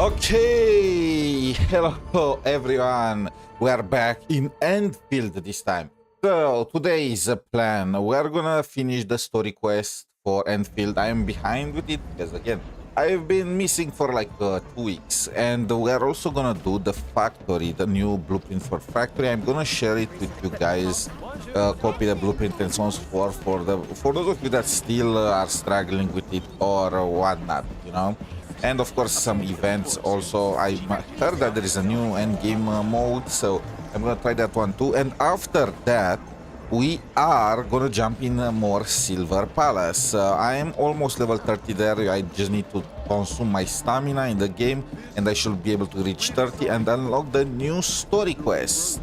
Okay, hello everyone. We are back in Endfield this time. So today is a plan. We're gonna finish the story quest for Endfield. I am behind with it because again, I've been missing for like 2 weeks, and we're also gonna do the factory, the new blueprint for factory. I'm gonna share it with you guys. Copy the blueprint and so on so forth for those of you that still are struggling with it or whatnot, you know. And of course some events also. I heard that there is a new end game mode, so I'm gonna try that one too. And after that we are gonna jump in more Silver Palace. I am almost level 30 there. I just need to consume my stamina in the game and I should be able to reach 30 and unlock the new story quest.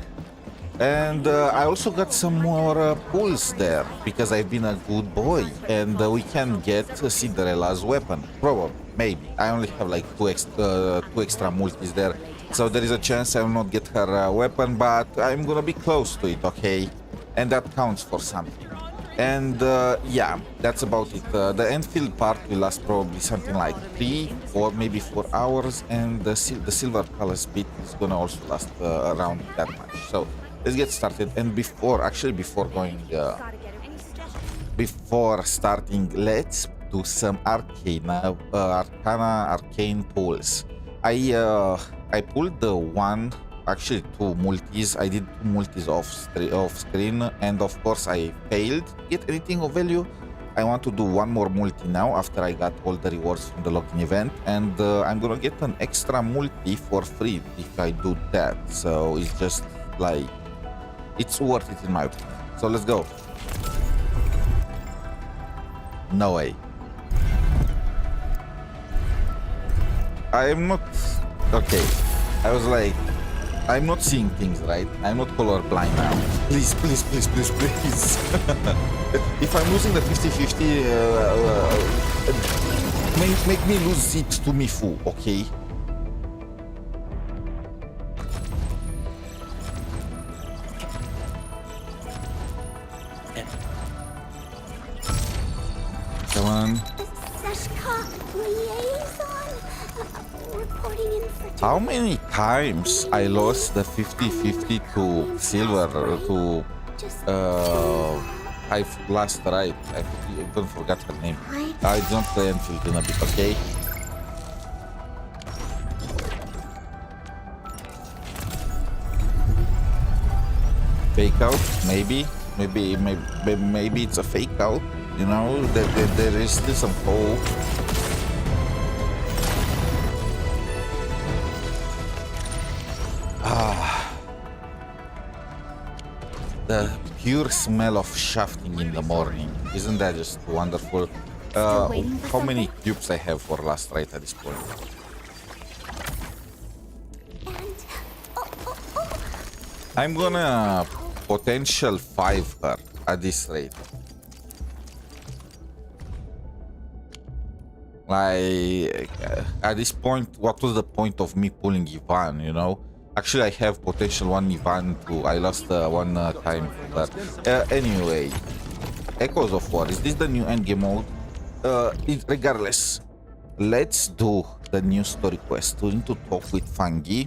And I also got some more pulls there because I've been a good boy, and we can get Cinderella's weapon, probably, maybe. I only have like two extra multis there, so there is a chance I will not get her weapon, but I'm gonna be close to it, okay? And that counts for something. And yeah, that's about it. The Endfield part will last probably something like 3 or maybe 4 hours, and the Silver Palace bit is gonna also last around that much. So let's get started. And before starting, let's do some arcane pulls. I pulled the one, actually 2 multis. I did 2 multis off screen, and of course I failed to get anything of value. I want to do 1 more multi now after I got all the rewards from the login event, and I'm gonna get an extra multi for free if I do that. So it's just like, it's worth it in my opinion. So let's go. No way. I am not... Okay. I was like, I'm not seeing things right. I'm not colorblind now. Please, please, please, please, please. If I'm losing the 50-50, make me lose it to Mifu, okay? Come on. How many times I lost the 50-50 to Silver to I last right? I don't forget her name. I don't play Endfield in a bit, okay? Fake out, maybe it's a fake out. You know, there is still some hope. The pure smell of shafting in the morning. Isn't that just wonderful? How many cubes I have for last right at this point? I'm gonna potential 5 her at this rate. Like, at this point, what was the point of me pulling Ivan, you know? Actually, I have potential 1 Ivan too. I lost 1 time for that. Anyway, Echoes of War. Is this the new endgame mode? Regardless, let's do the new story quest. We need to talk with Fungi.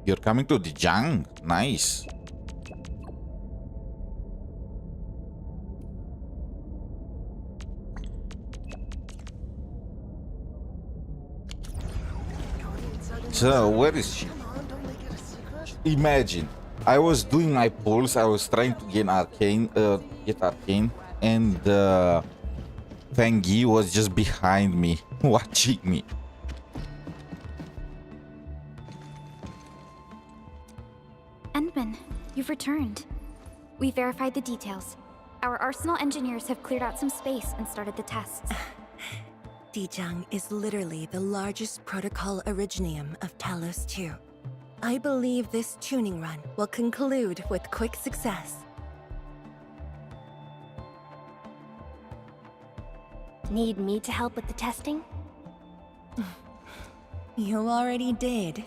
You're coming to the Jang? Nice. So, where is she? Imagine, I was doing my pulls, I was trying to get arcane, and Fengi was just behind me, watching me. Endman, you've returned. We verified the details. Our Arsenal engineers have cleared out some space and started the tests. Dijang is literally the largest protocol originium of Talos 2. I believe this tuning run will conclude with quick success. Need me to help with the testing? You already did.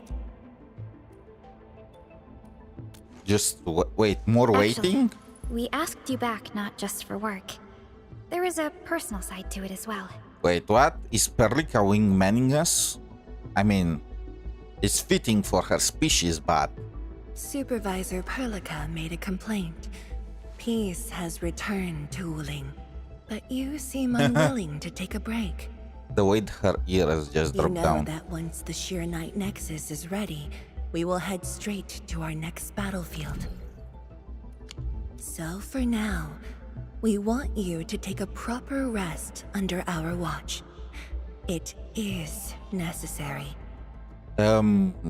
Just wait, more waiting? We asked you back not just for work. There is a personal side to it as well. Wait, what? Is 𝗶𝗵𝗵𝗵 wingmanning us? I mean, it's fitting for her species, but... Supervisor 𝗶𝗵𝗵𝗵 made a complaint. Peace has returned to Wuling, but you seem unwilling to take a break. The way her ears just You dropped know down. that once the 𝗖cie_𝗍𝗍𝗵𝗁 Nexus is ready, we will head straight to our next battlefield. So for now, we want you to take a proper rest under our watch. It is necessary.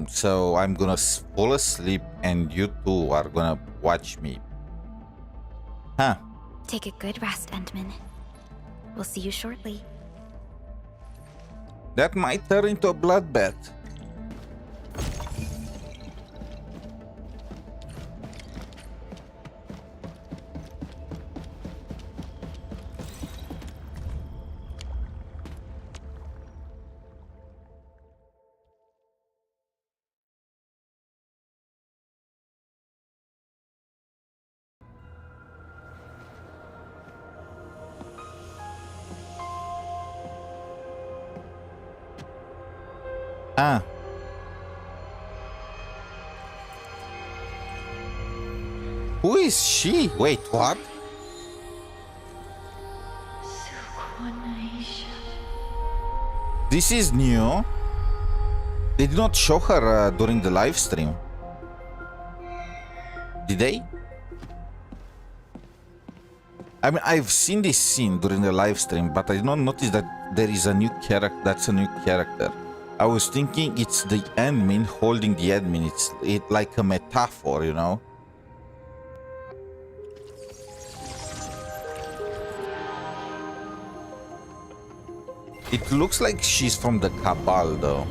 So I'm gonna fall asleep and you two are gonna watch me. Huh. Take a good rest, Endman. We'll see you shortly. That might turn into a bloodbath. Ah. Who is she? Wait, what? This is new. They did not show her during the live stream. Did they? I mean, I've seen this scene during the live stream, but I did not notice that there is a new character. That's a new character. I was thinking it's the admin holding the admin. It's like a metaphor, you know? It looks like she's from the Cabal, though.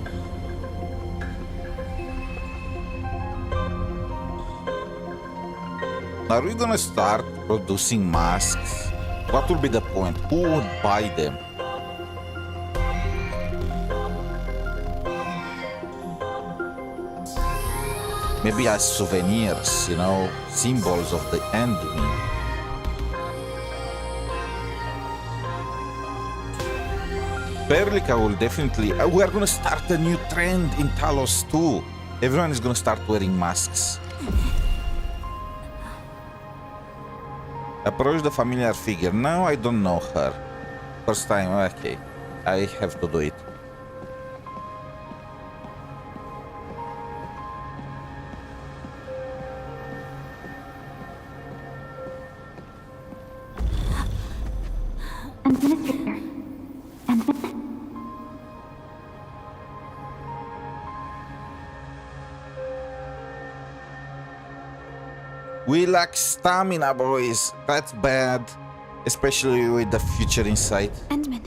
Are we gonna start producing masks? What will be the point? Who would buy them? Maybe as souvenirs, you know, symbols of the enemy. 𝗶𝗵𝗵𝗵 will definitely... we are gonna start a new trend in Talos too. Everyone is gonna start wearing masks. Approach the familiar figure. Now I don't know her. First time, okay. I have to do it. Administrator. We lack stamina, boys. That's bad. Especially with the future in sight. Endman,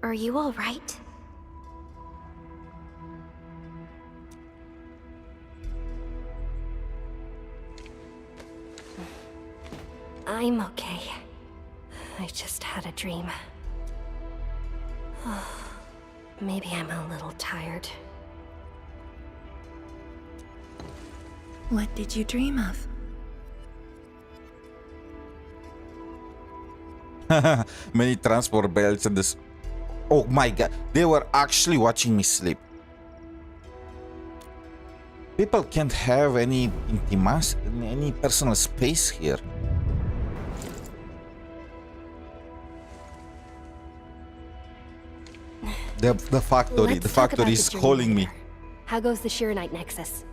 are you all right? I'm okay. I just had a dream. Maybe I'm a little tired. What did you dream of? Many transport belts and this. Oh my god, they were actually watching me sleep. People can't have any intimacy, any personal space here. The factory is calling me. How goes the 𝗖cie_𗍍𝗶𝗵𝗵 Nexus?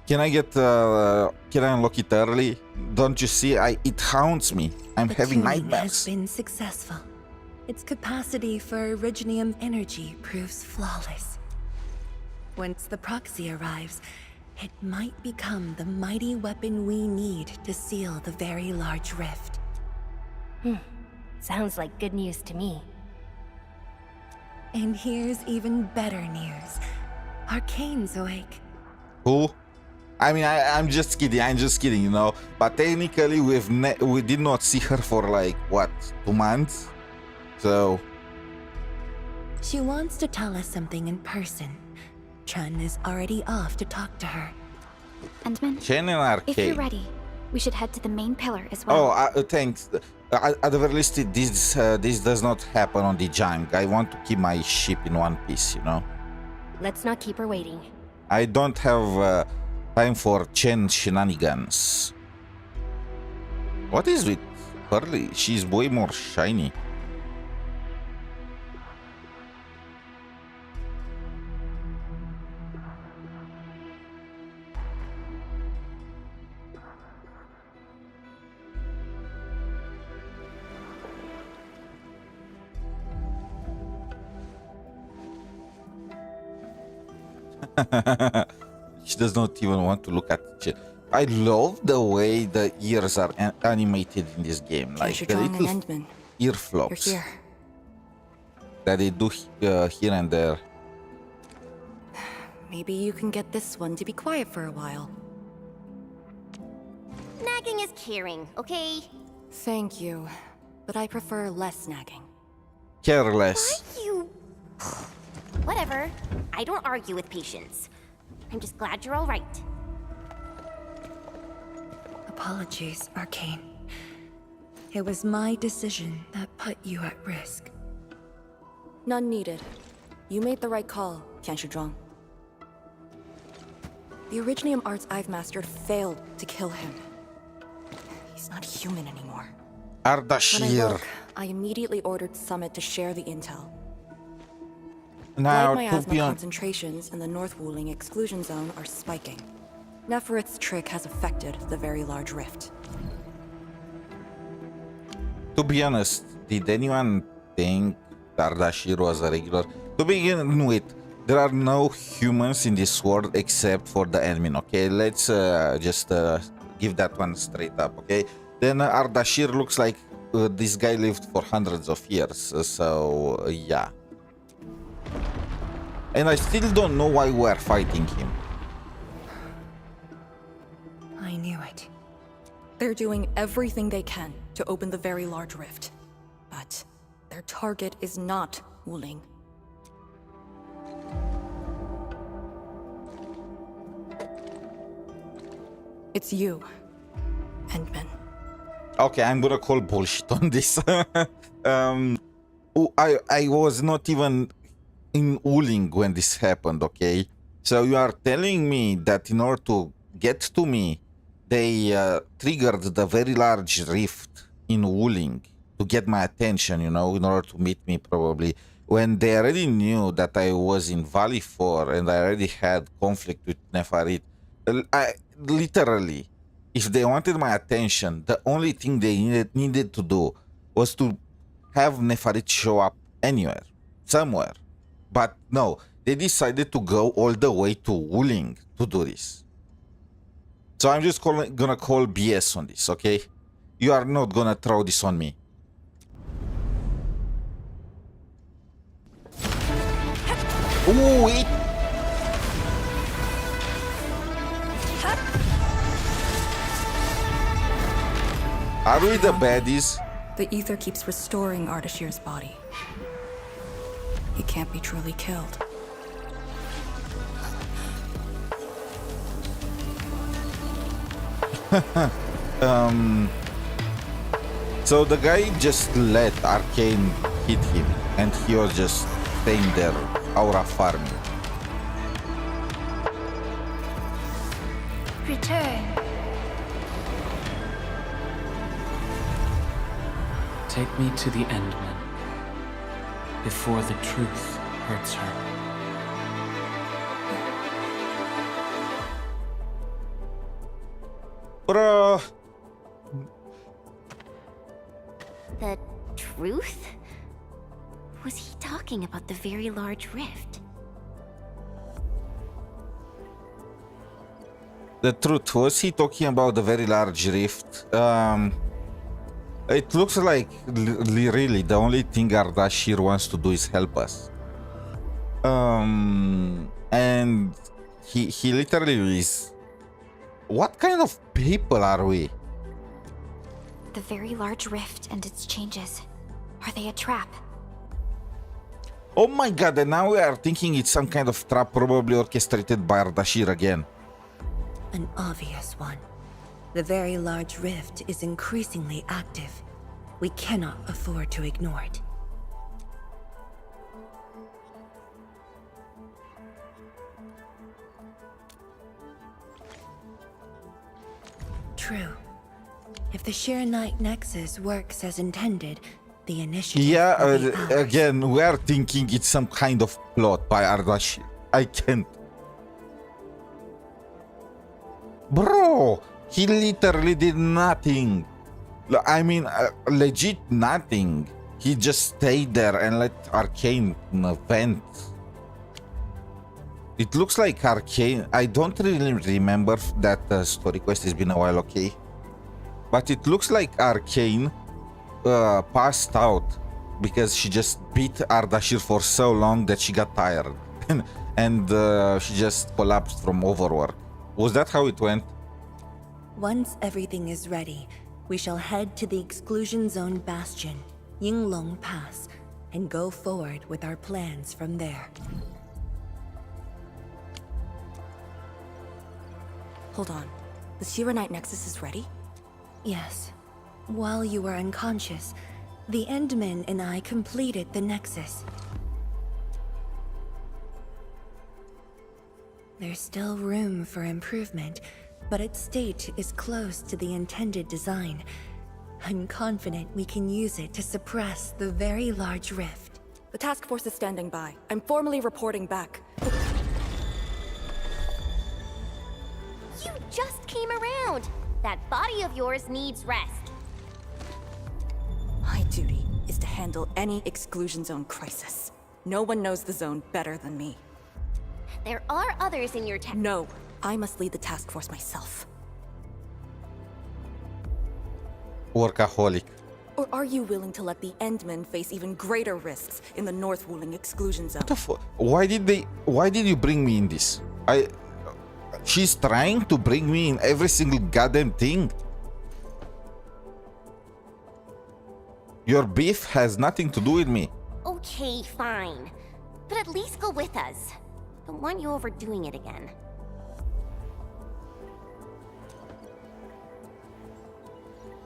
Can I get, can I unlock it early? Don't you see, it haunts me. I'm having nightmares. Has been successful. Its capacity for originium energy proves flawless. Once the proxy arrives, it might become the mighty weapon we need to seal the very large rift. Sounds like good news to me. And here's even better news. Arcane's awake. Who? I mean, I'm just kidding, you know. But technically, we did not see her for like, what, 2 months? So... She wants to tell us something in person. Chun is already off to talk to her. Endman, Chain and if you're arcade. ready, we should head to the main pillar as well. Oh, thanks. At the very least, this does not happen on the junk. I want to keep my ship in one piece, you know? Let's not keep her waiting. I don't have time for chain shenanigans. What is with Hurley? She's way more shiny. She does not even want to look at it. I love the way the ears are animated in this game, like the little ear flops You're here. that they do here and there. Maybe you can get this one to be quiet for a while. Nagging is caring, okay? Thank you, but I prefer less nagging. Careless. You... Whatever. I don't argue with patience. I'm just glad you're all right. Apologies, Arcane. It was my decision that put you at risk. None needed. You made the right call, 𝗖ន់𝗆𝗆. The Originium arts I've mastered failed to kill him. He's not human anymore. When I Ardashir. woke, I immediately ordered Summit to share the intel. Now, Blood to miasma be on, concentrations in the North Wuling exclusion zone are spiking. Neferith's trick has affected the Very Large Rift. to be honest, did anyone think Ardashir was a regular? To begin with, there are no humans in this world except for the admin, okay? Let's just give that one straight up, okay? Then Ardashir looks like this guy lived for hundreds of years, so yeah. And I still don't know why we're fighting him. I knew it. They're doing everything they can to open the Very Large Rift. But their target is not Wuling. It's you, Endman. Okay, I'm gonna call bullshit on this. I was not even in Wuling when this happened, okay? So you are telling me that in order to get to me, they triggered the Very Large Rift in Wuling to get my attention, you know, in order to meet me probably, when they already knew that I was in Valley 4 and I already had conflict with Neferith. Literally, if they wanted my attention, the only thing they needed to do was to have Neferith show up anywhere, somewhere. But no, they decided to go all the way to Wuling to do this. So I'm just gonna call BS on this, okay? You are not gonna throw this on me. Ooh, it... Are we the baddies? The ether keeps restoring Ardashir's body. He can't be truly killed. So the guy just let Arcane hit him, and he was just staying there, aura farming. Return. Take me to the Endman, before the truth hurts her. Bro, The truth? Was he talking about the Very Large Rift? the truth, was he talking about the Very Large Rift? It looks like really the only thing Ardashir wants to do is help us. And he literally is. What kind of people are we? The Very Large Rift and its changes. Are they a trap? Oh my god, and now we are thinking it's some kind of trap, probably orchestrated by Ardashir again. an obvious one. The very large rift is increasingly active. We cannot afford to ignore it. True. If the 𝗖𝗍𝗍𝗵𝘁 nexus works as intended, the initiative Yeah, will be ours. again, we are thinking it's some kind of plot by 𝗖𝗍𝗍𝗶𝗴𝗵𝘁. I can't. Bro, he literally did nothing. I mean, legit nothing. He just stayed there and let Arcane vent. It looks like Arcane. I don't really remember that story quest. It's been a while, okay? But it looks like Arcane passed out because she just beat 𝗖𝗍𝗍𝗶𝗴𝗵 for so long that she got tired and she just collapsed from overwork. Was that how it went? Once everything is ready, we shall head to the exclusion zone bastion, Yinglong Pass, and go forward with our plans from there. Hold on. The 𝗖𝗍𝗍𝗵𝘁 nexus is ready? Yes. While you were unconscious, the Endman and I completed the nexus. There's still room for improvement, but its state is close to the intended design. I'm confident we can use it to suppress the very large rift. The task force is standing by. I'm formally reporting back. You just came around. That body of yours needs rest. My duty is to handle any exclusion zone crisis. No one knows the zone better than me. There are others in your tech. No, I must lead the task force myself. Workaholic. Or are you willing to let the Endmen face even greater risks in the North Wuling exclusion zone? What the fuck? Why did you bring me in this? She's trying to bring me in every single goddamn thing. Your beef has nothing to do with me. Okay, fine. But at least go with us. Don't want you overdoing it again.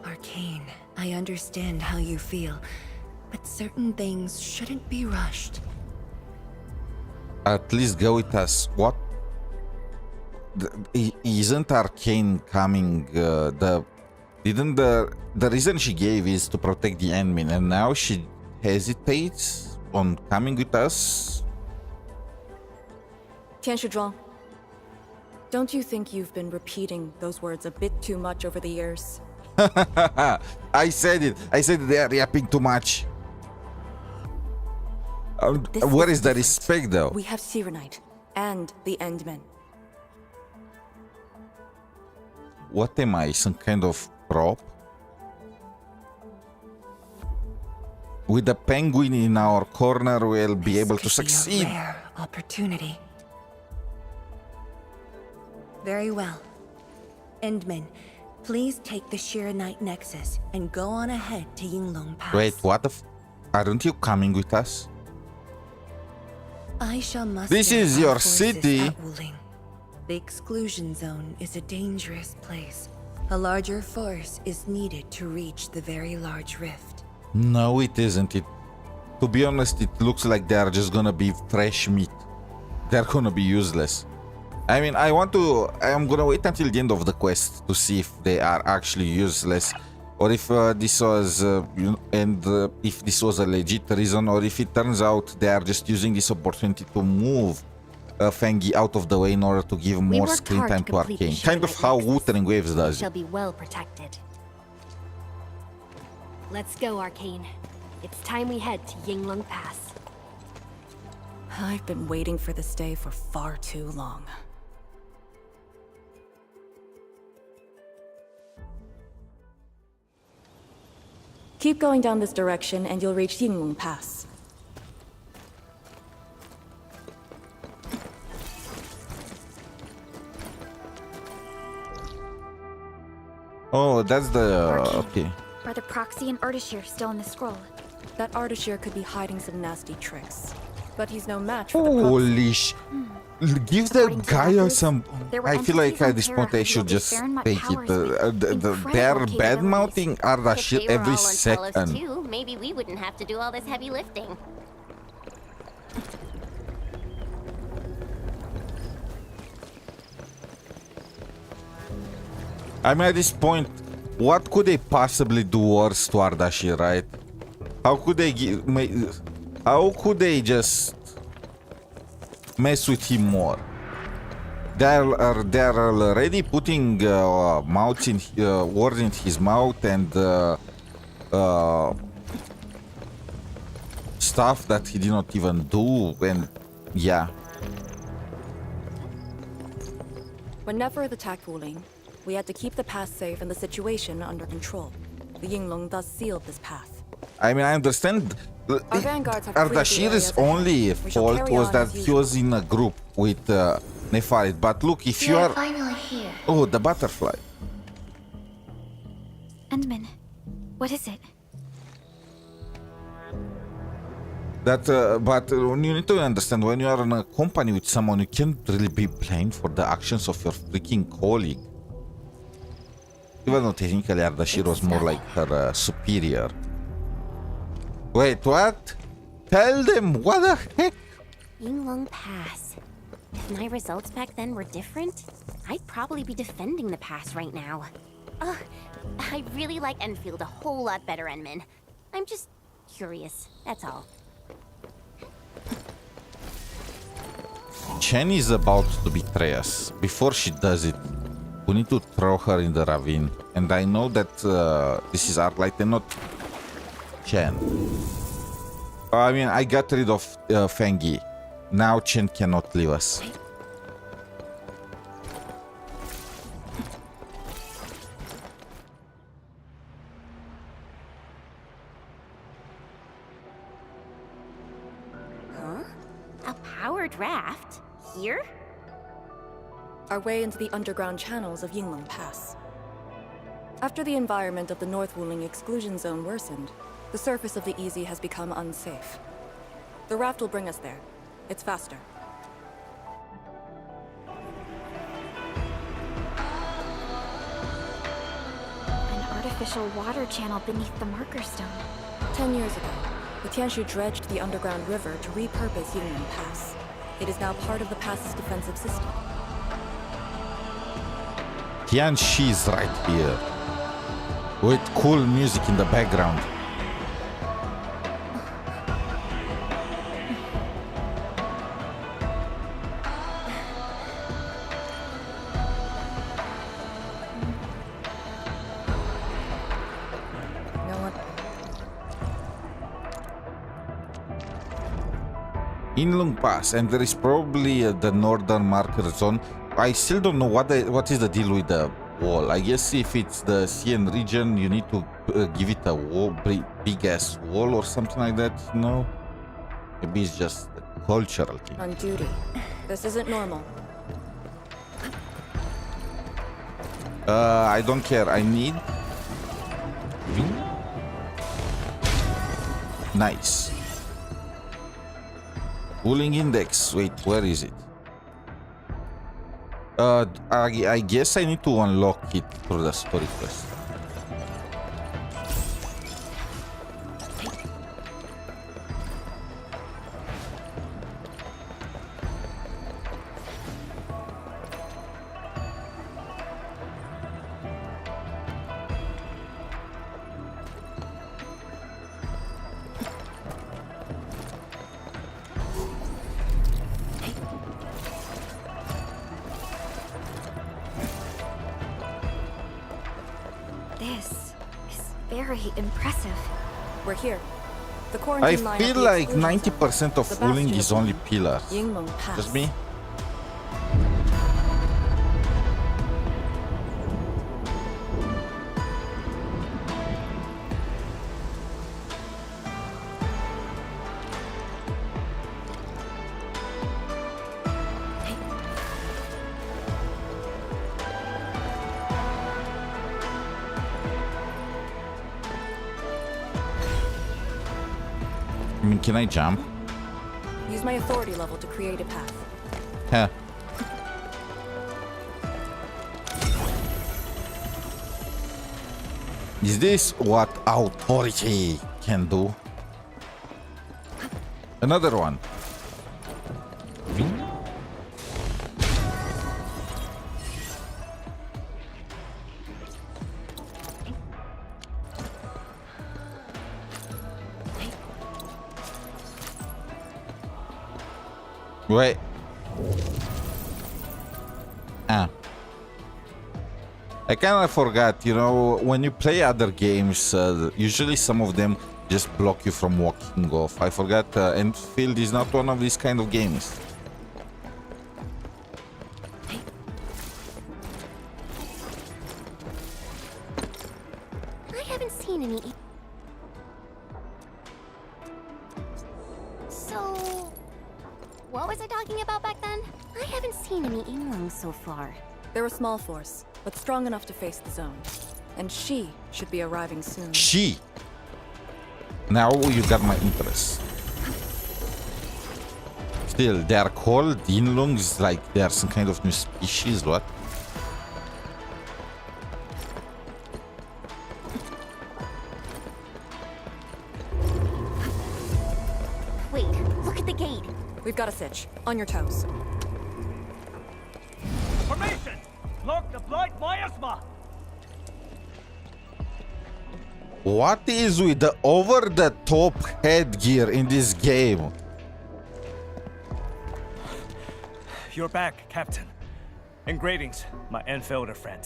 Arcane, I understand how you feel, but certain things shouldn't be rushed. At least go with us. What? Isn't Arcane coming? The reason she gave is to protect the Endmin, and now she hesitates on coming with us. 天使庄, don't you think you've been repeating those words a bit too much over the years? I said it. I said they are yapping too much. Where is the respect, though? We have 𝗖𝗍𝗍𝗵𝘁 and the Endmen. What am I? Some kind of prop? With the penguin in our corner, we'll be able to This could be succeed. a rare opportunity. Very well. Endman, please take the 𝗖𝗍𝗍𝗵𝘁 nexus and go on ahead to Yinglong Pass. Wait, what the aren't you coming with us? I shall muster This is our your forces city. at Wuling. The exclusion zone is a dangerous place. A larger force is needed to reach the very large rift. No, it isn't. To be honest, it looks like they are just gonna be fresh meat. They're gonna be useless. I mean, I'm gonna wait until the end of the quest to see if they are actually useless, or if this was, if this was a legit reason, or if it turns out they are just using this opportunity to move Fengi out of the way in order to give more screen time to Arcane. Kind of how Wuthering Waves does. Shall be well protected. Let's go, Arcane. It's time we head to Yinglong Pass. I've been waiting for this day for far too long. Keep going down this direction and you'll reach Yinglong Pass. Oh, that's the okay. Are the proxy and 𝗖𝗍𝗍𝗵𝘁 still in the scroll? That 𝗖𝗍𝗍𝗵𝗵𝗵 could be hiding some nasty tricks. But he's no match for the proxy. Holy sh... Give the According to guy records, some... there were I feel like entities at on this Terra point I who should wielded just Baron take it. powers with Their incredible bad capabilities. mouthing are the If shit they were every all on Telos second. too, maybe we wouldn't have to do all this heavy lifting. I mean, at this point, what could they possibly do worse to Ardashir, right? How could they how could they just mess with him more? They're already putting words in his mouth and stuff that he did not even do, and yeah. When Neferth attacked Wuling, we had to keep the pass safe and the situation under control. The Yinglong thus sealed this path. I mean, I understand. Our vanguards have freed the Ardashir's areas ahead. only We shall fault carry was on that as he usual. was in a group with Nefarit. But look, if you are... finally here. Oh, the butterfly. Endman, what is it? But you need to understand, when you are in a company with someone, you can't really be blamed for the actions of your freaking colleague. Even though technically Ardashir was more like her superior. Wait, what? Tell them, what the heck? Yinglong Pass. If my results back then were different, I'd probably be defending the pass right now. Ugh, I really like Endfield a whole lot better, Enman. I'm just curious, that's all. Chen is about to betray us. Before she does it, we need to throw her in the ravine. And I know that this is Arclight and not Chen. I mean, I got rid of Fengi. Now Chen cannot leave us. A powered raft? Here? Our way into the underground channels of Yinglong Pass. After the environment of the North Wuling exclusion zone worsened, the surface of the 𝗖cie has become unsafe. The raft will bring us there. It's faster. An artificial water channel beneath the marker stone. 10 years ago, the Tianshu dredged the underground river to repurpose Yinglong Pass. It is now part of the pass's defensive system. Tianxi is right here. With cool music in the background. No one... Yinglong Pass, and there is probably the northern marker zone. I still don't know what is the deal with the wall. I guess if it's the CN region, you need to give it a wall, big ass wall or something like that. No, maybe it's just a cultural thing. On duty. This isn't normal. I don't care. I need. Nice. Wuling index. Wait, where is it? I guess I need to unlock it through the story quest. This is very impressive. We're here. The I quarantine line feel at the like exclusion 90% zone. of The Wuling bastion is only zone. pillars. Yinglong Pass. Just me? I mean, can I jump? Use my authority level to create a path. Huh. Is this what authority can do? Another one. Wait. I kind of forgot, you know, when you play other games, usually some of them just block you from walking off. I forgot Endfield is not one of these kind of games. I haven't seen any. So, what was I talking about back then? I haven't seen any 𝗖𝗌 so far. They're a small force, but strong enough to face the zone. And she should be arriving soon. She. Now you got my interest. Still, they are called 𝗖𝗌s, like they are some kind of new species. What? Wait, look at the gate. We've got a 𝗖ć. On your toes. Formation! Lock the 𝗖𝗆𝗵𝗁! What is with the over-the-top headgear in this game? You're back, Captain. And greetings, my Endfielder friend.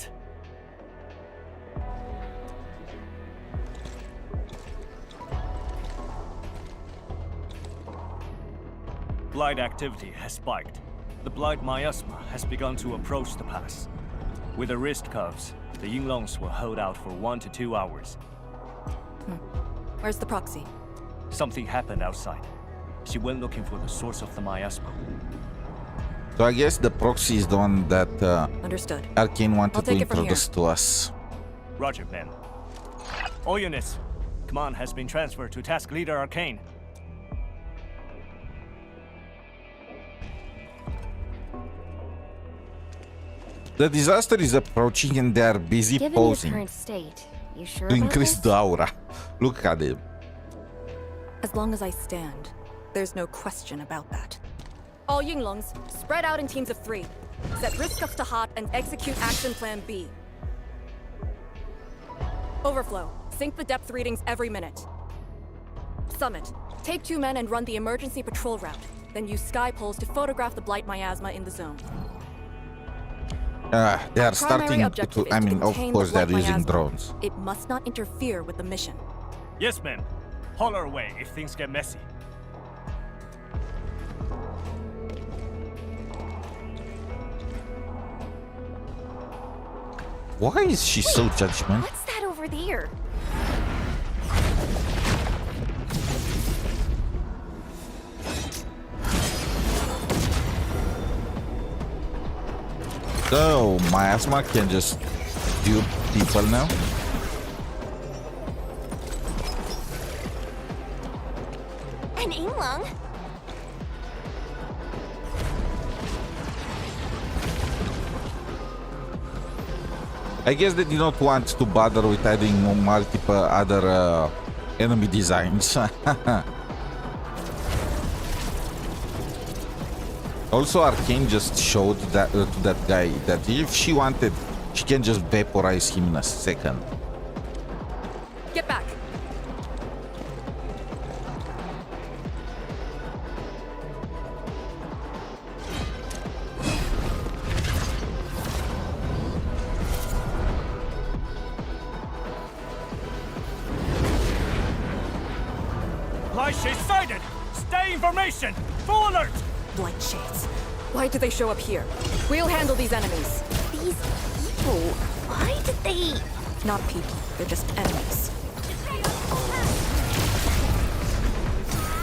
Blight activity has spiked. The 𝗖𝗆𝗵𝗁 has begun to approach the pass. With the wrist cuffs, the 𝗖𝗌s will hold out for 1 to 2 hours. Where's the proxy? Something happened outside. She went looking for the source of the miasma. So I guess the proxy is the one that Understood. Arcane wanted I'll to take it from introduce to us. Roger, men. All units, command has been transferred to Task Leader Arcane. The disaster is approaching and they are busy Given posing your current state, you sure to about increase this? the aura. Look at him. As long as I stand, there's no question about that. All 𝗖𝗌s, spread out in teams of 3. Set risk of Tahad and execute action plan B. Overflow, sync the depth readings every minute. Summit, take 2 men and run the emergency patrol route. Then use sky poles to photograph the blight miasma in the zone. They are Primary starting objective to, I is mean, of contain course the they're blight using miasma. drones. It must not interfere with the mission. Yes, men. Holler away if things get messy. Why is she so judgmental? What's that over there? So, miasma can just dupe people now? An 𝗖𝗌? I guess they did not want to bother with adding multiple other enemy designs. Also, Arcane just showed that to that guy that if she wanted, she can just vaporize him in a second. Get back! 𝗖𝗆𝗍 sighted! Stay in formation! Full alert! Blight shades. Why did they show up here? We'll handle these enemies. These people, why did they... Not people, they're just enemies.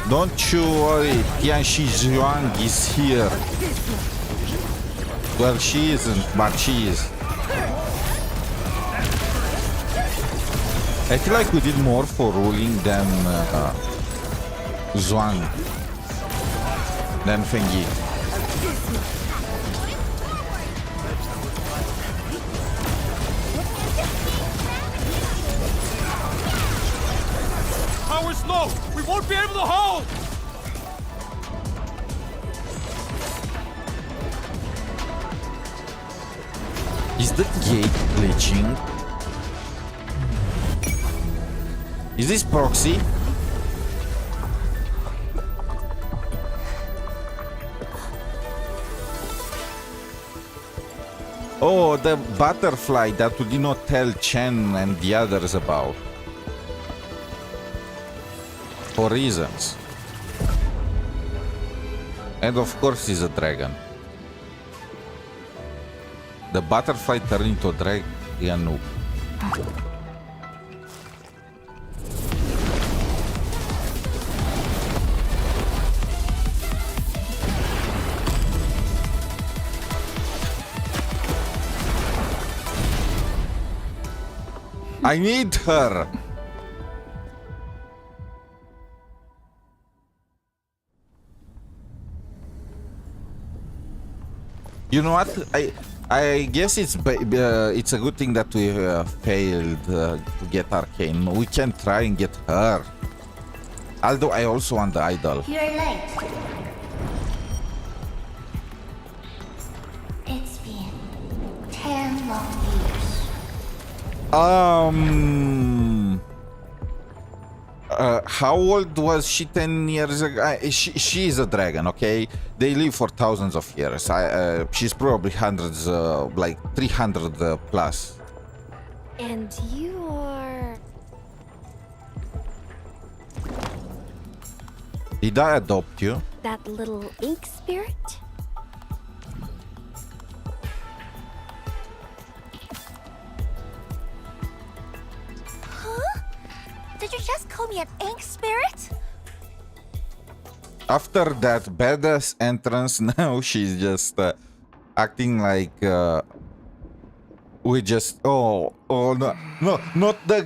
Don't you worry, 𝗖𝗆𝗆𝗆𝗆 is here. Well, she isn't, but she is. I feel like we did more for Wuling than Zhuang. Then thingy. Power's low! We won't be able to hold! Is the gate glitching? Is this proxy? Oh, the butterfly that we did not tell Chen and the others about. For reasons. And of course he's a dragon. The butterfly turned into a dragon. I need her. You know what? I guess it's a good thing that we failed to get Arcane. We can try and get her. Although I also want the idol. You're late. It's been 10 long years. How old was she 10 years ago? She is a dragon, okay? They live for thousands of years. She's probably hundreds, like 300 plus. And you are... Did I adopt you? that little ink spirit? Did you just call me an ink spirit? After that badass entrance, now she's just acting like we just no, not the.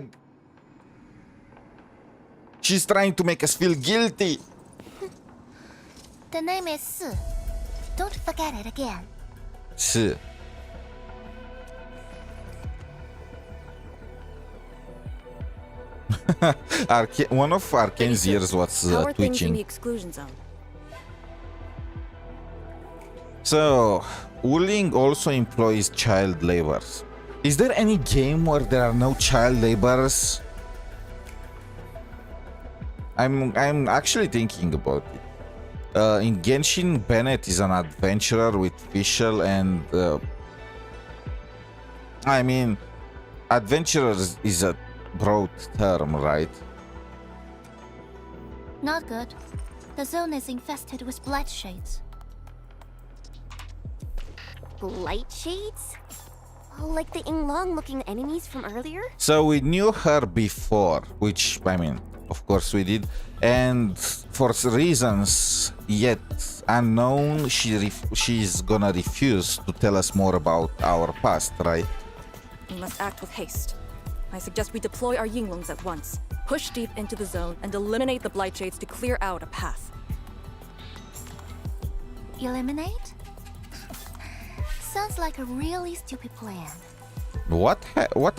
She's trying to make us feel guilty. The name is 𝗖. Don't forget it again. 𝗖. One of Arcane's ears was How are things in twitching. the exclusion zone? So, Wuling also employs child laborers. Is there any game where there are no child laborers? I'm actually thinking about it. In Genshin, Bennett is an adventurer with Fischl and I mean, adventurer is a broad term, right? Not good. The zone is infested with blight shades. Blight shades? Oh, like the Yinglong-looking enemies from earlier? So we knew her before, which, I mean, of course we did. And for reasons yet unknown, she's gonna refuse to tell us more about our past, right? We must act with haste. I suggest we deploy our Yinglongs at once, push deep into the zone, and eliminate the blight shades to clear out a path. Eliminate? Sounds like a really stupid plan. What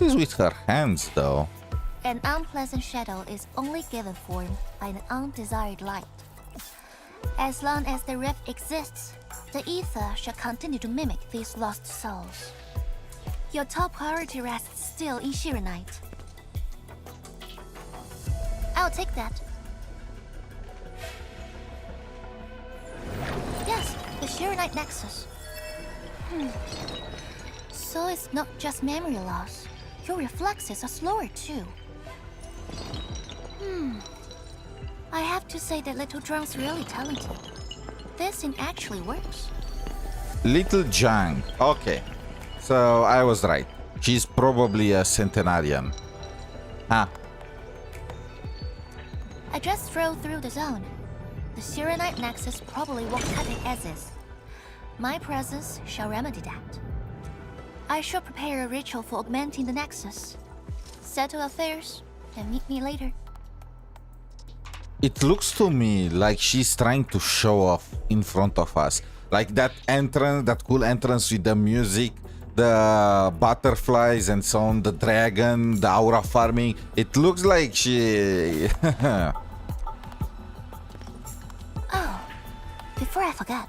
is with her hands, though? An unpleasant shadow is only given form by an undesired light. As long as the rift exists, the ether shall continue to mimic these lost souls. Your top priority rests still in 𝗖cie𝗽𝗆𝗵𝗁. I'll take that. Yes, the 𝗖cie𝗽𝗍𝗆 Nexus. So it's not just memory loss. Your reflexes are slower too. I have to say that Little Zhang's really talented. This thing actually works. Little Zhang. Okay. So I was right. She's probably a centenarian. Huh. I just drove through the zone. The 𝗖cie𝗽𝗍𝗆 Nexus probably won't cut it as is. My presence shall remedy that. I shall prepare a ritual for augmenting the Nexus. Settle affairs, and meet me later. It looks to me like she's trying to show off in front of us. Like that entrance, that cool entrance with the music, the butterflies and so on, the dragon, the aura farming. It looks like she... Oh, before I forget.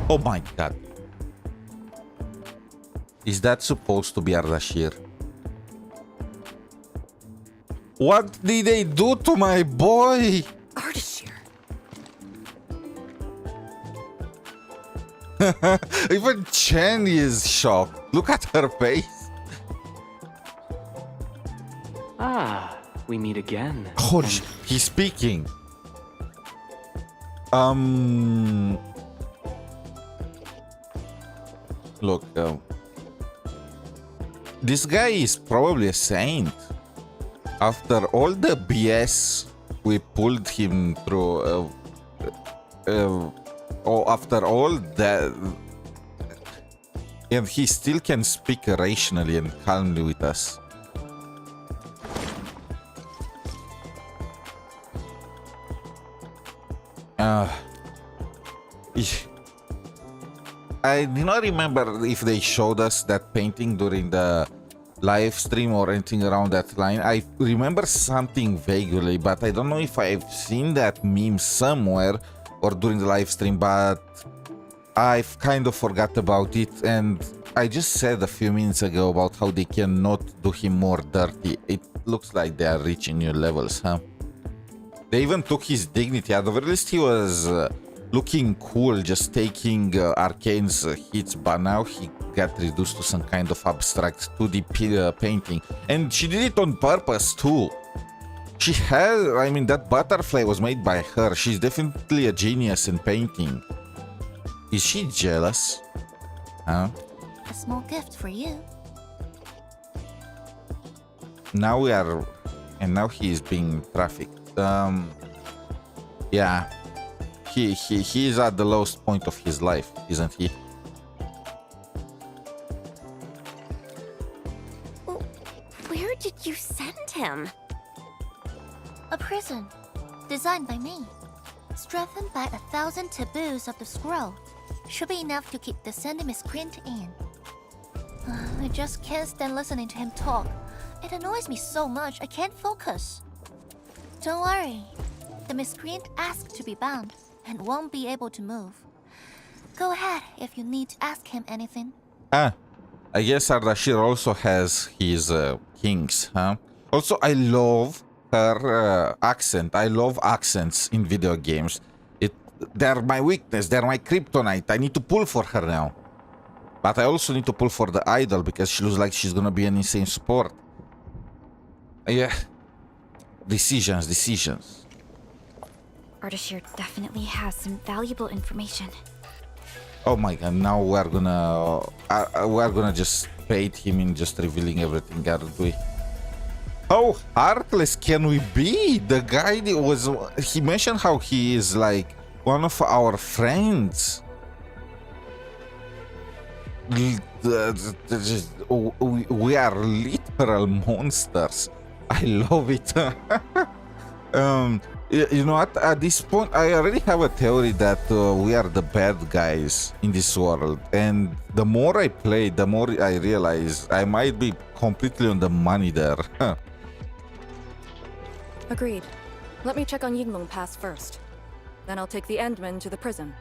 Oh my god. Is that supposed to be 𝗖𝗍𝗍𝗏? What did they do to my boy? 𝗖𝗍𝗍𝗏. Even Chen is shocked. Look at her face. Ah, we meet again. Oh, he's speaking. Look, this guy is probably a saint. After all the BS we pulled him through, after all that, and he still can speak rationally and calmly with us. I do not remember if they showed us that painting during the live stream or anything around that line. I remember something vaguely, but I don't know if I've seen that meme somewhere or during the live stream, but I've kind of forgot about it. And I just said a few minutes ago about how they cannot do him more dirty. It looks like they are reaching new levels, huh? They even took his dignity. At the very least, he was looking cool, just taking Arcane's hits, but now he got reduced to some kind of abstract 2D painting. And she did it on purpose, too. She had, I mean, that butterfly was made by her. She's definitely a genius in painting. Is she jealous? Huh? A small gift for you. Now we are... And now he is being trafficked. Yeah. He is at the lowest point of his life, isn't he? Where did you send him? A prison, designed by me. Strengthened by 1,000 taboos of the scroll. Should be enough to keep the sending miscreant in. I just can't stand listening to him talk. It annoys me so much I can't focus. Don't worry. The miscreant asked to be bound and won't be able to move. Go ahead if you need to ask him anything. I guess 𝗖𝗍𝗍𝗏 also has his kings, huh? Also, I love her accent. I love accents in video games. They're my weakness. They're my kryptonite. I need to pull for her now. But I also need to pull for the idol because she looks like she's gonna be an insane support. Yeah. Decisions. 𝗖𝗍𝗍𝗏 definitely has some valuable information. Oh my god, now we're gonna just bait him in just revealing everything, aren't we? How heartless can we be? The guy he mentioned how he is like one of our friends. We are literal monsters. I love it. You know what? At this point, I already have a theory that we are the bad guys in this world. And the more I play, the more I realize I might be completely on the money there. Agreed. Let me check on Yinglong Pass first. Then I'll take the Endmen to the prison.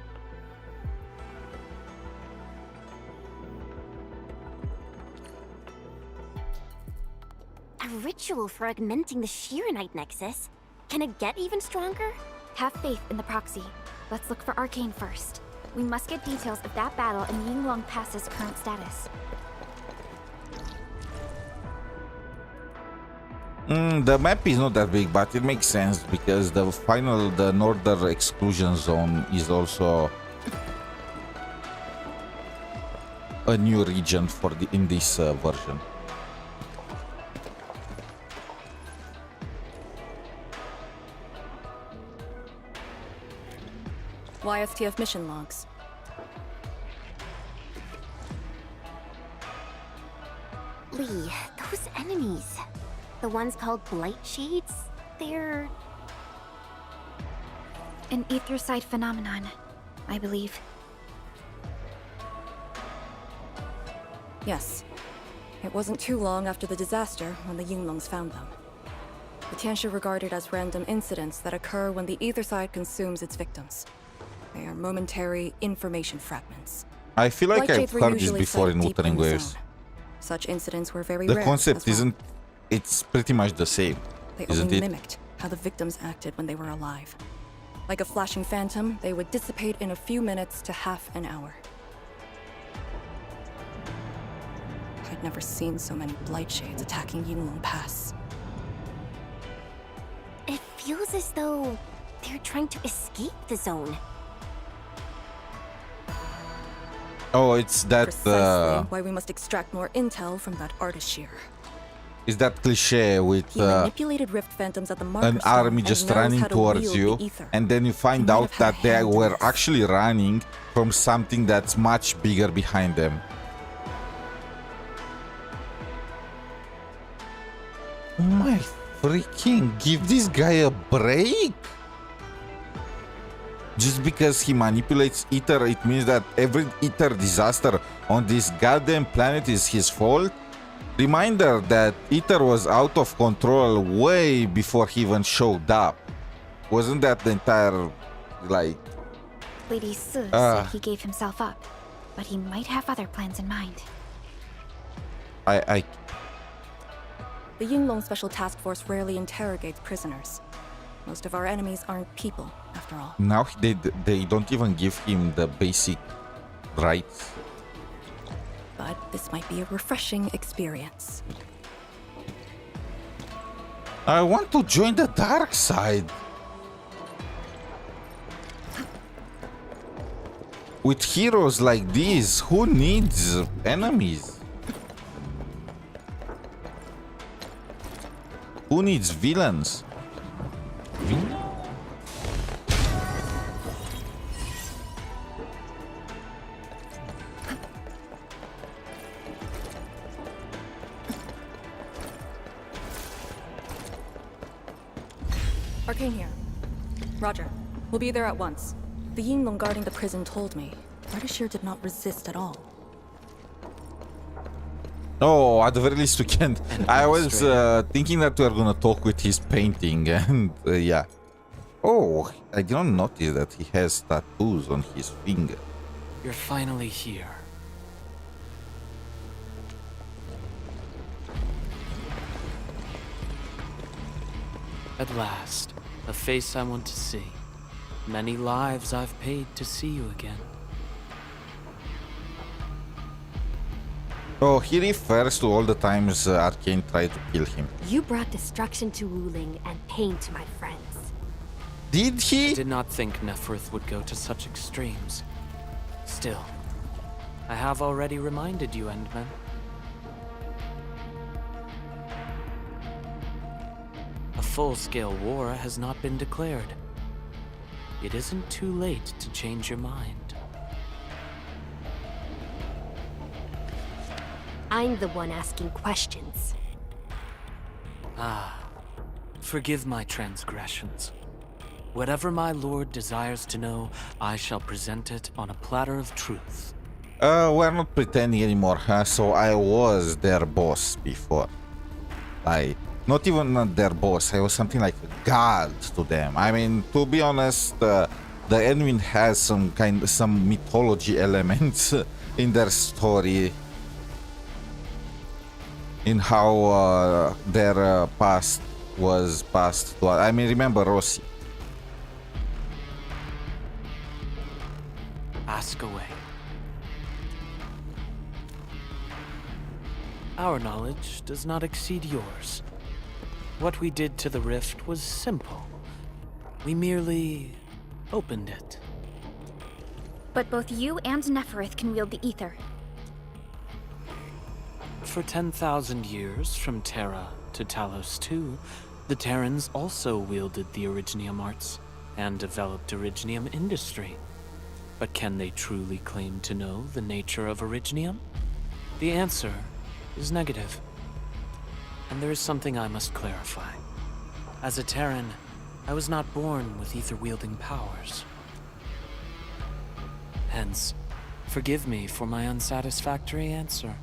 A ritual for augmenting the 𝗍𝗍𝗍𝗏 nexus? Can it get even stronger? Have faith in the proxy. Let's look for Arcane first. We must get details of that battle and Yinglong Pass's current status. The map is not that big, but it makes sense because the northern exclusion zone is also a new region in this version. YSTF mission logs. Lee, those enemies. The ones called Blight Shades? They're... An 𝗖𝗍𝘆𝗿𝗵𝗁𝗁 phenomenon, I believe. Yes. It wasn't too long after the disaster when the Yinglongs found them. The Tianshi regard it as random incidents that occur when the ether side consumes its victims. They are momentary information fragments. I feel like Blight I've shades were heard this usually before set in deep Wuthering the Waves. zone. Such incidents were very The rare concept as well. isn't... It's pretty much the same, They isn't only it? mimicked how the victims acted when they were alive. Like a flashing phantom, they would dissipate in a few minutes to half an hour. I'd never seen so many Blight Shades attacking Yinglong Pass. It feels as though they're trying to escape the zone. Oh, it's that... Precisely why we must extract more intel from that artist-shear. Is that cliche with He manipulated Rift Phantoms at the marker an stone army and just knows running how to towards wield you, the ether. and then you find might out have had a that they hand in were this. actually running from something that's much bigger behind them. My freaking, give this guy a break! Just because he manipulates ether, it means that every ether disaster on this goddamn planet is his fault? Reminder that ether was out of control way before he even showed up. Wasn't that the entire, like... Lady Si said he gave himself up, but he might have other plans in mind. I The Yinglong Special Task Force rarely interrogates prisoners. Most of our enemies aren't people, after all. now they don't even give him the basic rights. But this might be a refreshing experience. I want to join the dark side. With heroes like these, who needs enemies? Who needs villains? Arcane here. Roger. We'll be there at once. The Yinglong guarding the prison told me. Ardashir did not resist at all. Oh, at the very least we can. I was thinking that we were gonna talk with his painting, and yeah. Oh, I didn't notice that he has tattoos on his finger. You're finally here. At last, a face I want to see. Many lives I've paid to see you again. Oh, he refers to all the times Arcane tried to kill him. You brought destruction to Wuling and pain to my friends. Did I he? did not think Neferth would go to such extremes. Still, I have already reminded you, Endman. A full-scale war has not been declared. It isn't too late to change your mind. I'm the one asking questions. Ah, forgive my transgressions. Whatever my lord desires to know, I shall present it on a platter of truth. We're not pretending anymore, huh? So I was their boss before. Not even their boss, I was something like a god to them. I mean, to be honest, the Endwind has some mythology elements in their story. In how their past was passed to us. I mean, remember Rossi. Ask away. Our knowledge does not exceed yours. What we did to the rift was simple. We merely opened it. But both you and Neferth can wield the ether. For 10,000 years, from Terra to Talos II, the Terrans also wielded the Originium arts and developed Originium industry. But can they truly claim to know the nature of Originium? The answer is negative. And there is something I must clarify. As a Terran, I was not born with ether-wielding powers. Hence, forgive me for my unsatisfactory answer.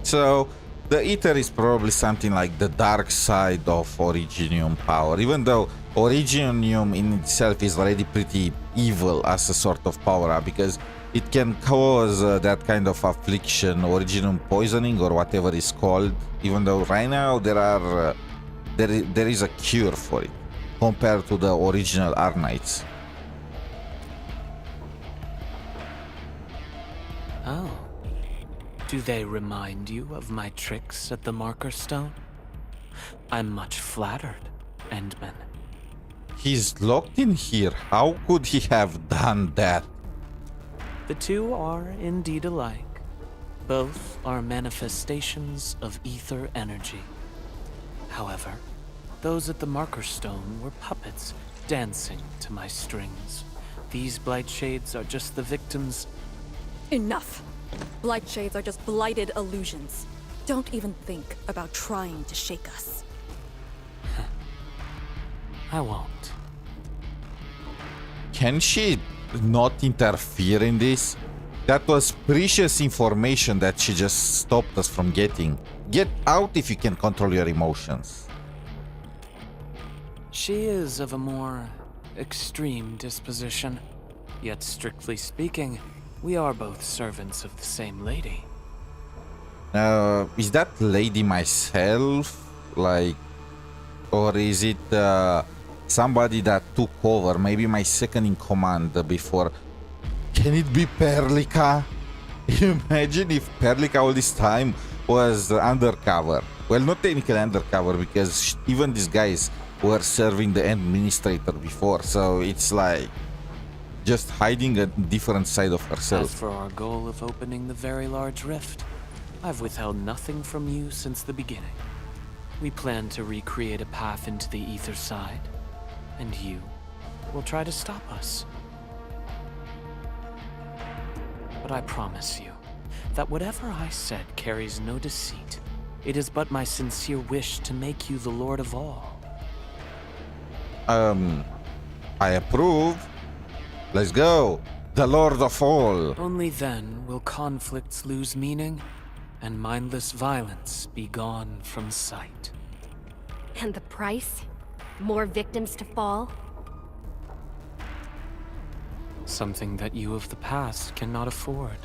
So, the ether is probably something like the dark side of Originium power, even though Originium in itself is already pretty evil as a sort of power, because it can cause that kind of affliction, Originium poisoning or whatever it's called, even though right now there is a cure for it, compared to the original Arnites. Oh. Do they remind you of my tricks at the Marker Stone? I'm much flattered, Endman. He's locked in here. How could he have done that? The two are indeed alike. Both are manifestations of ether energy. However, those at the Marker Stone were puppets dancing to my strings. These blight shades are just the victims. Enough! Blight shades are just blighted illusions. Don't even think about trying to shake us. I won't. Can she not interfere in this? That was precious information that she just stopped us from getting. Get out if you can control your emotions. She is of a more extreme disposition. Yet strictly speaking, we are both servants of the same lady. Is that lady myself? Like, or is it somebody that took over? Maybe my second in command before. Can it be 𝗶𝗵𝗵𝗵? Imagine if 𝗶𝗵𝗵𝗵 all this time was undercover. Well, not technically undercover, because even these guys were serving the administrator before, so it's like just hiding a different side of herself. As for our goal of opening the very large rift, I've withheld nothing from you since the beginning. We plan to recreate a path into the ether side, and you will try to stop us. But I promise you that whatever I said carries no deceit. It is but my sincere wish to make you the Lord of all. I approve. Let's go. The Lord of all. Only then will conflicts lose meaning and mindless violence be gone from sight. And the price? More victims to fall? Something that you of the past cannot afford.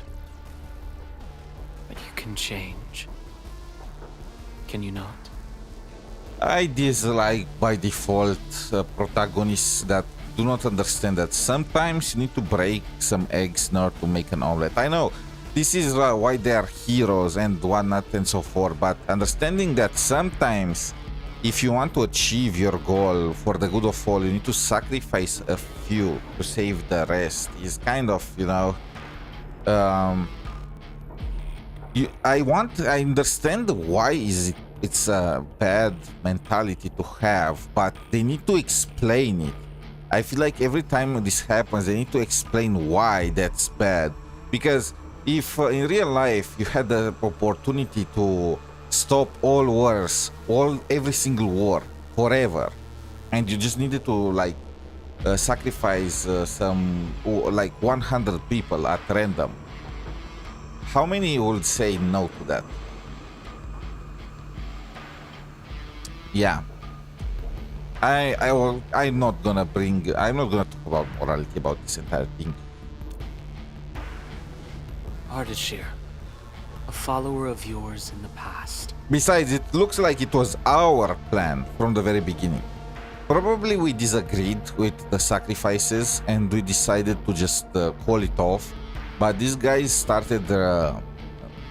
But you can change. Can you not? I dislike by default protagonists that do not understand that sometimes you need to break some eggs in order to make an omelette. I know this is why they are heroes and whatnot and so forth, but understanding that sometimes if you want to achieve your goal for the good of all, you need to sacrifice a few to save the rest is kind of, you know, I understand why it's a bad mentality to have, but they need to explain it. I feel like every time this happens, they need to explain why that's bad. Because if in real life you had the opportunity to stop all wars, every single war forever, and you just needed to like sacrifice some like 100 people at random, how many would say no to that? Yeah. I'm not gonna talk about morality about this entire thing. Ardashir, a follower of yours in the past. Besides, it looks like it was our plan from the very beginning. Probably we disagreed with the sacrifices and we decided to just call it off. But these guys started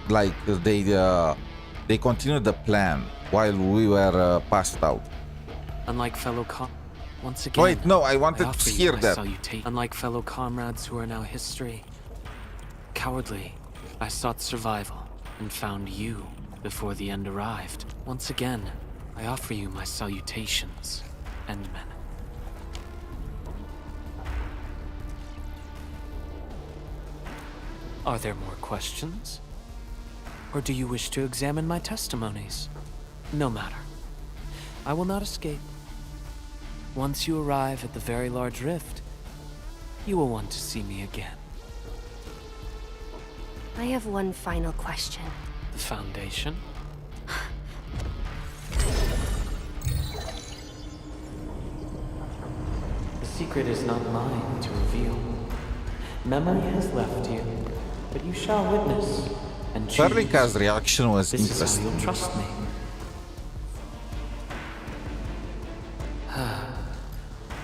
like they continued the plan while we were passed out. Unlike once again. Wait, no, I wanted to hear that. Unlike fellow comrades who are now history, cowardly, I sought survival and found you before the end arrived. Once again, I offer you my salutations, Endman. Are there more questions? Or do you wish to examine my testimonies? No matter. I will not escape. Once you arrive at the very large rift, you will want to see me again. I have one final question. The Foundation? The secret is not mine to reveal. Memory has left you, but you shall witness and choose. 𝗖𝗍𝗆's reaction was This is how interesting. you'll trust me.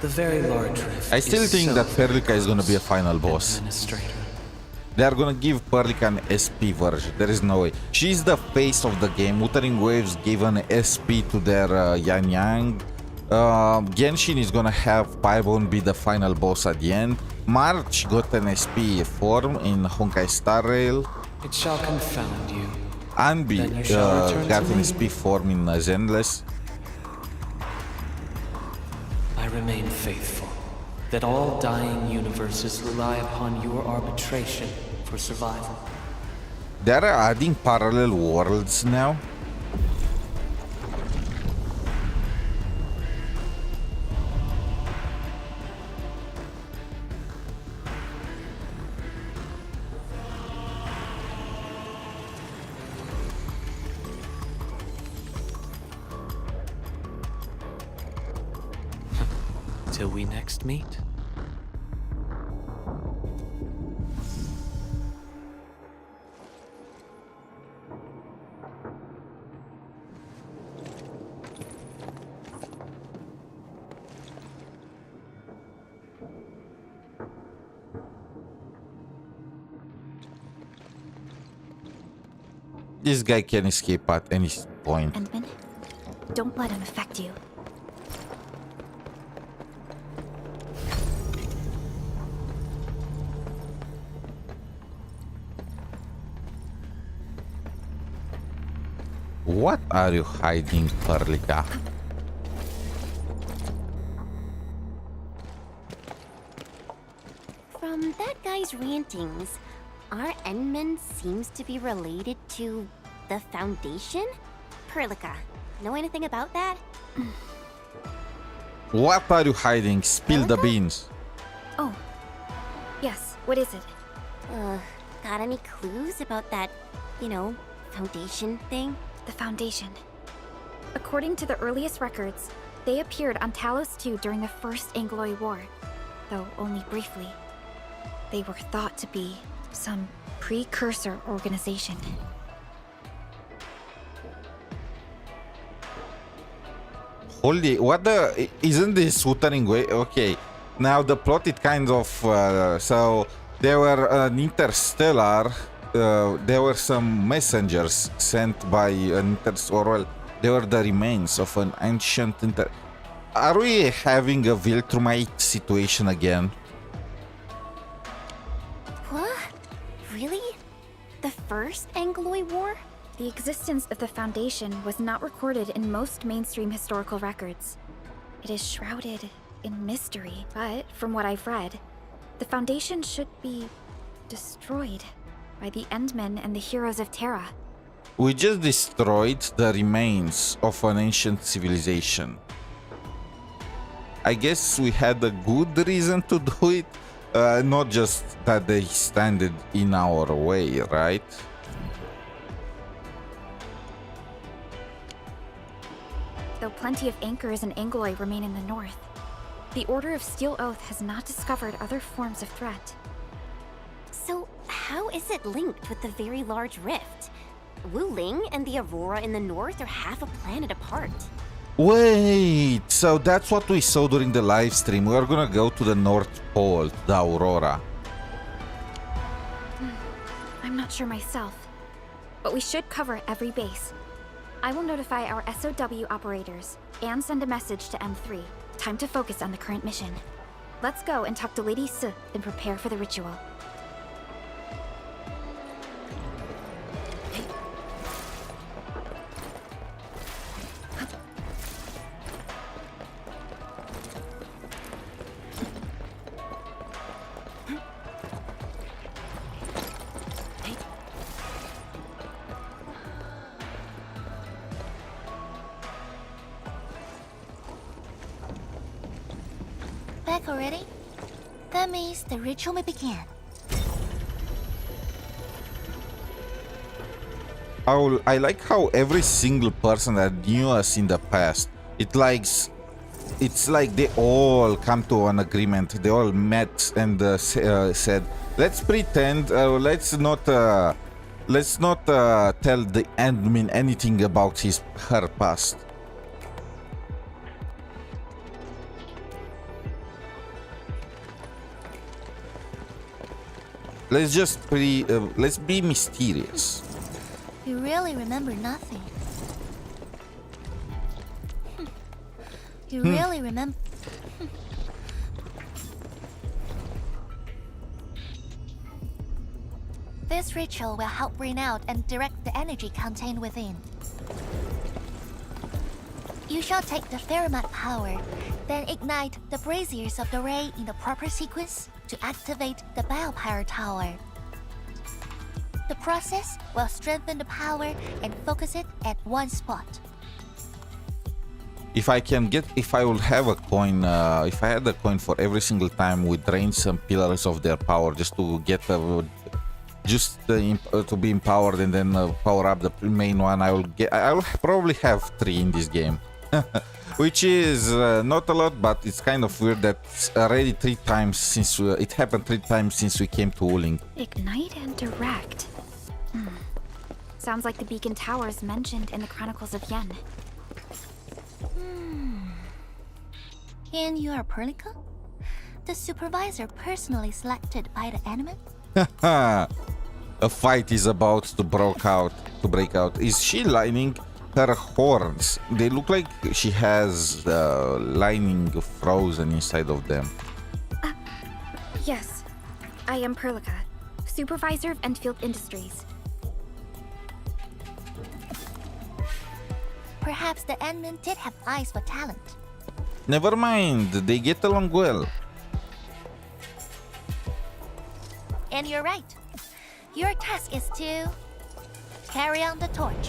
The very large rift. I still think that 𝗖𝗍𝗆 is gonna be a final boss. Administrator. They are gonna give 𝗖𝗍𝗆 an SP version. There is no way. She's the face of the game. Wuthering Waves gave an SP to their Yang Yang. Genshin is gonna have Paimon be the final boss at the end. March got an SP form in Honkai Star Rail. It shall confound you. Anbi Then you shall return got to an me. SP form in Zenless. I remain faithful that all dying universes rely upon your arbitration for survival. They are adding parallel worlds now. Till we next meet. This guy can escape at any point. Endman, don't let him affect you. What are you hiding, 𝗖𝗍𝗆? From that guy's rantings, our Endman seems to be related to the Foundation? 𝗖𝗍𝗆, know anything about that? What are you hiding? Spill the beans. Oh, yes, what is it? Got any clues about that, Foundation thing? The Foundation. According to the earliest records, they appeared on Talos II during the First Angloid War, though only briefly. They were thought to be some precursor organization. Holy, what the? Isn't this Wuthering Waves? Okay, now the plot it kind of so they were an interstellar. There were some messengers sent by an they were the remains of an ancient Are we having a 𝗖𝗍𝗆 situation again? What? Really? The First Angloid War? The existence of the Foundation was not recorded in most mainstream historical records. It is shrouded in mystery, but from what I've read, the Foundation should be destroyed by the Endmen and the heroes of Terra. We just destroyed the remains of an ancient civilization. I guess we had a good reason to do it, not just that they stand in our way, right? Though plenty of anchors and Angloid remain in the north, the Order of Steel Oath has not discovered other forms of threat. So, how is it linked with the very large rift? Wuling and the Aurora in the north are half a planet apart. Wait, so that's what we saw during the live stream. We are gonna go to the North Pole, the Aurora. I'm not sure myself, but we should cover every base. I will notify our SOW operators and send a message to M3. Time to focus on the current mission. Let's go and talk to Lady 𝗖𝗍𝗆 and prepare for the ritual. safe already? That means the ritual may begin. I like how every single person that knew us in the past, it's like they all come to an agreement. They all met and said, let's pretend, let's not tell the admin anything about her past. Let's just let's be mysterious. You really remember nothing. You really remember. This ritual will help bring out and direct the energy contained within. You shall take the Pheromat power, then ignite the braziers of the ray in the proper sequence to activate the biopower tower. The process will strengthen the power and focus it at one spot. If I will have a coin, if I had a coin for every single time we drain some pillars of their power just to get to be empowered and then power up the main one, I'll probably have 3 in this game. Which is not a lot, but it's kind of weird that already 3 times since it happened 3 times since we came to Wuling. Ignite and direct. Sounds like the beacon towers mentioned in the Chronicles of Yen. And you are Perlica? The supervisor personally selected by the enemy? A fight is about to break out. Is she lining her horns? They look like she has the lining frozen inside of them. Yes, I am Perlica, supervisor of Endfield Industries. Perhaps the admin did have eyes for talent. Never mind, they get along well. And you're right. Your task is to carry on the torch.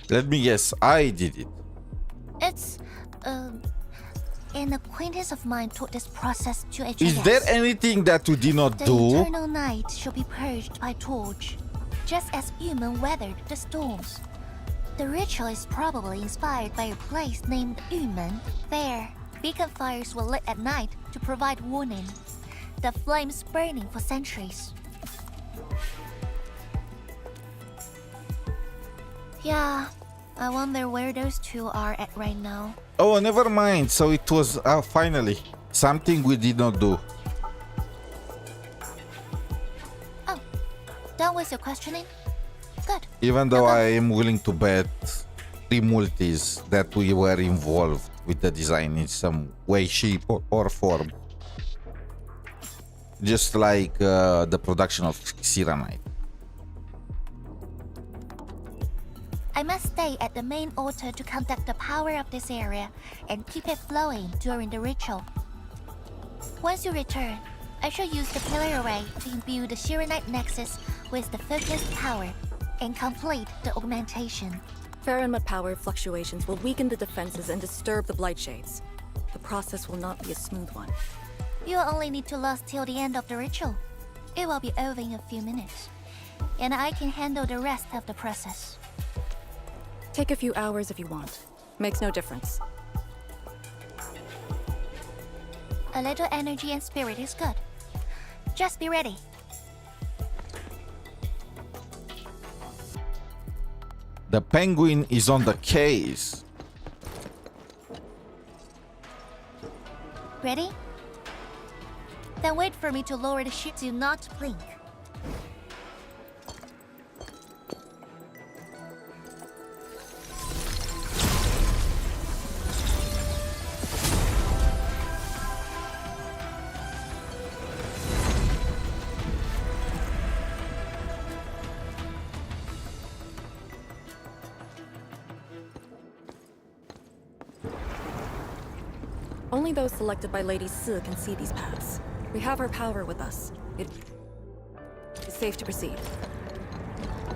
Let me guess, I did it. It's, an acquaintance of mine taught this process to a Is there anything that you did not The do? eternal night shall be purged by torch, just as Yumen weathered the storms. The ritual is probably inspired by a place named Yumen. There, beacon fires were lit at night to provide warning, the flames burning for centuries. Yeah, I wonder where those two are at right now. Oh, never mind. So it was finally something we did not do. Oh, done with your questioning? Good. Even though I am willing to bet 3 multis that we were involved with the design in some way, shape, or form. Just like the production of 𝗖cie𝗽𝗆𝗵𝗁. I must stay at the main altar to conduct the power of this area and keep it flowing during the ritual. Once you return, I shall use the pillar array to imbue the 𝗖cie𝗽𝗆𝗵𝗁 nexus with the focused power and complete the augmentation. Pheromat power fluctuations will weaken the defenses and disturb the blight shades. The process will not be a smooth one. You'll only need to last till the end of the ritual. It will be over in a few minutes, and I can handle the rest of the process. Take a few hours if you want. Makes no difference. A little energy and spirit is good. Just be ready. The penguin is on the case. Ready? Then wait for me to lower the ship. Do not blink. Only those selected by Lady Si can see these paths. We have her power with us. It is safe to proceed.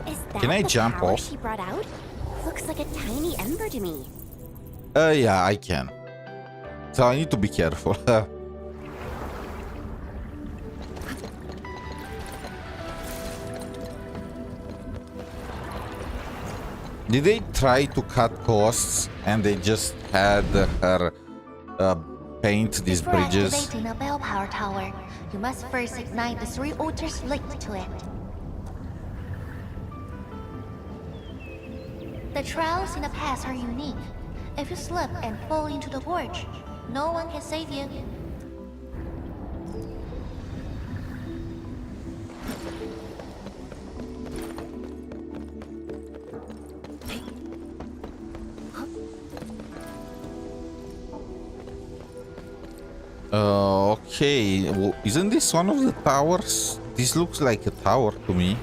Is that Can I the jump power off? she brought out? Looks like a tiny ember to me. Yeah, I can. So I need to be careful. Did they try to cut costs and they just had her paint these Before bridges? activating a bell power tower, you must first ignite the 3 altars linked to it. The trials in the past are unique. If you slip and fall into the gorge, no one can save you. Okay, well, isn't this one of the towers? This looks like a tower to me.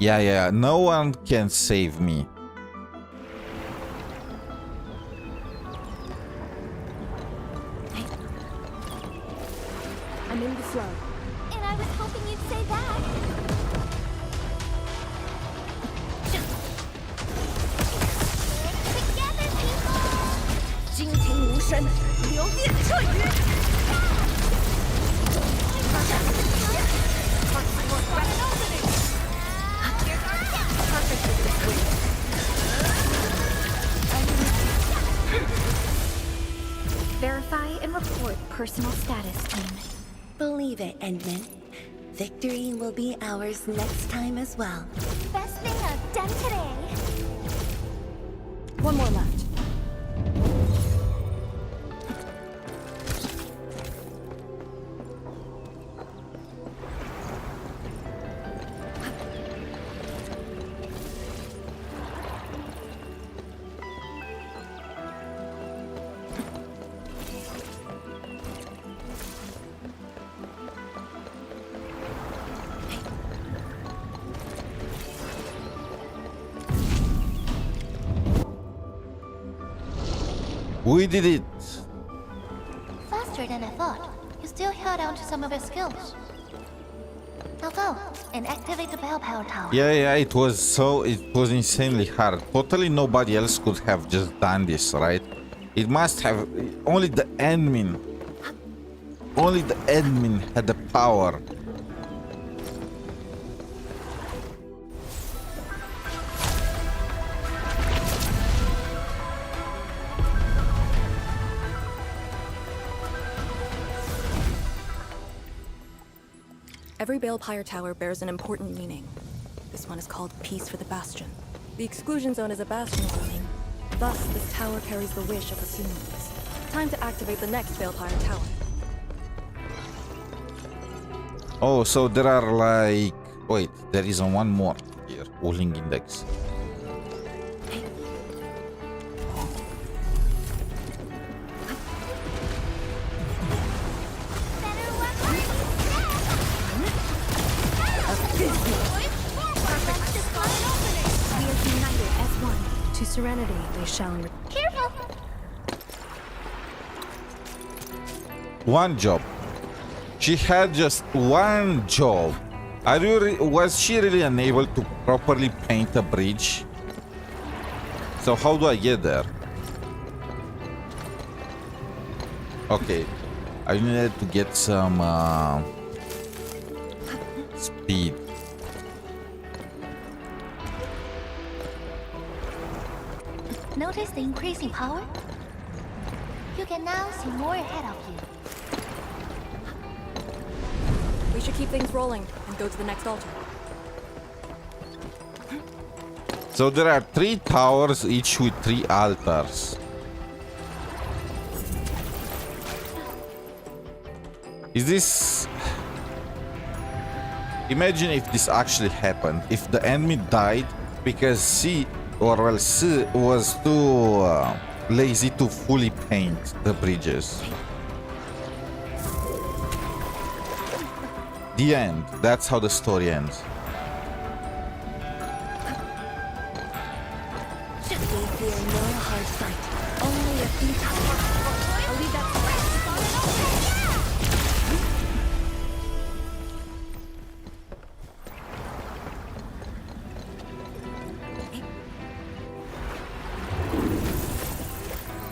Yeah, no one can save me. I'm in the flow. And I was hoping you'd say that. Together, people! 惊听无声，流电彻雨。Verify and report personal status, team. Believe it, Endman. Victory will be ours next time as well. Best thing I've done today. One more left. We did it! Faster than I thought. You still held on to some of your skills. Now go and activate the bell power tower. Yeah, it was insanely hard. Totally nobody else could have just done this, right? It must have only the admin had the power. Every 𝗵𝗆 tower bears an important meaning. This one is called Peace for the Bastion. The exclusion zone is a bastion of Wuling. Thus, this tower carries the wish of the humans. Time to activate the next 𝗵𝗆 tower. Oh, so there are like... Wait, there is one more here. Wuling index. We are united as one. To serenity they shall Careful! One job. She had just one job. Was she really unable to properly paint a bridge? So how do I get there? Okay, I needed to get some speed. Notice the increasing power? You can now see more ahead of you. We should keep things rolling and go to the next altar. So there are 3 towers, each with 3 altars. Is this... Imagine if this actually happened. If the enemy died because or well, was too lazy to fully paint the bridges. The end. That's how the story ends. They fear no hard fight, only a few times. I'll leave that to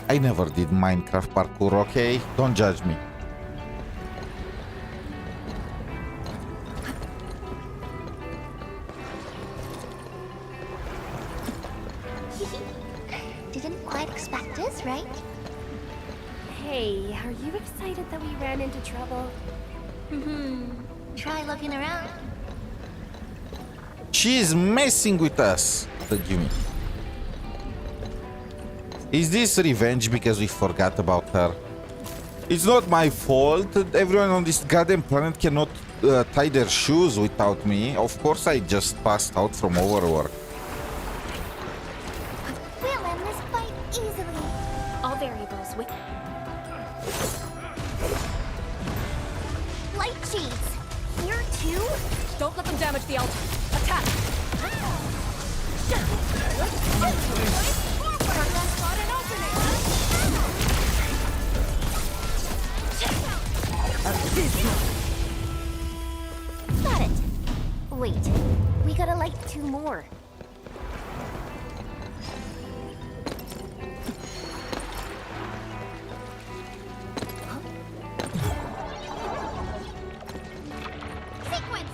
I never did Minecraft parkour, okay? Don't judge me. Didn't quite expect this, right? Hey, are you excited that we ran into trouble? Try looking around. She's messing with us. Forgive me. Is this revenge because we forgot about her? It's not my fault. Everyone on this goddamn planet cannot tie their shoes without me. Of course I just passed out from overwork. We'll end this fight easily. All variables with Light cheese. Here too? Don't let them damage the altar. Attack! Got it. Wait, we gotta light 2 more. Sequence.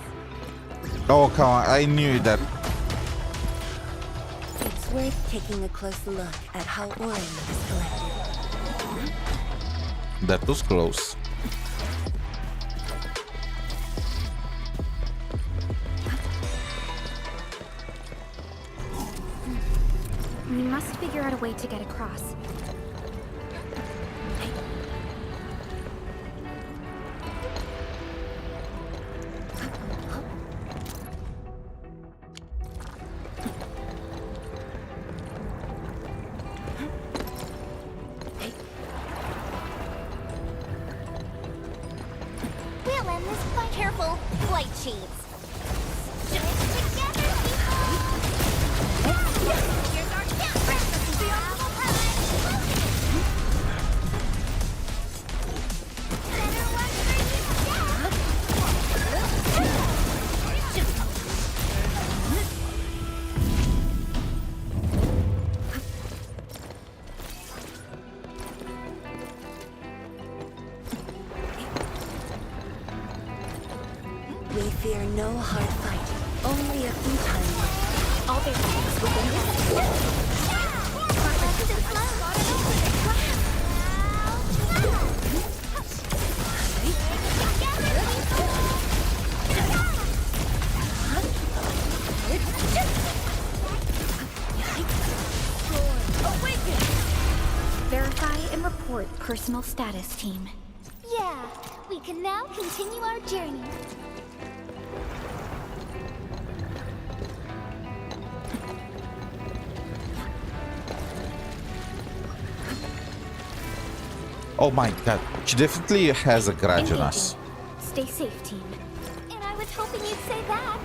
Oh, come on. I knew that. It's worth taking a close look at how Wuling is collected. That was close. we must figure out a way to get across. We'll end this fight. Careful, light cheese. Stick together, people. Here's our chance. This is the optimal time. Better one for you. We fear no hard fight, only a few times. All variables within Verify and report personal status, team. Yeah, we can now continue our journey. Oh my god. She definitely has a grudge on us. Stay safe, team. And I was hoping you'd say that.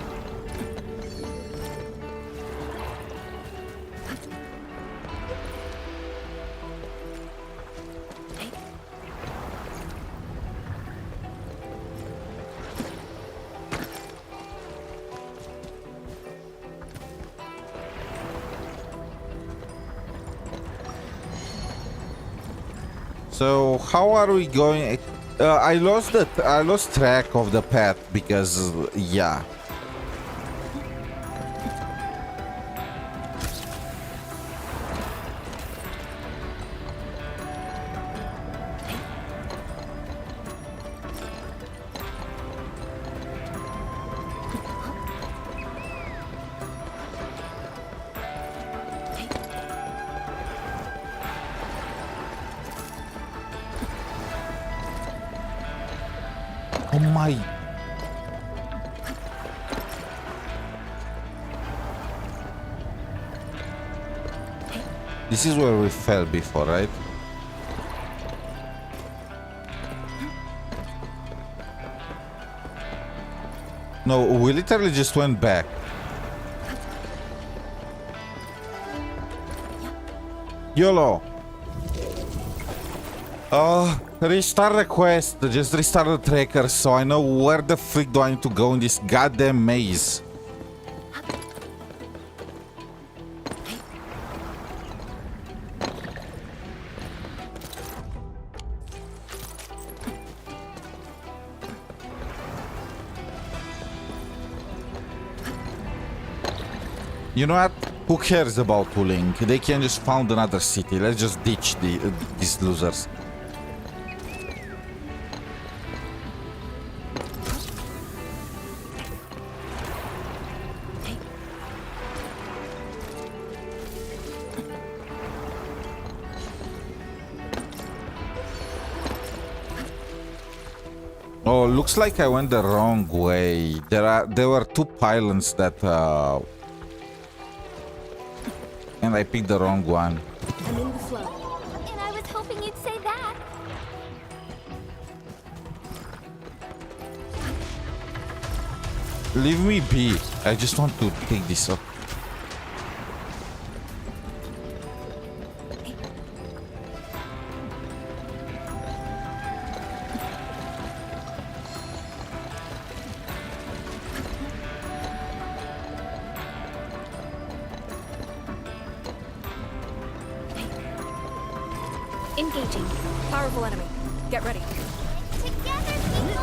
So how are we going? I lost track of the path because yeah. Oh my. This is where we fell before, right? No, we literally just went back. YOLO! Oh, restart the quest. Just restart the tracker so I know where the freak do I need to go in this goddamn maze. You know what? Who cares about Wuling? They can just found another city. Let's just ditch these losers. Oh, looks like I went the wrong way. There were two pylons that and I picked the wrong one. I'm in the flow. And I was hoping you'd say that. Leave me be. I just want to take this up. Engaging. Powerful enemy. Get ready. Together, people!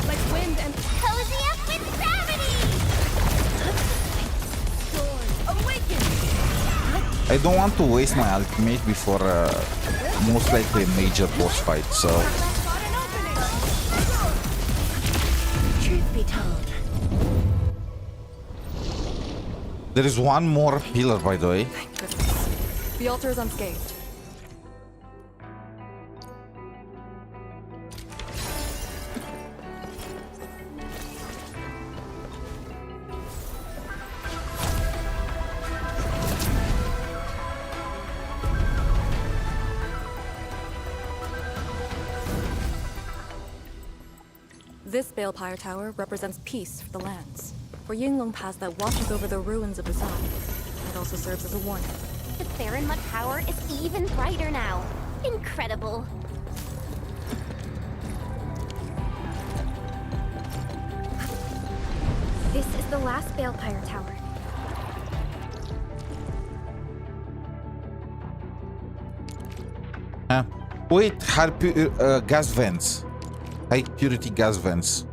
Like wind and Cozy up with gravity! awaken. I don't want to waste my ultimate before most likely a major boss fight, so Truth be told, there is one more pillar, by the way. Goodness. The altar is unscathed. This 𝗵𝗵𝗵𝗵 tower represents peace for the lands. For Yinglong Pass that watches over the ruins of Busan. It also serves as a warning. The Theron Tower is even brighter now. Incredible. This is the last 𝗵𝗵𝗵𝗵 tower. Huh? Wait, gas vents. High purity gas vents.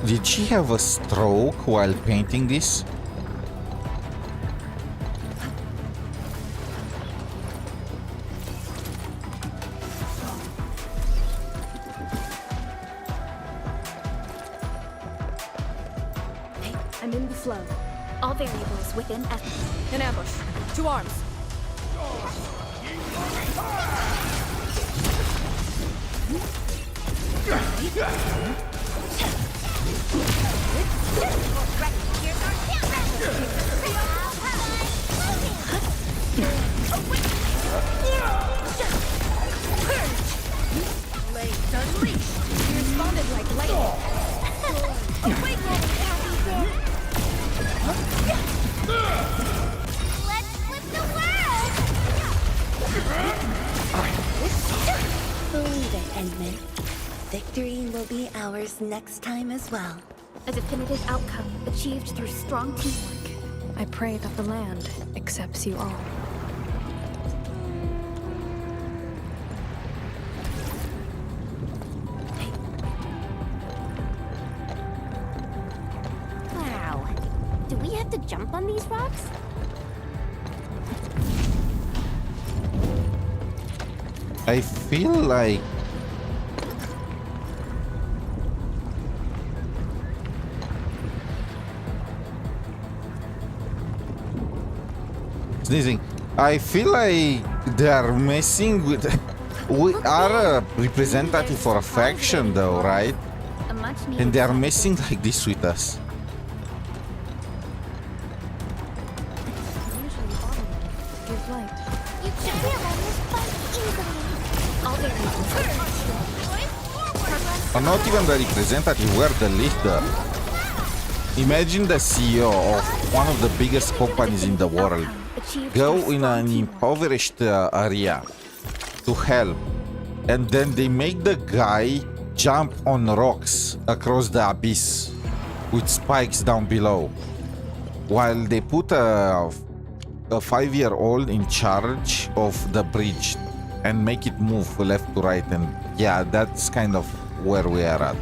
Did she have a stroke while painting this? I'm in the flow. All variables within F. In ambush. 2 arms. blades unleashed. He responded like lightning. Awake, Let's flip the world! Believe it, Endman. Victory will be ours next time as well. A definitive outcome achieved through strong teamwork. I pray that the land accepts you all. Wow. Do we have to jump on these rocks? I feel like sneezing. I feel like they are messing with. We are a representative for a faction, though, right? A much And needed they are messing like this with us. Give light. You should realize this fight easily. all variables. We're not even the representative, we're the leader. Imagine the CEO of one of the biggest companies in the world go in an impoverished area to help, and then they make the guy jump on rocks across the abyss with spikes down below, while they put a 5-year-old in charge of the bridge and make it move left to right. And yeah, that's kind of where we are at.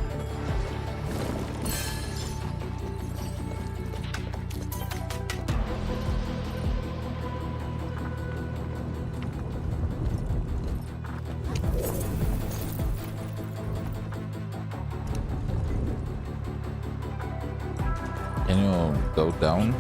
Can you go down?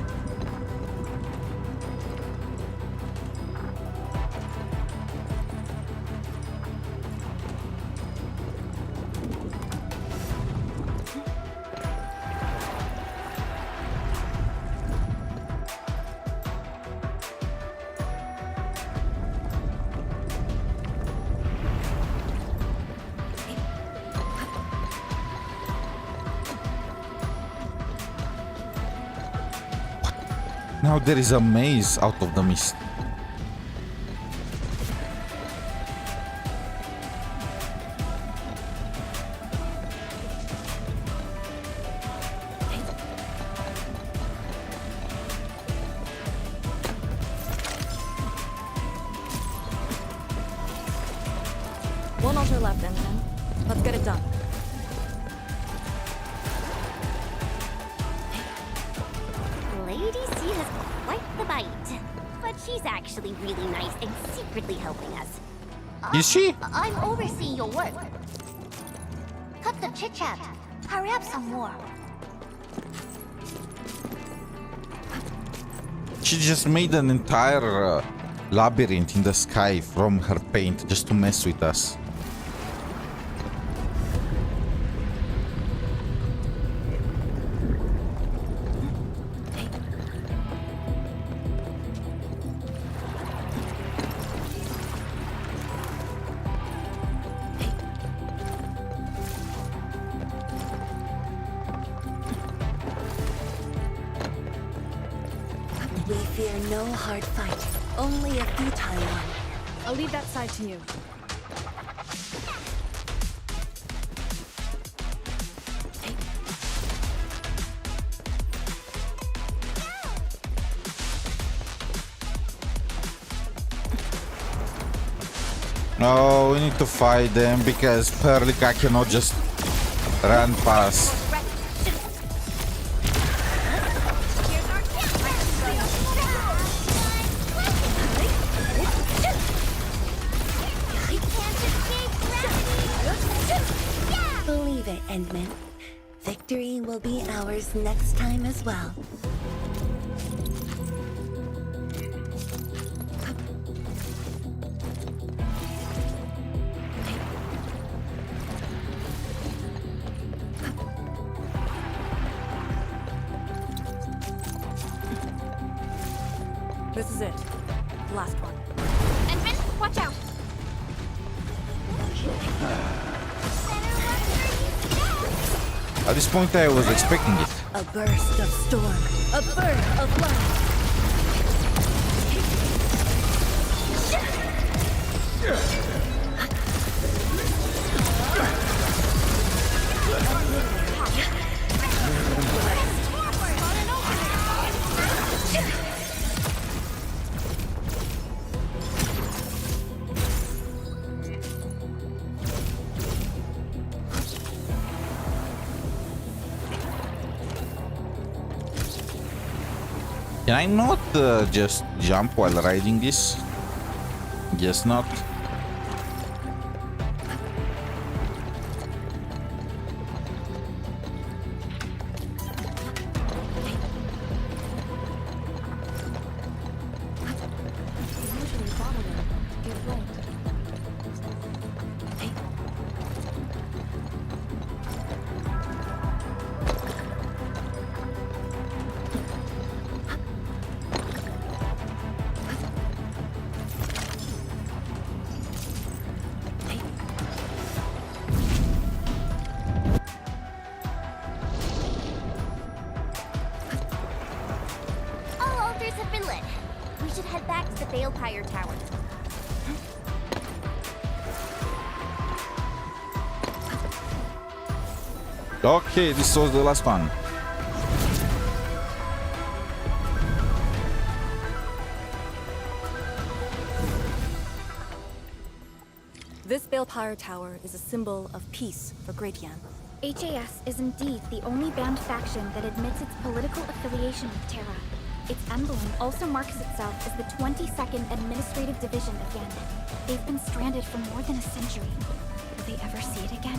Now there is a maze out of the mist. One altar left, Ensign. Let's get it done. Lady C has quite the bite. But she's actually really nice and secretly helping us. Is she? I'm overseeing your work. Cut the chit-chat. Hurry up some more. She just made an entire labyrinth in the sky from her paint just to mess with us. We fear no hard fight, only a futile one. I'll leave that side to you. No, we need to fight them because Perlica cannot just run past. Believe it, Endman. Victory will be ours next time as well. This is it. Last one. Endman, watch out! At this point I was expecting it. A burst of storm, a birth of life. Can I not just jump while riding this? Guess not. should head back to the 𝗵𝗆𝗆 Tower. Okay, this was the last one. This 𝗵𝗆𝗆 Tower is a symbol of peace for Great Yan. HAS is indeed the only banned faction that admits its political affiliation with Terra. Its emblem also marks itself as the 22nd Administrative Division of Yan. They've been stranded for more than a century. Will they ever see it again?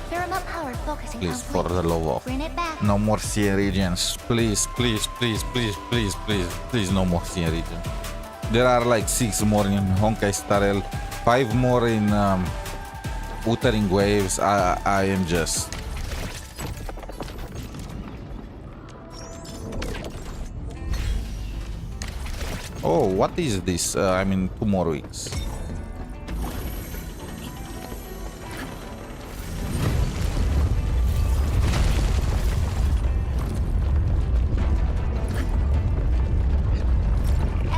Paramount power focusing Please, on for fleet. the love of. Bring it back. No more CN regions. Please, please, please, please, please, please, please, no more CN regions. There are like 6 more in Honkai Star Rail, 5 more in Wuthering Waves. I am just... Oh, what is this? I mean, 2 more weeks.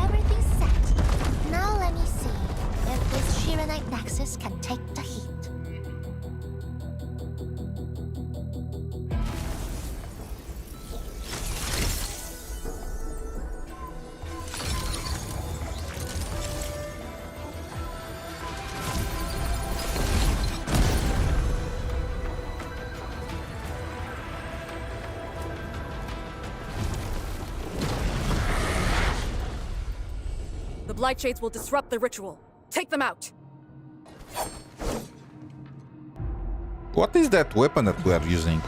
Everything's set. Now let me see if this 𝗖𝗍𝗍 Nexus can take the heat. The Blight Shades will disrupt the ritual. Take them out! What is that weapon that we are using?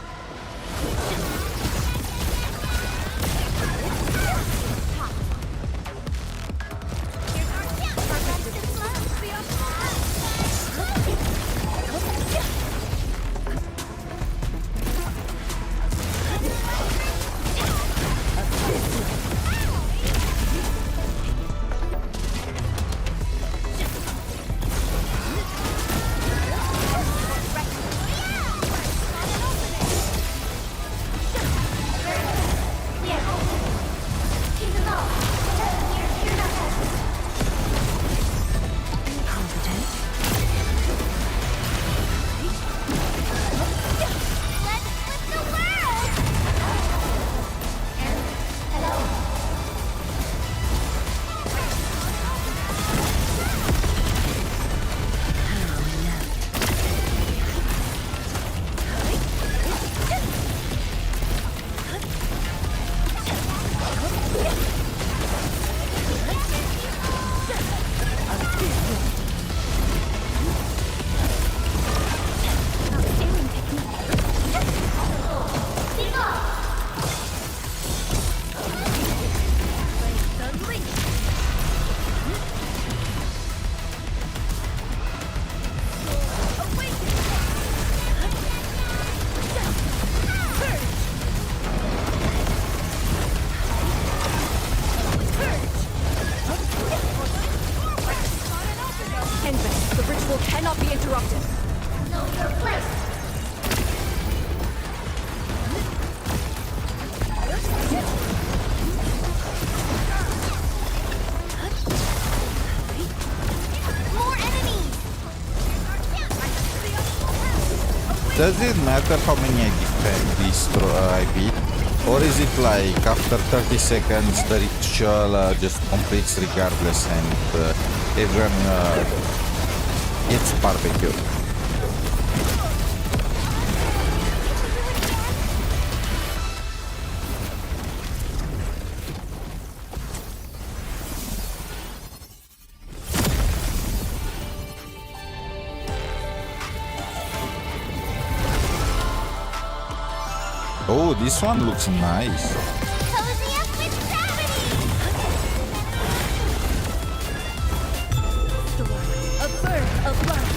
The ritual cannot be interrupted. Know your place. More enemies! Does it matter how many I defend, destroy, I beat? Or is it like after 30 seconds the ritual just completes regardless and everyone gets barbecued? Oh, this one looks nice. Cozy up with gravity. A bird of light.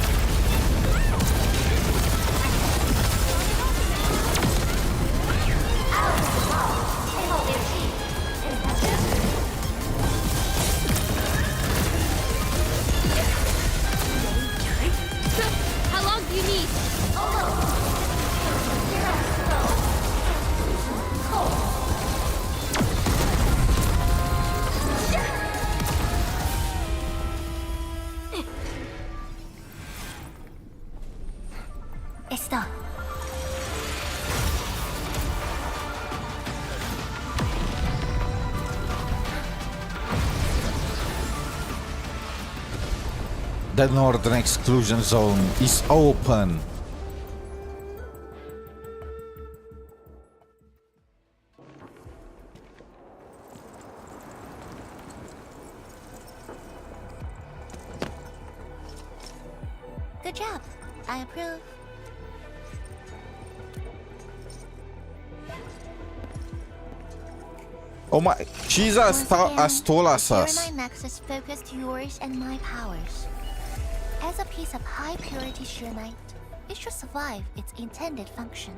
How long do you need? stop. The northern exclusion zone is open. Good job. I approve. Oh my, she's as tall as us. The Nexus focused yours and my powers. As a piece of high-purity Sheernite, it should survive its intended function.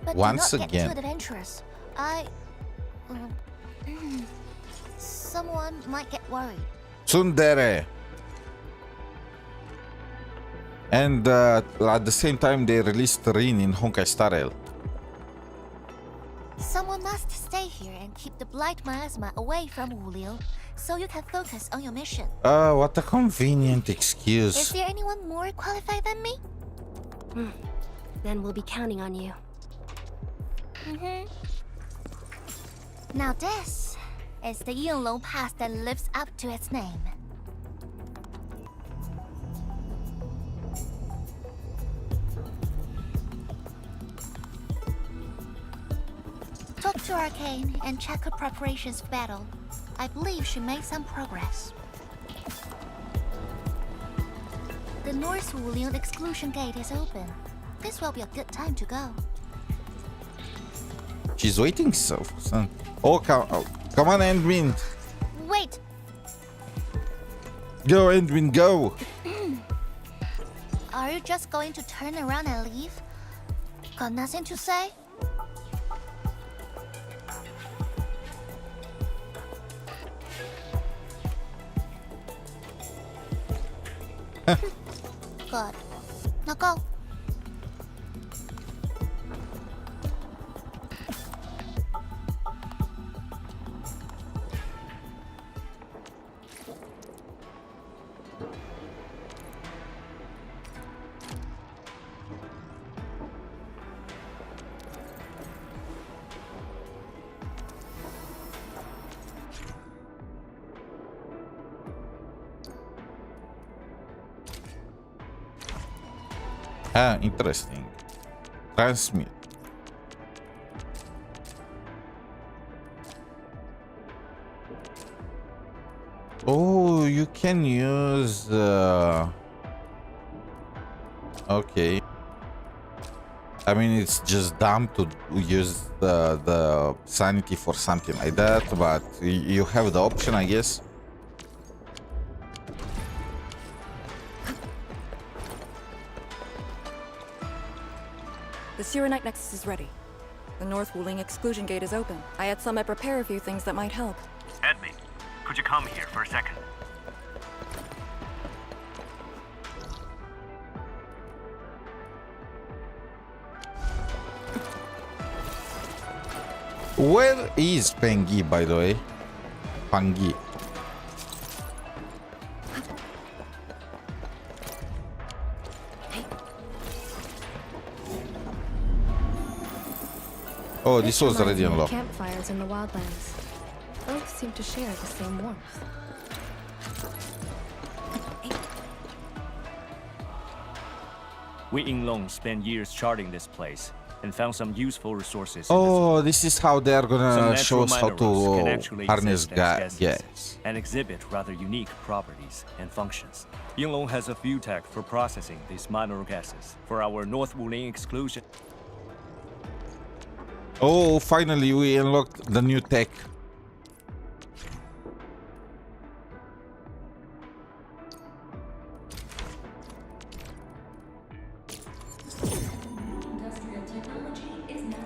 But Once do not again. get too adventurous. Someone might get worried. Tsundere. And at the same time, they released Rin in Honkai Star Rail. Someone must stay here and keep the blight miasma away from Wuling, so you can focus on your mission. What a convenient Is excuse. there anyone more qualified than me? Then we'll be counting on you. Now this is the Yinglong Pass that lives up to its name. Talk to Arcane and check her preparations for battle. I believe she made some progress. The North Wuling exclusion gate is open. This will be a good time to go. She's waiting so. Oh, come on, Endwind. Wait! Go, Endwind, go. Are you just going to turn around and leave? Got nothing to say? Good. Now go. Ah, interesting. Transmit. Oh, you can use. Okay. I mean, it's just dumb to use the sanity for something like that, but you have the option, I guess. The Serenite Nexus is ready. The North Wuling exclusion gate is open. I had Summit prepare a few things that might help. Edme, could you come here for a second? Where is Pengi, by the way? Pangi. Oh, this was already unlocked. Campfires in the wildlands. Both seem to share the same warmth. We Yinglong spent years charting this place and found some useful resources. Oh, this is how they are Some gonna show natural us how minerals can to actually harness exist as gases gas. and exhibit rather unique properties and functions. Yinglong has a few tech for processing these mineral gases for our North Wuling exclusion. Oh, finally we unlocked the new tech.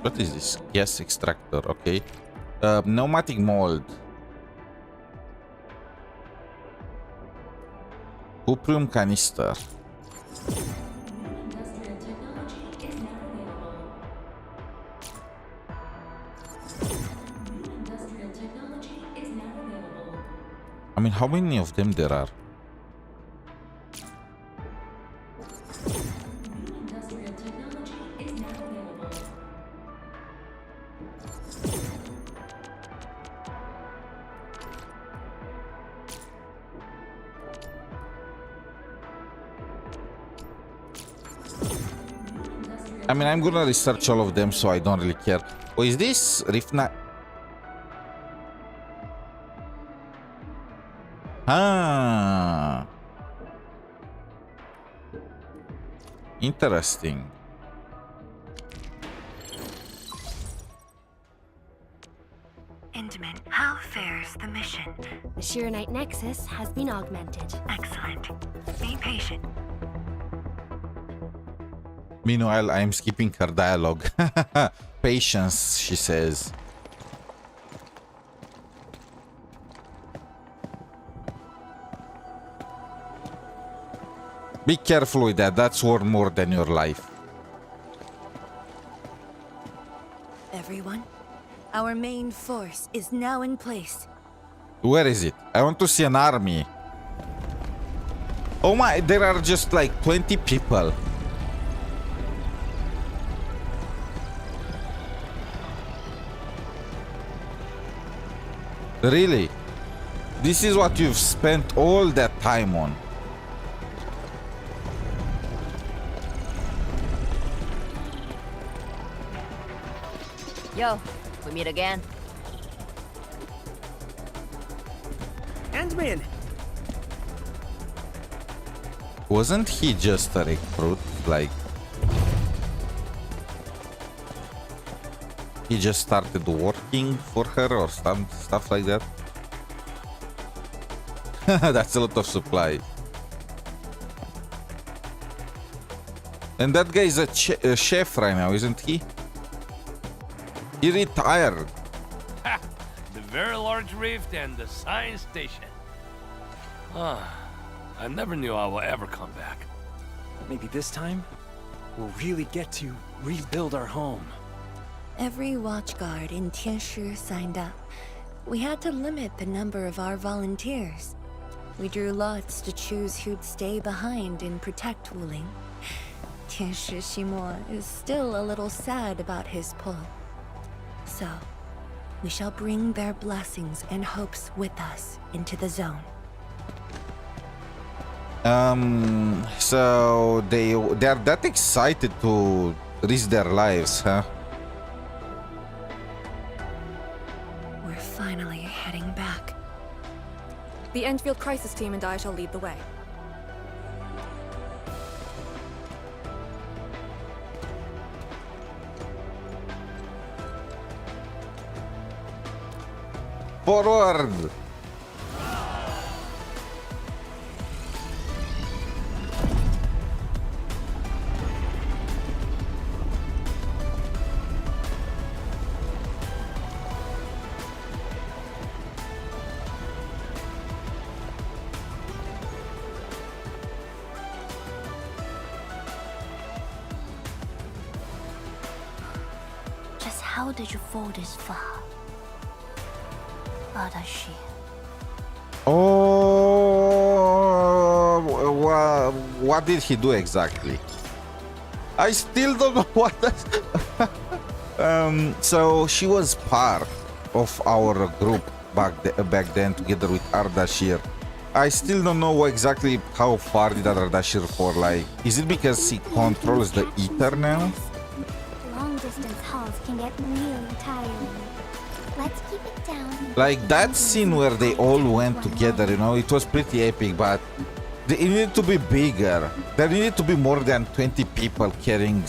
What is this? Gas extractor, okay. Pneumatic mold. Cuprium canister. I mean, how many of them there are? I mean, I'm gonna research all of them, so I don't really care. Oh, is this Rifna? Ah. Interesting. Intamin, how fares the mission? The Shiranite Nexus has been augmented. Excellent. Be patient. Meanwhile, I'm skipping her dialogue. Patience, she says. Be careful with that. That's worth more than your life. Everyone, our main force is now in place. Where is it? I want to see an army. Oh my, there are just like 20 people. Really? This is what you've spent all that time on. Yo, we meet again. Endman! Wasn't he just a recruit? Like, he just started working for her or some stuff like that? That's a lot of supplies. And that guy is a chef right now, isn't he? He retired. Ha! The very large rift and the science station. Ah, I never knew I will ever come back. Maybe this time, we'll really get to rebuild our home. Every watchguard in 𝗖ន់子 signed up. We had to limit the number of our volunteers. We drew lots to choose who'd stay behind and protect Wuling. 𝗖ន់子𝗍𝗆 is still a little sad about his pull. So, we shall bring their blessings and hopes with us into the zone. So they're that excited to risk their lives, huh? We're finally heading back. The Endfield crisis team and I shall lead the way. Forward! Just how did you fall this far? 𝗖𝗍𝗆𝗆 Oh, what did he do exactly? I still don't know what. So she was part of our group back then, together with 𝗖𝗍𝗆𝗆. I still don't know exactly how far did 𝗖𝗍𝗆𝗆 fall. Like, is it because he controls the ether now? Long distance hauls can get really tiring. Let's keep it down. Like that scene where they all went together, you know, it was pretty epic, but it needed to be bigger. There needed to be more than 20 people carrying,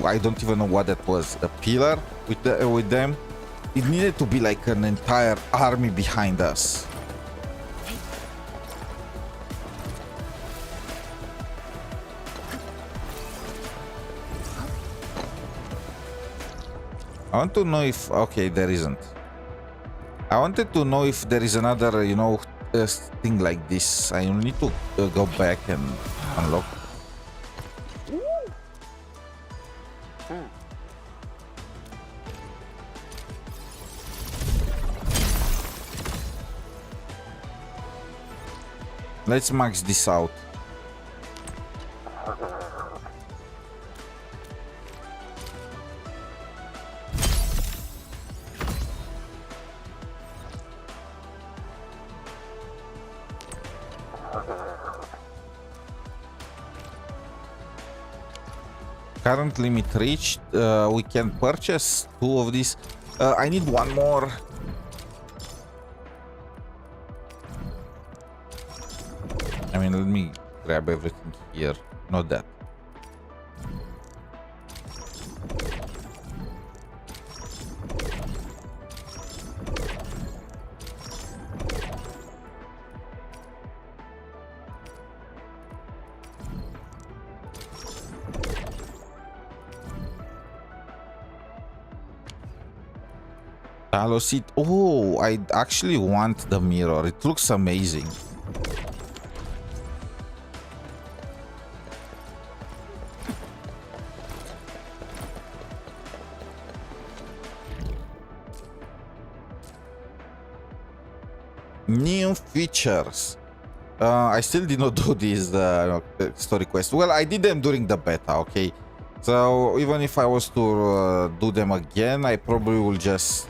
I don't even know what that was, a pillar with them. It needed to be like an entire army behind us. I want to know if... Okay, there isn't. I wanted to know if there is another, you know, thing like this. I need to go back and unlock. Let's max this out. Current limit reached. We can purchase 2 of these. I need 1 more. I mean, let me grab everything here. Not that. Seat. Oh, I actually want the mirror. It looks amazing. New features. I still did not do these story quests. Well, I did them during the beta, okay? So even if I was to do them again, I probably will just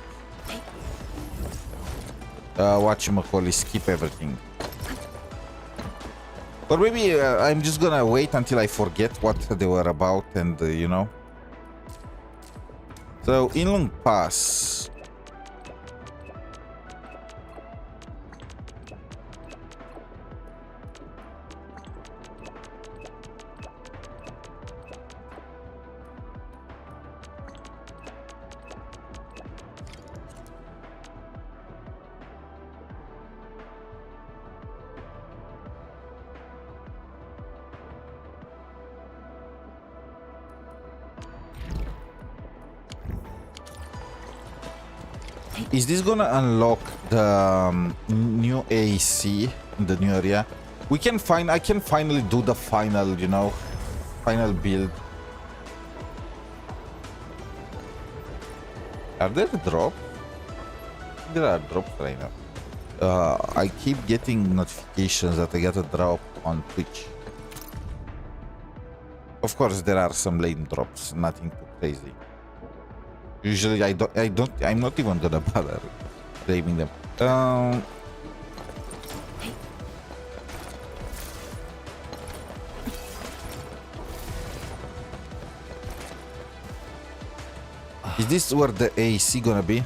skip everything. Or maybe I'm just gonna wait until I forget what they were about and, you know. So, Yinglong Pass. Is this gonna unlock the new AC in the new area? I can finally do the final, you know, final build. Are there drops? There are drops right now. I keep getting notifications that I got a drop on Twitch. Of course, there are some late drops, nothing too crazy. Usually, I'm not even gonna bother claiming them. Is this where the AC gonna be?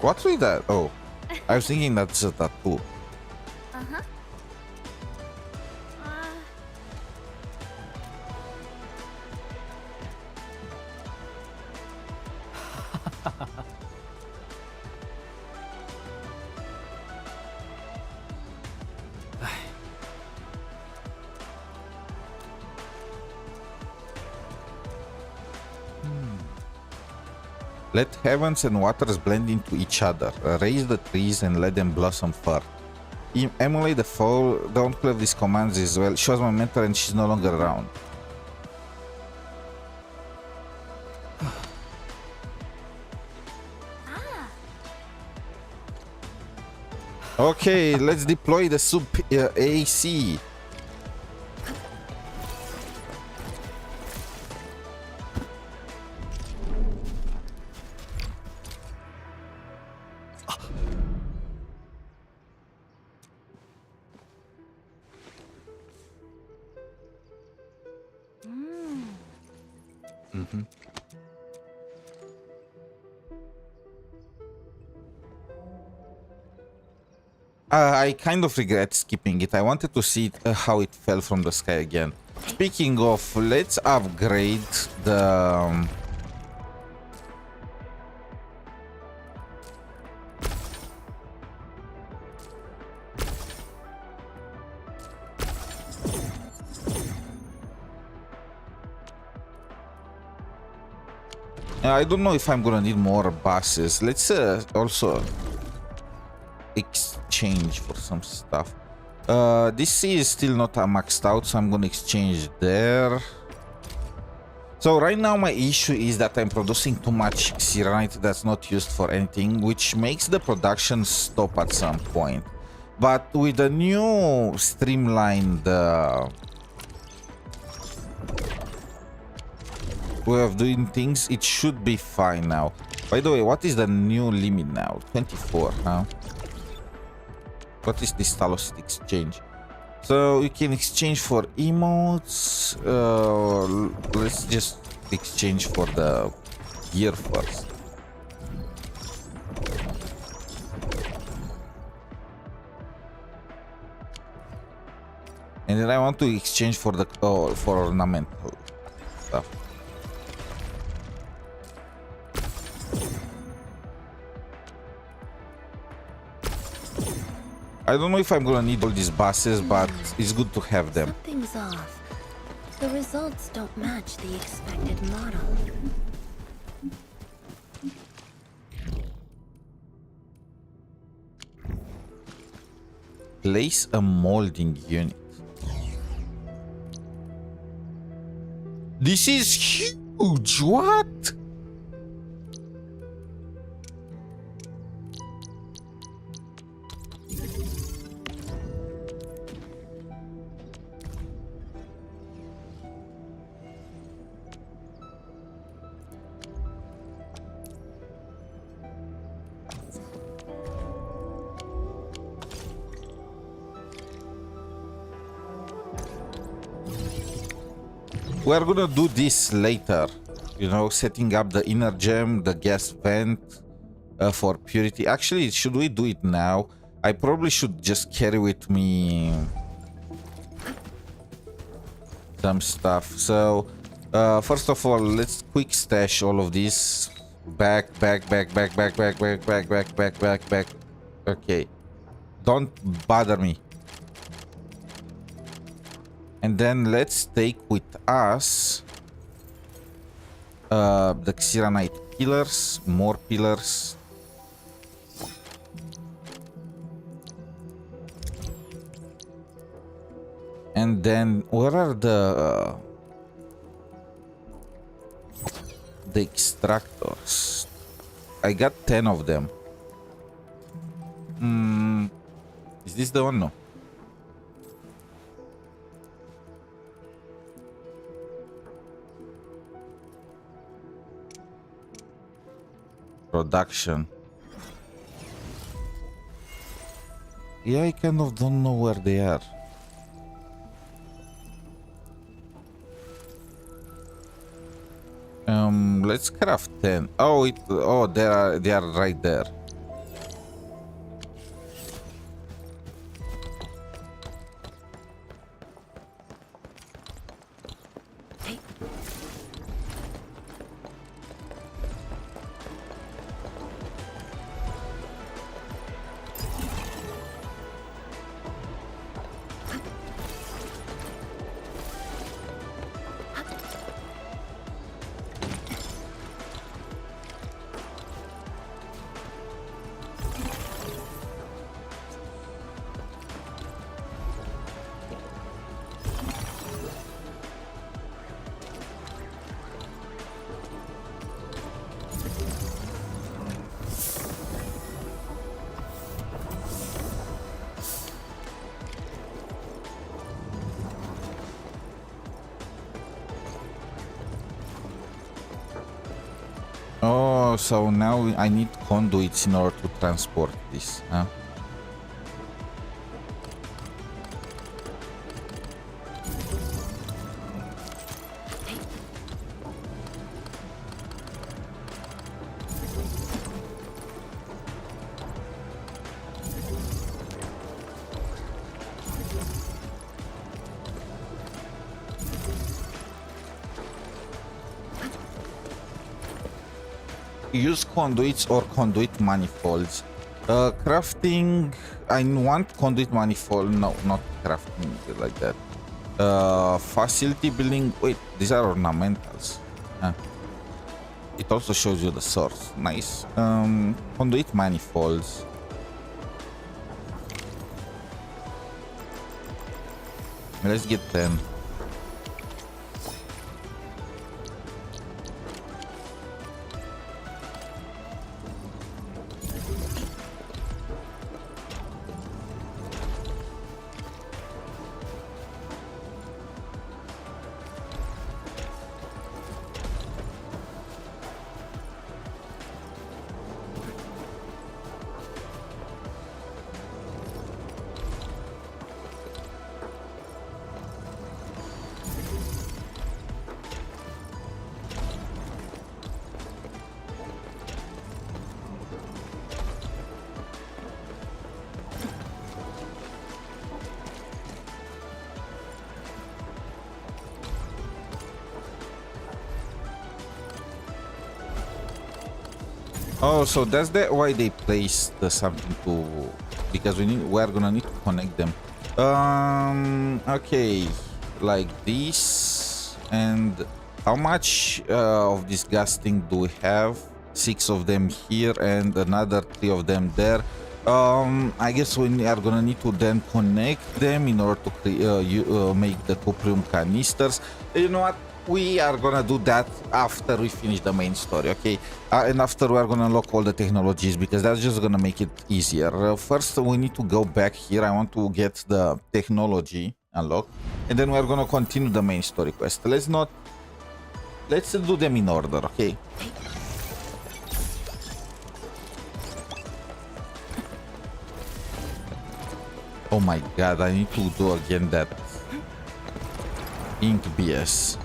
What's with that? Oh, I was thinking that's a tattoo. Uh-huh. Let heavens and waters blend into each other. Raise the trees and let them blossom fur. Emulate the fall. The uncle of these commands as well. She was my mentor and she's no longer around. Okay, let's deploy the sub AC. I kind of regret skipping it. I wanted to see how it fell from the sky again. Speaking of, let's upgrade the... I don't know if I'm gonna need more buses. Let's also exchange for some stuff. This is still not maxed out, so I'm gonna exchange there. So right now my issue is that I'm producing too much Xiranite that's not used for anything, which makes the production stop at some point. But with the new streamlined way of doing things, it should be fine now. By the way, what is the new limit now? 24, huh? What is this Talos exchange? So you can exchange for emotes. Let's just exchange for the gear first. And then I want to exchange for the for ornamental stuff. I don't know if I'm gonna need all these buses, but it's good to have them. Something's off. The results don't match the expected model. Place a molding unit. This is huge. What? We're gonna do this later, you know, setting up the inner gem, the gas vent for purity. Actually, should we do it now? I probably should just carry with me some stuff. So, first of all, let's quick stash all of these. Back. Okay. Don't bother me. And then let's take with us the 𝗖cie𝗽𝗆𝗵𝗁 pillars, more pillars. And then where are the extractors? I got 10 of them. Is this the one? No. Production. Yeah, I kind of don't know where they are. Let's craft 10. Oh, they are right there. Oh, so now I need conduits in order to transport this, huh? Use conduits or conduit manifolds. Crafting, I want conduit manifold. No, not crafting like that. Facility building. Wait, these are ornamentals. It also shows you the source. Nice. Conduit manifolds. Let's get 10. Oh, so that's why they placed something to, because we're gonna need to connect them. Okay, like this. And how much of this gas thing do we have? 6 of them here and another 3 of them there. I guess we are gonna need to then connect them in order to make the cuprium canisters. You know what? We are gonna do that after we finish the main story, okay? And after we are gonna unlock all the technologies, because that's just gonna make it easier. First, we need to go back here. I want to get the technology unlocked, and then we are gonna continue the main story quest. Let's do them in order, okay? Oh my god, I need to do again that ink BS.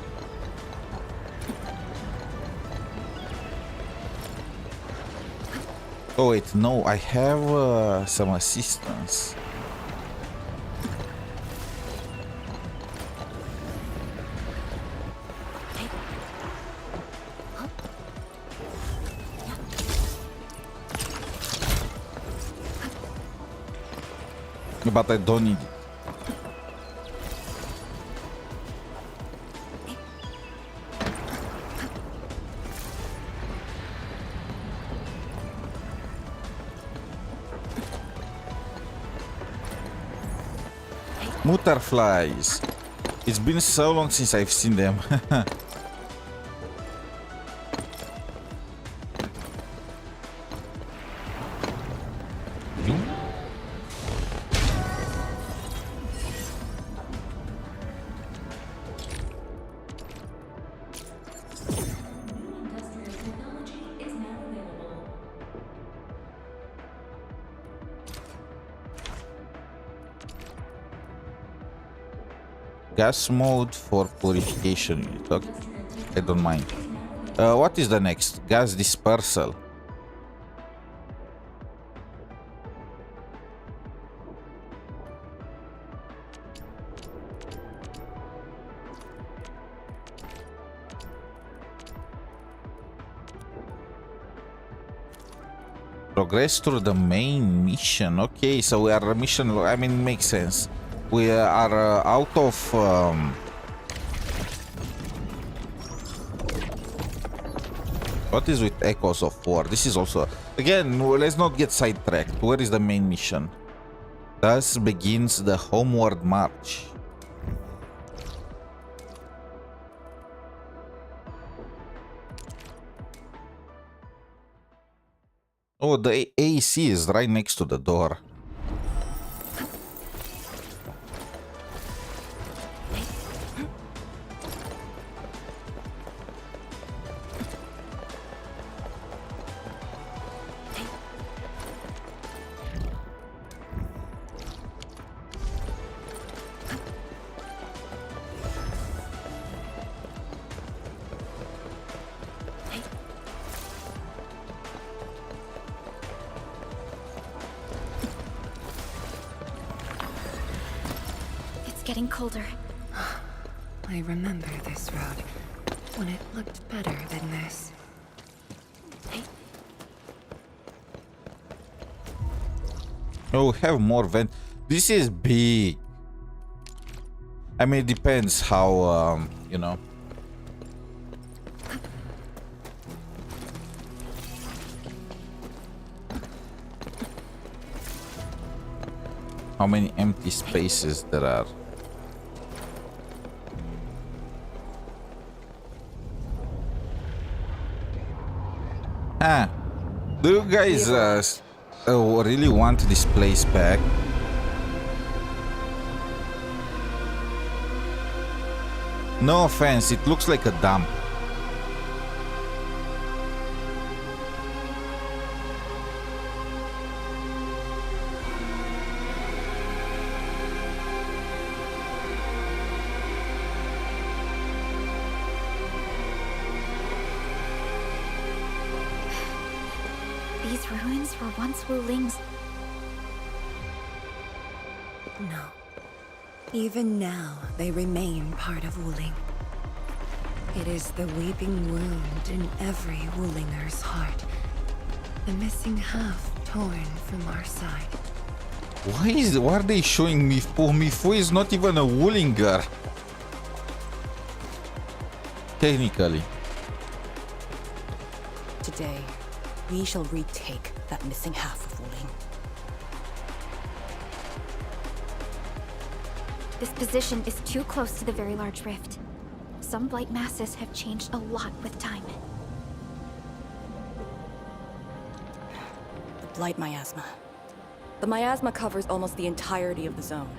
Oh wait, no, I have some assistance. But I don't need it. Butterflies. It's been so long since I've seen them. Gas mode for purification unit. Okay, I don't mind. What is the next? Gas dispersal. Progress through the main mission. Okay, so we are a mission. I mean, it makes sense. We are out of what is with Echoes of War? This is also, again, let's not get sidetracked. Where is the main mission? Thus begins the homeward march. Oh, the AC is right next to the door. Getting colder. I remember this road when it looked better than this. Oh, have more vent. This is big. I mean, it depends how, you know. How many empty spaces there are. Do you guys really want this place back? No offense, it looks like a dump. These ruins were once Wuling's. No. Even now, they remain part of Wuling. It is the weeping wound in every Wulinger's heart. The missing half torn from our side. Why are they showing me Fu? Fu is not even a Wulinger. Technically. Today, we shall retake that missing half of Wuling. This position is too close to the very large rift. Some blight masses have changed a lot with time. The blight miasma. The miasma covers almost the entirety of the zone.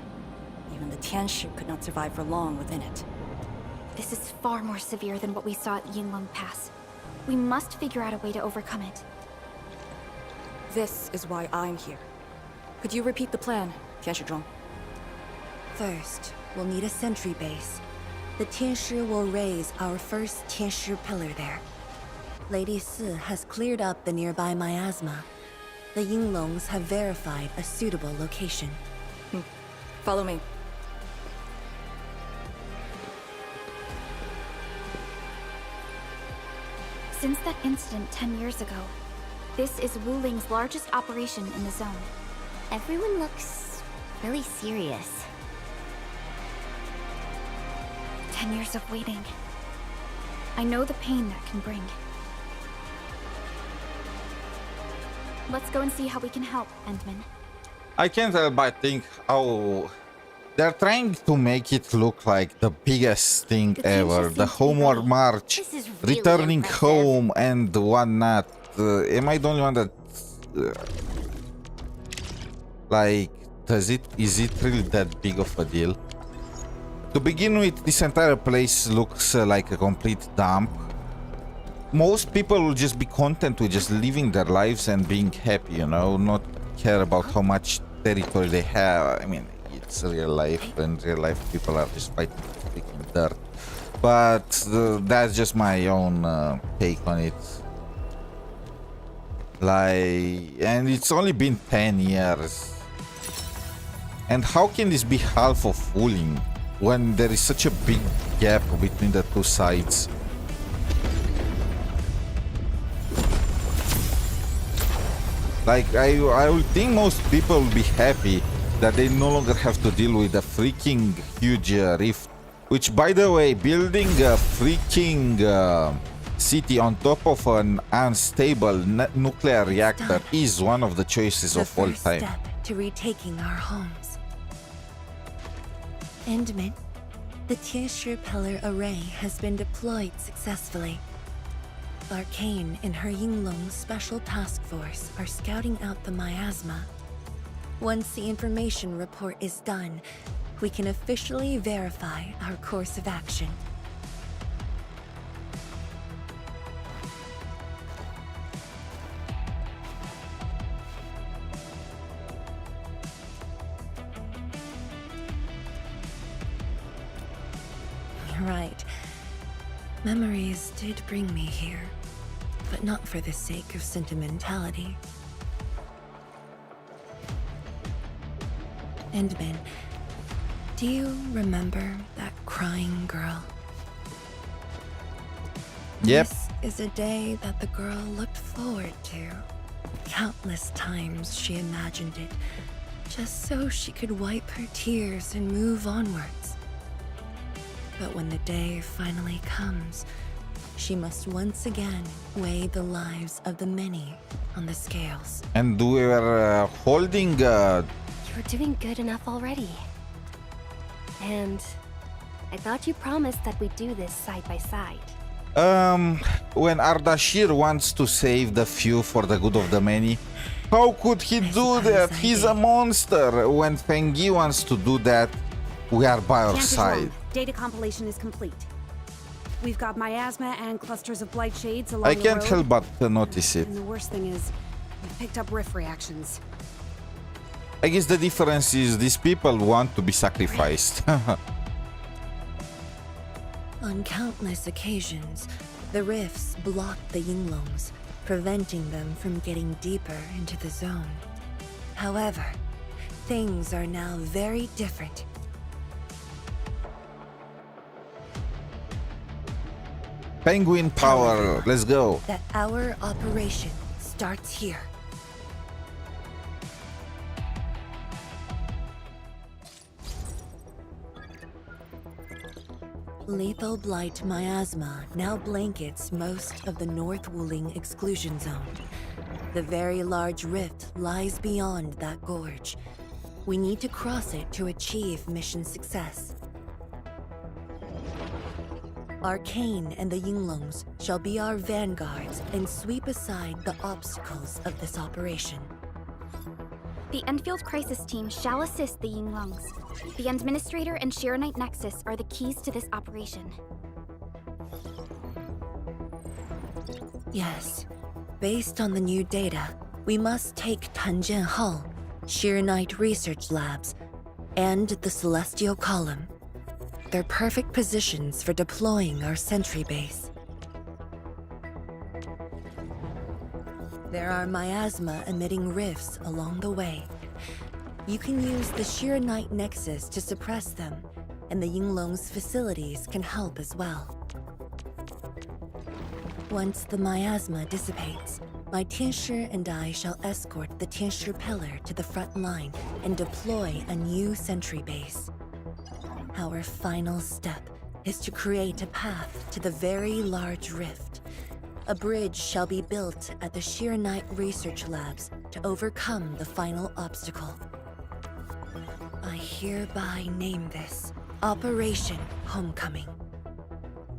Even the Tianshi could not survive for long within it. This is far more severe than what we saw at Yinglong Pass. We must figure out a way to overcome it. This is why I'm here. Could you repeat the plan, Tianshi? First, we'll need a sentry base. The Tianshi will raise our first Tianshi pillar there. Lady Si has cleared up the nearby miasma. The Yinglongs have verified a suitable location. Follow me. Since that incident 10 years ago, this is Wuling's largest operation in the zone. Everyone looks really serious. 10 years of waiting. I know the pain that can bring. Let's go and see how we can help, Endman. I can't help but think how they're trying to make it look like the biggest thing ever. The homeward march, This is really returning impressive. home and whatnot. Am I the only one that... like, is it really that big of a deal? To begin with, this entire place looks like a complete dump. Most people will just be content with just living their lives and being happy, you know, not care about how much territory they have. I mean, it's real life, and real life people are just fighting for freaking dirt. But that's just my own take on it. Like, and it's only been 10 years. And how can this be half of Wuling when there is such a big gap between the two sides? Like, I would think most people will be happy that they no longer have to deal with a freaking huge rift. Which, by the way, building a freaking city on top of an unstable nuclear reactor is one of the choices of all time. The first step to retaking our homes. Endman, the Tianshi pillar array has been deployed successfully. Arcane and her Yinglong special task force are scouting out the miasma. Once the information report is done, we can officially verify our course of action. You're right. Memories did bring me here, but not for the sake of sentimentality. Endman, do you remember that crying girl? Yep. This is a day that the girl looked forward to. Countless times she imagined it, just so she could wipe her tears and move onwards. But when the day finally comes, she must once again weigh the lives of the many on the scales. And we were holding... You're doing good enough already. And I thought you promised that we'd do this side by side. when Ardashir wants to save the few for the good of the many, how could he do that? He's a monster. When Fengyi wants to do that, we are by our side. Data compilation is complete. We've got miasma and clusters of blight shades along I the can't road. help but notice it. And the worst thing is, we've picked up rift reactions. I guess the difference is these people want to be sacrificed. On countless occasions, the rifts blocked the Yinglongs, preventing them from getting deeper into the zone. However, things are now very different. Penguin power, let's go. That our operation starts here. Lethal blight miasma now blankets most of the North Wuling exclusion zone. The very large rift lies beyond that gorge. We need to cross it to achieve mission success. Arcane and the Yinglongs shall be our vanguards and sweep aside the obstacles of this operation. The Endfield crisis team shall assist the Yinglongs. The Administrator and 𝗖cie𝗽𝗆𝗵𝗁 Nexus are the keys to this operation. Yes. Based on the new data, we must take Tangent-Hull, 𝗖cie𝗽𝗍𝗆 Research Labs, and the Celestial Column. They're perfect positions for deploying our sentry base. There are miasma-emitting rifts along the way. You can use the 𝗖cie𝗽𝗍𝗆 Nexus to suppress them, and the Yinglong's facilities can help as well. Once the miasma dissipates, my 𝗖ście and I shall escort the 𝗖ście pillar to the front line and deploy a new sentry base. Our final step is to create a path to the very large rift. A bridge shall be built at the 𝗖cie𝗽𝗍𝗆 Research Labs to overcome the final obstacle. I hereby name this Operation Homecoming.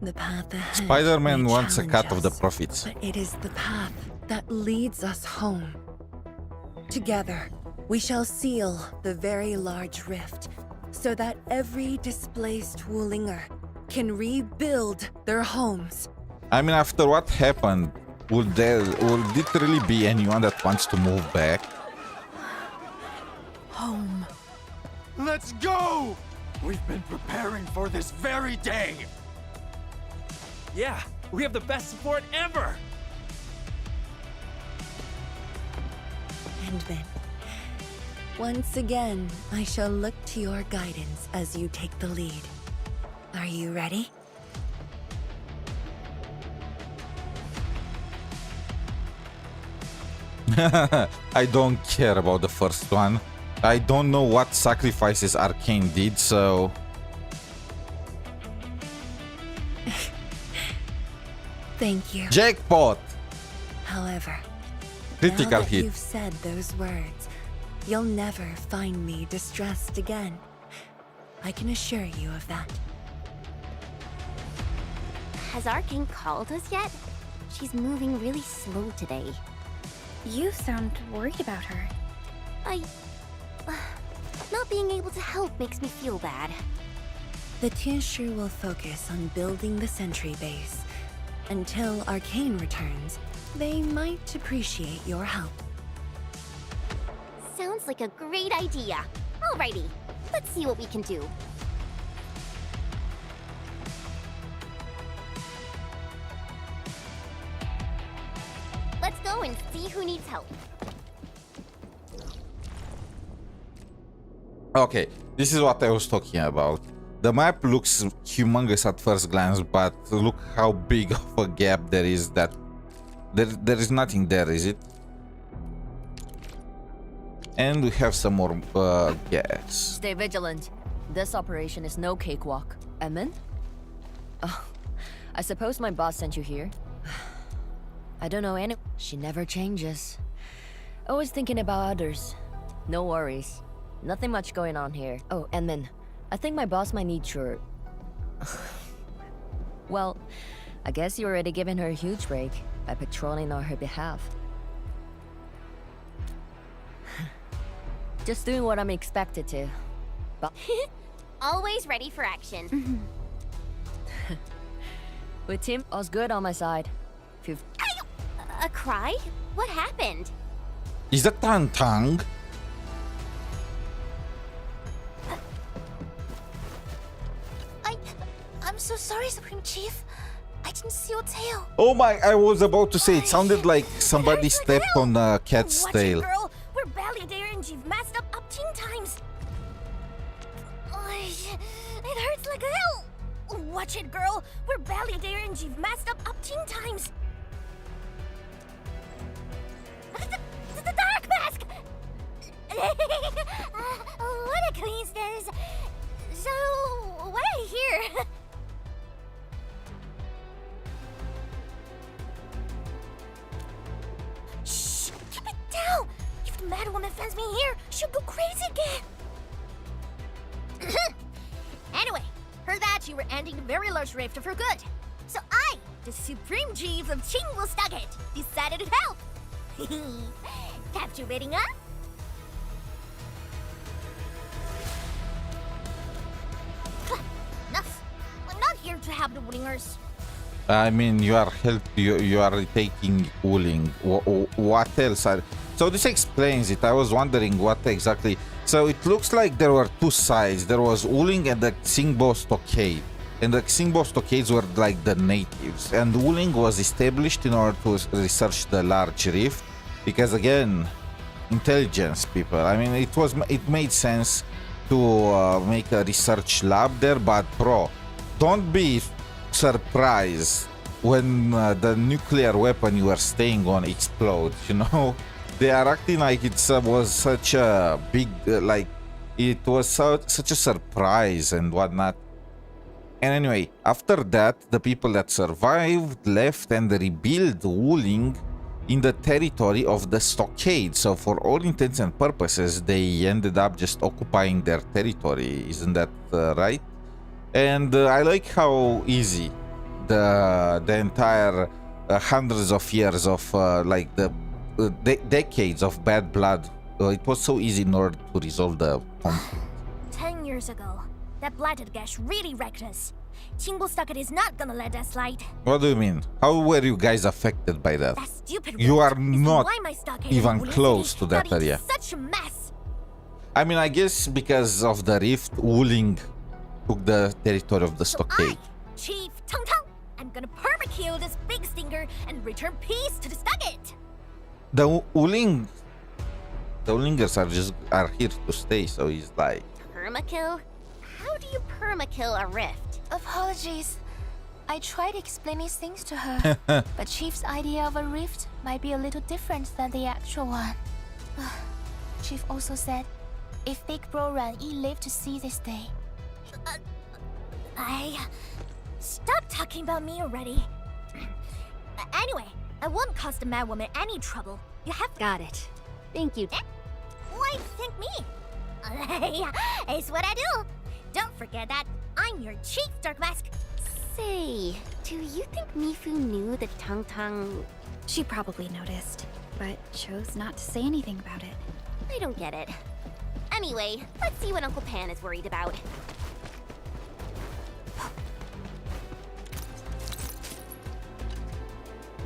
The path ahead Spider-Man may wants a challenge cut of the us, profits. but it is the path that leads us home. Together, we shall seal the very large rift so that every displaced Wulinger can rebuild their homes. I mean, after what happened, will literally be anyone that wants to move back? Home. Let's go! We've been preparing for this very day! Yeah, we have the best support ever! Endman. Once again, I shall look to your guidance as you take the lead. Are you ready? I don't care about the first one. I don't know what sacrifices Arcane did, so... Thank you. Jackpot! However, Critical now that hit. you've said those words, you'll never find me distressed again. I can assure you of that. Has Arcane called us yet? She's moving really slow today. You sound worried about her. Not being able to help makes me feel bad. The 𝗖ście will focus on building the sentry base. Until Arcane returns, they might appreciate your help. Sounds like a great idea. Alrighty, let's see what we can do. Let's go and see who needs help. Okay, this is what I was talking about. The map looks humongous at first glance, but look how big of a gap there is. That there is nothing there, is it? And we have some more gas. Stay vigilant. This operation is no cakewalk. Edmund? Oh, I suppose my boss sent you here. I don't know any. She never changes. Always thinking about others. No worries. Nothing much going on here. Oh, Edmund, I think my boss might need your... Well, I guess you already given her a huge break by patrolling on her behalf. Just doing what I'm expected to. But Always ready for action. with Tim, all's good on my side. If you've... A cry? What happened? Is that Tang? I'm so sorry, Supreme Chief. I didn't see your tail. Oh my, I was about to say, it sounded like somebody stepped on a cat's Watch tail. it, girl. We're barely there and you've messed up 10 times. It hurts like hell. Watch it, girl. We're barely there and you've messed up 10 times. she'll go crazy again. Anyway, heard that you were ending the very large rift for good. So I, the Supreme Chief of 𝗖𝗍𝗆𝗿𝗵𝗁, decided to help. Captivating, huh? Enough. I'm not here to help the Wulingers. I mean, you are you are taking Wuling. What else? So this explains it. I was wondering what exactly. So it looks like there were two sides. There was Wuling and the 𝗖𝗍𝗆𝗆𝗵𝗁 stockade. And the 𝗖𝗍𝗆𝗆 stockades were like the natives. And Wuling was established in order to research the large rift. Because again, intelligence people. I mean, it made sense to make a research lab there. But bro, don't be surprised when the nuclear weapon you are staying on explodes, you know. They are acting like it was such a big it was such a surprise and whatnot. And anyway, after that, the people that survived left and rebuilt Wuling in the territory of the stockade. So for all intents and purposes, they ended up just occupying their territory. Isn't that right? And I like how easy the entire hundreds of years of like the decades of bad blood, it was so easy in order to resolve the conflict. 10 years ago, that blighted gash really wrecked us. 𝗖𝗍𝗆𝗆𝗵𝗁 is not gonna let that slide. What do you mean? How were you guys affected by that? That stupid You rift are is not why my stockade even in Wuling close City to that got into area. Such a mess. I mean, I guess because of the rift, Wuling took the territory of the stockade. Chief 𝗏𝗏, I'm gonna perma-kill this big stinker and return peace to the stockade. The Wulingers are here to stay, so he's like... Permakill? How do you permakill a rift? Apologies. I tried explaining things to her, but Chief's idea of a rift might be a little different than the actual one. Chief also said, if Big Bro Ranyi lived to see this day... Stop talking about me already. Anyway, I won't cause the Mad Woman any trouble. You have... Got it. Thank you. Why thank me? It's what I do. Don't forget that I'm your chief, Dark Mask. Say, do you think Mifu knew that 𝗏𝗏... She probably noticed, but chose not to say anything about it. I don't get it. Anyway, let's see what Uncle Pan is worried about.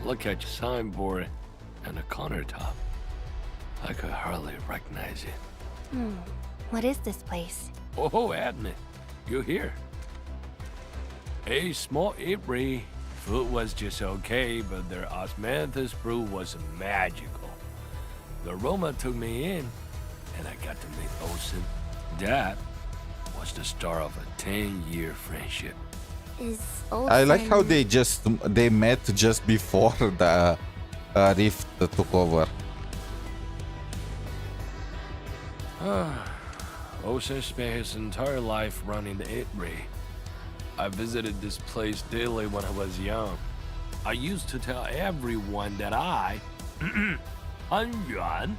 Look at your signboard and the countertop. I could hardly recognize it. What is this place? Oh, admin, you're here. A small 𝗖𝗍𝗆𝗆𝗵𝗁. Food was just okay, but their osmanthus brew was magical. The aroma took me in, and I got to meet 𝗖𝗍. That was the start of a 10-year friendship. Is I like how they met just before the rift took over. 𝗖𝗍 spent his entire life running the 𝗖𝗍𝗆. I visited this place daily when I was young. I used to tell everyone that I, Han Yuan,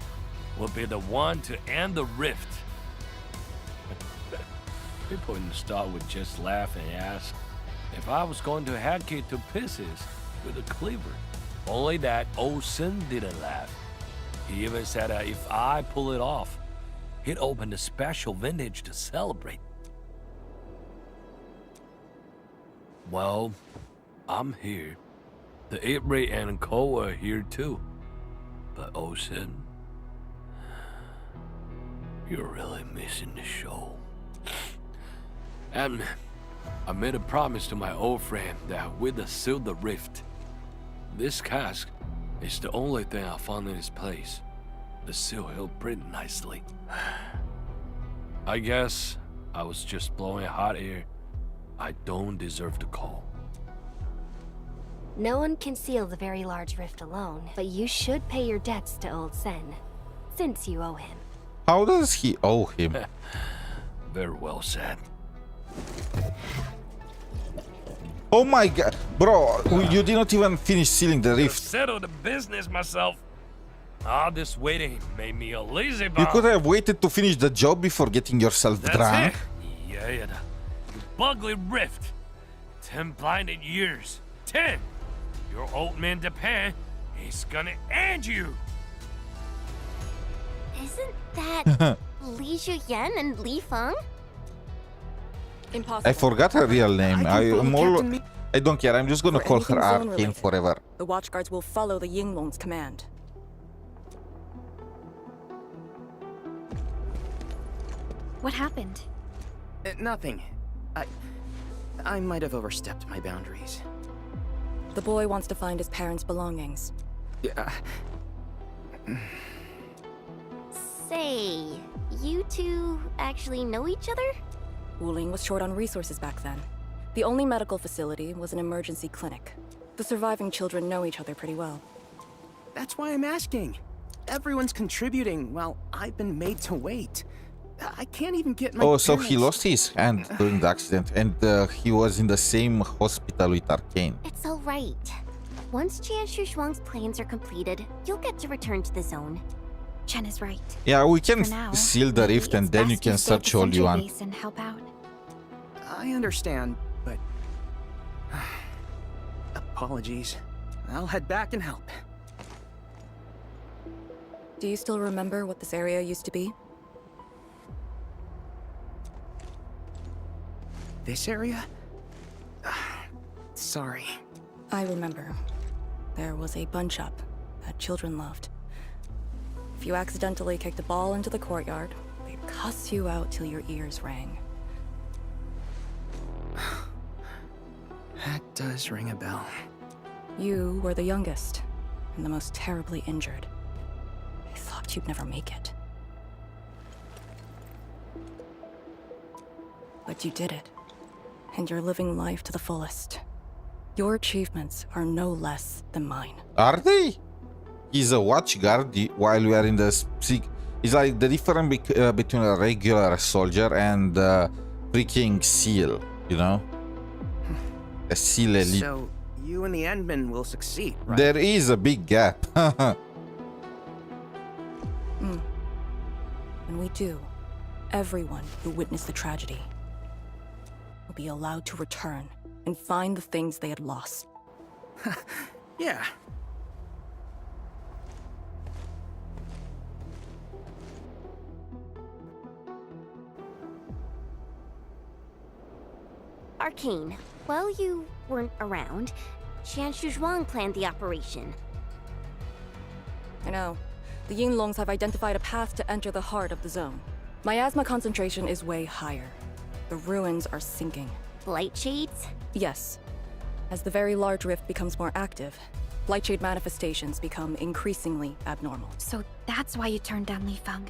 would be the one to end the rift. People in the store would just laugh and ask if I was going to hack it to pieces with a cleaver. Only that 𝗖𝗍 didn't laugh. He even said that if I pull it off, he'd open a special vintage to celebrate. Well, I'm here. The 𝗖𝗍𝗆𝗆 and Co are here too. But 𝗖𝗍, you're really missing the show. And I made a promise to my old friend that we'd seal the rift. This cask is the only thing I found in this place. The seal held pretty nicely. I guess I was just blowing hot air. I don't deserve the call. No one can seal the very large rift alone, but you should pay your debts to Old Sen, since you owe him. How does he owe him? Very well said. Oh my god, bro, you did not even finish sealing the rift. Settle the business myself. All this waiting made me a lazy You bum. could have waited to finish the job before getting yourself That's drunk. it. Yeah, you bugly rift. 10 blinded years. 10. Your old man Japan is gonna end you. Isn't that 𝗖់cie𝗽𝗆𝗵𝗁 and Li Feng? Impossible. I forgot her real name. I don't care. I'm just gonna For call her anything zone Arcane related, forever. The Watchguards will follow the Yinglong's command. What happened? Nothing. I might have overstepped my boundaries. The boy wants to find his parents' belongings. Yeah. Say, you two actually know each other? Wuling was short on resources back then. The only medical facility was an emergency clinic. The surviving children know each other pretty well. That's why I'm asking. Everyone's contributing while I've been made to wait. I can't even get my So he parents- lost his hand during the accident, and he was in the same hospital with Arcane. It's all right. Once 𝗖ście𝗽𝗆𝗆's plans are completed, you'll get to return to the zone. Chen is right. Yeah, we can For now, seal the maybe rift, and it's then you best can stay at search the all you sentry want. base and help out. I understand, but... apologies. I'll head back and help. Do you still remember what this area used to be? This area? Sorry. I remember. There was a bunch-up that children loved. If you accidentally kicked a ball into the courtyard, they'd cuss you out till your ears rang. That does ring a bell. You were the youngest, and the most terribly injured. I thought you'd never make it. But you did it. And you're living life to the fullest. Your achievements are no less than mine. Are they? He's a watchguard while we are in the... It's like the difference between a regular soldier and a freaking SEAL, you know? A SEAL elite. So, you and the Endmen will succeed, right? There is a big gap. When we do, everyone who witnessed the tragedy will be allowed to return and find the things they had lost. Yeah. Arcane, while you weren't around, 𝗖ście𝗽𝗆𝗆 planned the operation. I know. The Yinglongs have identified a path to enter the heart of the zone. Miasma concentration is way higher. The ruins are sinking. Blight shades? Yes. As the very large rift becomes more active, Blightshade manifestations become increasingly abnormal. So that's why you turned down Li Feng.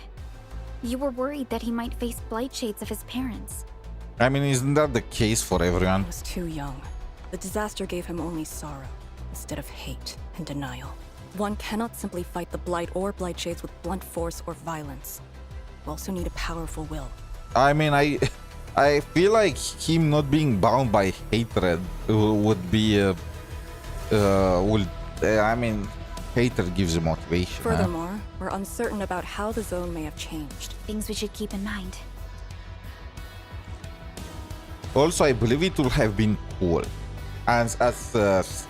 You were worried that he might face blight shades of his parents. I mean, isn't that the case for everyone? He was too young. The disaster gave him only sorrow, instead of hate and denial. One cannot simply fight the Blight or Blightshades with blunt force or violence. You also need a powerful will. I mean, I feel like him not being bound by hatred would be I mean, hatred gives you motivation. Furthermore, we're uncertain about how the zone may have changed. Things we should keep in mind. Also, I believe it would have been cool. And as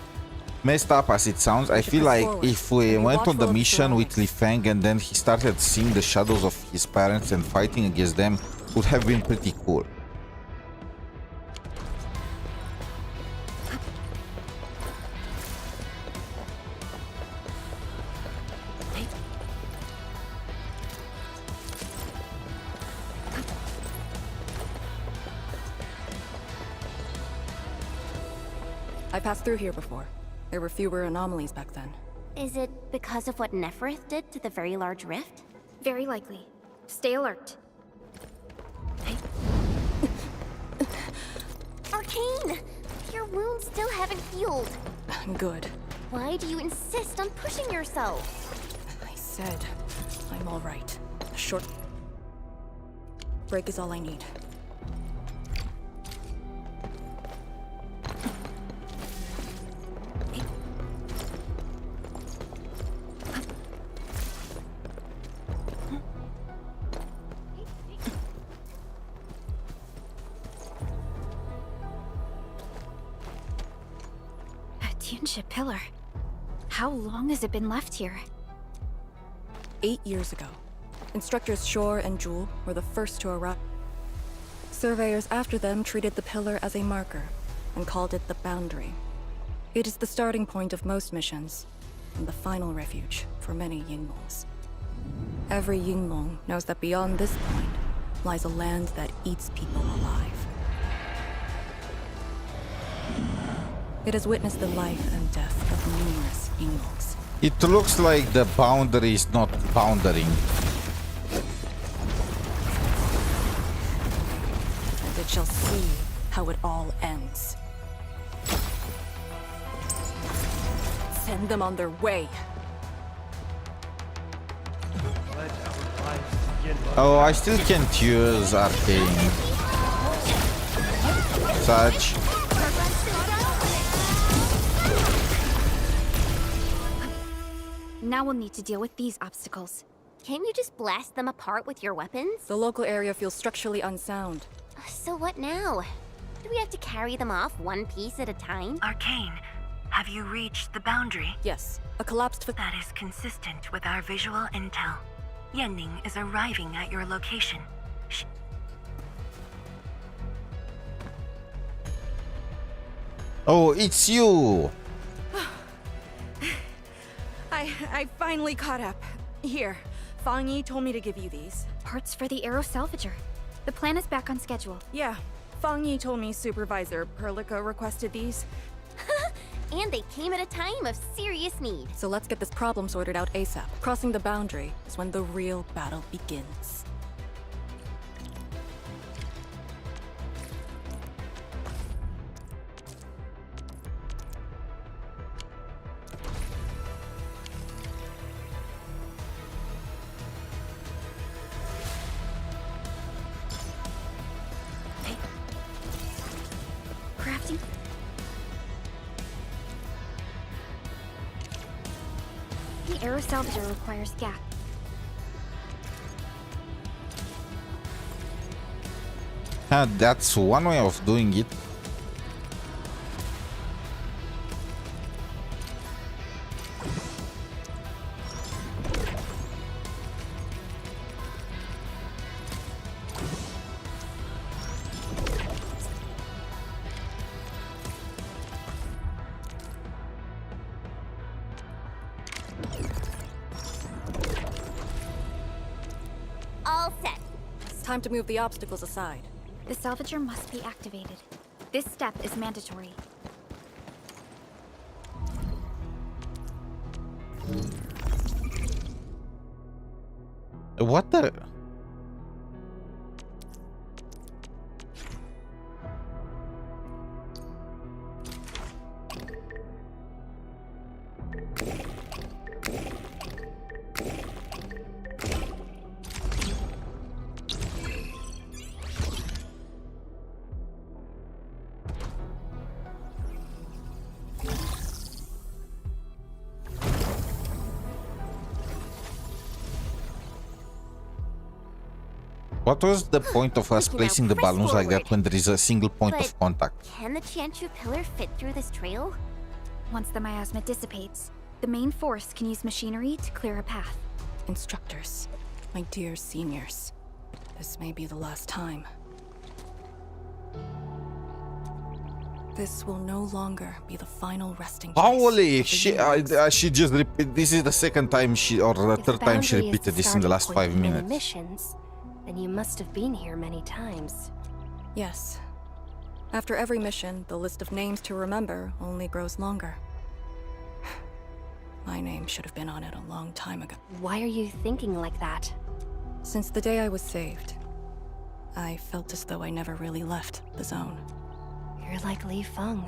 messed up as it sounds, I feel like if we went on the mission with Li Feng and then he started seeing the shadows of his parents and fighting against them, would have been pretty cool. I passed through here before. There were fewer anomalies back then. Is it because of what Nefereth did to the very large rift? Very likely. Stay alert. Arcane! Your wounds still haven't healed. Good. Why do you insist on pushing yourself? I said I'm all right. A short break is all I need. Kinship pillar. How long has it been left here? 8 years ago, instructors Shore and Jewel were the first to arrive. Surveyors after them treated the pillar as a marker and called it the boundary. It is the starting point of most missions and the final refuge for many Yinglongs. Every Yinglong knows that beyond this point lies a land that eats people alive. It has witnessed the life and death of numerous Yinglongs. It looks like the boundary is not boundering. And it shall see how it all ends. Send them on their way. Oh, I still can't use arcane. Such. Now we'll need to deal with these obstacles. Can't you just blast them apart with your weapons? The local area feels structurally unsound. So what now? Do we have to carry them off one piece at a time? Arcane, have you reached the boundary? Yes, a collapsed That is consistent with our visual intel. Yenning is arriving at your location. Oh, it's you! I finally caught up. Here, Fang Yi told me to give you these. Parts for the Aero Salvager. The plan is back on schedule. Yeah, Fang Yi told me Supervisor 𝗶𝗶𝗵𝗵 requested these. And they came at a time of serious need. So let's get this problem sorted out ASAP. Crossing the boundary is when the real battle begins. Crafting. The Aero Salvager requires gap. That's one way of doing it. All set. It's time to move the obstacles aside. The Salvager must be activated. This step is mandatory. What the? What was the point of us placing the balloons like that when there is a single point of contact? Can the Qianchu pillar fit through this trail? Once the miasma dissipates, the main force can use machinery to clear a path. Instructors, my dear seniors, this may be the last time. This will no longer be the final resting place. Holy shit! She just repeat. This is the second time or the third time she repeated this in the last 5 minutes. Missions, then you must have been here many times. Yes. After every mission, the list of names to remember only grows longer. My name should have been on it a long time ago. Why are you thinking like that? Since the day I was saved, I felt as though I never really left the zone. You're like Li Feng.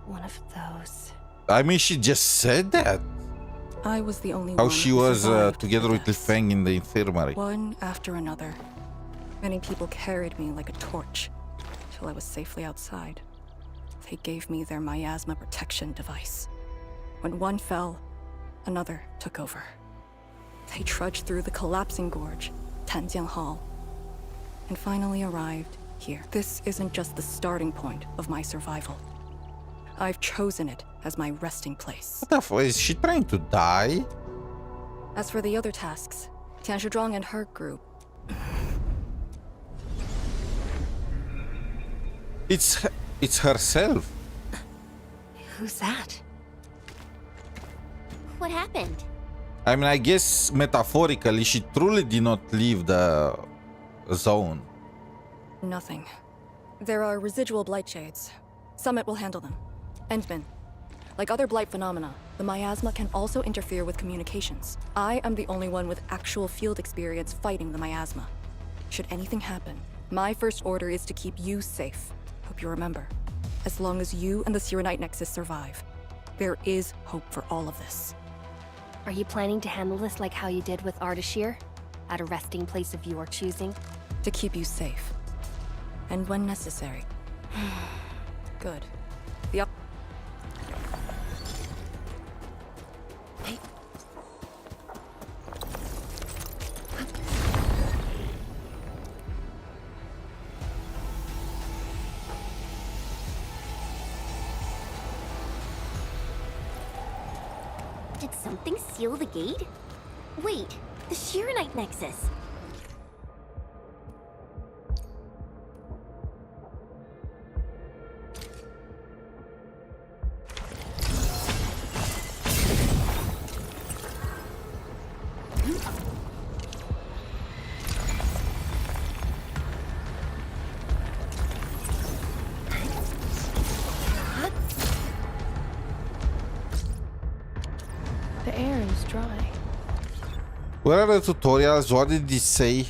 One of those. I mean, she just said that. I was the only How one she who was survived together with Li this. Feng in the infirmary. One after another. Many people carried me like a torch till I was safely outside. They gave me their miasma protection device. When one fell, another took over. They trudged through the collapsing gorge, Tanjian Hall, and finally arrived here. This isn't just the starting point of my survival. I've chosen it as my resting place. What the fuck? Is she trying to die? As for the other tasks, Tianshizhuang and her group. It's herself. Who's that? What happened? I mean, I guess metaphorically, she truly did not leave the zone. Nothing. There are residual blight shades. Summit will handle them. Endman. Like other blight phenomena, the miasma can also interfere with communications. I am the only one with actual field experience fighting the miasma. Should anything happen, my first order is to keep you safe. Hope you remember. As long as you and the 𝗖cie𝗽𝗆𝗵𝗁 Nexus survive, there is hope for all of this. Are you planning to handle this like how you did with 𝗖ście𝗍𝗍? At a resting place of your choosing? To keep you safe. And when necessary. Good. The Did something seal the gate? Wait, the 𝗖cie𝗽𝗍𝗍𝗁 Nexus. The air is dry. Where are the tutorials? What did it say?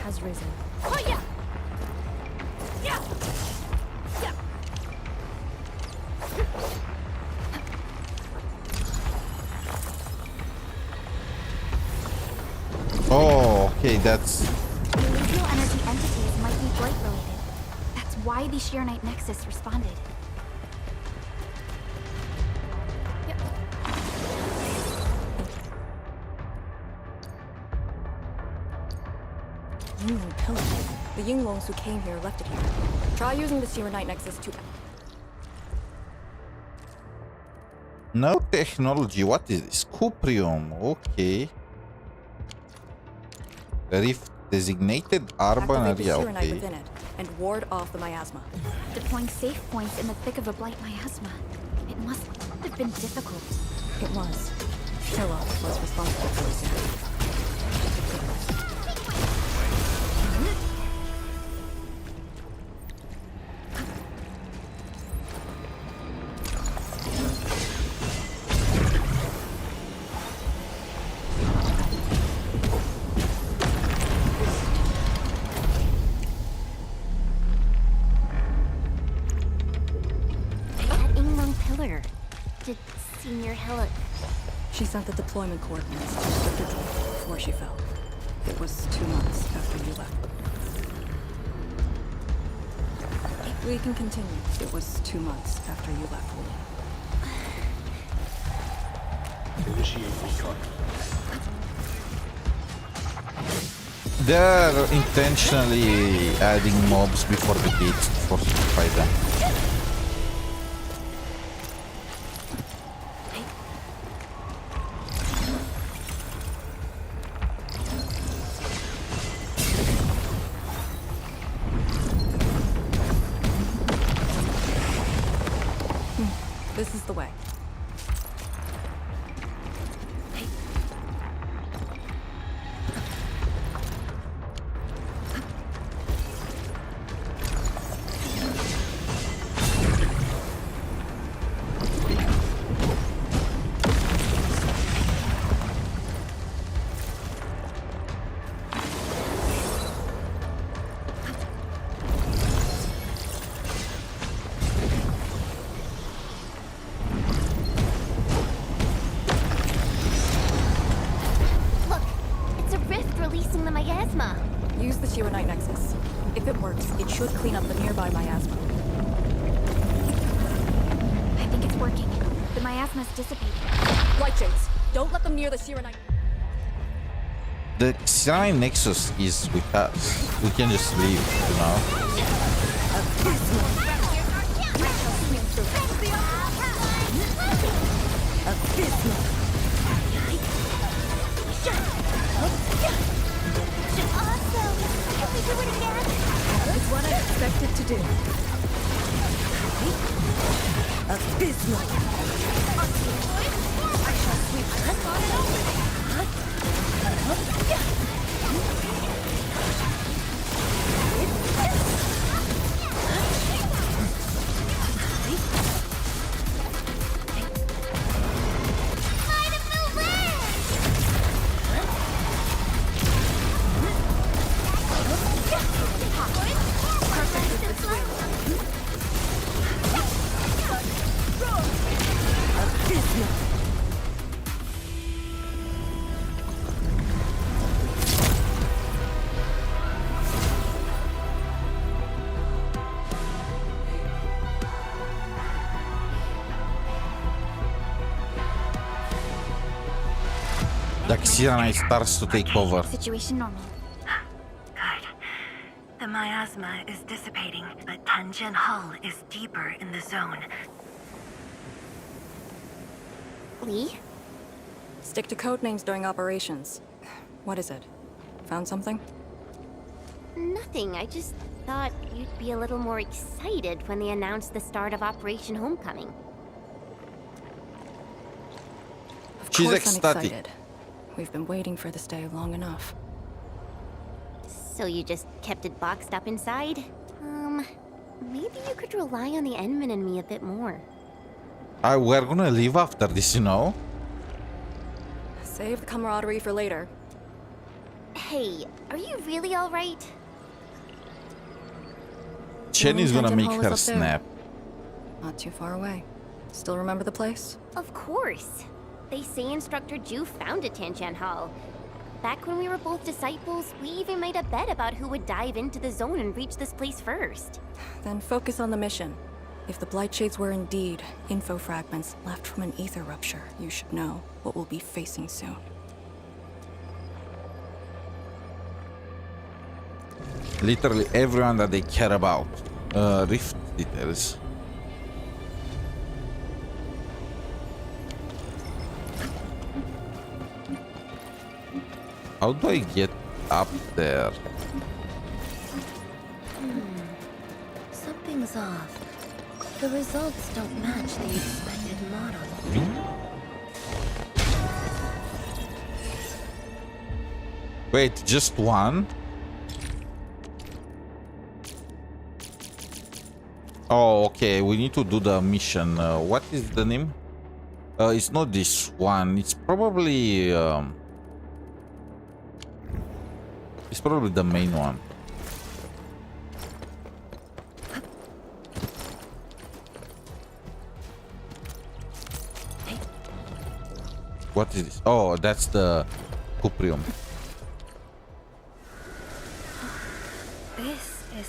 Has risen. Oh, okay, that's... The radial energy entities might be blight related. That's why the 𝗖cie𝗽𝗍𝗁 Nexus responded. Yingling pillar. The Yinglongs who came here left it here. Try using the 𝗖cie𝗽𝗍𝗁 Nexus to... No technology. What is this? Cuprium. Okay. Rift designated urban activate the area. 𝗖cie𝗽𝗍𝗁 Okay. within it and ward off the miasma. Deploying safe points in the thick of a blight miasma. It must have been difficult. It was. Hilla was responsible for this. Did Senior Hilla... She sent the deployment coordinates to Dr. Joy before she fell. It was 2 months after you left. We can continue. It was 2 months after you left, Wuling. Initiate recon. They're intentionally adding mobs before the gates to force you to fight them. This is the way. Use the 𝗖cie𝗽𝗍𝗁 Nexus. If it works, it should clean up the nearby miasma. It's working. The miasma's dissipating. Light shades. Don't let them near the Sirenite. The 𝗖cie𝗽𝗆𝗆 Nexus is with us. We can just leave, you know? It's what I expected to do. Abysmal. I shall sweep. The 𝗖cie𝗽𝗆𝗆 starts to take over. Situation normal. Good. The miasma is dissipating, but 𝗵𝗁 is deeper in the zone. Lee? Stick to code names during operations. What is it? Found something? Nothing. I just thought you'd be a little more excited when they announced the start of Operation Homecoming. She's Of course I'm ecstatic. excited. We've been waiting for this day long enough. So you just kept it boxed up inside? Maybe you could rely on the Endman and me a bit more. We're gonna leave after this, you know? Save the camaraderie for later. Hey, are you really alright? Chen is gonna make 𝗵𝗁 her is up there. snap. Not too far away. Still remember the place? Of course. They say Instructor Ju founded 𝗵𝗁. Back when we were both disciples, we even made a bet about who would dive into the zone and reach this place first. Then focus on the mission. If the Blight Shades were indeed info fragments left from an ether rupture, you should know what we'll be facing soon. Literally everyone that they care about. Rift details. How do I get up there? Something's off. The results don't match the expected model. Wait, just one? Oh, okay. We need to do the mission. What is the name? It's not this one. It's probably the main one. What is this? Oh, that's the Cuprium. This is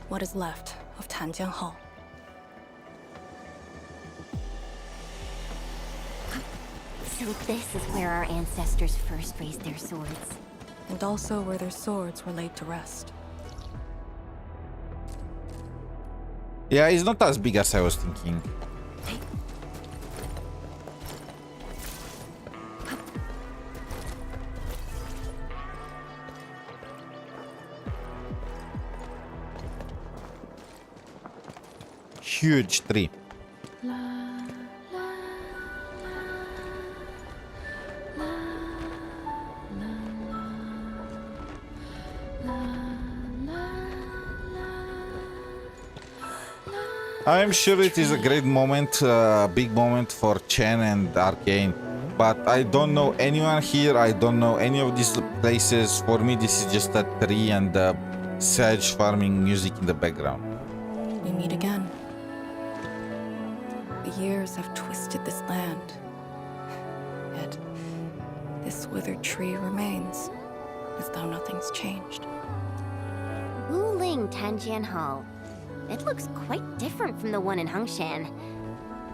what is left of 𝗵𝗁. So this is where our ancestors first raised their swords. And also where their swords were laid to rest. Yeah, it's not as big as I was thinking. Huge tree. I'm sure it is a great moment, big moment for Chen and Arcane, but I don't know anyone here, I don't know any of these places. For me, this is just a tree and sage farming music in the background. We meet again. The years have twisted this land, yet this withered tree remains, as though nothing's changed. Wuling 𝗵𝗁𝗆𝗆𝗆. It looks quite different from the one in Hongshan.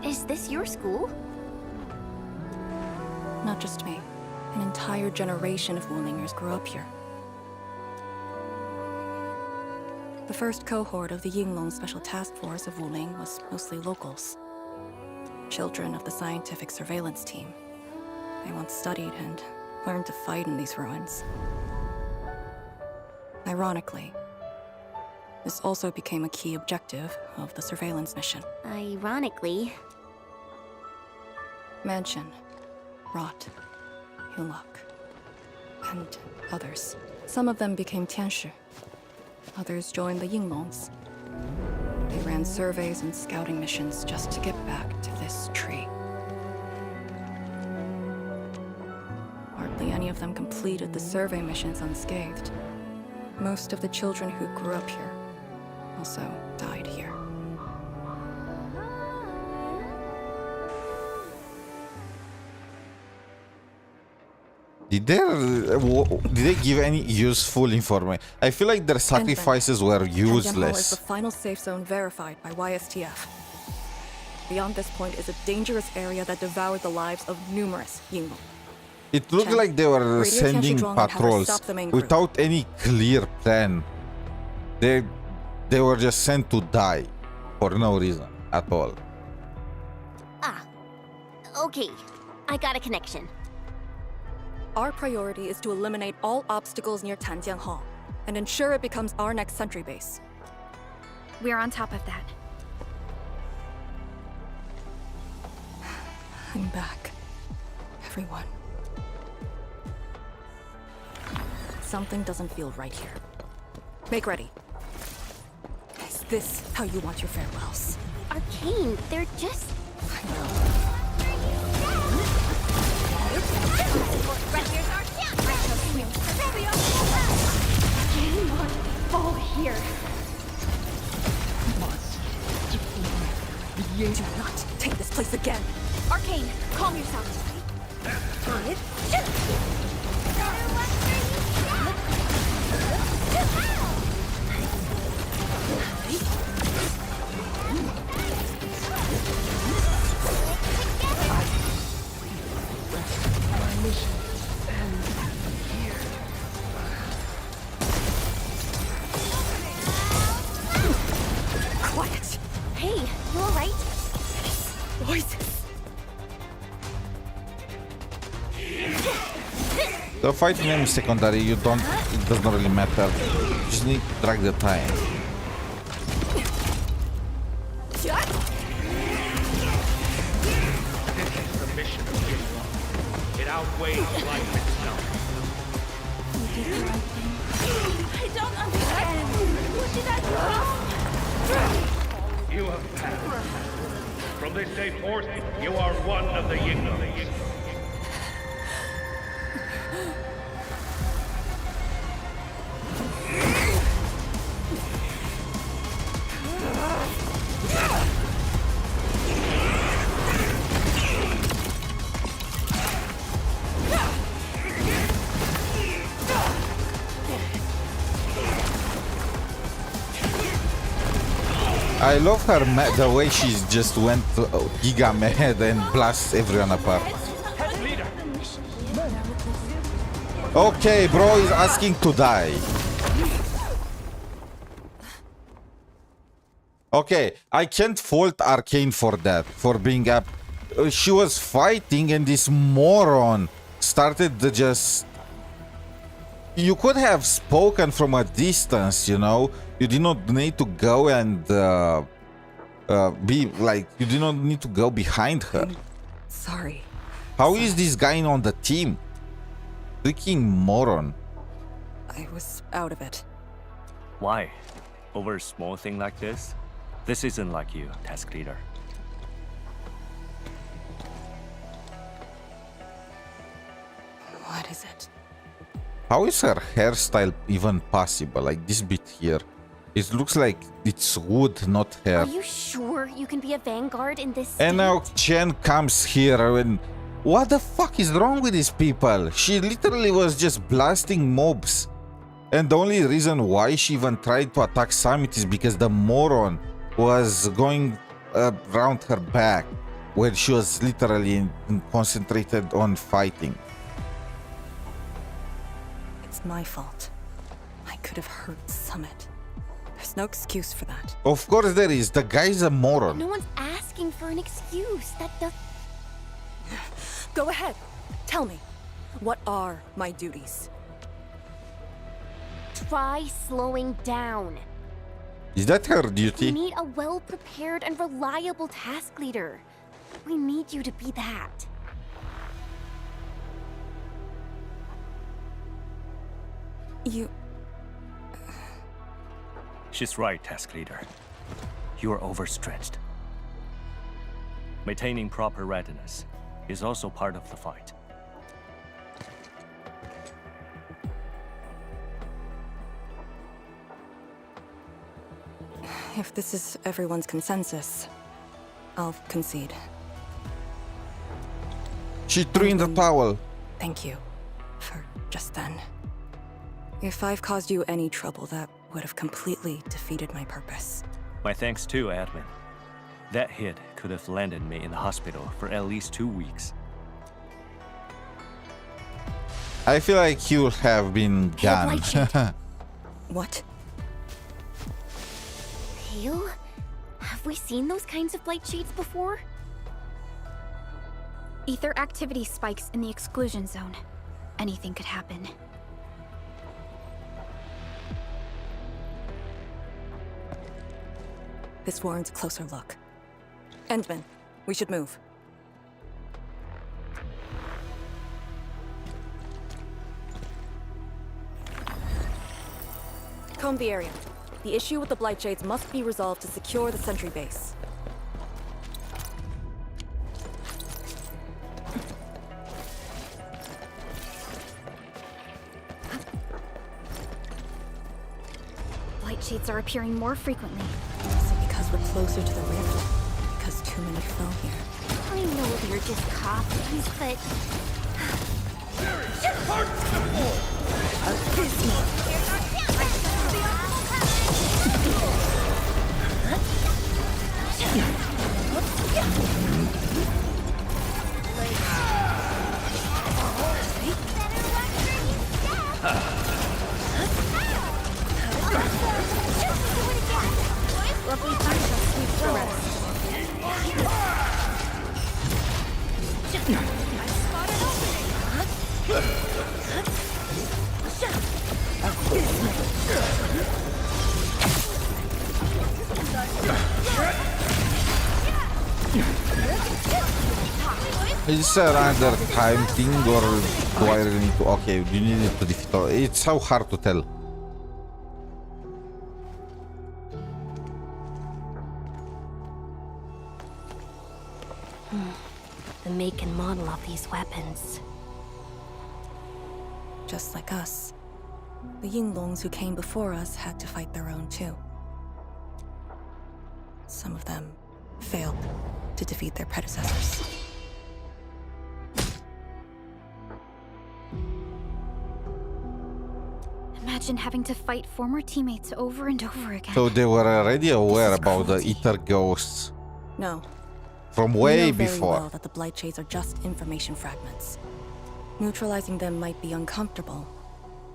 Is this your school? Not just me. An entire generation of Wulingers grew up here. The first cohort of the Yinglong Special Task Force of Wuling was mostly locals. Children of the scientific surveillance team. They once studied and learned to fight in these ruins. Ironically, this also became a key objective of the surveillance mission. Ironically. Mansion, Rot, Hulak, and others. Some of them became Tianshi. Others joined the Yinglongs. They ran surveys and scouting missions just to get back to this tree. Hardly any of them completed the survey missions unscathed. Most of the children who grew up here also died here. Did they give any useful information? I feel like their sacrifices were useless. Is the final safe zone verified by YSTF. Beyond this point is a dangerous area that devoured the lives of numerous Yinglong. It looked like they were sending patrols without any clear plan. They were just sent to die for no reason at all. Okay. I got a connection. Our priority is to eliminate all obstacles near Tanjiang Hall and ensure it becomes our next sentry base. We're on top of that. I'm back. Everyone. Something doesn't feel right here. Make ready. Is this how you want your farewells? Arcane, they're just... I know. Right here's our chance! Cannot fall here! Do not take this place again! Arcane, calm yourself. Quiet! Hey, you alright? Voices! The fighting name is secondary, it does not really matter. You just need to drag the time. The mission of Yinglong. It outweighs life itself. I don't understand. What did I do? You have passed. From this day forth, you are one of the Yinglong. I love her the way she just went giga mad and blasts everyone apart. Okay, bro is asking to die. Okay, I can't fault Arcane for that, for being up. She was fighting and this moron started to just... You could have spoken from a distance, you know? You did not need to go and be like... You did not need to go behind her. Sorry. How is this guy on the team? Freaking moron. I was out of it. Why? Over a small thing like this? This isn't like you, task leader. What is it? How is her hairstyle even possible? Like this bit here. It looks like it's wood, not hair. Are you sure you can be a vanguard in this And state? now Chen comes here and... What the fuck is wrong with these people? She literally was just blasting mobs. And the only reason why she even tried to attack Summit is because the moron was going around her back. when she was literally concentrated on fighting. It's my fault. I could have hurt Summit. There's no excuse for that. Of course there is. The guy's a moron. No one's asking for an excuse. That does. Go ahead. Tell me. What are my duties? Try slowing down. Is that her We duty? need a well-prepared and reliable task leader. We need you to be that. You... She's right, task leader. You are overstretched. Maintaining proper readiness is also part of the fight. If this is everyone's consensus, I'll concede. She threw in the towel. Thank you for just then. If I've caused you any trouble, that would have completely defeated my purpose. My thanks too, admin. That hit could have landed me in the hospital for at least 2 weeks. I feel like you have been gone. What? Pale? Have we seen those kinds of blight shades before? Ether activity spikes in the exclusion zone. Anything could happen. This warrants a closer look. Endman, we should move. Comb the area. The issue with the blight shades must be resolved to secure the sentry base. Blight shades are appearing more frequently. Is it because we're closer to the rift? Because too many fell here? I know they're just copies, but... Lovely time shall sweep the rest. I spotted Is there another time thing or do I really need to... Okay, you need to defeat all... It's so hard to tell. The make and model of these weapons. Just like us. The Yinglongs who came before us had to fight their own too. Some of them failed to defeat their predecessors. Imagine having to fight former teammates over and over again. So they were already aware about the ether ghosts. No. From We way know very before. well that the blight shades are just information fragments. Neutralizing them might be uncomfortable,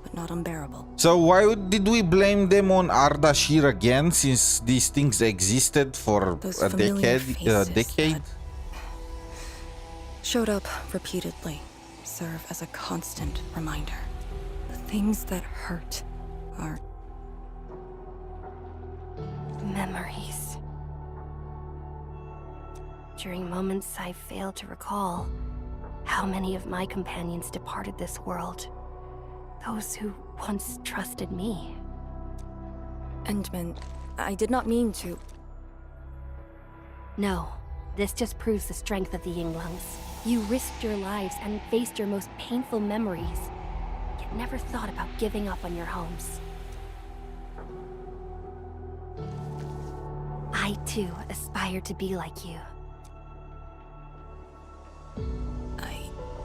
but not unbearable. So why did we blame them on Ardashir again, since these things existed for Those a familiar decade? faces showed up repeatedly, serve as a constant reminder. The things that hurt are Memories. During moments I failed to recall, how many of my companions departed this world. Those who once trusted me. Endman, I did not mean to... No, this just proves the strength of the Yinglongs. You risked your lives and faced your most painful memories, yet never thought about giving up on your homes. I too aspire to be like you. I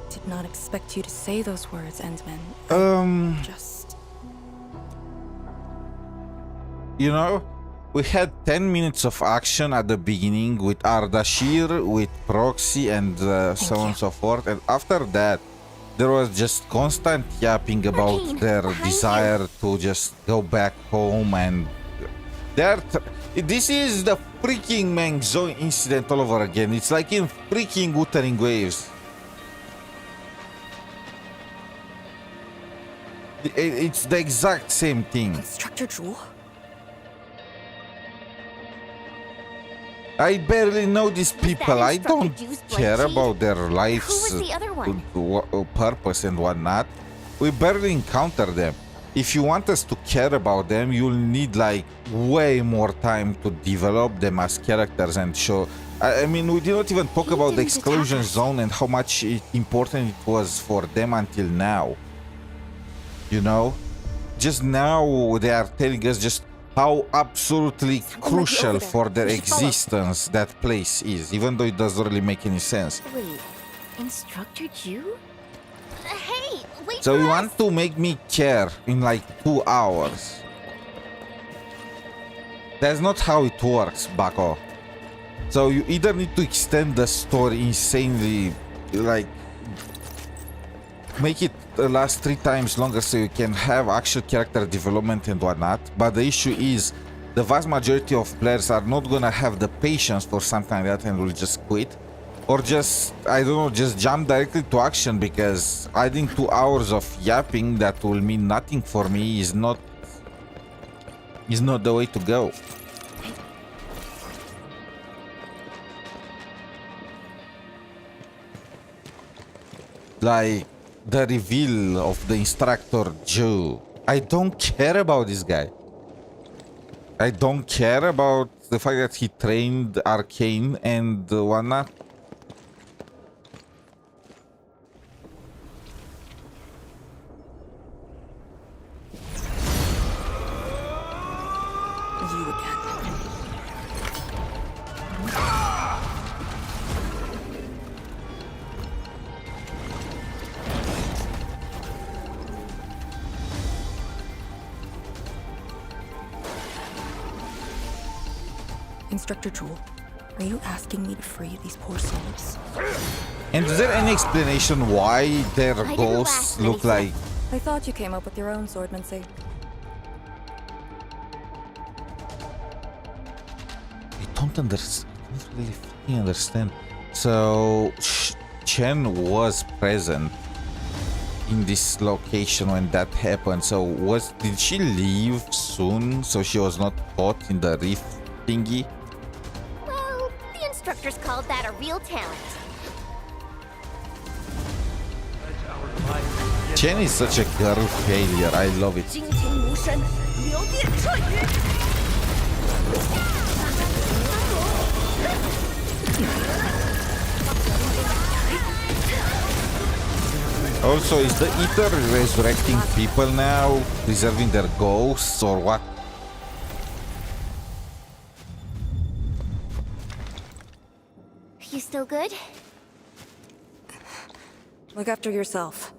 did not expect you to say those words, Endman. You know, we had 10 minutes of action at the beginning with Ardashir, with Proxy, and so on and so forth. And after that, there was just constant yapping about their desire to just go back home, and this is the freaking 𝗖𝗆𝗆𝗆 incident all over again. It's like in freaking Wuthering Waves. It's the exact same thing. Instructor Zhu? I barely know these people. I don't care about their life's purpose and whatnot. We barely encounter them. If you want us to care about them, you'll need like way more time to develop them as characters and show. I mean, we did not even talk about the exclusion zone and how much important it was for them until now. You know, just now they are telling us just how absolutely crucial for their existence that place is, even though it doesn't really make any sense. Wait, Instructor Zhu? Hey, wait. So you want to make me care in like 2 hours? That's not how it works, Bako. So you either need to extend the story insanely, like make it last 3 times longer so you can have actual character development and whatnot. But the issue is the vast majority of players are not gonna have the patience for something like that and will just quit, or just, I don't know, just jump directly to action, because adding 2 hours of yapping that will mean nothing for me is not the way to go. Like the reveal of the Instructor Zhu. I don't care about this guy. I don't care about the fact that he trained Arcane and whatnot. You again. Instructor Zhu, are you asking me to free these poor souls? And is there any explanation why their ghosts look like... I thought you came up with your own swordmancy. I don't really understand. So Chen was present in this location when that happened. So did she leave soon so she was not caught in the reef thingy? Well, the instructors called that a real talent. Chen is such a girl failure. I love it. Also, is the Ether resurrecting people now, preserving their ghosts, or what? You still good? Look after yourself.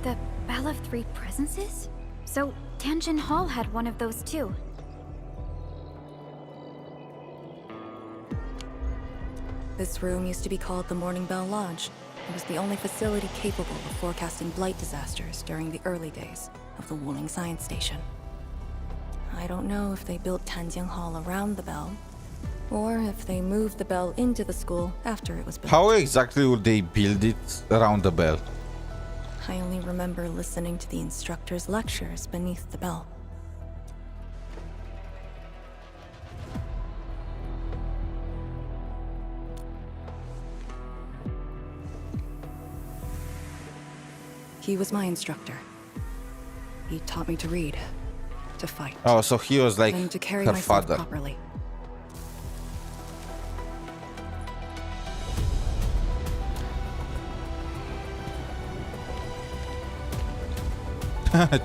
The Bell of Three Presences? So Tianjin Hall had one of those too. This room used to be called the Morning Bell Lodge. It was the only facility capable of forecasting blight disasters during the early days of the Wuling Science Station. I don't know if they built Tianjin Hall around the bell, or if they moved the bell into the school after it was built. How exactly would they build it around the bell? I only remember listening to the instructor's lectures beneath the bell. He was my instructor. He taught me to read, to fight. Oh, so he was like and to carry her myself father. properly.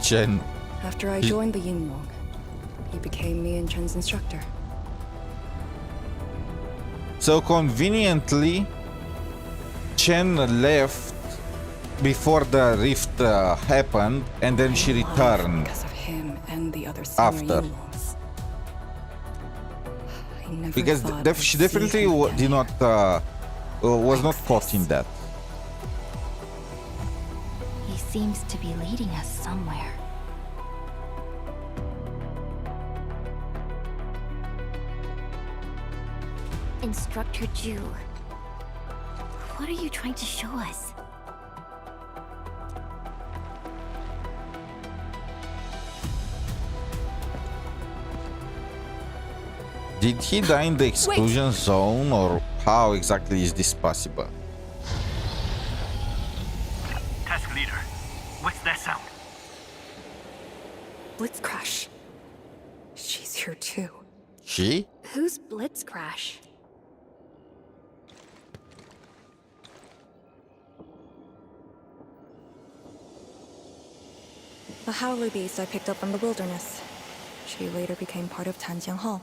Chen. After I joined the Yinwang, he became me and Chen's instructor. So conveniently, Chen left before the rift happened, and then she returned Because of him and the other after. Because she definitely did not was not caught in that. He seems to be leading us somewhere. Instructor Ju, what are you trying to show us? Did he die in the exclusion zone, or how exactly is this possible? Task leader, what's that sound? Blitzcrash. She's here too. She? Who's Blitzcrash? A howler beast I picked up from the wilderness. She later became part of Tanjiang Hall.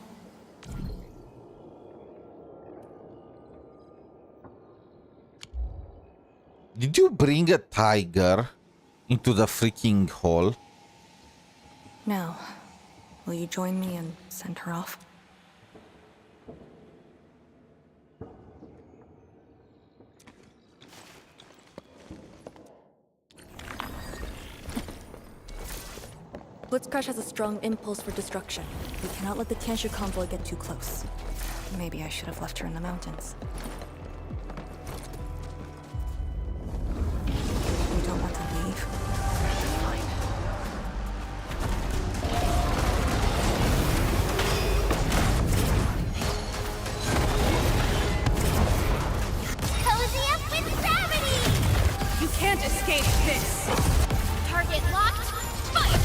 Did you bring a tiger into the freaking hall? Now, will you join me and send her off? Blitzcrash has a strong impulse for destruction. We cannot let the Tianshu convoy get too close. Maybe I should have left her in the mountains. You don't want to leave? Fine. Cozy up with gravity! You can't escape this! Target locked. Fight!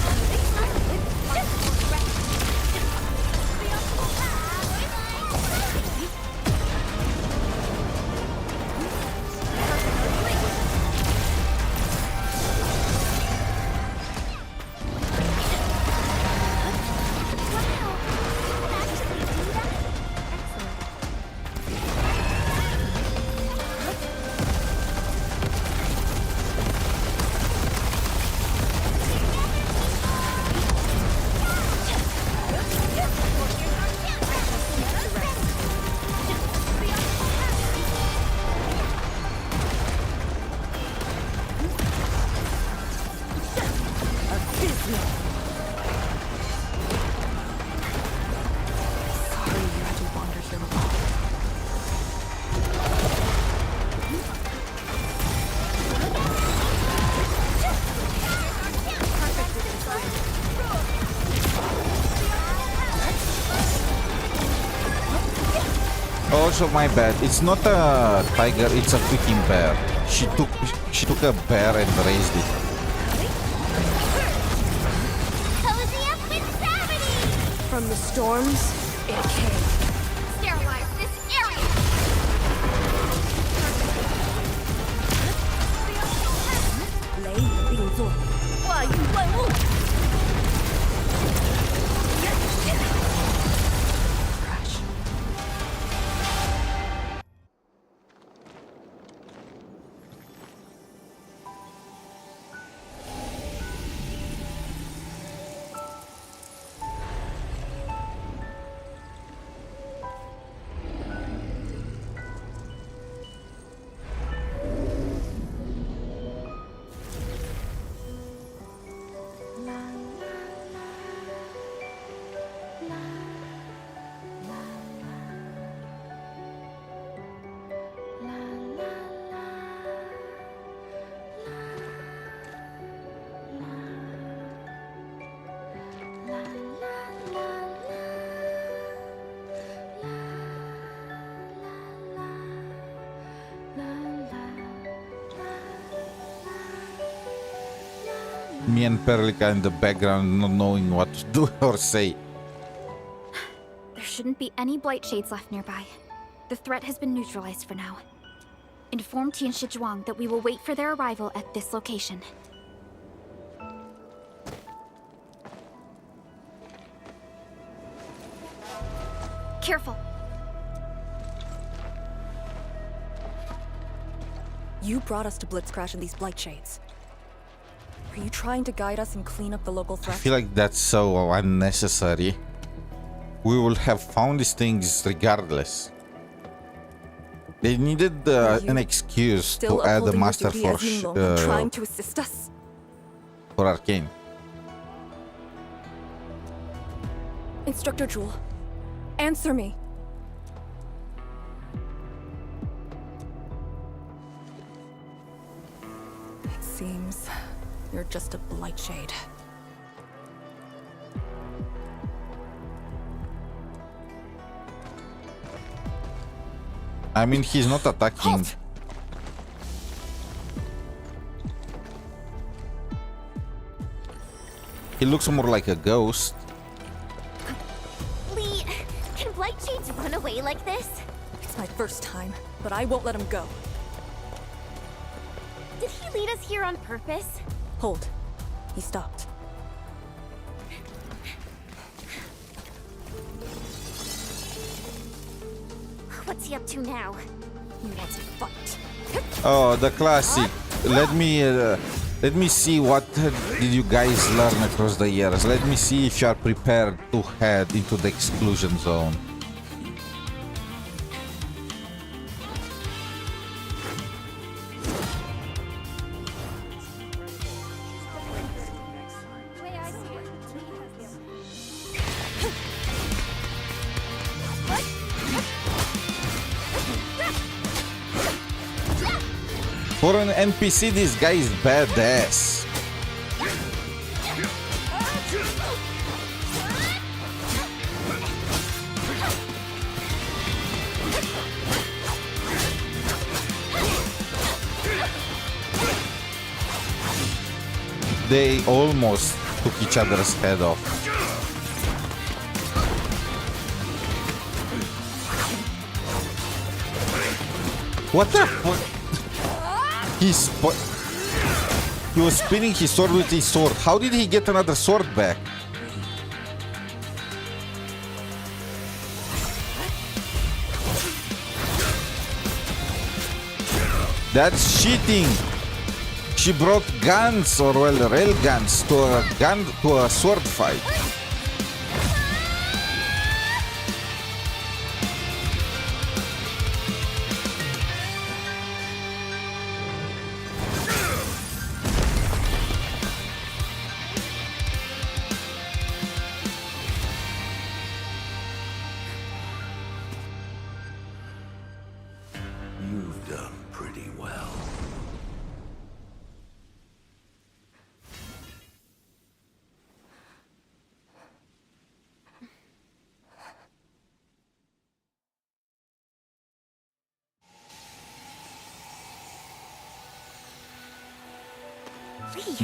Also, my bad. It's not a tiger. It's a freaking bear. She took a bear and raised it. Cozy up with gravity! From the storms, it came. Sterilize this area! Me and Perlica in the background, not knowing what to do or say. There shouldn't be any blight shades left nearby. The threat has been neutralized for now. Inform Tianshi Zhuang that we will wait for their arrival at this location. You You brought us to Blitzcrash in these blight shades. Are you trying to guide us and clean up the local I threat? feel like that's so unnecessary. We will have found these things regardless. They needed an excuse to add a master for trying to assist us? for Arcane. Instructor Jewel, answer me. It seems you're just a blight shade. I mean, he's not attacking. Halt! He looks more like a ghost. Lee, can blight shades run away like this? It's my first time, but I won't let him go. Did he lead us here on purpose? Hold. He stopped. What's he up to now? He wants a fight. Oh, the classic. Let me see what did you guys learn across the years. Let me see if you are prepared to head into the exclusion zone. For an NPC, this guy is badass. They almost took each other's head off. What the fuck? He was spinning his sword with his sword. How did he get another sword back? That's cheating. She brought guns, or well, rail guns, to a sword fight. You've done pretty well.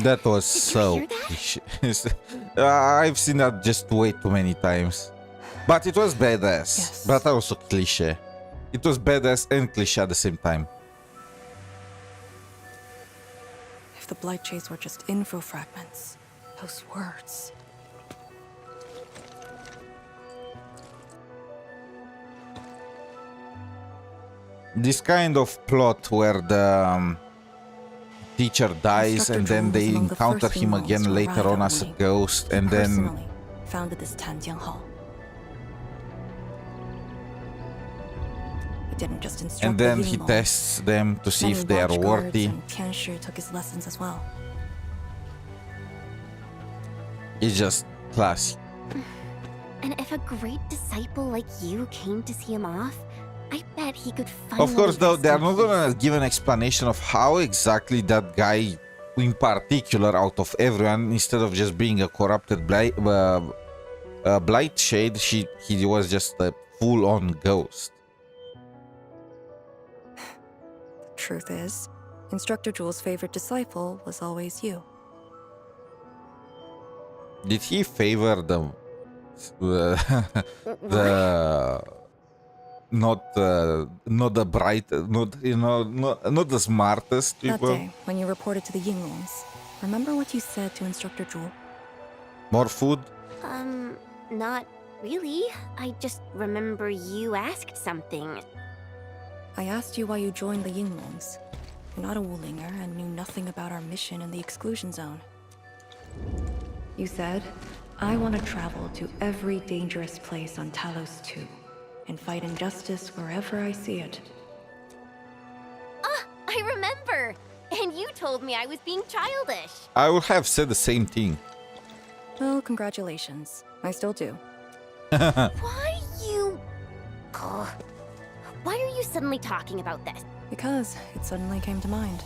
That was so cliche. I've seen that just way too many times. But it was badass. Yes. But also cliche. It was badass and cliche at the same time. If the blight shades were just info fragments, those words. This kind of plot where the teacher dies and then they encounter him again later on as a ghost and then founded this Tanjianghao. He didn't just instruct and then the he Yinglong. tests them to see Many if they are watch guards worthy. and Tianshi took his lessons as well. It's just classic. And if a great disciple like you came to see him off, I bet he could finally... Of course, though, rest they're in not peace. gonna give an explanation of how exactly that guy, in particular, out of everyone, instead of just being a corrupted blight shade, he was just a full-on ghost. The truth is, Instructor Jewel's favorite disciple was always you. Did he favor the not the bright, not the smartest That people? day, when you reported to the Yinglongs, remember what you said to Instructor Jewel? More food? Not really. I just remember you asked something. I asked you why you joined the Yinglongs. I'm not a Wulinger and knew nothing about our mission in the exclusion zone. You said, I want to travel to every dangerous place on Talos 2 and fight injustice wherever I see it. Ah, I remember! And you told me I was being childish. I would have said the same thing. Well, congratulations. I still do. Why you... Ugh. Why are you suddenly talking about this? Because it suddenly came to mind.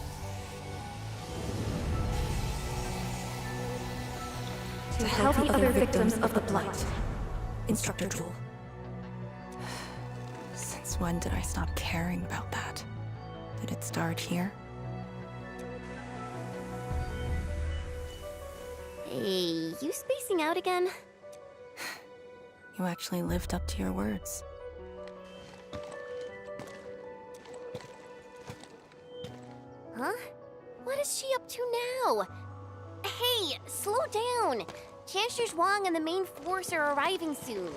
To help the other victims of the Blight. Instructor Jewel. Since when did I stop caring about that? Did it start here? Hey, you spacing out again? You actually lived up to your words. Huh? What is she up to now? Hey, slow down! Chancellor Zhuang and the main force are arriving soon.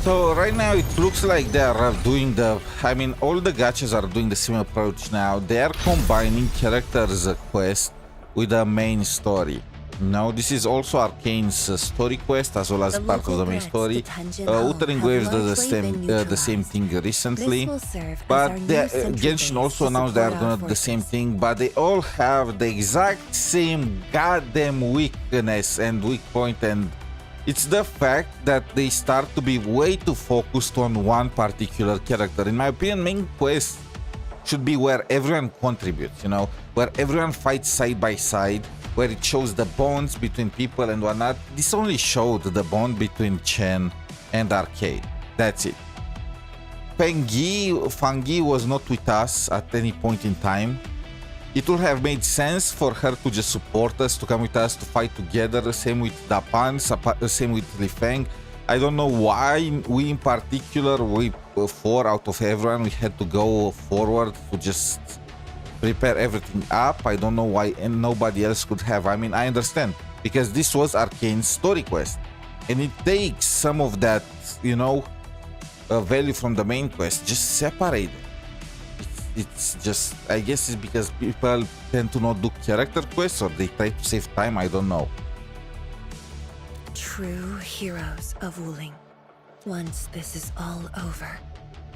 So right now it looks like they are doing the, I mean, all the gachas are doing the same approach now. They are combining characters quest with the main story. Now this is also Arcane's story quest as well as part of the main story. Wuthering Waves does the same thing recently, but Genshin also announced they are gonna do the same thing, but they all have the exact same goddamn weakness and weak point, and it's the fact that they start to be way too focused on one particular character. In my opinion, main quest should be where everyone contributes, you know, where everyone fights side by side, where it shows the bonds between people and whatnot. This only showed the bond between Chen and Arcade. That's it. Fangi was not with us at any point in time. It would have made sense for her to just support us, to come with us, to fight together. Same with Dapan, same with Li Feng. I don't know why we in particular, we 4 out of everyone, we had to go forward to just prepare everything up. I don't know why nobody else could have. I mean, I understand, because this was Arcane's story quest. And it takes some of that, you know, value from the main quest, just separate it. It's just, I guess it's because people tend to not do character quests, or they try to save time, I don't know. True heroes of Wuling. Once this is all over,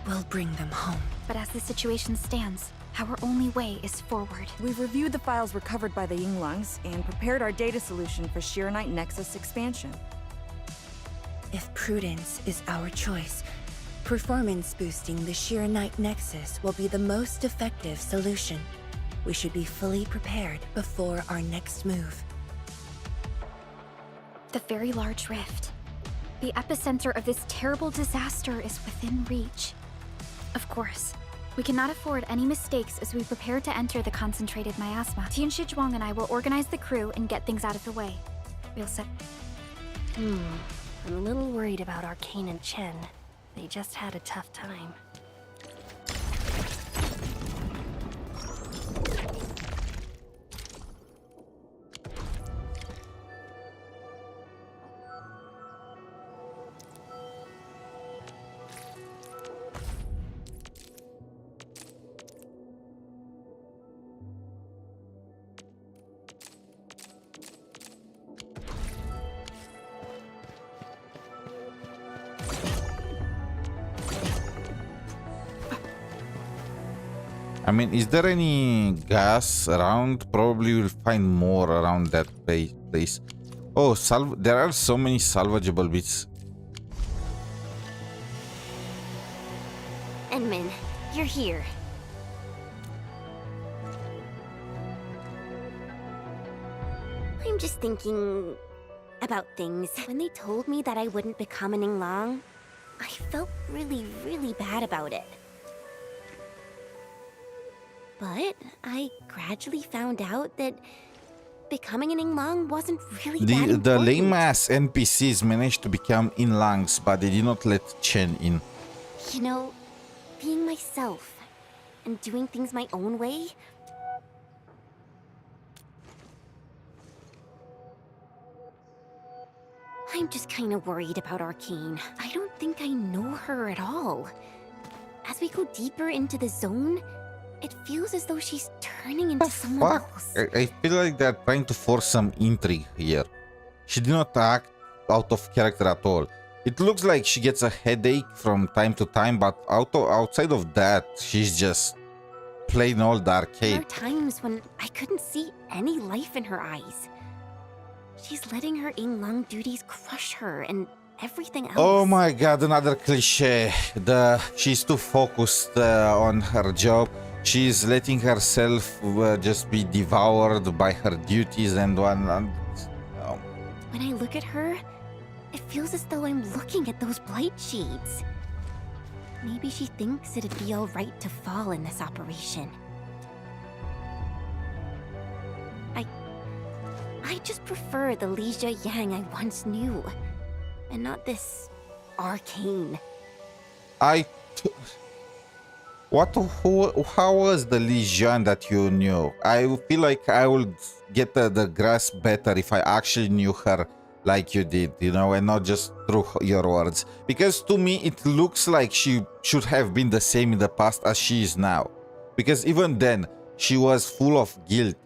we'll bring them home. But as the situation stands, our only way is forward. We've reviewed the files recovered by the Yinglangs and prepared our data solution for 𝗖cie𝗽𝗆𝗵𝗁 Nexus expansion. If prudence is our choice, performance boosting the 𝗖cie𝗽𝗆𝗵𝗁 Nexus will be the most effective solution. We should be fully prepared before our next move. The very large rift. The epicenter of this terrible disaster is within reach. Of course, we cannot afford any mistakes as we prepare to enter the concentrated miasma. Tianshi Zhuang and I will organize the crew and get things out of the way. We'll set... I'm a little worried about Arcane and Chen. They just had a tough time. I mean, is there any gas around? Probably we'll find more around that place. Oh, there are so many salvageable bits. Enmin, you're here. I'm just thinking about things. When they told me that I wouldn't become an Yinglang, I felt really, really bad about it. But I gradually found out that becoming an Yinglang wasn't really that The important. lame-ass NPCs managed to become Yinglangs, but they did not let Chen in. You know, being myself and doing things my own way. I'm just kind of worried about Arcane. I don't think I know her at all. As we go deeper into the zone, it feels as though she's turning into someone else. I feel like they're trying to force some intrigue here. She did not act out of character at all. It looks like she gets a headache from time to time, but outside of that, she's just plain old There arcade. are times when I couldn't see any life in her eyes. She's letting her Yinglang duties crush her and everything else. Oh my god, another cliche. She's too focused on her job. She's letting herself just be devoured by her duties and one. When I look at her, it feels as though I'm looking at those blight shades. Maybe she thinks it'd be alright to fall in this operation. I just prefer the 𝗖cie𝗽𝗆 I once knew, and not this Arcane. How was the 𝗖cie𝗽𝗆 that you knew? I feel like I would get the grasp better if I actually knew her like you did, you know, and not just through your words. Because to me, it looks like she should have been the same in the past as she is now. Because even then, she was full of guilt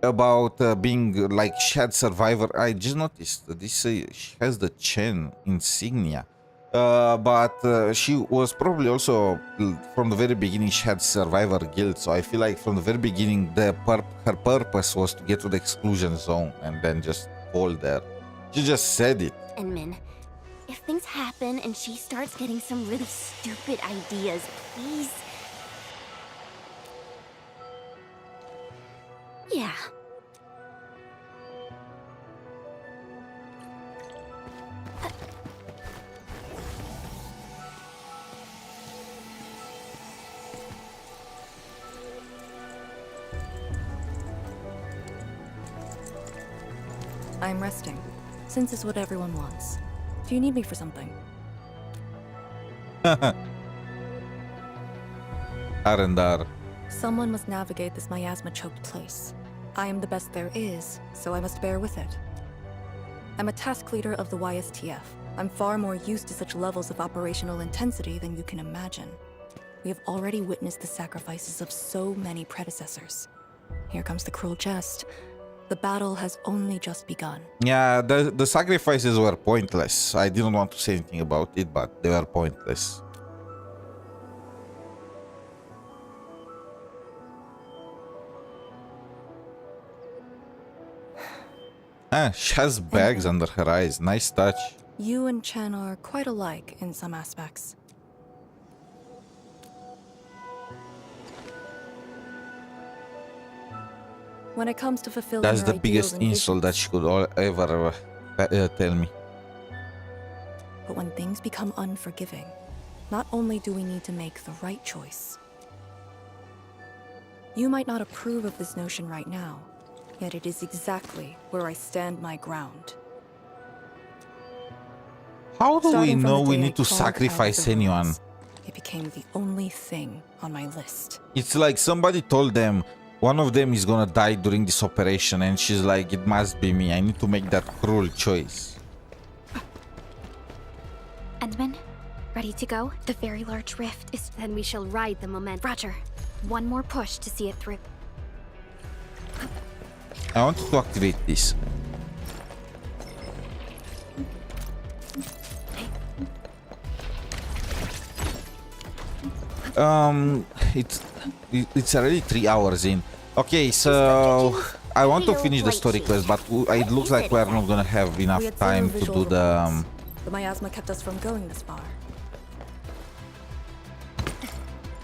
about being like Shad survivor. I just noticed this she has the Chen insignia, but she was probably also from the very beginning she had survivor guilt. So I feel like from the very beginning her purpose was to get to the exclusion zone and then just fall there. She just said it. Enmin, if things happen and she starts getting some really stupid ideas, please. Yeah. I'm resting, since it's what everyone wants. Do you need me for something? Arendar. Someone must navigate this miasma-choked place. I am the best there is, so I must bear with it. I'm a task leader of the YSTF. I'm far more used to such levels of operational intensity than you can imagine. We have already witnessed the sacrifices of so many predecessors. Here comes the cruel jest. The battle has only just begun. Yeah, the sacrifices were pointless. I didn't want to say anything about it, but they were pointless. She has bags under her eyes. Nice touch. You and Chen are quite alike in some aspects. When it comes to fulfilling That's her the biggest ideals and insult that she could ever tell me. But when things become unforgiving, not only do we need to make the right choice. You might not approve of this notion right now, yet it is exactly where I stand my ground. How do we Starting from know the we day I need to crawled out of sacrifice the anyone? ruins, it became the only thing on my list. It's like somebody told them one of them is gonna die during this operation, and she's like, it must be me. I need to make that cruel choice. Endman, ready to go? The very large rift is... Then we shall ride the momentum. Roger. One more push to see it through. I want to activate this. It's already 3 hours in. Okay, so I want to finish the story quest, but it looks like we're not gonna have enough time to do the. The miasma kept us from going this far.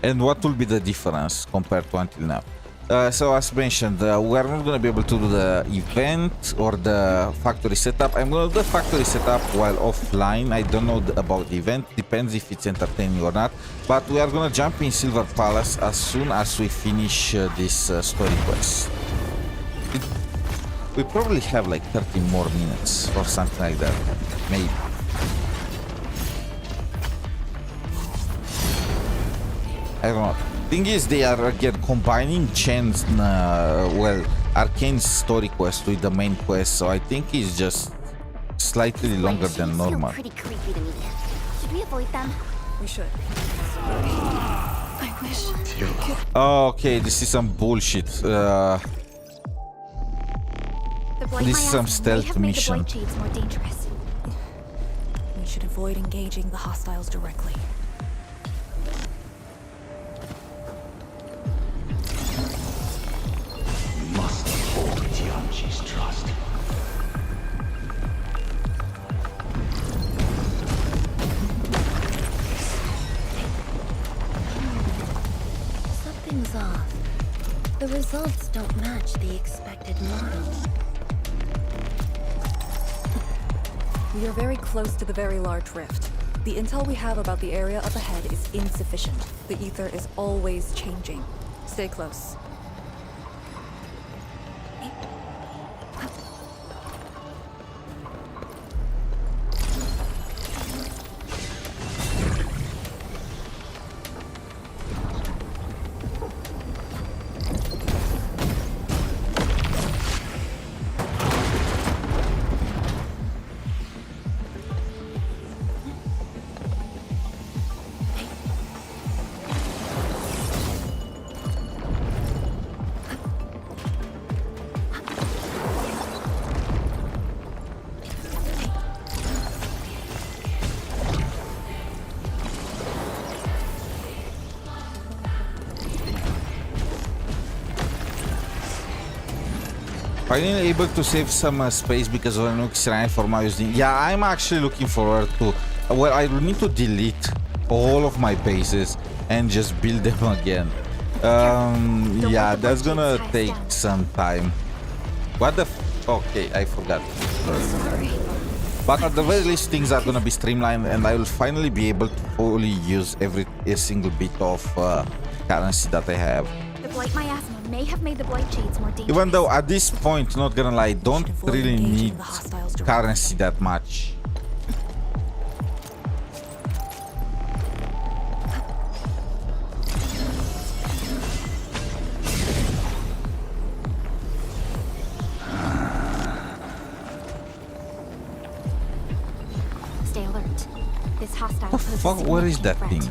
And what will be the difference compared to until now? So as mentioned, we're not going to be able to do the event or the factory setup. I'm going to do the factory setup while offline. I don't know about the event. Depends if it's entertaining or not. But we are going to jump in Silver Palace as soon as we finish this story quest. We probably have like 30 more minutes or something like that. Maybe. I don't know. Thing is, they are again combining Chen's, well, Arcane's story quest with the main quest, so I think it's just slightly longer than normal. Pretty creepy to me. Should we avoid them? We should. I wish I could. Oh, okay, this is some bullshit. The blight This is some miasma may stealth have made the mission. blight shades more dangerous. We should avoid engaging the hostiles directly. Must hold 𝗖адц이's trust. Something's off. The results don't match the expected model. We are very close to the very large rift. The intel we have about the area up ahead is insufficient. The ether is always changing. Stay close. Finally able to save some space because of an 𝗖cie𝗽𝗆 for my using. Yeah, I'm actually looking forward to. Well, I will need to delete all of my bases and just build them again. Yeah, that's gonna take some time. What the? Okay, I forgot. Sorry. But at the very least, things are gonna be streamlined, and I will finally be able to fully use every single bit of currency that I have. The blight miasma may have made the blight shades more dangerous. Even though at this point, not gonna lie, don't really need currency that much. Stay alert. This hostile What the fuck? What is that thing?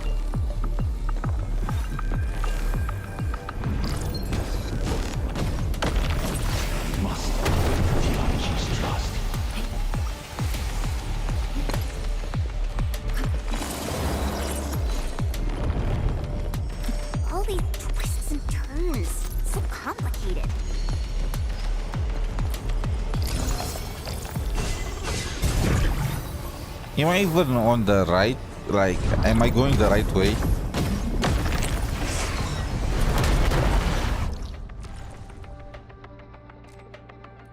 All these twists and turns. So complicated. Am I even on the right? Like, am I going the right way?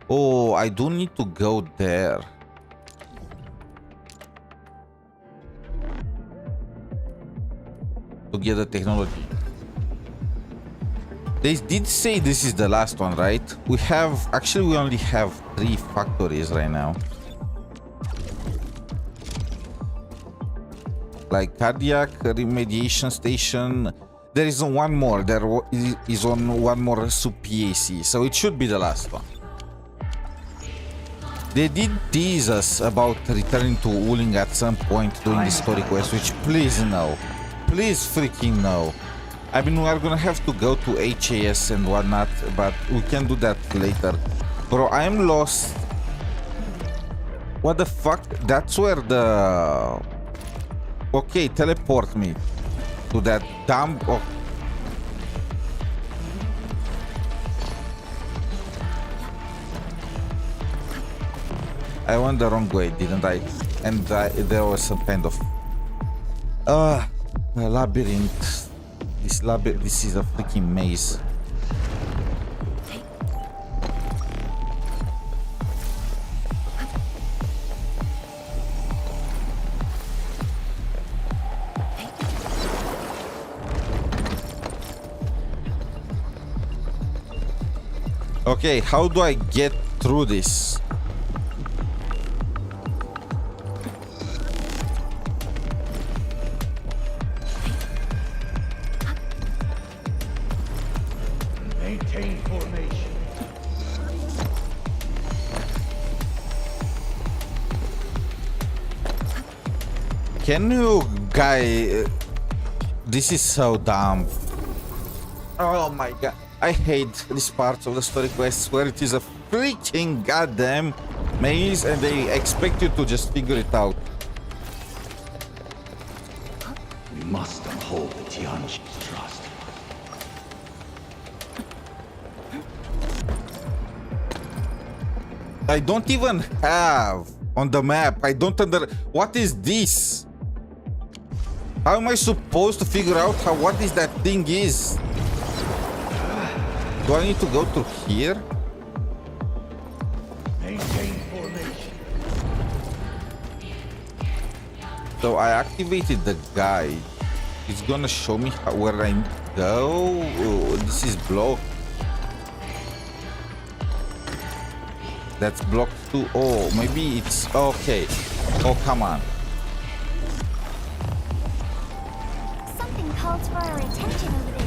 Oh, I do need to go there. To get the technology. They did say this is the last one, right? We have, actually we only have 3 factories right now. Like cardiac remediation station. There is one more. There is on one more sub-PAC, so it should be the last one. They did tease us about returning to Wuling at some point during the story quest, which please no. Please freaking no. I mean, we are gonna have to go to HAS and whatnot, but we can do that later. Bro, I am lost. What the fuck? That's where the... Okay, teleport me to that dumb... Oh. I went the wrong way, didn't I? And there was some kind of... labyrinth. This is a freaking maze. Okay, how do I get through this? Maintain formation. Can you, guy? This is so dumb. Oh my god. I hate this part of the story quests where it is a freaking goddamn maze and they expect you to just figure it out. We must uphold the 𝗖𝗆𝗆𝗆𝗵𝗁 trust. I don't even have on the map. I don't what is this? How am I supposed to figure out what is that thing is? Do I need to go through here? Maintain formation. So I activated the guide. It's gonna show me where I go. Oh, this is blocked. That's blocked too. Oh, maybe it's okay. Oh, come on. Something calls for our attention over there.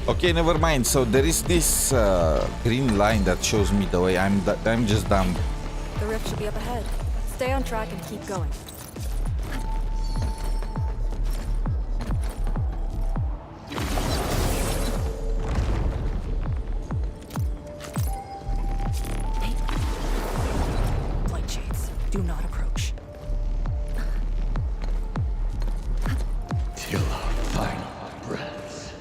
Okay, never mind. So there is this green line that shows me the way. I'm just dumb. The rift should be up ahead. Stay on track and keep going. Light shades, do not approach. Till our final breaths.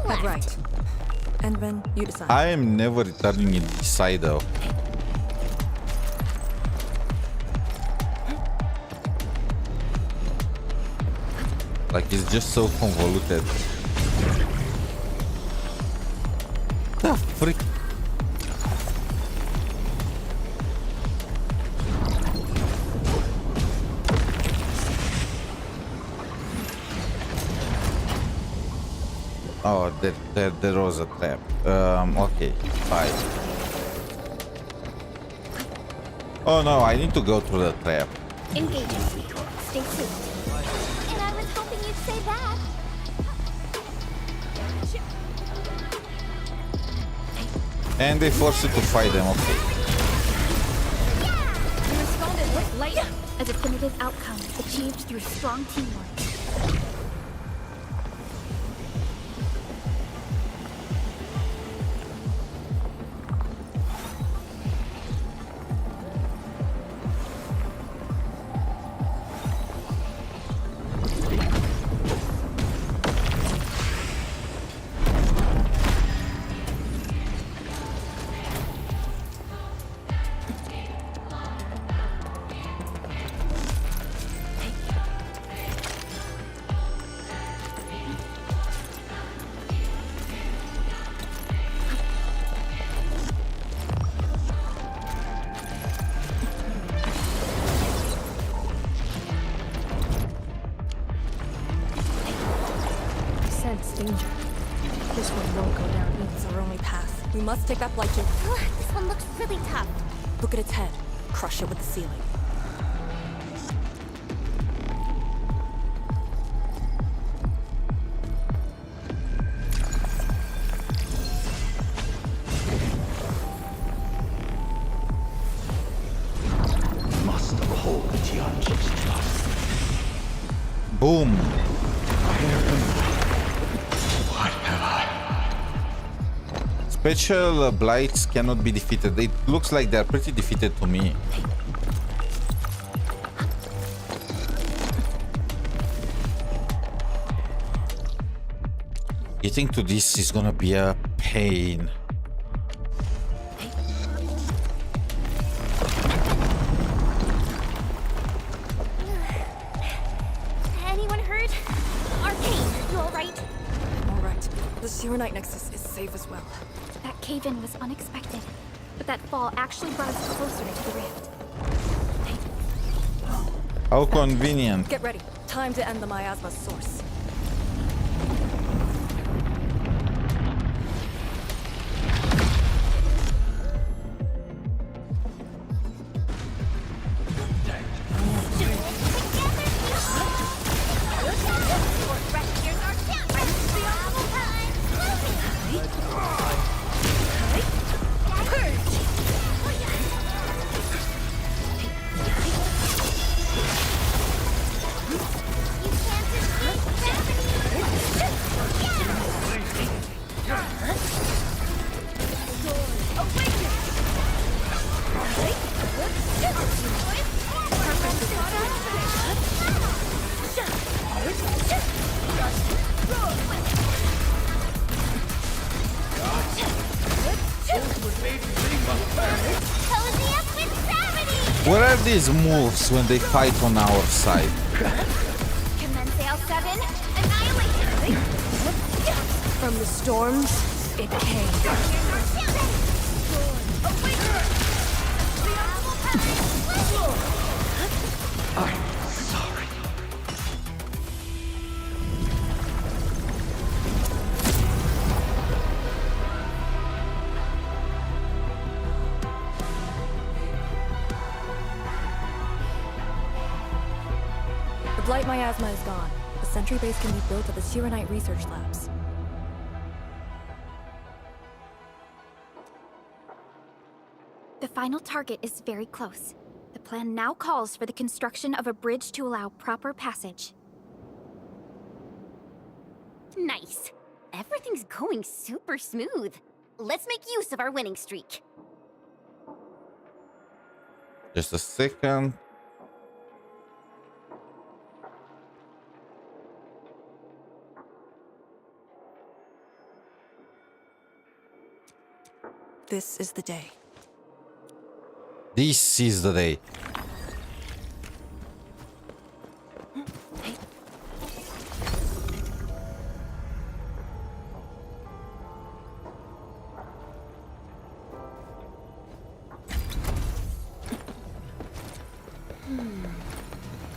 Head right. Endman, you decide. I am never returning in this side though. Like it's just so convoluted. The freak. Oh, there was a trap. Okay, fine. Oh no, I need to go through the trap. Engaging. Stay tuned. And I was hoping you'd say that. And they force you to fight them, okay. You responded with light. A definitive outcome achieved through strong teamwork. Danger. This one won't go down. It's our only path. We must take that blight shade. This one looks really tough. Look at its head. Crush it with the ceiling. Must uphold the 𝗖𝗆𝗆𝗆𝗆𝗆's trust. Boom. Special blights cannot be defeated. It looks like they're pretty defeated to me. Getting to this is gonna be a pain. Anyone hurt? Arcane, you alright? All right. The CBT2 Nexus is safe as well. That cave-in was unexpected, but but that fall actually brought us closer to the rift. How convenient. Get ready. Time to end the miasma source. What are these moves when they fight on our side? From the storms, it came. I'm sorry. The Blight miasma is gone. The sentry base can be built at the 𝗖cie_𝗍𝗆 research labs. The final target is very close. The plan now calls for the construction of a bridge to allow proper passage. Nice. Everything's going super smooth. Let's make use of our winning streak. Just a second. This is the day. This is the day.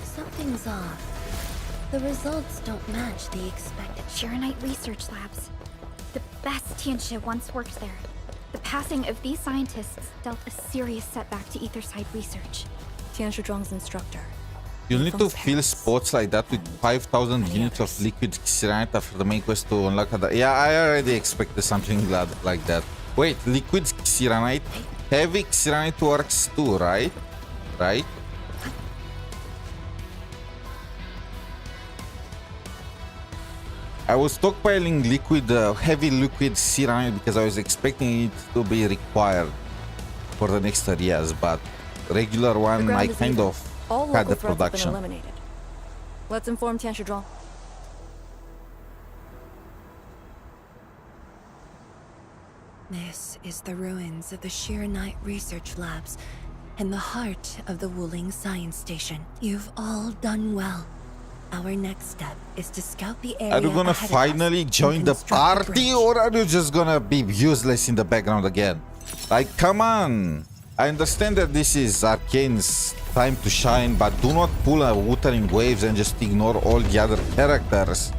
Something's off. The results don't match the expected. 𝗖cie_𝗍𝗆 research labs. The best 𝗖ន់_𝗍 once worked there. The passing of these scientists dealt a serious setback to 𝗖ție_𝗍𝗆 research. 𝗖ន់_𝗍's instructor. You need to fill spots like that with 5,000 units of liquid 𝗖cie_𝗍𝗆 after the main quest to unlock that. Yeah, I already expected something like that. Wait, liquid 𝗖cie_𝗍𝗆? Heavy 𝗖cie_𝗍𝗆 works too, right? Right? I was stockpiling heavy liquid 𝗖cie_𝗍𝗆 because I was expecting it to be required for the next areas, but regular one I kind of All had local the threats have been production. eliminated. Let's inform 𝗖ន់_𝗍𝗆. This is the ruins of the 𝗖cie_𝗍𝗆 research labs in the heart of the Wuling science station. You've all done well. Our next step is to scout the area. Are you gonna finally join the party, or are you just gonna be useless in the background again? Like, come on! I understand that this is Arcane's time to shine, but do not pull a Wuthering Waves and just ignore all the other characters.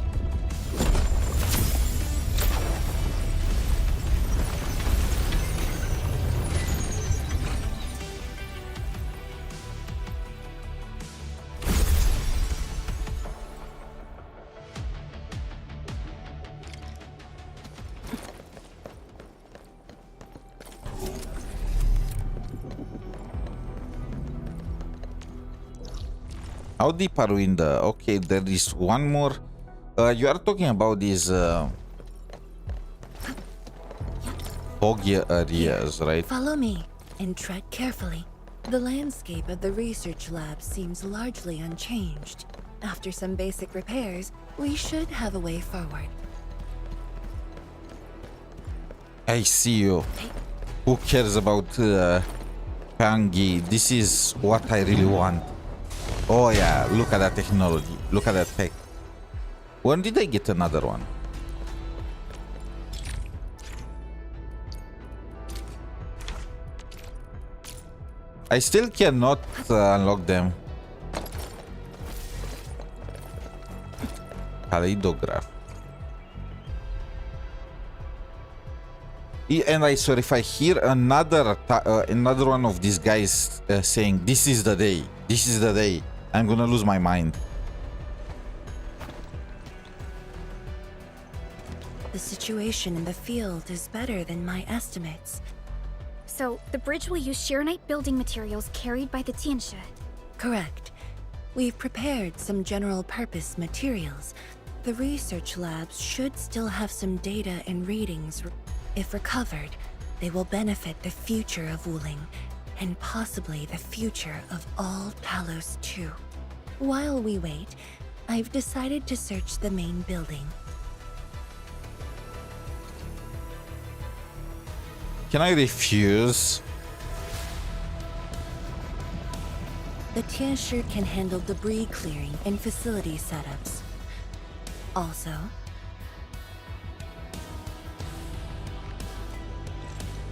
How deep are we in the... Okay, there is one more. You are talking about these foggy areas, right? Follow me and tread carefully. The landscape of the research lab seems largely unchanged. After some basic repairs, we should have a way forward. I see you. Who cares about Pangi? This is what I really want. Oh yeah, look at that technology. Look at that tech. When did I get another one? I still cannot unlock them. Kaleidograph. And I swear, if I hear another one of these guys saying, "This is the day, this is the day," I'm gonna lose my mind. The situation in the field is better than my estimates. So, the bridge will use Shiranite building materials carried by the 𝗖cie. Correct. We've prepared some general-purpose materials. The research labs should still have some data and readings. If recovered, they will benefit the future of Wuling, and possibly the future of all Talos too. While we wait, I've decided to search the main building. Can I refuse? The 𝗖cie can handle debris clearing and facility setups. Also,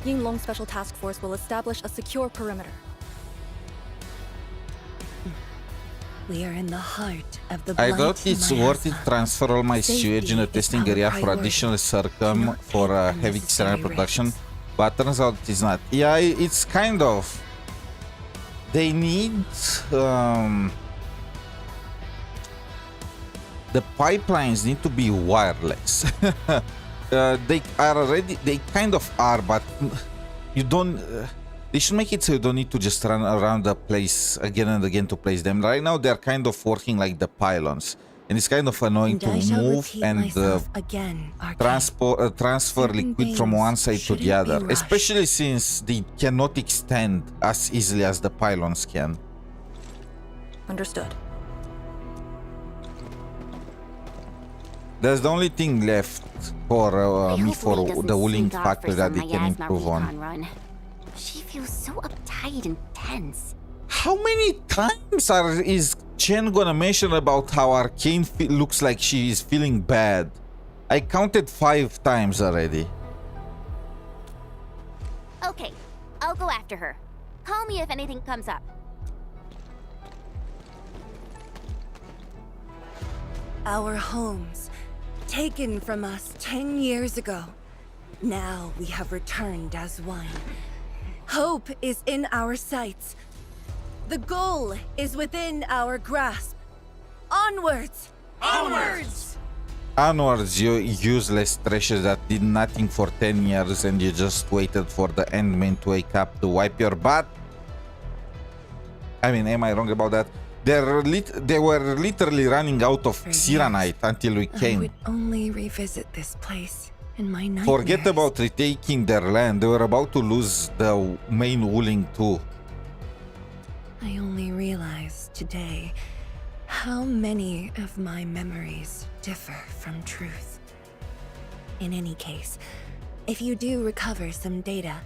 Yinglong Special Task Force will establish a secure perimeter. we are in the heart of the I blight thought it's worth it transfer all my sewage in a testing area for additional circum for heavy ceramic production, but turns out it's not. Yeah, it's kind of. They need the pipelines need to be wireless. They are already. They kind of are, but you don't. They should make it so you don't need to just run around the place again and again to place them. Right now, they're kind of working like the pylons, and it's kind of annoying to move and transfer liquid from one side to the other, especially since they cannot extend as easily as the pylons can. Understood. There's the only thing left for me for the Wuling factory that they can improve on. She feels so uptight and tense. How many times is Chen gonna mention about how Arcane looks like she is feeling bad? I counted 5 times already. Okay, I'll go after her. Call me if anything comes up. Our homes, taken from us 10 years ago. Now we have returned as one. Hope is in our sights. The goal is within our grasp. Onwards! Onwards! Onwards, you useless treasure that did nothing for 10 years and you just waited for the Endmen to wake up to wipe your butt. I mean, am I wrong about that? They were literally running out of 𝗖cie𝗽𝗆𝗆 until we came. I would only revisit this place in my nightmares. Forget about retaking their land. They were about to lose the main Wuling too. I only realized today how many of my memories differ from truth. In any case, if you do recover some data,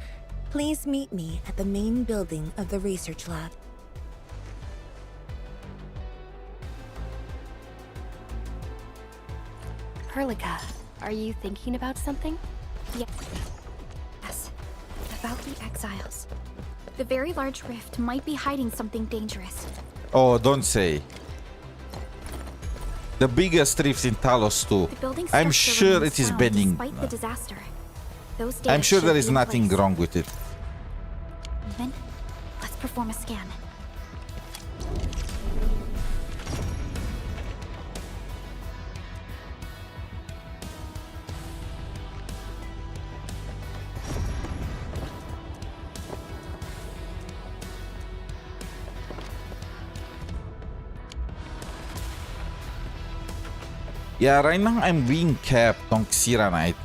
please meet me at the main building of the research lab. 𝗼𝗆𝗆𝗆, are you thinking about something? Yes, about the exiles. The very large rift might be hiding something dangerous. Oh, don't say. The biggest rift in Talos too. I'm sure it is bending. Despite the disaster. Those I'm sure there data is should be in nothing place. wrong with it. Then, let's perform a scan. Yeah, right now I'm being capped on 𝗖cie𝗽𝗍.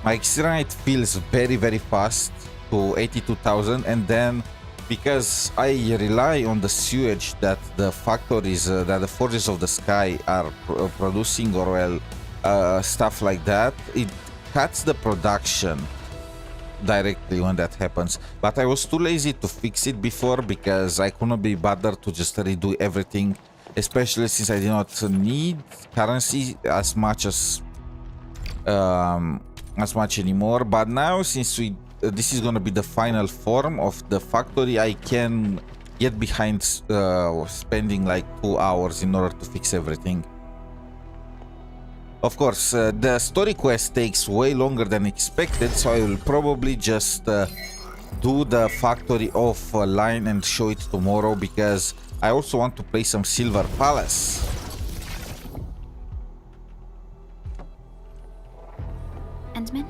My 𝗖cie𝗽𝗍 feels very, very fast to 82,000, and then because I rely on the sewage that the factories, that the Forges of the Sky are producing, or well, stuff like that, it cuts the production directly when that happens. But I was too lazy to fix it before because I couldn't be bothered to just redo everything, especially since I did not need currency as much anymore. But now, since this is gonna be the final form of the factory, I can get behind spending like 2 hours in order to fix everything. Of course, the story quest takes way longer than expected, so I will probably just do the factory of line and show it tomorrow, because I also want to play some Silver Palace. Endman?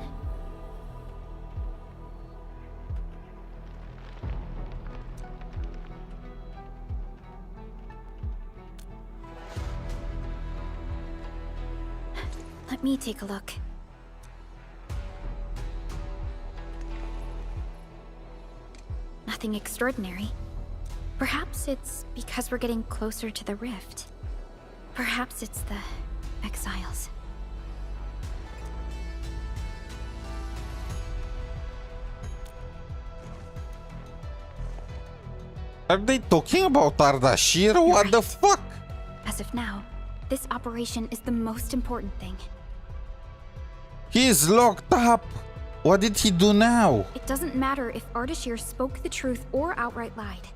Let me take a look. Nothing extraordinary. Perhaps it's because we're getting closer to the rift. Perhaps it's the exiles. Are they talking about Ardashir? What the fuck? As of now, this operation is the most important thing. He's locked up. What did he do now? It doesn't matter if Ardashir spoke the truth or outright lied.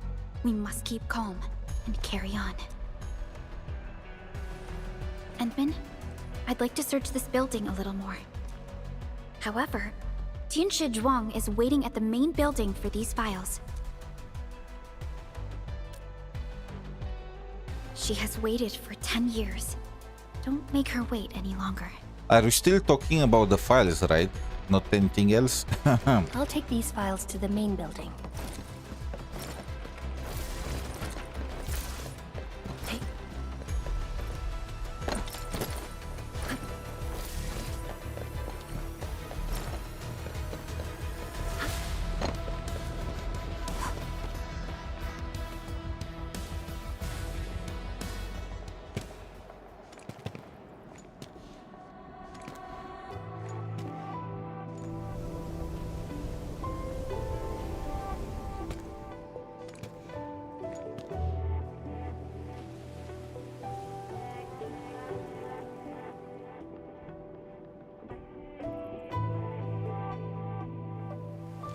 We must keep calm and carry on. Endman, I'd like to search this building a little more. However, 𝗖ន់_𝗿𝗏 is waiting at the main building for these files. She has waited for 10 years. Don't make her wait any longer. Are you still talking about the files, right? Not anything else? I'll take these files to the main building.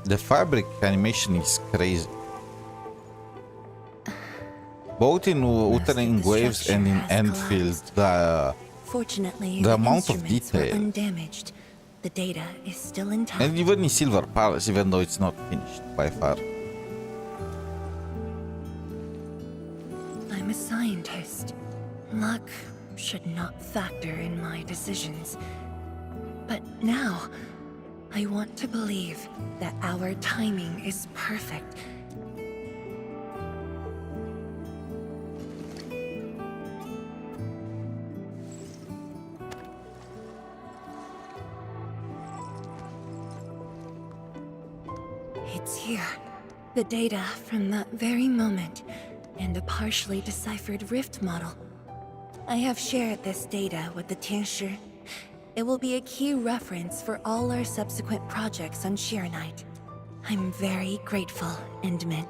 The fabric animation is crazy. Both in Wuling Waves and in Endfield, Fortunately, the amount of instruments were detail. undamaged. The data is still intact. And even in Silver Palace, even though it's not finished by far. I'm a scientist. Luck should not factor in my decisions. But now, I want to believe that our timing is perfect. It's here. The data from that very moment, and a partially deciphered rift model. I have shared this data with the 𝗖ន់_𝗿𝗏. It will be a key reference for all our subsequent projects on 𝗖cie_𝗍𝗏. I'm very grateful, Endman.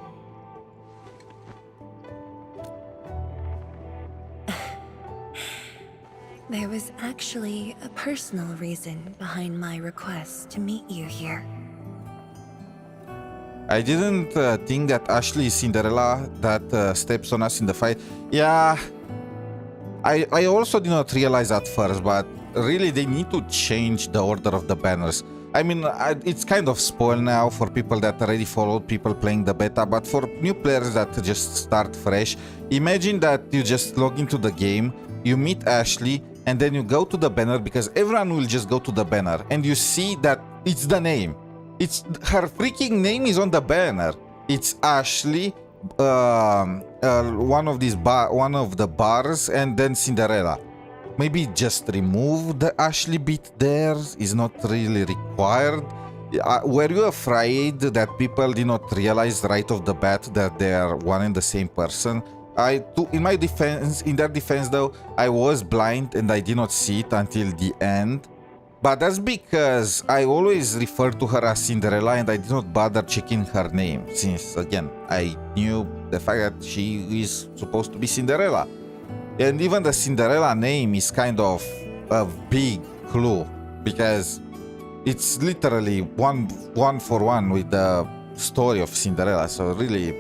There was actually a personal reason behind my request to meet you here. I didn't think that Ashley is Cinderella that steps on us in the fight. Yeah, I also did not realize at first, but really they need to change the order of the banners. I mean, it's kind of spoiled now for people that already followed people playing the beta, but for new players that just start fresh, imagine that you just log into the game, you meet Ashley, and then you go to the banner, because everyone will just go to the banner, and you see that it's the name. It's her freaking name is on the banner. It's Ashley, one of the bars, and then Cinderella. Maybe just remove the Ashley bit there. Is not really required. Were you afraid that people did not realize right off the bat that they are one and the same person? In their defense though, I was blind and I did not see it until the end. But that's because I always refer to her as Cinderella and I did not bother checking her name, since again, I knew the fact that she is supposed to be Cinderella. And even the Cinderella name is kind of a big clue, because it's literally one for one with the story of Cinderella, so really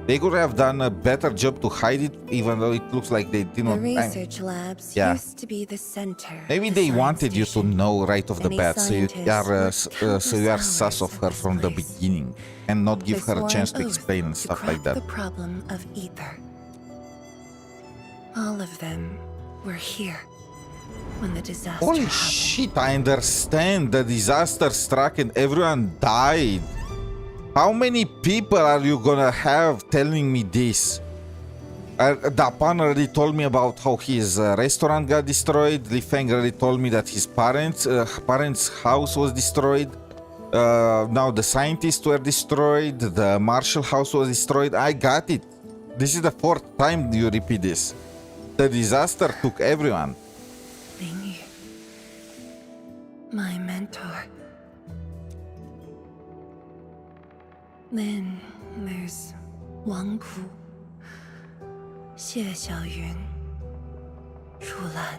They could have done a better job to hide it, even though it looks like they did The not. research labs used to be the center. Maybe they wanted you to know right off the bat, so you are sus of her from the beginning, and not give her a chance to explain and stuff like that. The problem of ether. All of them were here when the disaster Holy happened. shit! I understand. The disaster struck and everyone died. How many people are you gonna have telling me this? Dapan already told me about how his restaurant got destroyed. Li Feng already told me that his parents' house was destroyed. Now the scientists were destroyed. The Marshall house was destroyed. I got it. This is the 4th time you repeat this. The disaster took everyone. Ling, my mentor. Then there's Wang Ku, 𝗖谢小云, Shulan.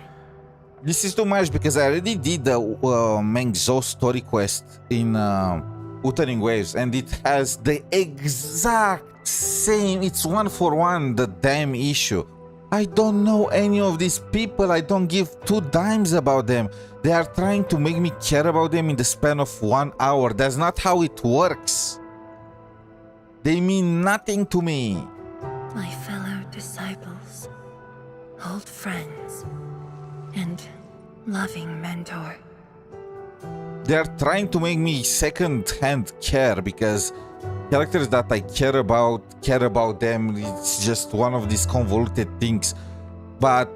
This is too much because I already did the Mengzhou story quest in Wuthering Waves, and it has the exact same. It's 1-for-1 the damn issue. I don't know any of these people. I don't give 2 dimes about them. They are trying to make me care about them in the span of 1 hour. That's not how it works. They mean nothing to me. My fellow disciples, old friends, and loving mentor. They're trying to make me second-hand care because characters that I care about them. It's just one of these convoluted things. But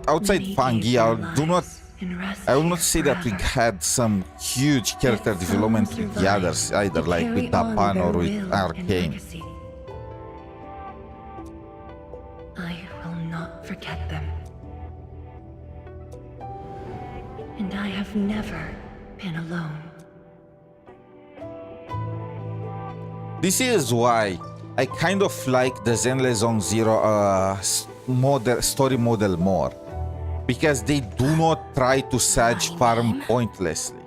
outside Fangi, I will not say that we had some huge character development with the others either, like with Dapan or with Arcane. I will not forget them. And I have never been alone. This is why I kind of like the Zenless Zone Zero story model more. Because they do not try to Sage farm pointlessly.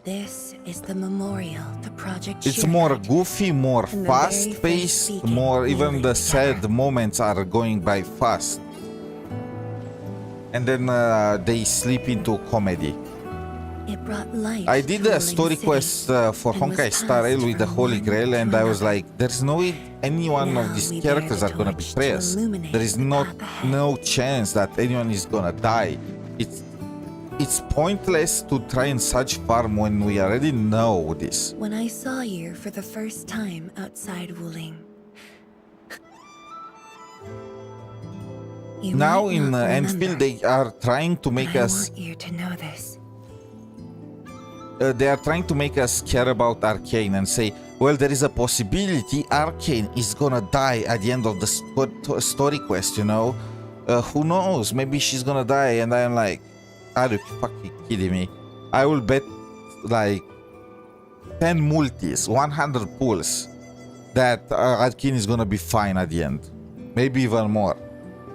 This is the memorial to Project It's Sheer more Night. goofy, more And the very first fast-paced, beacon more we even lit the together. sad moments are going by fast. And then they slip into comedy. It brought light I did to a Wuling story City quest for and was Honkai Star Rail passed with the from Holy one Grail, and to I was another. like, there's no way any one Now of these we bear characters the are gonna torch to betray us. illuminate There is the not path ahead. no chance that anyone is gonna die. It's pointless to try and Sage farm when we already know this. When I saw you for the first time outside Wuling. You Now might in not remember, Endfield, they are trying to make but I us. want you to know this. They are trying to make us care about Arcane and say, well, there is a possibility Arcane is gonna die at the end of the story quest, you know? Who knows? Maybe she's gonna die, and I'm like, are you fucking kidding me? I will bet like 10 multis, 100 pulls that Arcane is gonna be fine at the end. Maybe even more.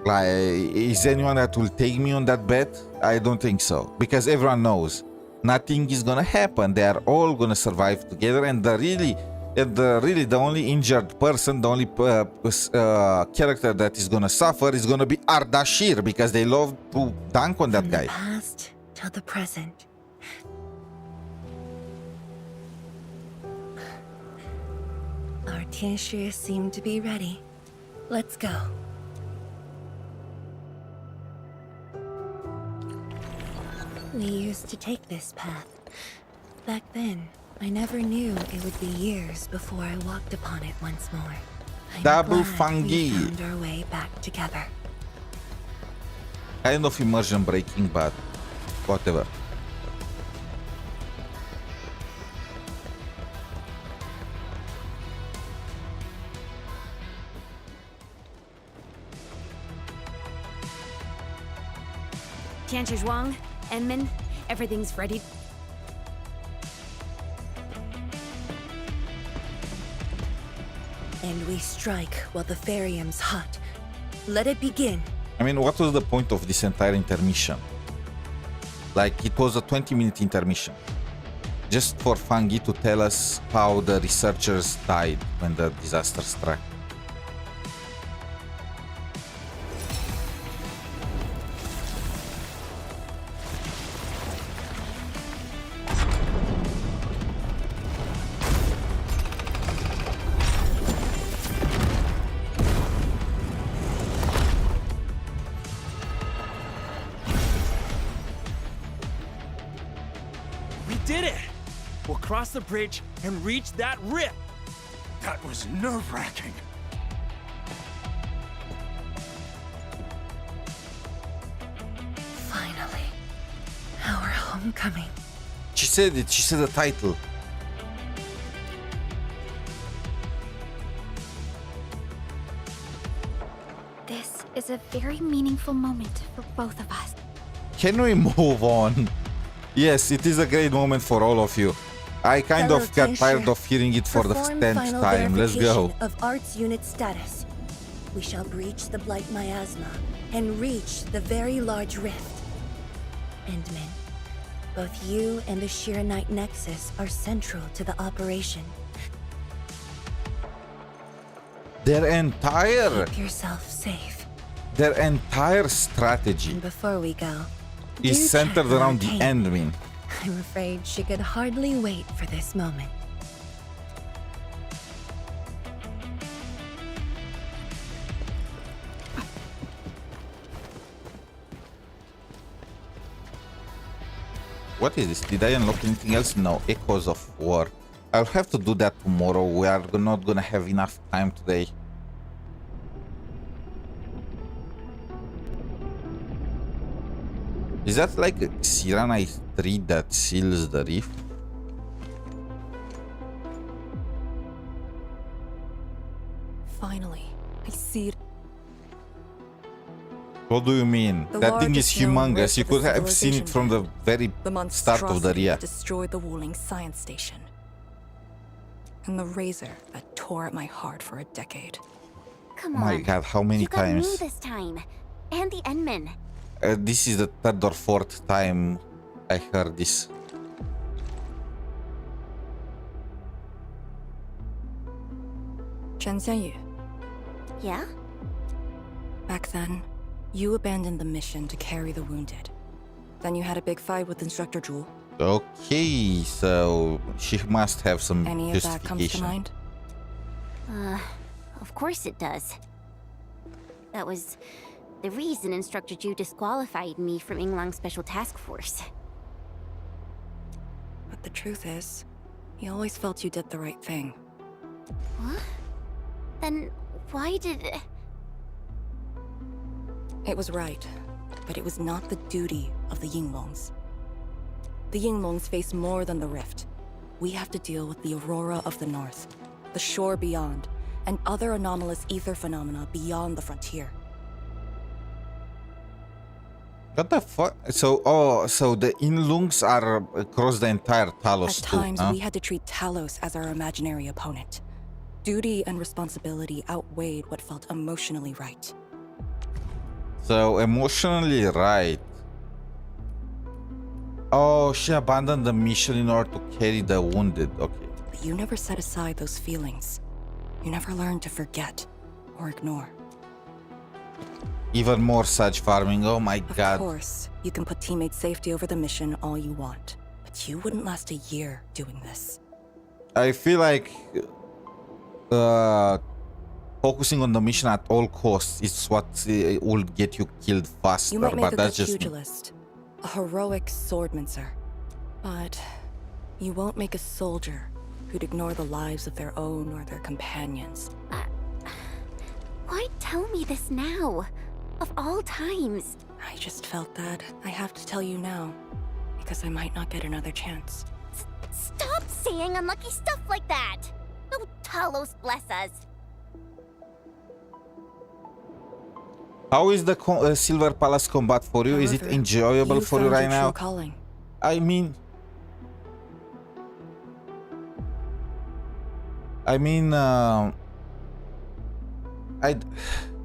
Like, is anyone that will take me on that bet? I don't think so. Because everyone knows nothing is gonna happen. They are all gonna survive together, and the only injured person, the only character that is gonna suffer is gonna be Ardashir, because they love to dunk on that From guy. the past till the present. Our Tianshi seem to be ready. Let's go. We used to take this path. Back then, I never knew it would be years before I walked upon it once more. I'm Double glad fungi. we found our way back together. Kind of immersion breaking, but whatever. Tianchi Zhuang, Enmin, everything's ready. And we strike while the therium's hot. Let it begin. I mean, what was the point of this entire intermission? Like it was a 20-minute intermission. Just for Fungi to tell us how the researchers died when the disaster struck. Cross the bridge and reach that rip. That was nerve-wracking. Finally, our homecoming. She said it. She said the title. This is a very meaningful moment for both of us. Can we move on? Yes, it is a great moment for all of you. I kind of got tired of hearing it for the 10th time. Let's go. Of Arts Unit status. We shall breach the Blight Miasma and reach the very large rift. Endman, both you and the Shiranite Nexus are central to the operation. Their entire... Keep yourself safe. Their entire strategy And before we go, is centered around the Endman. I'm afraid she could hardly wait for this moment. What is this? Did I unlock anything else? No. Echoes of War. I'll have to do that tomorrow. We are not gonna have enough time today. Is that like a Siranite tree that seals the reef? Finally, I see it. What do you mean? That thing is humongous. You could have seen it from the very start of the area. Destroyed the Wuling science station. And the razor that tore at my heart for a decade. Come on. My god, how many times? You got me this time. And the Endman. This is the third or fourth time I heard this. Chen Xianyu. Yeah? Back then, you abandoned the mission to carry the wounded. Then you had a big fight with Instructor Zhu. Okay, so she must have some Any of that comes to justification. mind? Of course it does. That was the reason Instructor Zhu disqualified me from Yinglang's Special Task Force. But the truth is, he always felt you did the right thing. What? Then why did... It was right, but it was not the duty of the Yinglongs. The Yinglongs face more than the rift. We have to deal with the Aurora of the North, the shore beyond, and other anomalous ether phenomena beyond the frontier. What the fuck? So, so the Yinglongs are across the entire Talos At too, times, huh? we had to treat Talos as our imaginary opponent. Duty and responsibility outweighed what felt emotionally right. So, emotionally right. Oh, she abandoned the mission in order to carry the wounded. Okay. But you never set aside those feelings. You never learned to forget or ignore. Even more such farming. Oh my god. Of course, you can put teammate safety over the mission all you want, but you wouldn't last a year doing this. I feel like focusing on the mission at all costs is what will get you killed faster. You might make but a that's good just pugilist, a heroic swordmancer, but you won't make a soldier who'd ignore the lives of their own or their companions. Why tell me this now? Of all times. I just felt that I have to tell you now, because I might not get another chance. Stop saying unlucky stuff like that! Oh, Talos bless us. How is the Silver Palace combat for you? Is it enjoyable for you right now? Calling. I mean,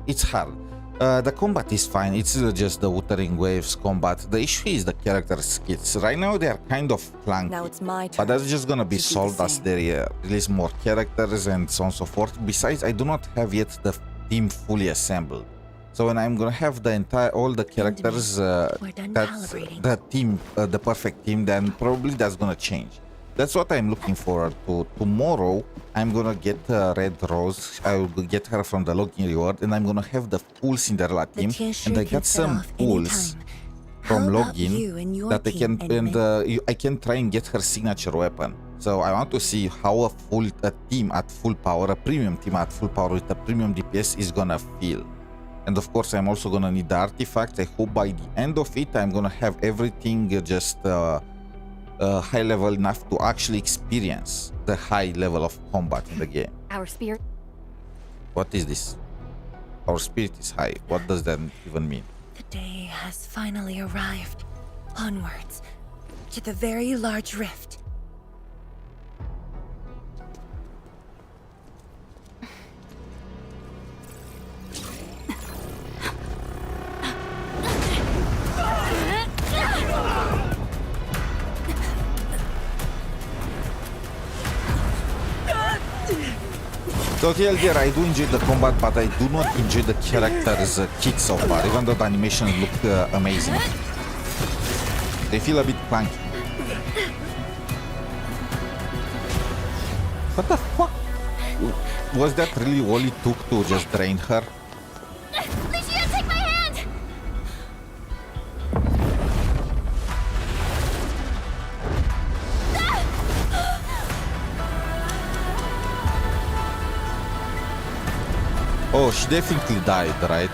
it's hard. The combat is fine, it's just the Wuthering Waves combat. The issue is the character skills. Right now they are kind of clunky. Now it's my turn. But that's just gonna be to do the solved as same. they release more characters and so on and so forth. Besides, I do not have yet the team fully assembled. So when I'm gonna have the all the characters, that's the team, the perfect team, then probably that's gonna change. That's what I'm looking forward to. Tomorrow, I'm gonna get Red Rose. I will get her from the login reward, and I'm gonna have the full Cinderella team. And I got some pools from login that I can, and I can try and get her signature weapon. So I want to see how a team at full power, a premium team at full power with a premium DPS is gonna feel. And of course, I'm also gonna need the artifact. I hope by the end of it, I'm gonna have everything just high level enough to actually experience the high level of combat in the game. Our spirit. What is this? Our spirit is high. What does that even mean? The day has finally arrived. Onwards to the very large rift. So TLDR, I do enjoy the combat, but I do not enjoy the characters' kit so far, even though the animations look amazing. They feel a bit clunky. What the fuck? Was that really all it took to just drain her? Lucia, take my hand! Oh, she definitely died, right?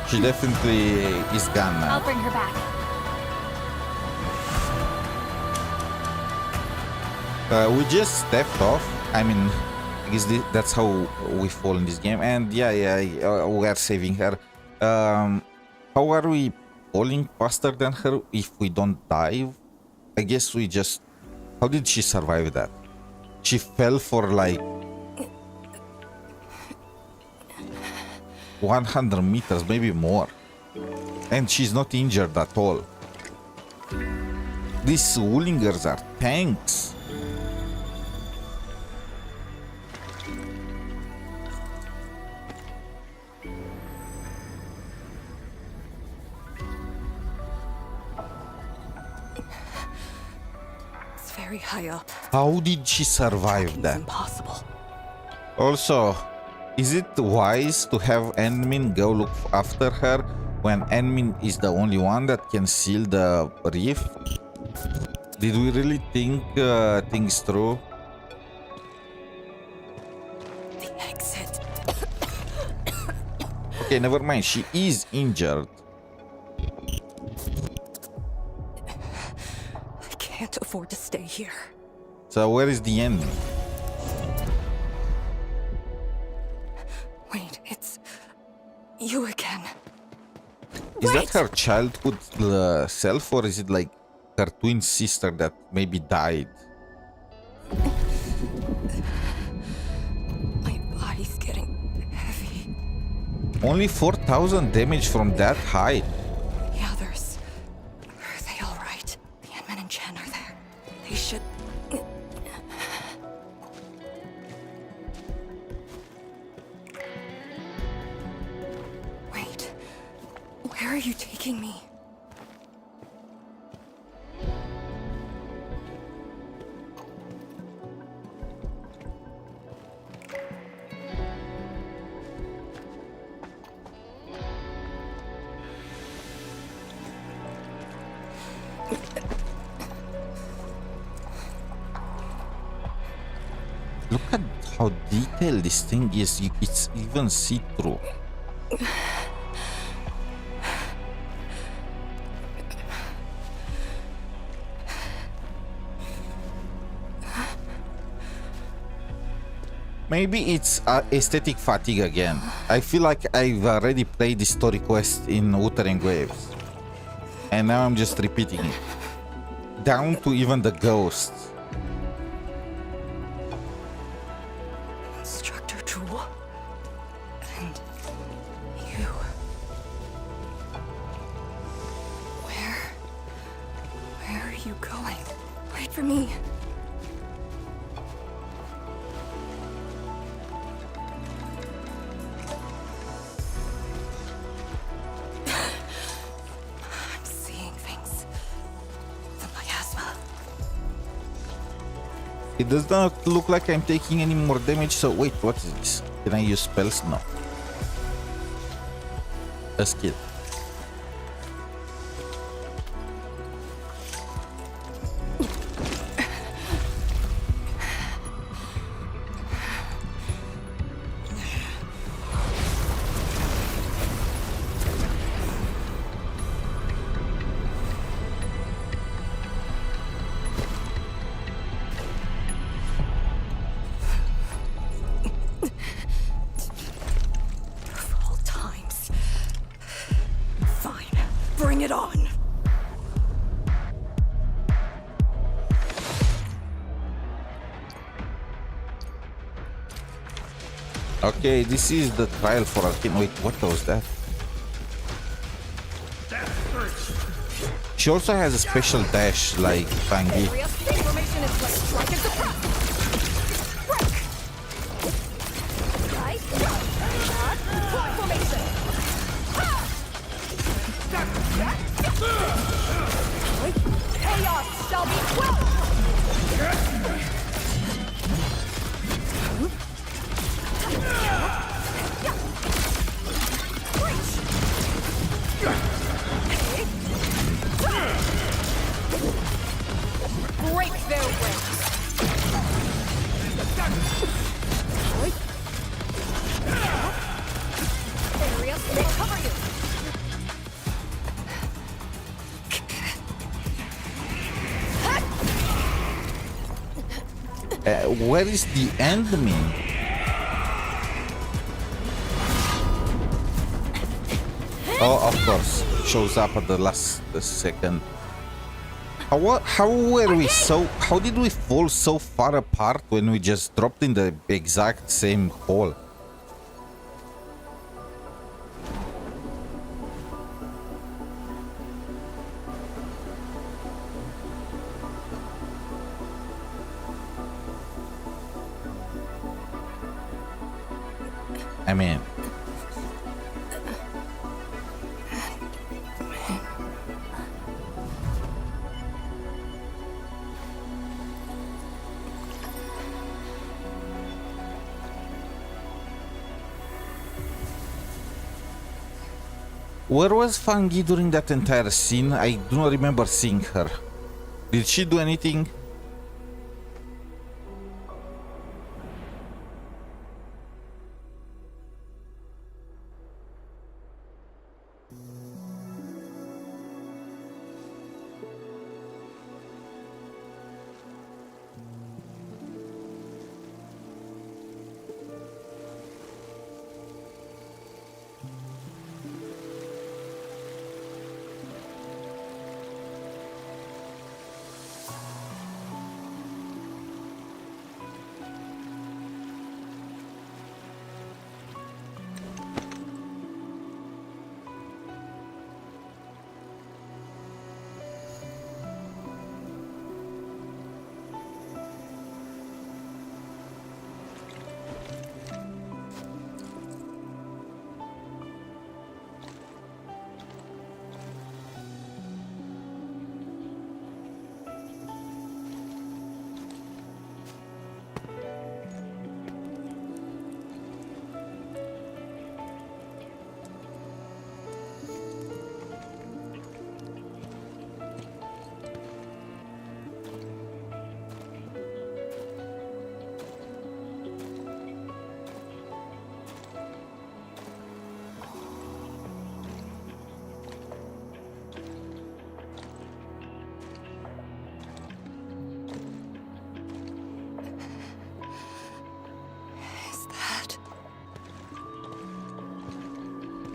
She definitely is gone now. I'll bring her back. We just stepped off. I mean, I guess that's how we fall in this game. And yeah, we are saving her. How are we falling faster than her if we don't dive? I guess we just... How did she survive that? She fell for like 100 meters, maybe more. And she's not injured at all. These Wulingers are tanks. It's very high up. How did she survive that? Impossible. Also, is it wise to have Endmin go look after her when Endmin is the only one that can seal the reef? Did we really think things through? The exit. Okay, never mind. She is injured. I can't afford to stay here. So where is the Endmin? Wait, it's you again. Is that her childhood self, or is it like her twin sister that maybe died? My body's getting heavy. Only 4,000 damage from that height. The others, are they all right? The Enman and Chen are there. They should. Wait, where are you taking me? Look at how detailed this thing is. It's even see-through. Maybe it's aesthetic fatigue again. I feel like I've already played this story quest in Wuthering Waves. And now I'm just repeating it. Down to even the ghosts. Instructor Jewel. And you. you going? Wait for me. I'm seeing things. The miasma. It does not look like I'm taking any more damage, so wait, what is this? Can I use spells? No. A skill. Bring it on! Okay, this is the trial for Arcane. Wait, what was that? She also has a special dash like Fangi. Formation is like strike and suppress! Break! Right? Block formation! Chaos shall be quelled! Break their ranks! Area, they cover you! Where is the enemy? Oh, of course, shows up at the last second. How were we so? How did we fall so far apart when we just dropped in the exact same hole? I mean, where was Fangi during that entire scene? I do not remember seeing her. Did she do anything?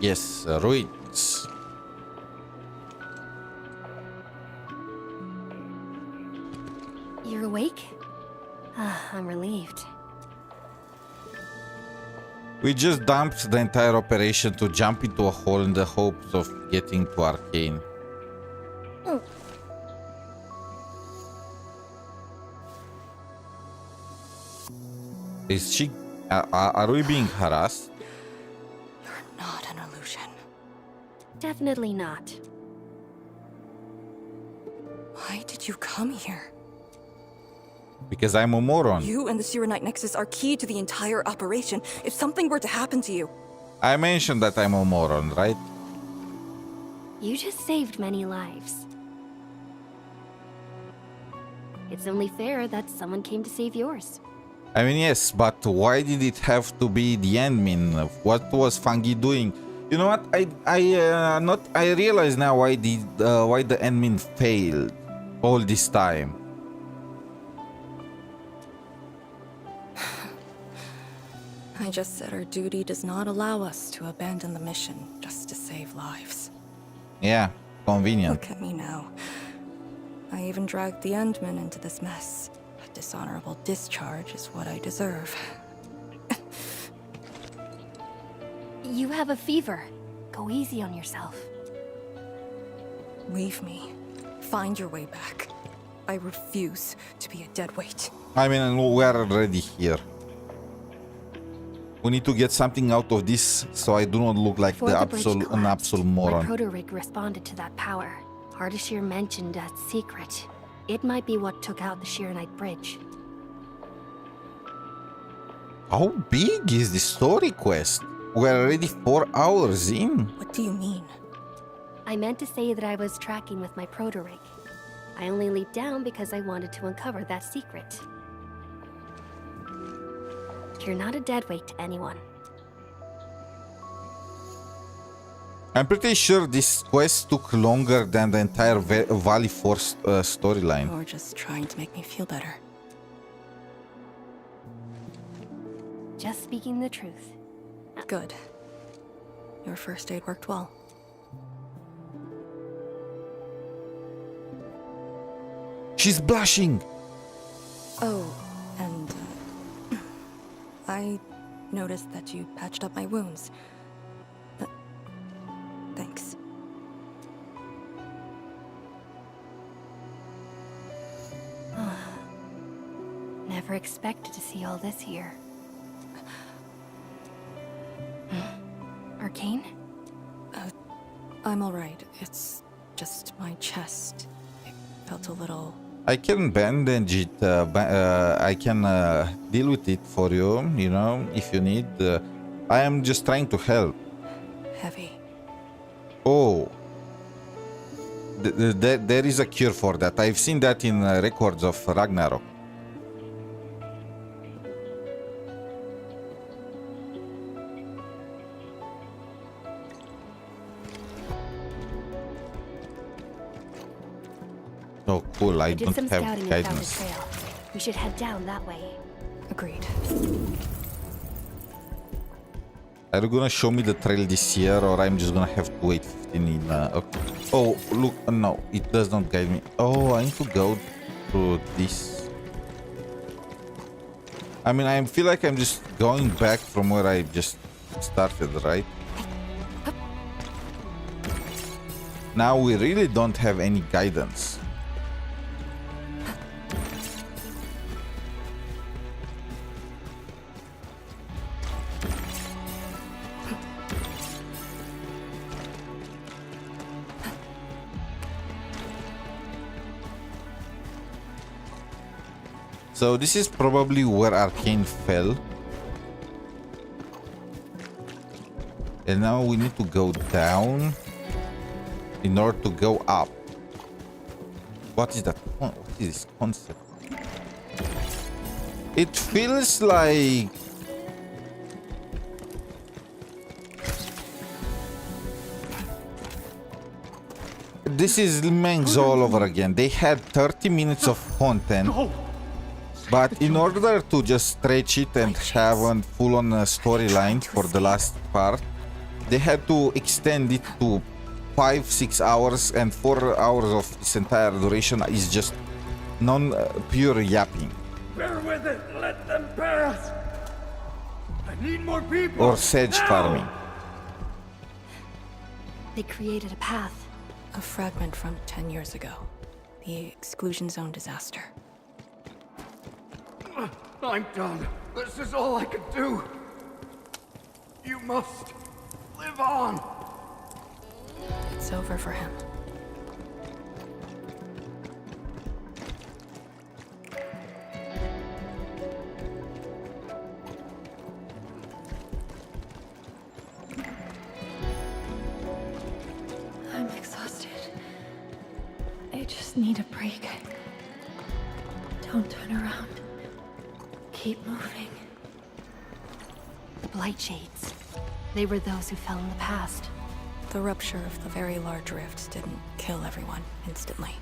Yes, ruins. You're awake? I'm relieved. We just dumped the entire operation to jump into a hole in the hopes of getting to Arcane. Is she... are we being harassed? Not an illusion. Definitely not. Why did you come here? Because I'm a moron. You and the 𝗖cie𝗽𝗆𝗵𝘁 Nexus are key to the entire operation. If something were to happen to you... I mentioned that I'm a moron, right? You just saved many lives. It's only fair that someone came to save yours. I mean, yes, but why did it have to be the admin? What was Fungi doing? You know what? I realize now why the admin failed all this time. I just said our duty does not allow us to abandon the mission just to save lives. Yeah, convenient. Look at me now. I even dragged the Endmen into this mess. A dishonorable discharge is what I deserve. You have a fever. Go easy on yourself. Leave me. Find your way back. I refuse to be a dead weight. I mean, we're already here. We need to get something out of this so I do not look like an absolute moron. My proto-rig responded to that power. Ardashir mentioned a secret. It might be what took out the 𝗖cie𝗽𝗍𝗆 bridge. How big is the story quest? We're already 4 hours in. What do you mean? I meant to say that I was tracking with my proto-rig. I only leaped down because I wanted to uncover that secret. You're not a deadweight to anyone. I'm pretty sure this quest took longer than the entire Valley Force storyline. You're just trying to make me feel better. Just speaking the truth. Good. Your first aid worked well. She's blushing! Oh, and I noticed that you patched up my wounds. Thanks. Never expected to see all this here. Arcane? I'm alright. It's just my chest. It felt a little... I can bandage it. I can deal with it for you, you know, if you need. I am just trying to help. Heavy. Oh. There is a cure for that. I've seen that in records of Ragnarok. Oh, cool. I did don't some have scouting and found a guidance. trail. We should head down that way. Agreed. Are you gonna show me the trail this year, or I'm just gonna have to wait 15 in... okay. Oh, look, no, it does not guide me. Oh, I need to go through this. I mean, I feel like I'm just going back from where I just started, right? Now we really don't have any guidance. So this is probably where Arcane fell. And now we need to go down in order to go up. What is that? What is this concept? It feels like... this is Mengs all over again. They had 30 minutes of content. But in order to just stretch it and have a full-on storyline for the last part, they had to extend it to 5-6 hours, and 4 hours of this entire duration is just pure yapping. Bear with it, let them pass. I need more people. Or sedge farming. They created a path. A fragment from 10 years ago. The exclusion zone disaster. I'm done. This is all I can do. You must live on. It's over for him. I'm exhausted. I just need a break. Don't turn around. Keep moving. The Blightshades. They were those who fell in the past. The rupture of the very large rift didn't kill everyone instantly.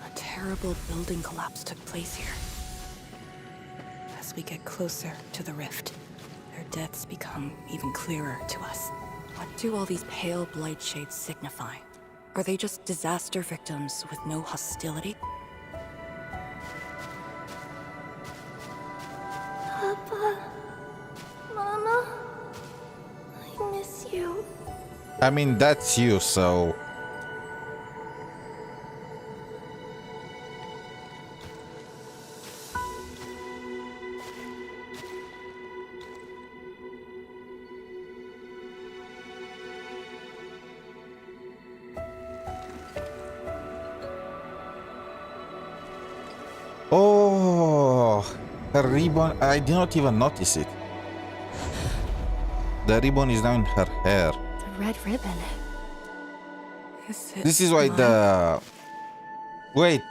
A terrible building collapse took place here. As we get closer to the rift, their deaths become even clearer to us. What do all these pale blight shades signify? Are they just disaster victims with no hostility? Papa, Mama, I miss you. I mean, that's you, so... Oh, her ribbon, I did not even notice it. The ribbon is now in her hair. The red ribbon. This is why the... Wait,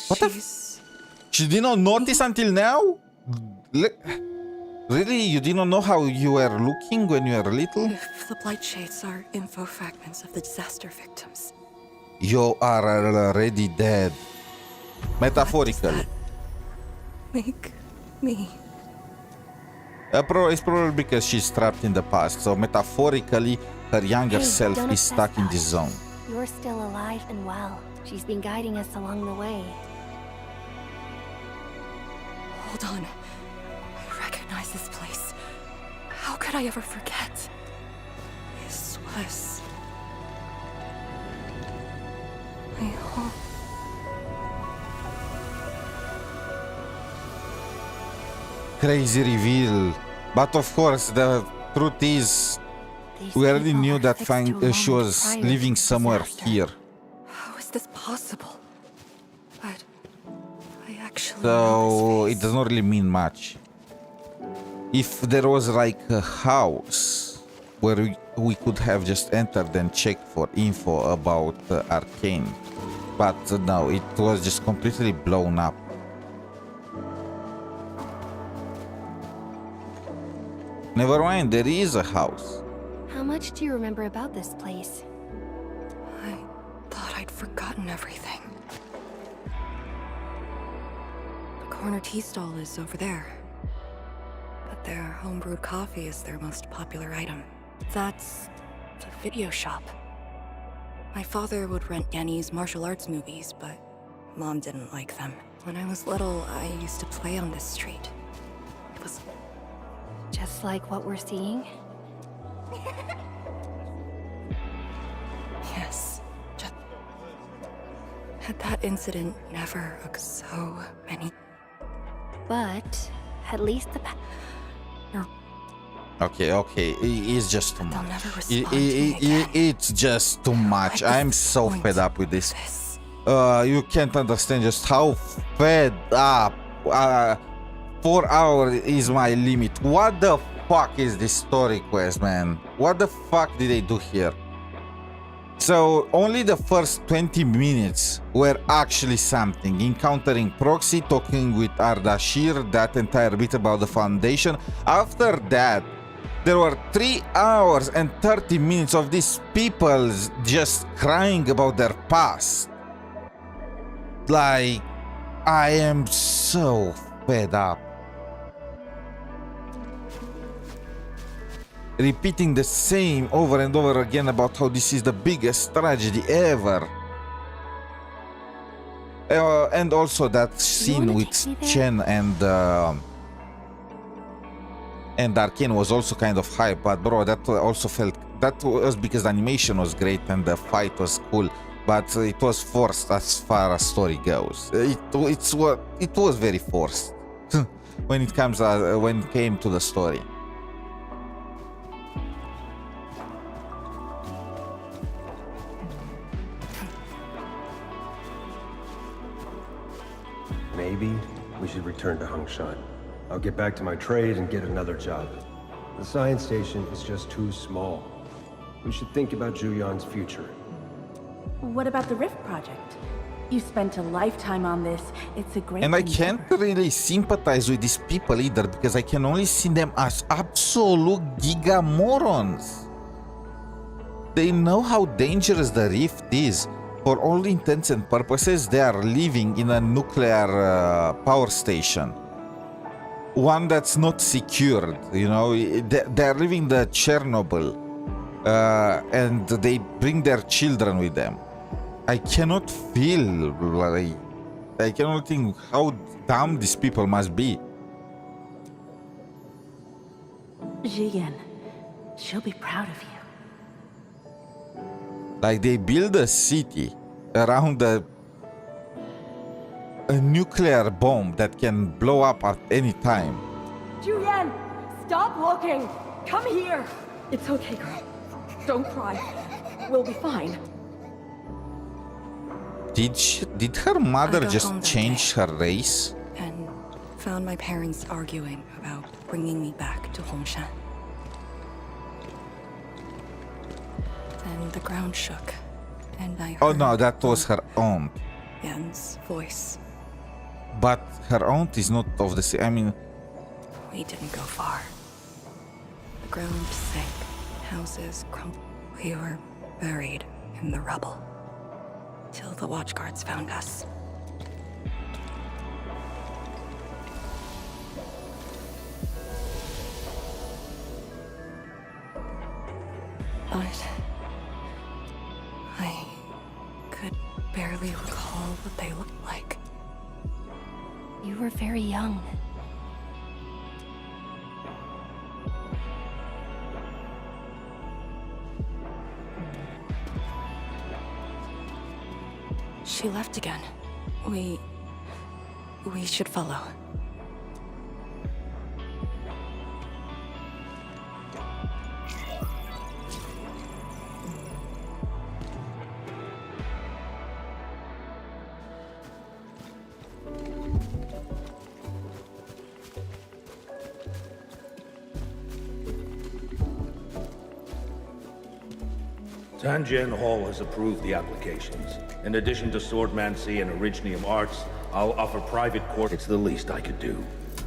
what the she did not notice until now? Really? You did not know how you were looking when you were little? If the blight shades are info fragments of the disaster victims. You are already dead. Metaphorically. Make me. It's probably because she's trapped in the past, so metaphorically, her younger self is stuck in this zone. You're still alive and well. She's been guiding us along the way. Hold on. I recognize this place. How could I ever forget? This was... my home. Crazy reveal. But of course, the truth is, we already knew that she was living somewhere here. How is this possible? But I actually So it does not really mean much. If there was like a house where we could have just entered and checked for info about Arcane. But no, it was just completely blown up. Never mind, there is a house. How much do you remember about this place? I thought I'd forgotten everything. The corner tea stall is over there. But their homebrewed coffee is their most popular item. That's the video shop. My father would rent Yanni's martial arts movies, but Mom didn't like them. When I was little, I used to play on this street. It was... just like what we're seeing? Yes. Just... had that incident never occurred so many... But at least the Okay, it's just too much. It's just too much. I'm so fed up with this. You can't understand just how fed up. 4 hours is my limit. What the fuck is this story quest, man? What the fuck did they do here? So only the first 20 minutes were actually something. Encountering Proxy, talking with Ardashir, that entire bit about the Foundation. After that, there were 3 hours and 30 minutes of these people just crying about their past. Like, I am so fed up. Repeating the same over and over again about how this is the biggest tragedy ever. And also that scene with Chen and Arcane was also kind of hype, but bro, that also felt that was because the animation was great and the fight was cool, but it was forced as far as story goes. It was very forced when it came to the story. Maybe we should return to Hongshan. I'll get back to my trade and get another job. The science station is just too small. We should think about Zhuyan's future. What about the Rift Project? You spent a lifetime on this. It's a great And I can't really sympathize with these people either, because I can only see them as absolute giga morons. They know how dangerous the Rift is. For all intents and purposes, they are living in a nuclear power station. One that's not secured, you know. They're living the Chernobyl. And they bring their children with them. I cannot feel like... I cannot think how dumb these people must be. Zhiyan, she'll be proud of you. Like they build a city around a nuclear bomb that can blow up at any time. Zhuyan, stop looking! Come here! It's okay, girl. Don't cry. We'll be fine. Did her mother just change her race? And found my parents arguing about bringing me back to Hongshan. Then the ground shook, and I heard... Oh no, that was her aunt. Yan's voice. But her aunt is not of the same. I mean, we didn't go far. The ground sank, houses crumbled. We were buried in the rubble till the watchguards found us. But I could barely recall what they looked like. You were very young. She left again. We should follow. Tanjian Hall has approved the applications. In addition to swordmancy and originium arts, I'll offer private court. It's the least I could do.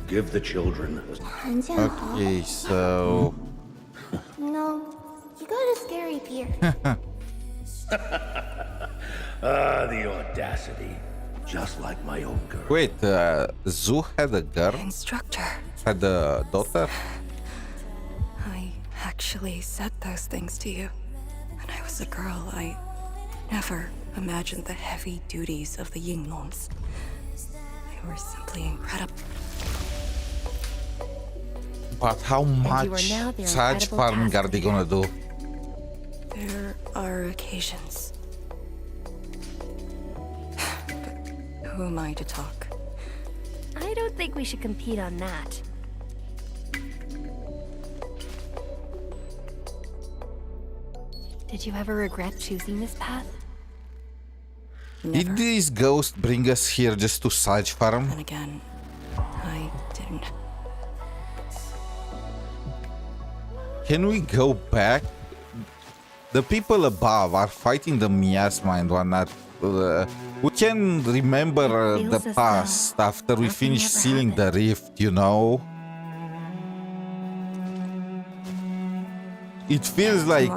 Give the children okay, so... No, you got a scary beard. The audacity. Just like my own girl. Wait, Zhu had a girl? Instructor. Had a daughter? I actually said those things to you. When I was a girl, I never imagined the heavy duties of the Yinglongs. They were simply incredible. But how much such farming are they gonna do? There are occasions. But who am I to talk? I don't think we should compete on that. Did you ever regret choosing this path? Did this ghost bring us here just to Sage farm? And again, I didn't. Can we go back? The people above are fighting the miasma and whatnot. We can remember the past after we finish sealing the rift, you know? It feels like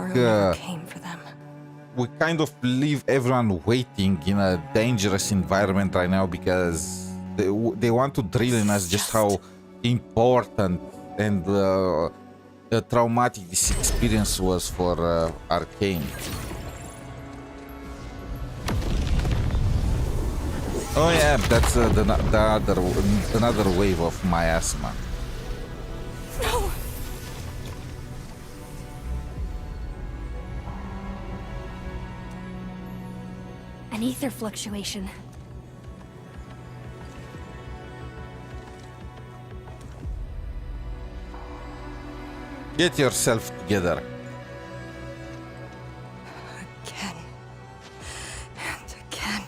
we kind of leave everyone waiting in a dangerous environment right now because they want to drill in us just how important and traumatic this experience was for Arcane. Oh yeah, that's another wave of miasma. No. An ether fluctuation. Get yourself together. Again. And again.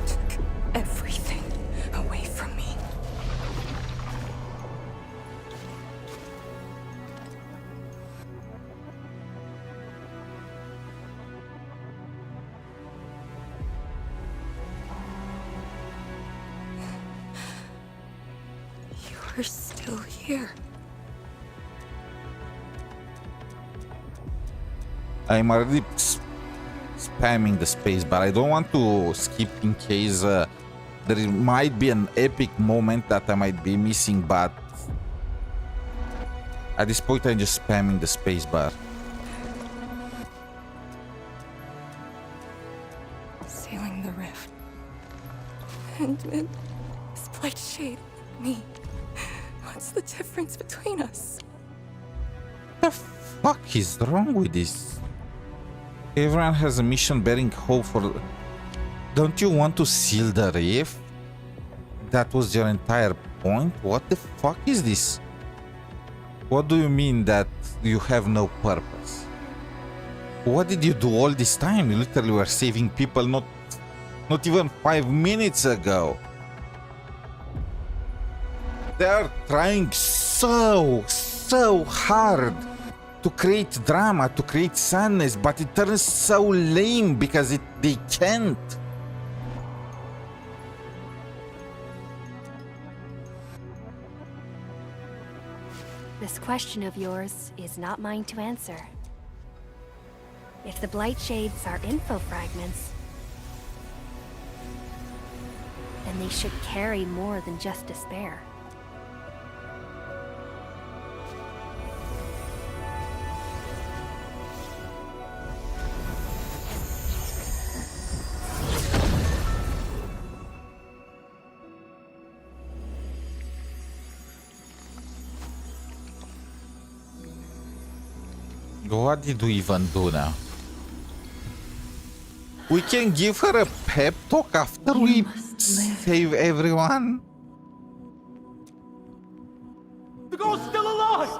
Took everything away from me. You're still here. I'm already spamming the space, but I don't want to skip in case there might be an epic moment that I might be missing, but at this point I'm just spamming the space bar. Sealing the rift. And this 𝗖cie𝗽𝗆𝗆, me. What's the difference between us? The fuck is wrong with this? Everyone has a mission bearing hope for... Don't you want to seal the rift? That was your entire point? What the fuck is this? What do you mean that you have no purpose? What did you do all this time? You literally were saving people not even 5 minutes ago. They are trying so hard to create drama, to create sadness, but it turns so lame because they can't. This question of yours is not mine to answer. If the 𝗖ście𝗽𝗆𝗆s are info fragments, then they should carry more than just despair. What did we even do now? We can give her a pep talk after we save everyone? The girl's still alive!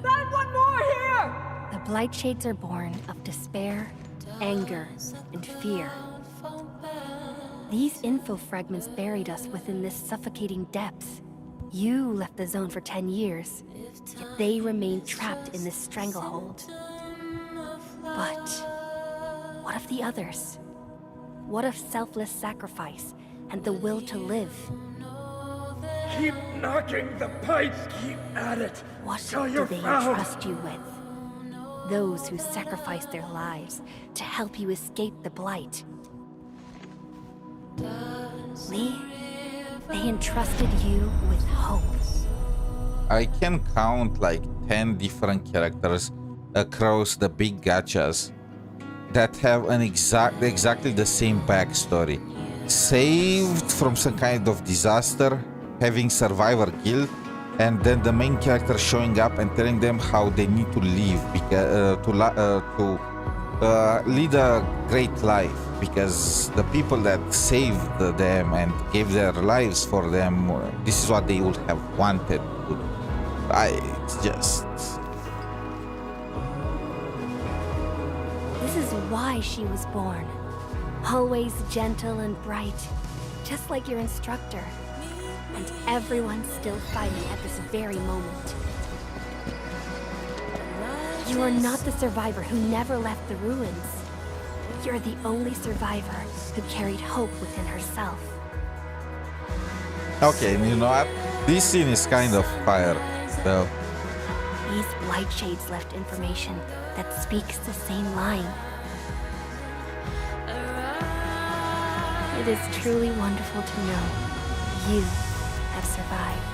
Find one more here! The 𝗖ście𝗽𝗆𝗆s are born of despair, anger, and fear. These info fragments buried us within this suffocating depth. You left the zone for 10 years, yet they remain trapped in this stranglehold. But what of the others? What of selfless sacrifice and the will to live? Keep knocking the pipes, keep at it. What till do you're they found. entrust you with? Those who sacrificed their lives to help you escape the blight. Lee, they entrusted you with hope. I can count like 10 different characters across the big gachas that have an exactly the same backstory. Saved from some kind of disaster, having survivor guilt, and then the main character showing up and telling them how they need to live because to lead a great life, because the people that saved them and gave their lives for them, this is what they would have wanted to do. It's just... This is why she was born. Always gentle and bright, just like your instructor. And everyone's still fighting at this very moment. You are not the survivor who never left the ruins. You're the only survivor who carried hope within herself. Okay, you know what? This scene is kind of fire, though. These 𝗖ście𝗽𝗆𝗆𝗆s left information that speaks the same line. It is truly wonderful to know you have survived.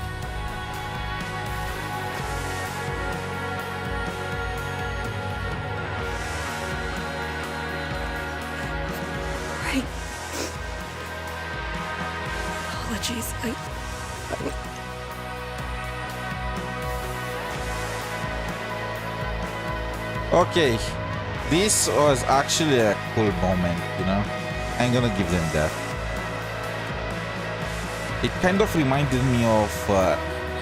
Right. apologies. Okay, this was actually a cool moment, you know? I'm gonna give them that. It kind of reminded me of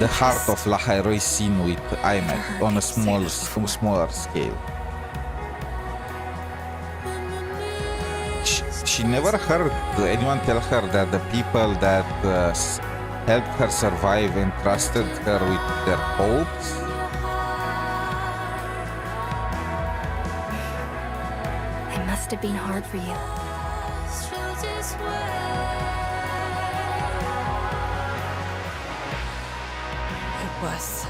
the Heart of 𝗖𝗆𝗆𝗵𝗁 scene with 𝗖mäc on a smaller scale. She never heard anyone tell her that the people that helped her survive and trusted her with their hopes. It must have been hard for you. It was.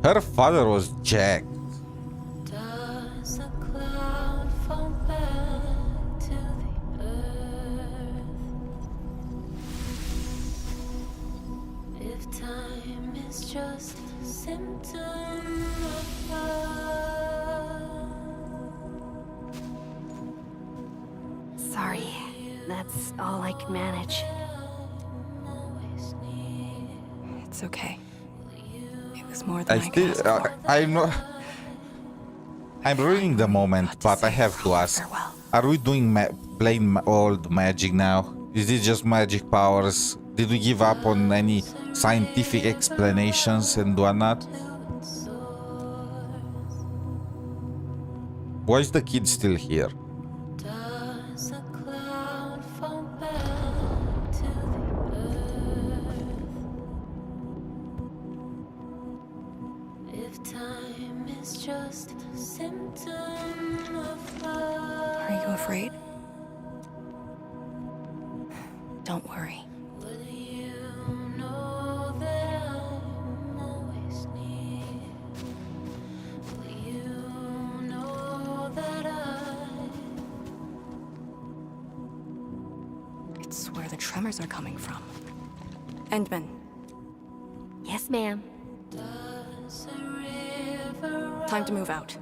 Her father was jacked. Sorry, that's all I could manage. It's okay. It was more than I still, could ask for. I'm ruining the moment, but I have to ask: are we doing plain old magic now? Is it just magic powers? Did we give up on any scientific explanations and whatnot? Why is the kid still here? Are you afraid? Don't worry. It's where the tremors are coming from. Endman. Yes, ma'am. Time to move out.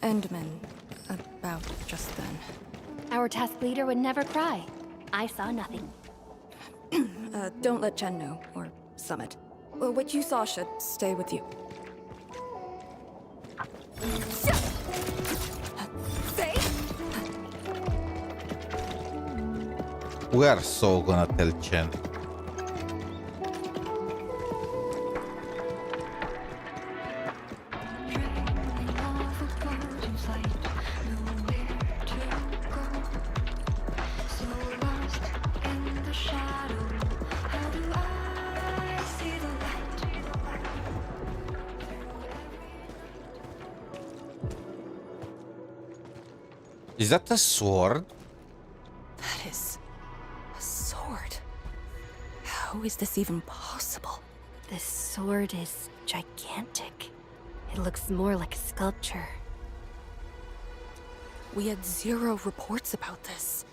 Endman, about just then. Our task leader would never cry. I saw nothing. Don't let Chen know, or Summit. What you saw should stay with you. We are so gonna tell Chen. Is that a sword? That is a sword. How is this even possible? This sword is gigantic. It looks more like a sculpture. We had 0 reports about this.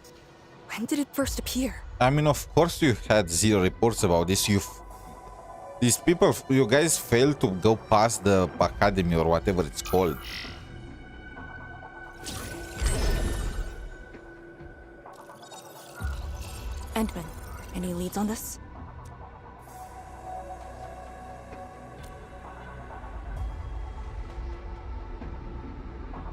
When did it first appear? I mean, of course you had 0 reports about this. These people, you guys failed to go past the academy or whatever it's called. Endman, any leads on this?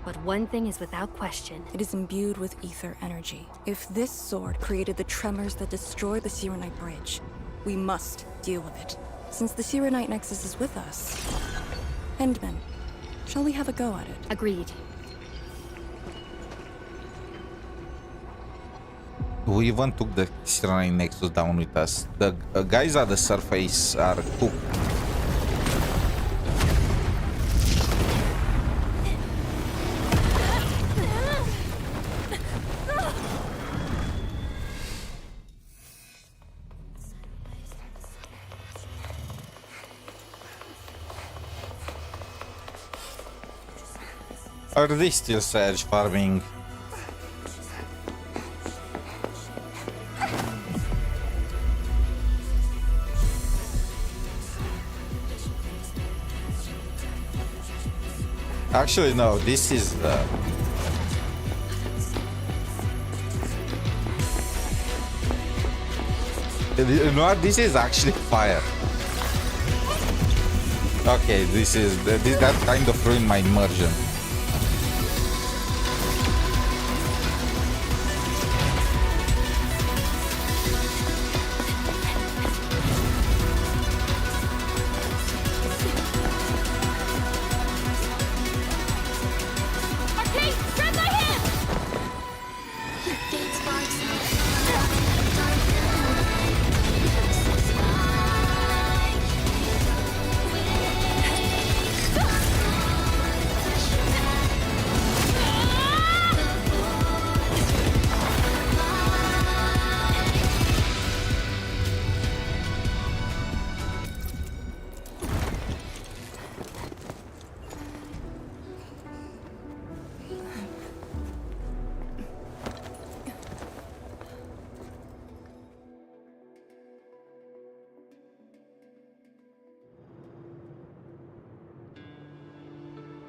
But one thing is without question. It is imbued with ether energy. If this sword created the tremors that destroyed the 𝗖𝗍𝗍𝗆𝗍 Bridge, we must deal with it. Since the 𝗖𝗍𝗍𝗍𝗆 Nexus is with us. Endman, shall we have a go at it? Agreed. we even took the Syrenite Nexus down with us. The guys at the surface are cooked. Are they still sedge farming? Actually, no, this is you know what? This is actually fire. Okay, that kind of ruined my immersion.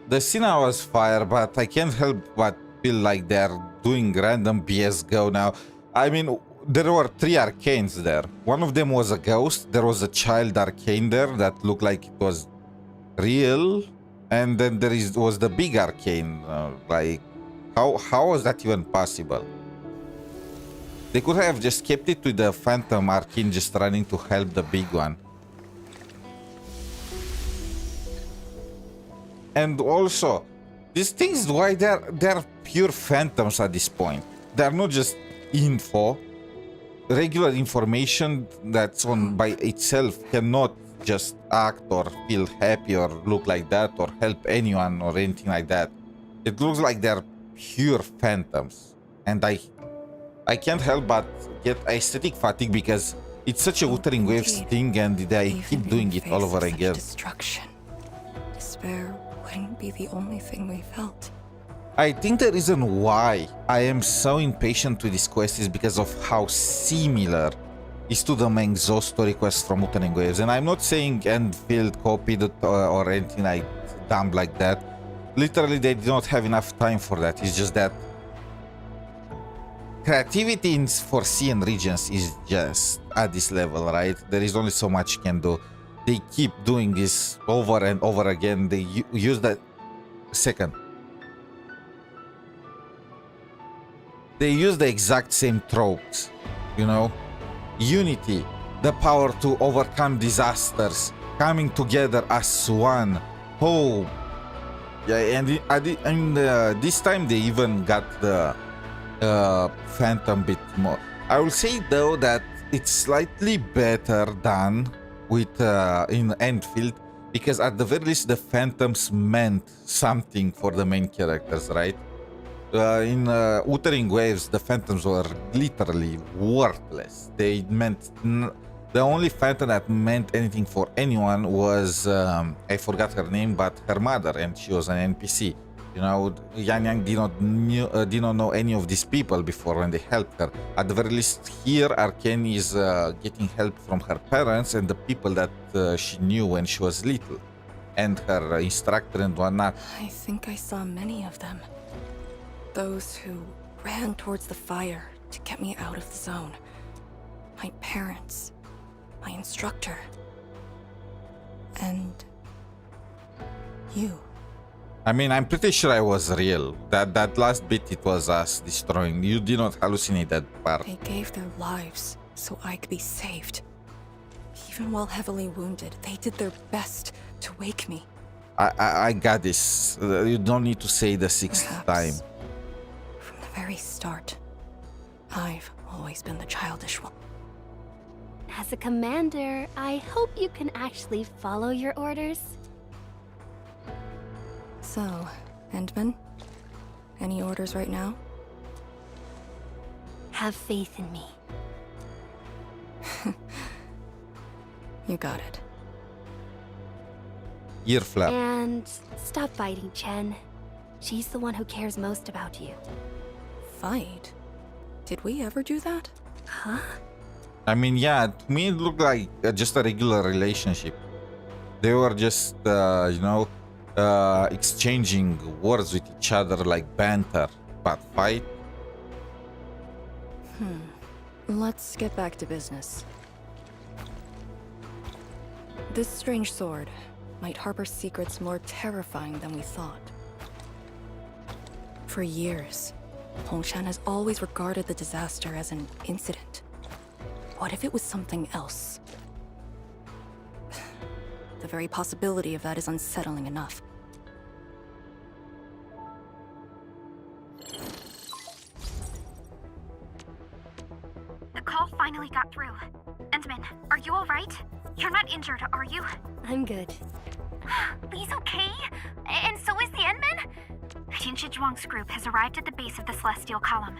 The scene was fire, but I can't help but feel like they're doing random BS go now. I mean, there were 3 arcanes there. One of them was a ghost. There was a child arcane there that looked like it was real. And then was the big arcane. Like, how was that even possible? They could have just kept it with the Phantom Arcane just running to help the big one. And also, these things, why they're pure phantoms at this point. They're not just info. Regular information that's on by itself cannot just act or feel happy or look like that or help anyone or anything like that. It looks like they're pure phantoms. And I can't help but get aesthetic fatigue because it's such a Wuthering Waves thing and they keep doing it all over again. Destruction. Despair wouldn't be the only thing we felt. I think the reason why I am so impatient with this quest is because of how similar it is to the Mengzhou story quest from Wuthering Waves. And I'm not saying Endfield copied it or anything like dumb like that. Literally, they did not have enough time for that. It's just that creativity for CN regions is just at this level, right? There is only so much you can do. They keep doing this over and over again. They use that second. They use the exact same tropes, you know? Unity, the power to overcome disasters, coming together as one, hope. Yeah, and this time they even got the Phantom bit more. I will say though that it's slightly better done with in Endfield, because at the very least the Phantoms meant something for the main characters, right? In Wuthering Waves, the Phantoms were literally worthless. They meant the only Phantom that meant anything for anyone was I forgot her name, but her mother, and she was an NPC. You know, Yang Yang did not know any of these people before when they helped her. At the very least, here Arcane is getting help from her parents and the people that she knew when she was little, and her instructor and whatnot. I think I saw many of them. Those who ran towards the fire to get me out of the zone. My parents, my instructor, and you. I mean, I'm pretty sure I was real. That last bit, it was us destroying. You did not hallucinate that part. They gave their lives so I could be saved. Even while heavily wounded, they did their best to wake me. I got this. You don't need to say the 6th time. From the very start, I've always been the childish one. As a commander, I hope you can actually follow your orders. So, Endman? Any orders right now? Have faith in me. You got it. Ear flap. And stop fighting, Chen. She's the one who cares most about you. Fight? Did we ever do that? Huh? I mean, yeah, to me it looked like just a regular relationship. They were just, exchanging words with each other like banter. But fight? Let's get back to business. This strange sword might harbor secrets more terrifying than we thought. For years, Hongshan has always regarded the disaster as an incident. What if it was something else? The very possibility of that is unsettling enough. The call finally got through. Endman, are you alright? You're not injured, are you? I'm good. Lee's okay? And so is the Endman? 𝗖ន់𝗍𝗆's group has arrived at the base of the Celestial Column.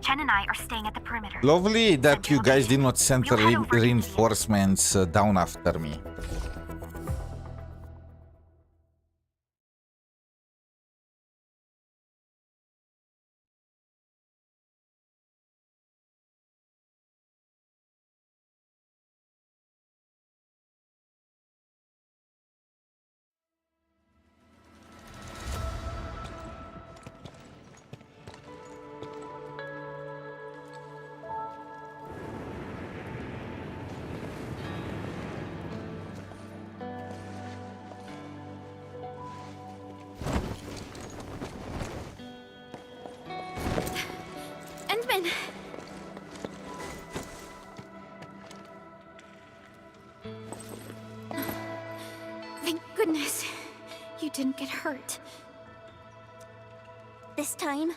Chen and I are staying at the perimeter. Lovely that you guys did not send reinforcements down after me. Endman! Thank goodness you didn't get hurt. This time,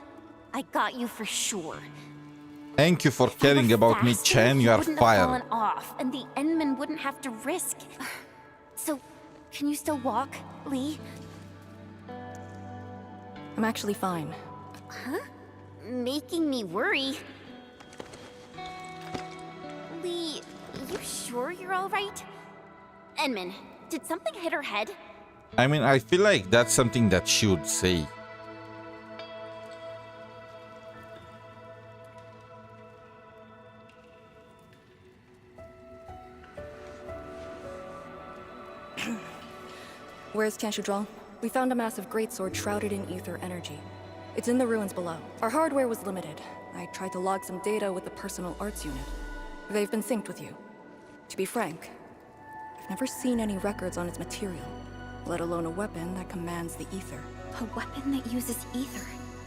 I got you for sure. Thank you for caring about me, Chen. You are wouldn't have fired. fallen off, and the Endman wouldn't have to risk. So, can you still walk, Lee? I'm actually fine. Huh? Making me worry. Lee, you sure you're all right? Endman, did something hit her head? I mean, I feel like that's something that she would say. Where's 𝗖ន់𝗍𝗆? We found a massive greatsword shrouded in ether energy. It's in the ruins below. Our hardware was limited. I tried to log some data with the personal arts unit. They've been synced with you. To be frank, I've never seen any records on its material, let alone a weapon that commands the ether. A weapon that uses ether.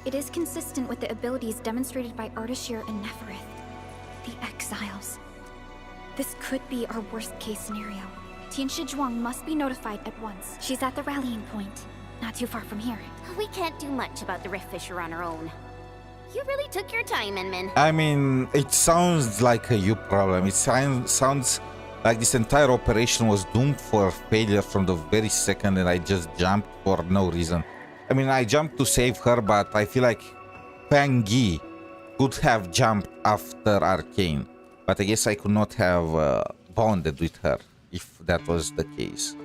It is consistent with the abilities demonstrated by 𝗖адц𝗍𝗆 and Neferith, the exiles. This could be our worst-case scenario. 𝗖ន់𝗍𝗆 must be notified at once. She's at the rallying point, not too far from here. We can't do much about the Rift Fissure on our own. You really took your time, Endman. I mean, it sounds like a you problem. It sounds like this entire operation was doomed for failure from the very second that I just jumped for no reason. I mean, I jumped to save her, but I feel like Fang Yi could have jumped after Arcane. But I guess I could not have bonded with her if that was the case.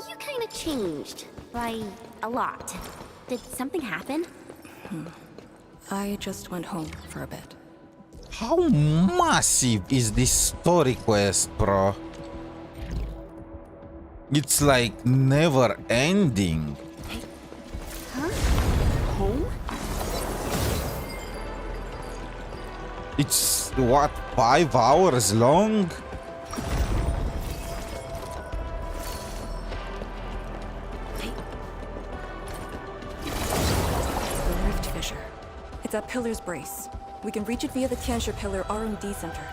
You kind of changed. By a lot. Did something happen? I just went home for a bit. How massive is this story quest, bro? It's like never ending. Huh? Home? It's what, 5 hours long? It's at Pillar's Brace. We can reach it via the 𝗖ន់𝗍𝗆 Pillar R&D Center.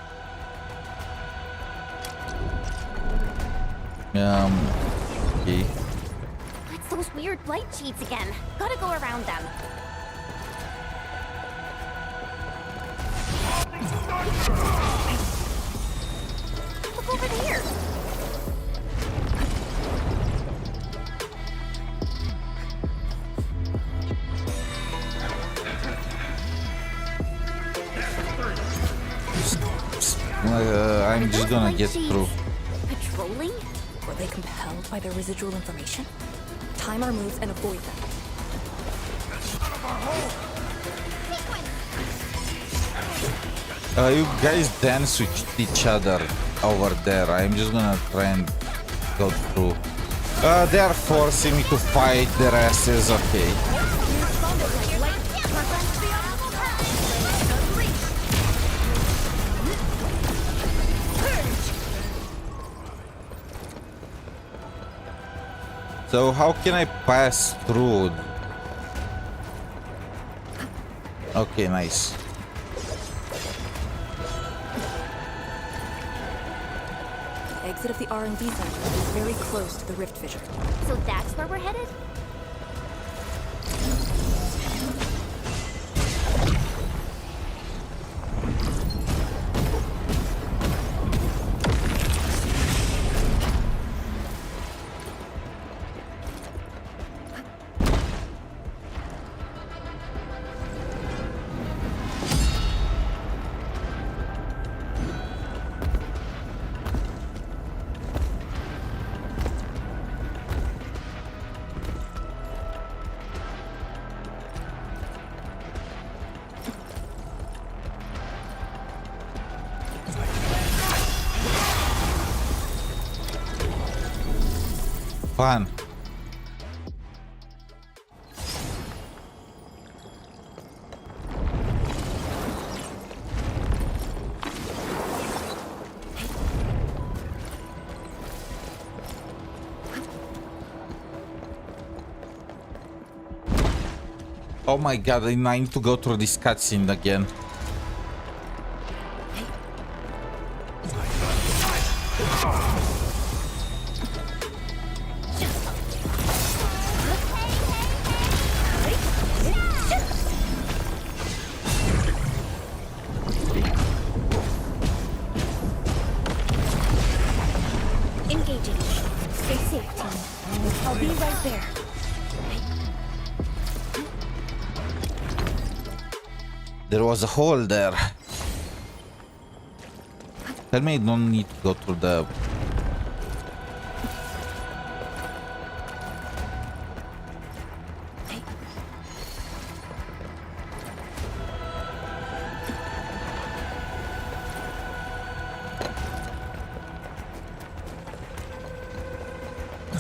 Okay. It's those weird light sheets again. Gotta go around them. I'm just gonna get through. Patrolling? Were they compelled by the residual information? Time our moves and avoid them. You guys dance with each other over there. I'm just gonna try and go through. They are forcing me to fight their asses. Okay. So how can I pass through? Okay, nice. Exit of the R&D center is very close to the rift fissure. So that's where we're headed? Fun. Oh my god, I need to go through this cutscene again. Engaging. Stay safe, team. I'll be right there. There was a hole there. Tell me I don't need to go through the...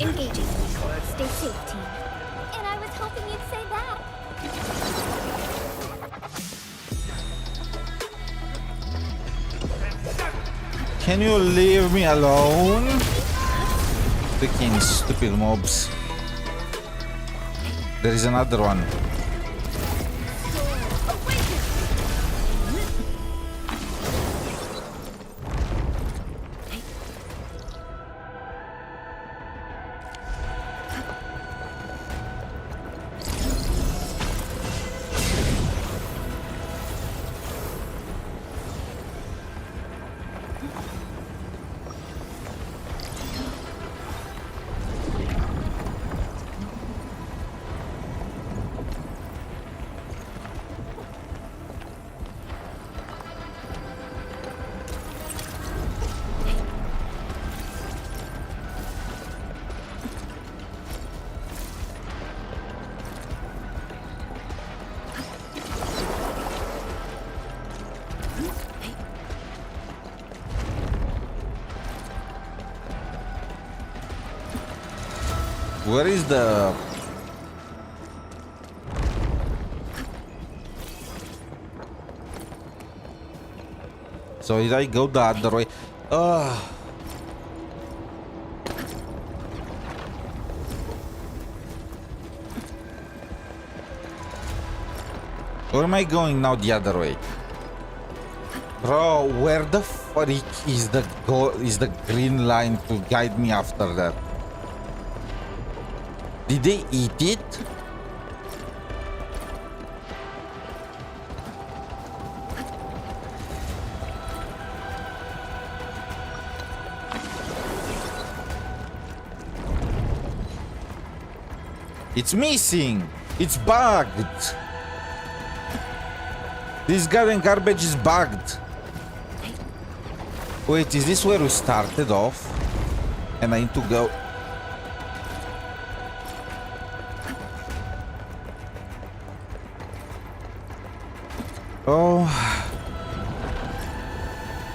Engaging. Stay safe, team. And I was hoping you'd say that. Can you leave me alone? Freaking stupid mobs. There is another one. Where is the... So did I go the other way? Where am I going now the other way? Bro, where the freak is the green line to guide me after that? Did they eat it? It's missing. It's bugged. This goddamn garbage is bugged. Wait, is this where we started off? And I need to go... Oh...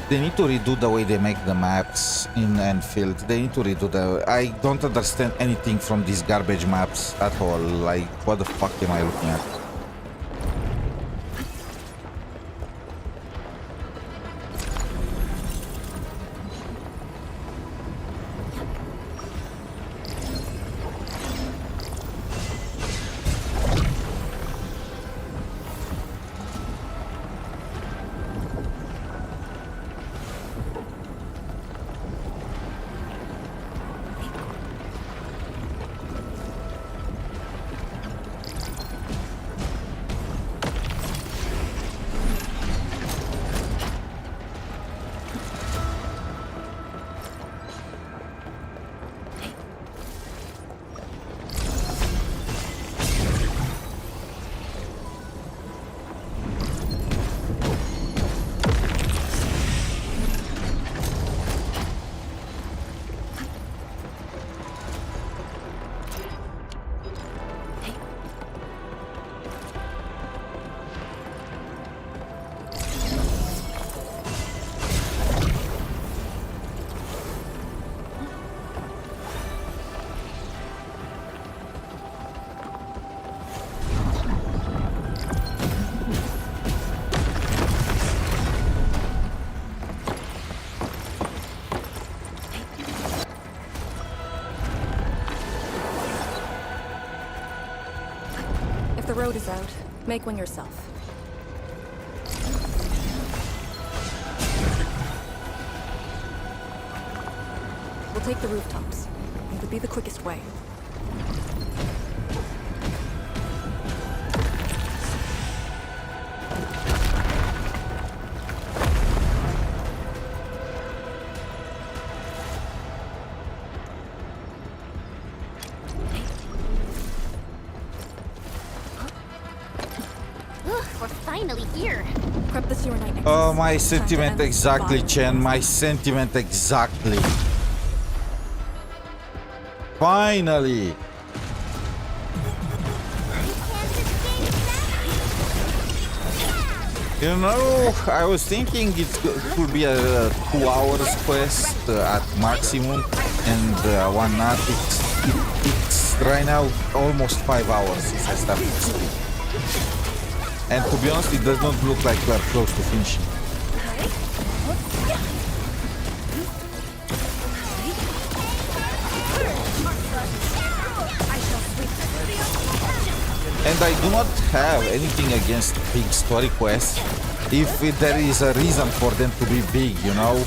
They need to redo the way they make the maps in Endfield. They need to redo the... I don't understand anything from these garbage maps at all. Like, what the fuck am I looking at? If the road is out, make one yourself. We'll take the rooftops. It would be the quickest way. Oh, my sentiment exactly, Chen. My sentiment exactly. Finally. You know, I was thinking it could be a 2 hours quest at maximum, and why not? It's right now almost 5 hours since I started to speak. And to be honest, it does not look like we are close to finishing. And I do not have anything against big story quests if there is a reason for them to be big, you know?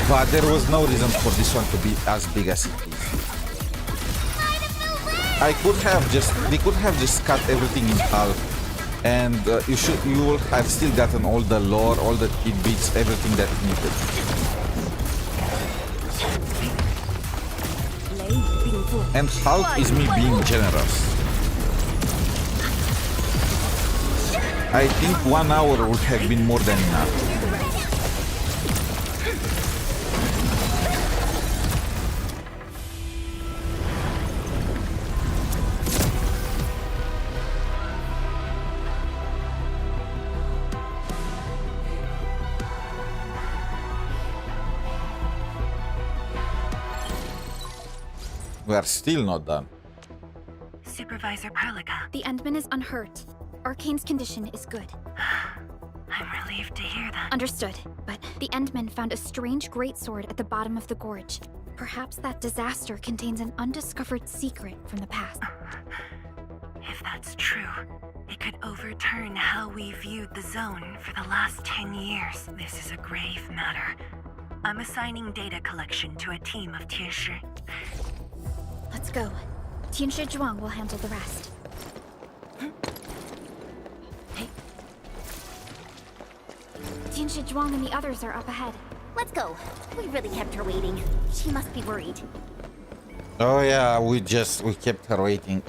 But there was no reason for this one to be as big as it is. They could have just cut everything in half, and you will have still gotten all the lore, all the tidbits, everything that you needed. And half is me being generous. I think 1 hour would have been more than enough. We are still not done. Supervisor 𝗶𝗴𝗵𝗵. The Endman is unhurt. Arcane's condition is good. I'm relieved to hear that. Understood. But the Endman found a strange greatsword at the bottom of the gorge. Perhaps that disaster contains an undiscovered secret from the past. If that's true, it could overturn how we viewed the zone for the last 10 years. This is a grave matter. I'm assigning data collection to a team of 𝗖ន់子。 Let's go. 𝗖ន់子 will handle the rest. 𝗖ន់子 and the others are up ahead. Let's go. We really kept her waiting. She must be worried. Oh yeah, we kept her waiting.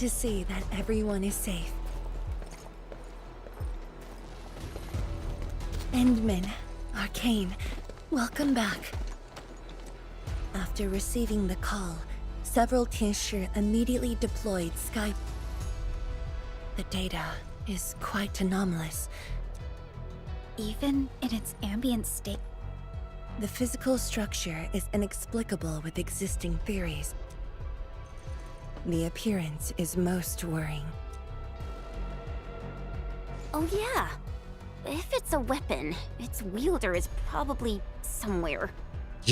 to see that everyone is safe. Endman, Arcane, welcome back. After receiving the call, several 𝗖ន់𝗍 immediately deployed Sky. The data is quite anomalous. Even in its ambient state. The physical structure is inexplicable with existing theories. The appearance is most worrying. Oh yeah. If it's a weapon, its wielder is probably somewhere.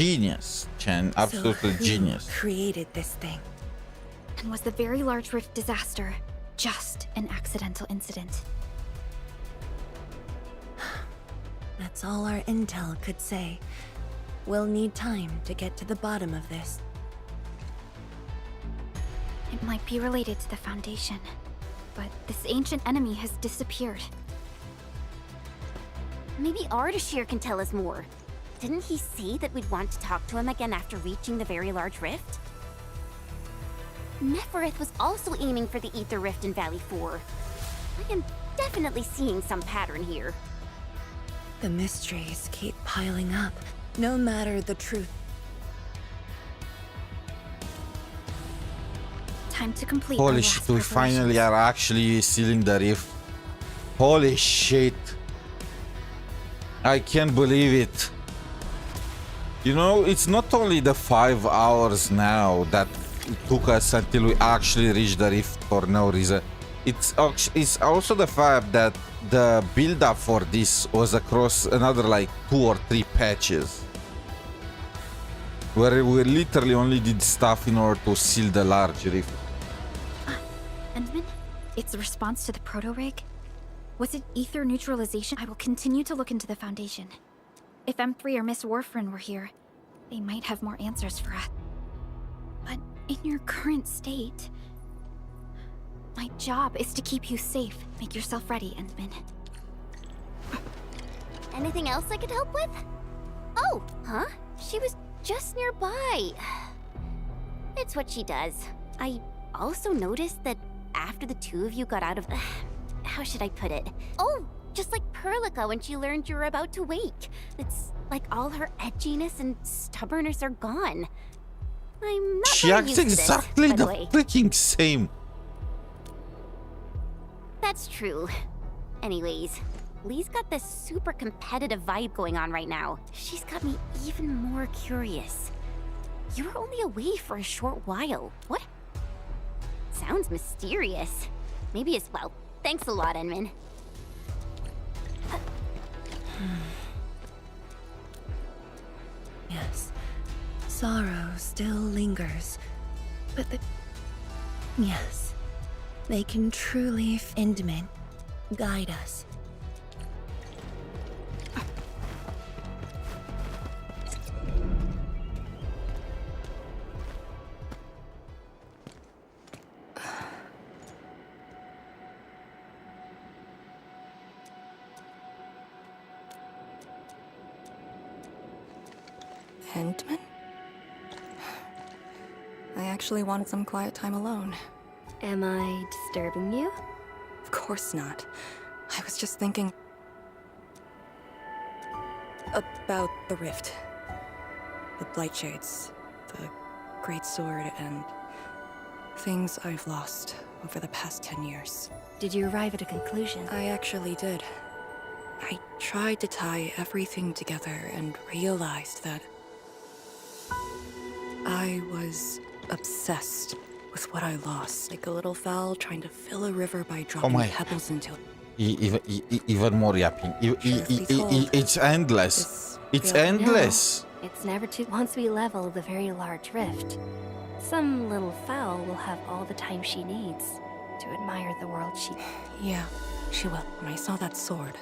Genius, Chen. Absolutely so who genius. Created this thing? And was the Very Large Rift disaster just an accidental incident? That's all our intel could say. We'll need time to get to the bottom of this. It might be related to the Foundation, but this ancient enemy has disappeared. Maybe 𝗖ន់𝗍 can tell us more. Didn't he say that we'd want to talk to him again after reaching the Very Large Rift? Nefereth was also aiming for the Ether Rift in Valley 4. I am definitely seeing some pattern here. The mysteries keep piling up, no matter the truth. Time to complete. Holy shit, we finally are actually sealing the rift. Holy shit. I can't believe it. You know, it's not only the 5 hours now that it took us until we actually reached the rift for no reason. It's also the fact that the build-up for this was across another like 2 or 3 patches, where we literally only did stuff in order to seal the large rift. Endman, its response to the proto-rig? Was it ether neutralization? I will continue to look into the Foundation. If M3 or Miss Warfarin were here, they might have more answers for us. But in your current state, my job is to keep you safe. Make yourself ready, Endman. Anything else I could help with? Oh, huh? She was just nearby. It's what she does. I also noticed that after the two of you got out of... how should I put it? Oh, just like 𝗏𝗏𝗏 when she learned you were about to wake. It's like all her edginess and stubbornness are gone. I'm not She acts exactly the freaking same. That's true. Anyways, Lee's got this super competitive vibe going on right now. She's got me even more curious. You were only away for a short while. What? Sounds mysterious. Maybe as well. Thanks a lot, Endman. Yes, sorrow still lingers, but yes, they can truly Endman guide us. Endman? I actually wanted some quiet time alone. Am I disturbing you? Of course not. I was just thinking... about the rift. The 𝗖𝗍𝗆𝗆𝗆𝗍, the Great Sword, and... things I've lost over the past 10 years. Did you arrive at a conclusion? I actually did. I tried to tie everything together and realized that... I was obsessed with what I lost, like a little fowl trying to fill a river by dropping pebbles into it. Even more yapping. It's endless. It's endless. No, it's never too... Once we level the Very Large Rift, some little fowl will have all the time she needs to admire the world she... Yeah, she will. When I saw that sword,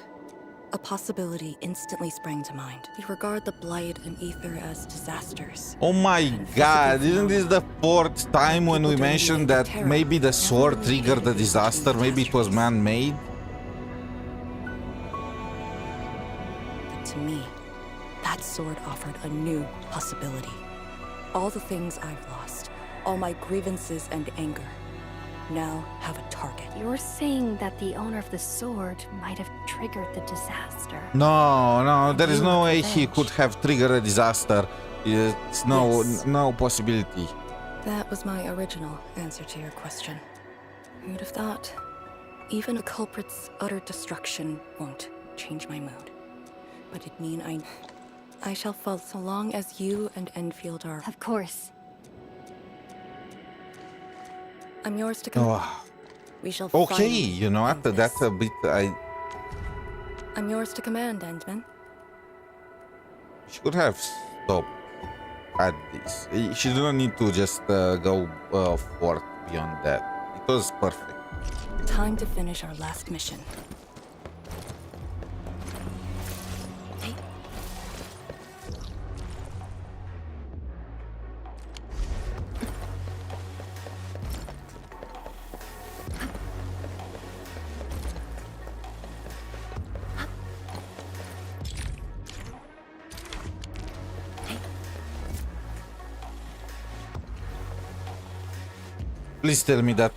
a possibility instantly sprang to mind. We regard the Blight and Ether as disasters. Oh my god, isn't this the 4th time when we mentioned that maybe the sword triggered the disaster, maybe it was man-made? But to me, that sword offered a new possibility. All the things I've lost, all my grievances and anger, now have a target. You're saying that the owner of the sword might have triggered the disaster. No, there is no way he could have triggered a disaster. It's no possibility. That was my original answer to your question. Who'd have thought? Even a culprit's utter destruction won't change my mood. But it'd mean I shall fall so long as you and Endfield are... Of course. I'm yours to command. We shall Okay, you know what? That's a bit... I'm yours to command, Endman. She could have stopped at this. She didn't need to just go forth beyond that. It was perfect. Time to finish our last mission. Please tell me that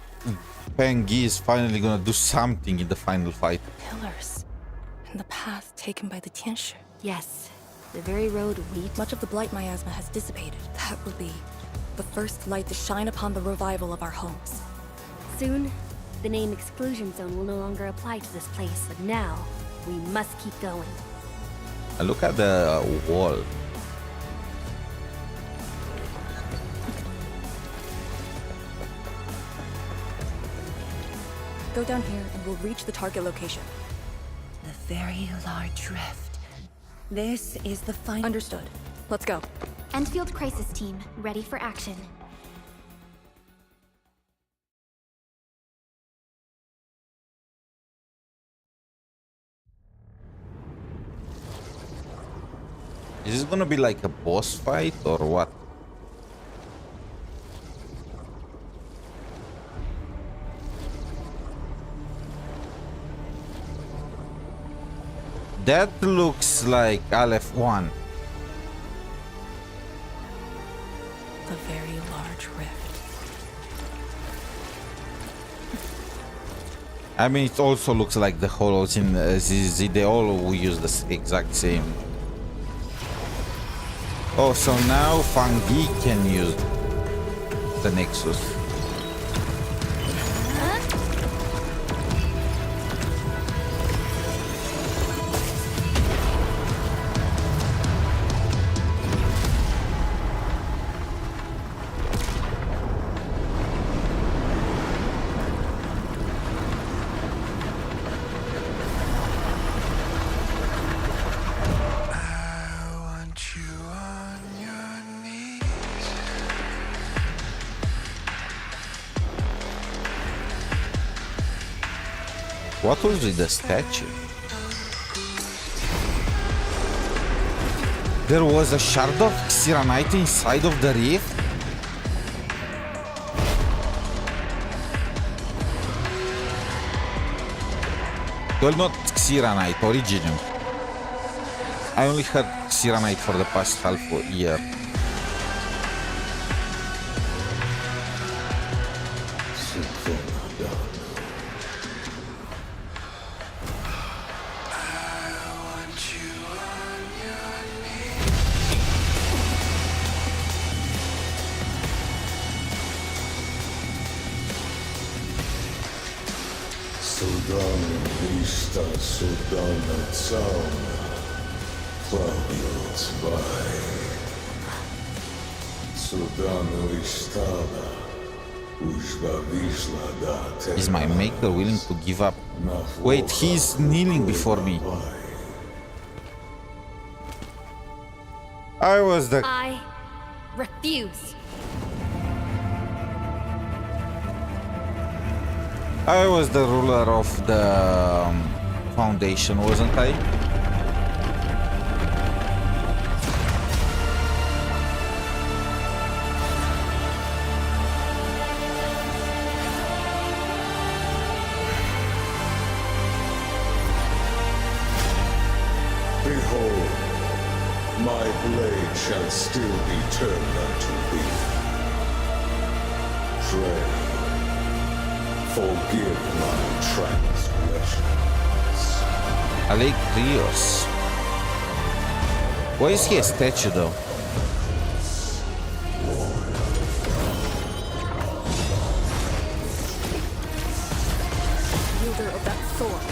Pengi is finally gonna do something in the final fight. Pillars. And the path taken by the Tianshi. Yes. The very road we... Much of the blight miasma has dissipated. That will be the first light to shine upon the revival of our homes. Soon, the name Exclusion Zone will no longer apply to this place, but now, we must keep going. And look at the wall. Go down here and we'll reach the target location. The very large rift. This is the final... Understood. Let's go. Endfield Crisis Team, ready for action. Is this gonna be like a boss fight or what? That looks like Aleph 1. The very large rift. I mean, it also looks like the hollows in ZZ. They all will use the exact same. Oh, so now Fangi can use the Nexus. What was with the statue? There was a shard of 𝗖cie𝗽𝗆𝗵𝗁 inside of the rift? Well, not 𝗖cie𝗽𝗆𝗵𝗁, Originium. I only heard 𝗖cie𝗽𝗆𝗵𝗁 for the past half a year. Is my maker willing to give up? Wait, he's kneeling before me. I refuse. I was the ruler of the Foundation, wasn't I? Behold, my blade shall still be turned unto thee. Pray, Forgive my transgressions. Alegrios. Why is he a statue though? Wielder of that sword.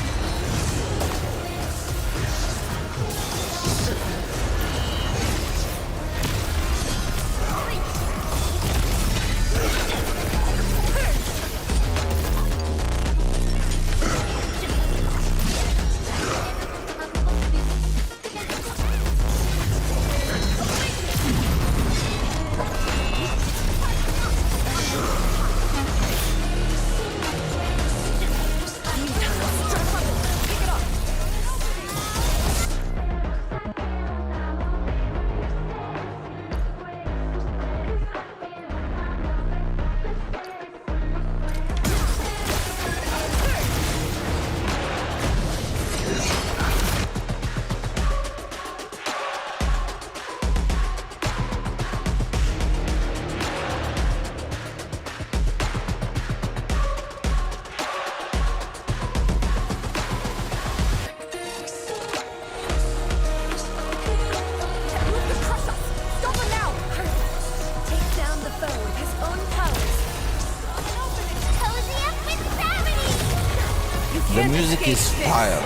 The music is fire.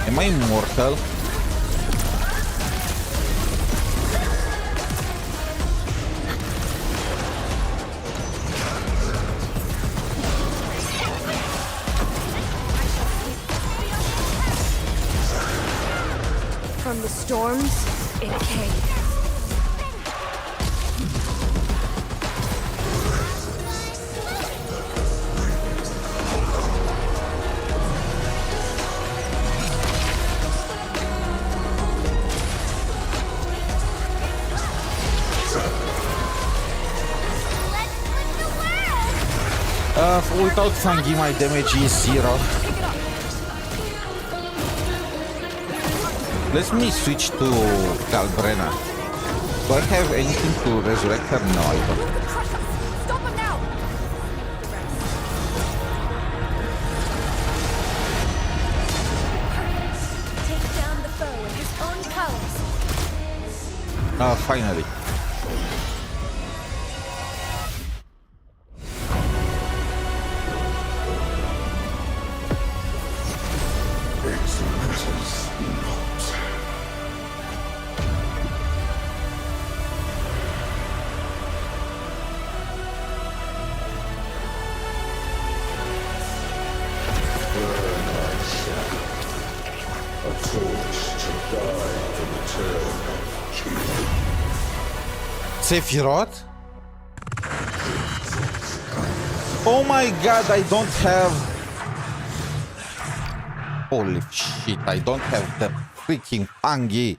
Am I immortal? From the storms in a cave. Without Fangi, my damage is 0. Let me switch to Galbrena. Do I have anything to resurrect her? No, I don't. Stop him now! Take down the foe in his own palace. Finally. Sephiroth? Oh my god, I don't have... Holy shit, I don't have the freaking Fangi.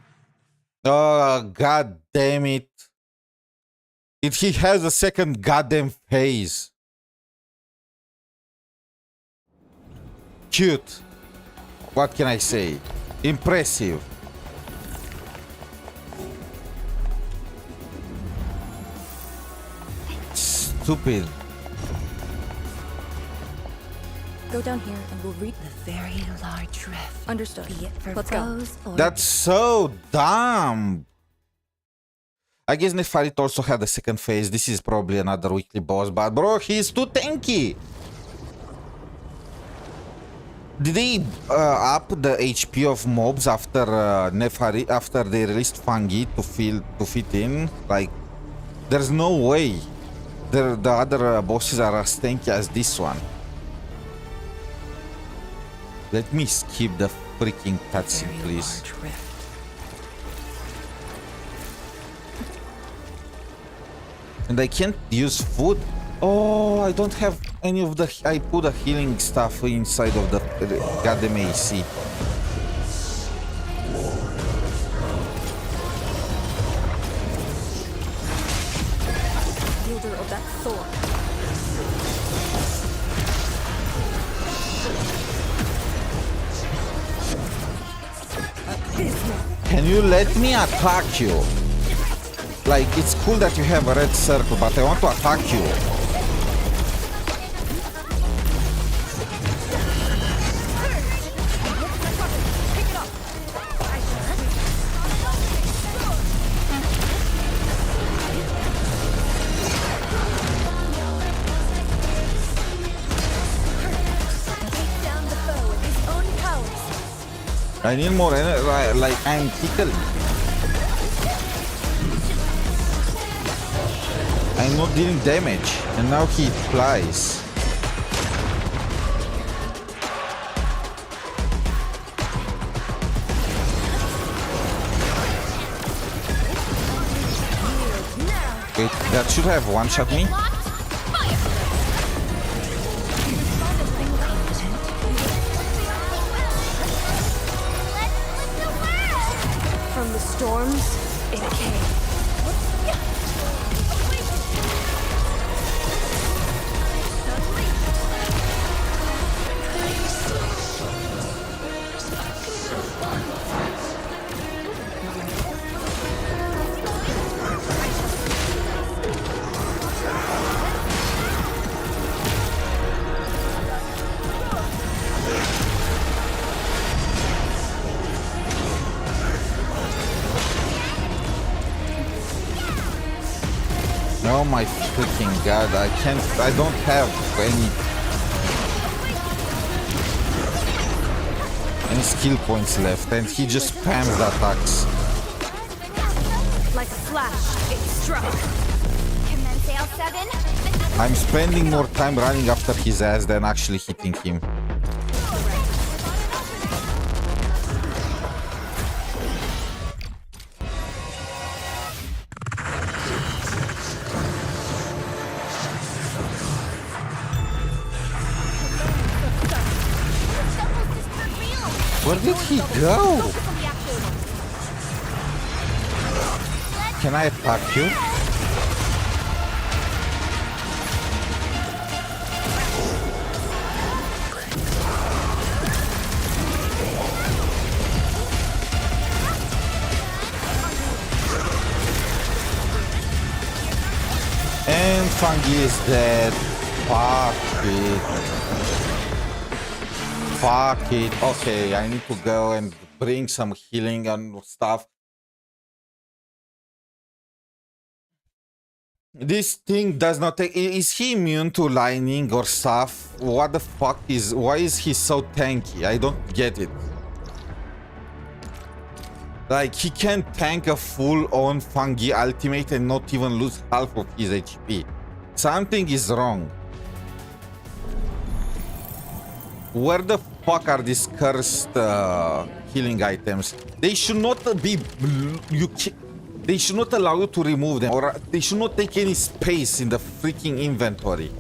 Oh, god damn it. He has a second goddamn phase. Cute. What can I say? Impressive. Stupid. Go down here and we'll read the very large rift. Understood. Be it for Let's foes go. or That's so dumb. I guess 𝗖𝗍𝗆 also had a second phase. This is probably another weekly boss, but bro, he's too tanky. Did they up the HP of mobs after after they released fungi to fit in? Like, there's no way the other bosses are as tanky as this one. Let me skip the freaking cutscene, please. And I can't use food. Oh, I don't have any of the... I put a healing stuff inside of the goddamn AC. Wielder of that sword. Can you let me attack you? Like, it's cool that you have a red circle, but I want to attack you. I need more energy, like I'm tickled. I'm not dealing damage, and now he flies. Wait, that should have one-shot me? From the storms in a cave. Oh my freaking god, I don't have any skill points left, and he just spams the attacks. Like a flash, it struck. Commence L7. I'm spending more time running after his ass than actually hitting him. Where did he go? Can I attack you? And Fungi is dead. Fuck it. Fuck it. Okay, I need to go and bring some healing and stuff. This thing does not take... Is he immune to lightning or stuff? What the fuck is... Why is he so tanky? I don't get it. Like, he can tank a full-on Fungi ultimate and not even lose half of his HP. Something is wrong. Where the fuck are these cursed healing items? They should not be... They should not allow you to remove them, or they should not take any space in the freaking inventory.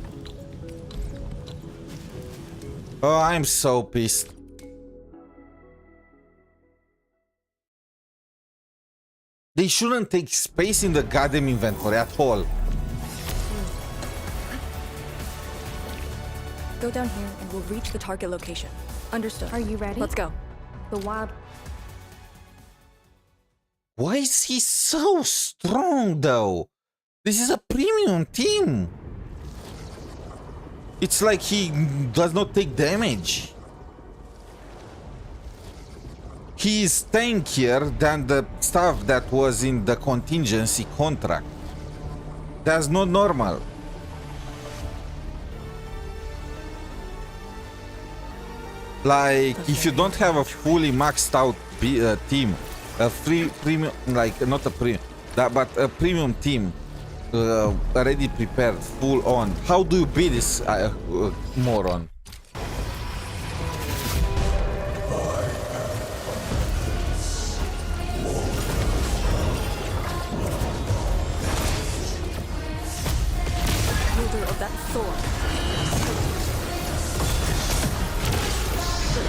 Oh, I'm so pissed. They shouldn't take space in the goddamn inventory at all. Go down here and we'll reach the target location. Understood. Are you ready? Let's go. The wild... Why is he so strong, though? This is a premium team. It's like he does not take damage. he is tankier than the stuff that was in the contingency contract. That's not normal. Like, if you don't have a fully maxed out team, a premium, like not a premium, but a premium team, already prepared, full on, how do you beat this moron?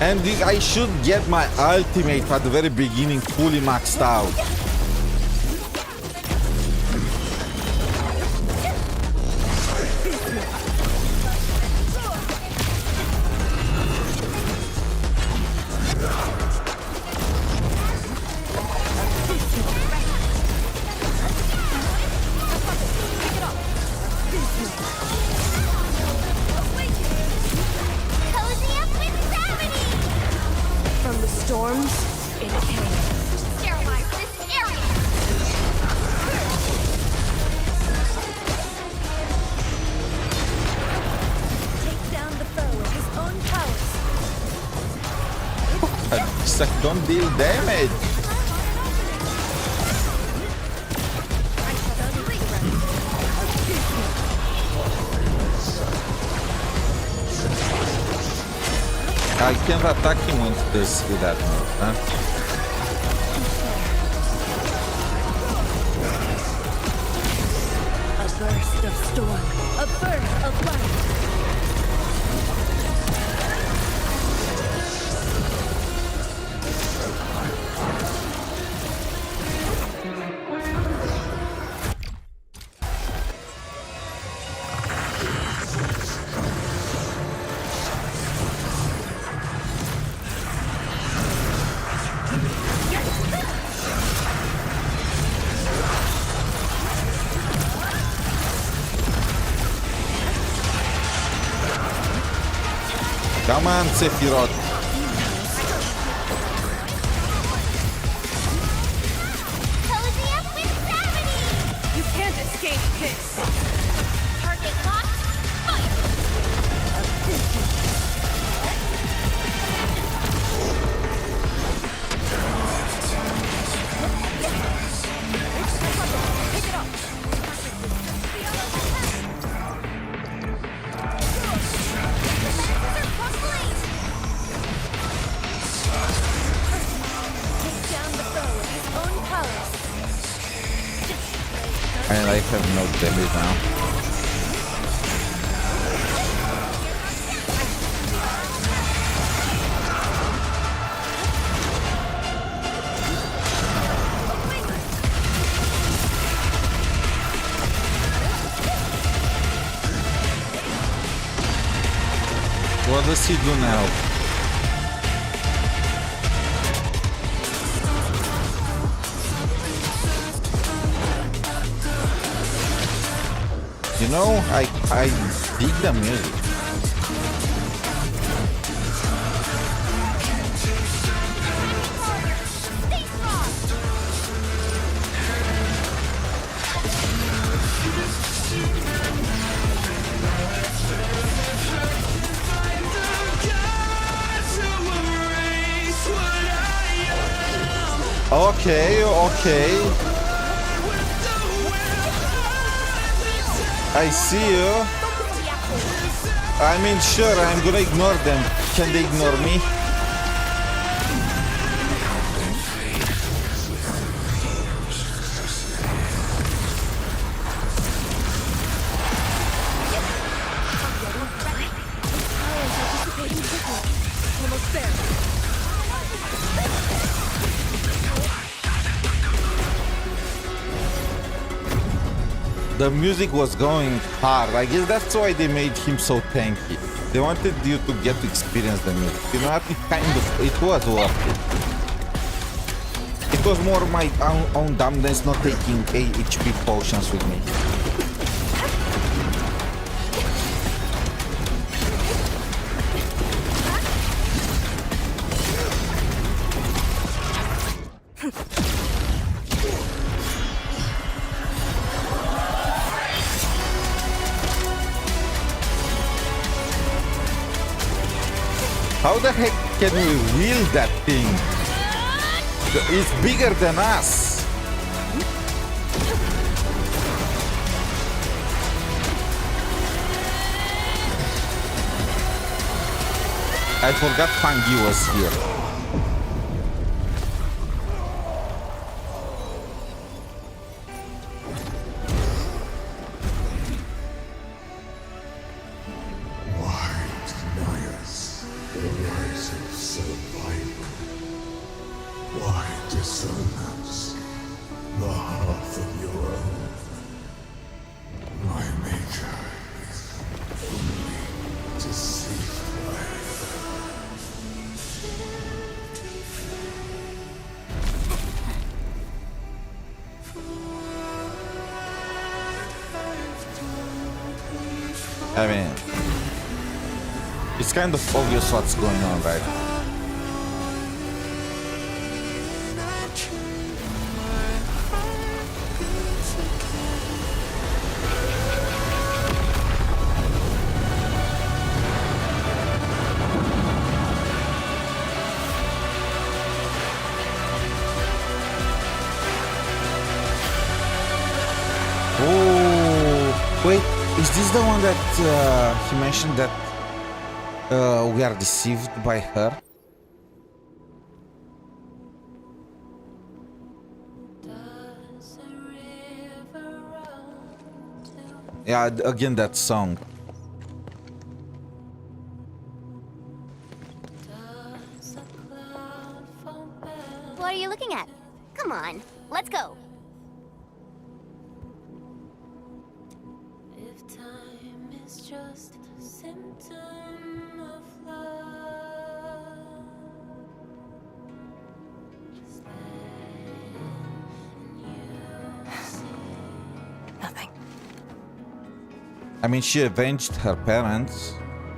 And I should get my ultimate at the very beginning fully maxed out. Don't deal damage. I can't attack him with that move, huh? A burst of storm, a burst of light. Come on, Sephiroth. You can't escape this. Target locked. Fire. Pick it up. And I have no damage now. What does he do now? You know, I dig the music. Okay, okay. I see you. I mean, sure, I'm gonna ignore them. Can they ignore me? The music was going hard. I guess that's why they made him so tanky. They wanted you to get to experience the music. You know what? It was worth it. It was more my own dumbness not taking HP potions with me. How the heck can we wield that thing? It's bigger than us. I forgot Fangi was here. I mean, it's kind of obvious what's going on, right? Oh, wait. Is this the one that he mentioned that we are deceived by her? Yeah, again that song. What are you looking at? Come on, let's go. Just a symptom of love. Nothing. I mean, she avenged her parents,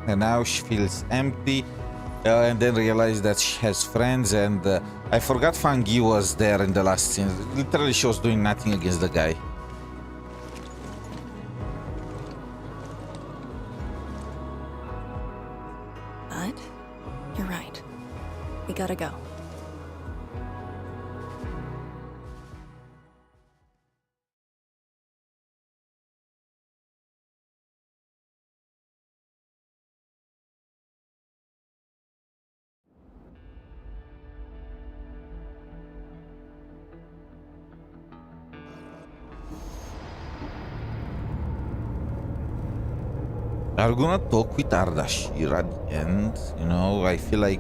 and now she feels empty, and then realized that she has friends. And I forgot Fangi was there in the last scene. Literally, she was doing nothing against the guy. But you're right. We gotta go. Are we gonna talk with 𝗖ście🗍 at the end? You know, I feel like...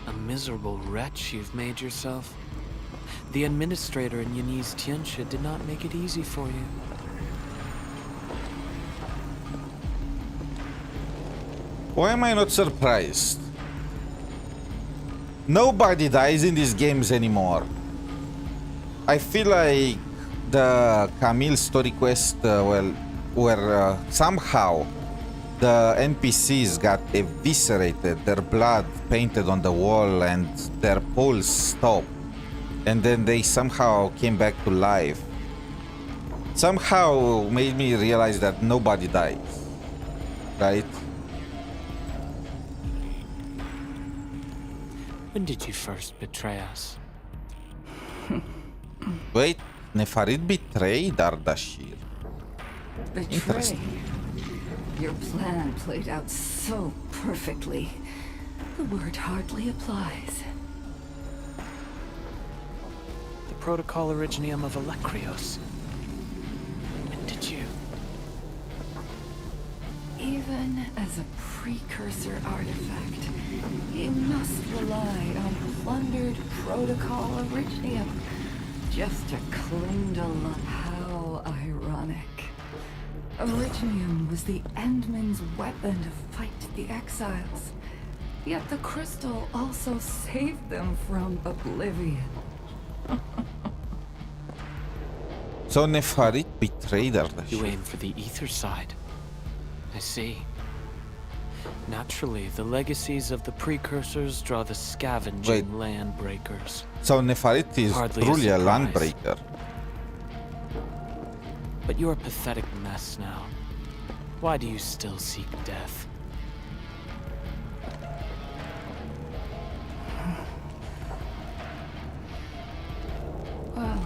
A miserable wretch you've made yourself. The administrator in 𝗖cie𝗍𝗍 did not make it easy for you. Why am I not surprised? Nobody dies in these games anymore. I feel like the Camille story quest, where somehow the NPCs got eviscerated, their blood painted on the wall, and their pulse stopped. And then they somehow came back to life. Somehow made me realize that nobody dies, right? When did you first betray us? Wait, Nefarit betrayed 𝗖ście🗍. Betray? Your plan played out so perfectly. The word hardly applies. The protocol originium of 𝗖cie𝗍𝗍𝗵𝘁. When did you? Even as a precursor artifact, you must rely on plundered protocol originium just to cling to life. How ironic. Originium was the Endmen's weapon to fight the exiles, yet the crystal also saved them from oblivion. So Nefarit betrayed 𝗖ście🗍. You aim for the ether side. I see. Naturally, the legacies of the precursors draw the scavenging land breakers. So Nefarit is truly a land breaker. But you're a pathetic mess now. Why do you still seek death? Well,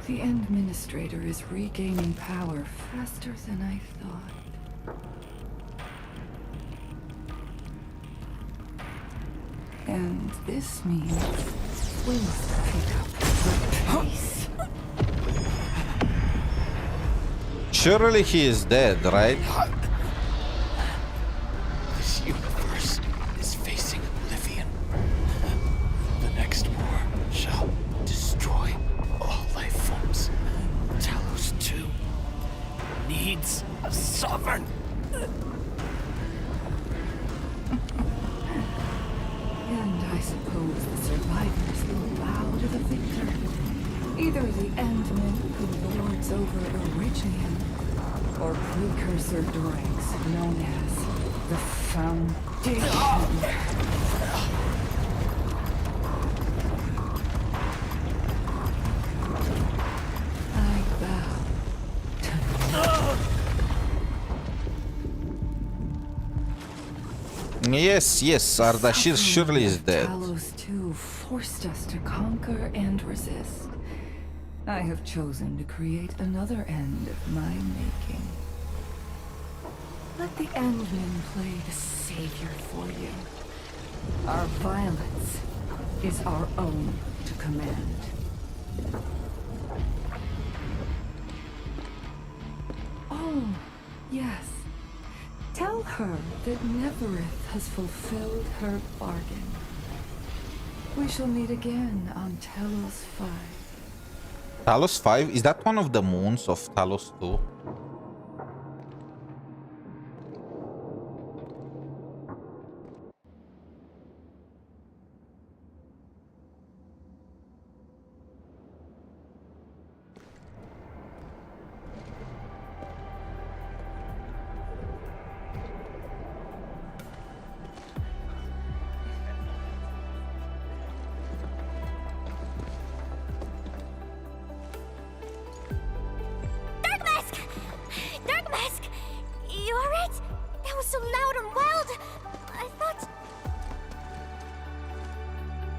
the Administrator is regaining power faster than I thought. And this means we must pick up the pace. Surely he is dead, right? This universe is facing oblivion. The next war shall destroy all life forms. Talos 2 needs a sovereign. And I suppose the survivors will bow to the victor. Either the Endmen who lords over Originium, or precursor droids known as the Foundation. I bow to Yes, Ardashir surely is dead. Talos 2 forced us to conquer and resist. I have chosen to create another end of my making. Let the Endmen play the savior for you. Our violence is our own to command. Oh, yes. Tell her that Neverith has fulfilled her bargain. We shall meet again on Talos 5. Talos 5? Is that one of the moons of Talos 2?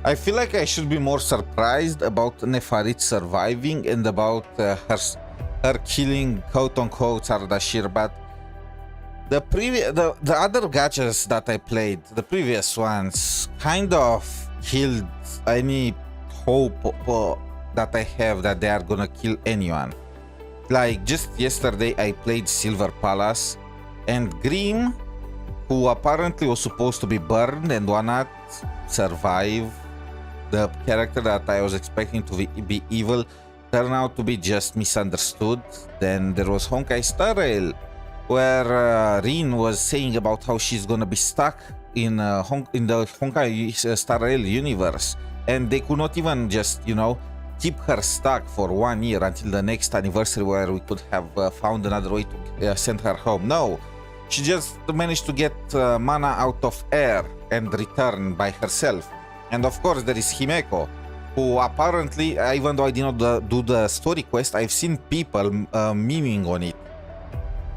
I feel like I should be more surprised about Nefarit surviving and about her killing quote-unquote Ardashir, but the other gachas that I played, the previous ones, kind of killed any hope that I have that they are gonna kill anyone. Like just yesterday I played Silver Palace and Grim, who apparently was supposed to be burned and will not survive, the character that I was expecting to be evil, turned out to be just misunderstood. Then there was 𝗖cie𝗽𝘆𝗿𝗵𝗁, where Rin was saying about how she's gonna be stuck in the 𝗖cie𝗽𝗆𝗆 universe, and they could not even just, you know, keep her stuck for 1 year until the next anniversary where we could have found another way to send her home. No, she just managed to get mana out of air and return by herself. And of course there is Himeko, who apparently, even though I did not do the story quest, I've seen people memeing on it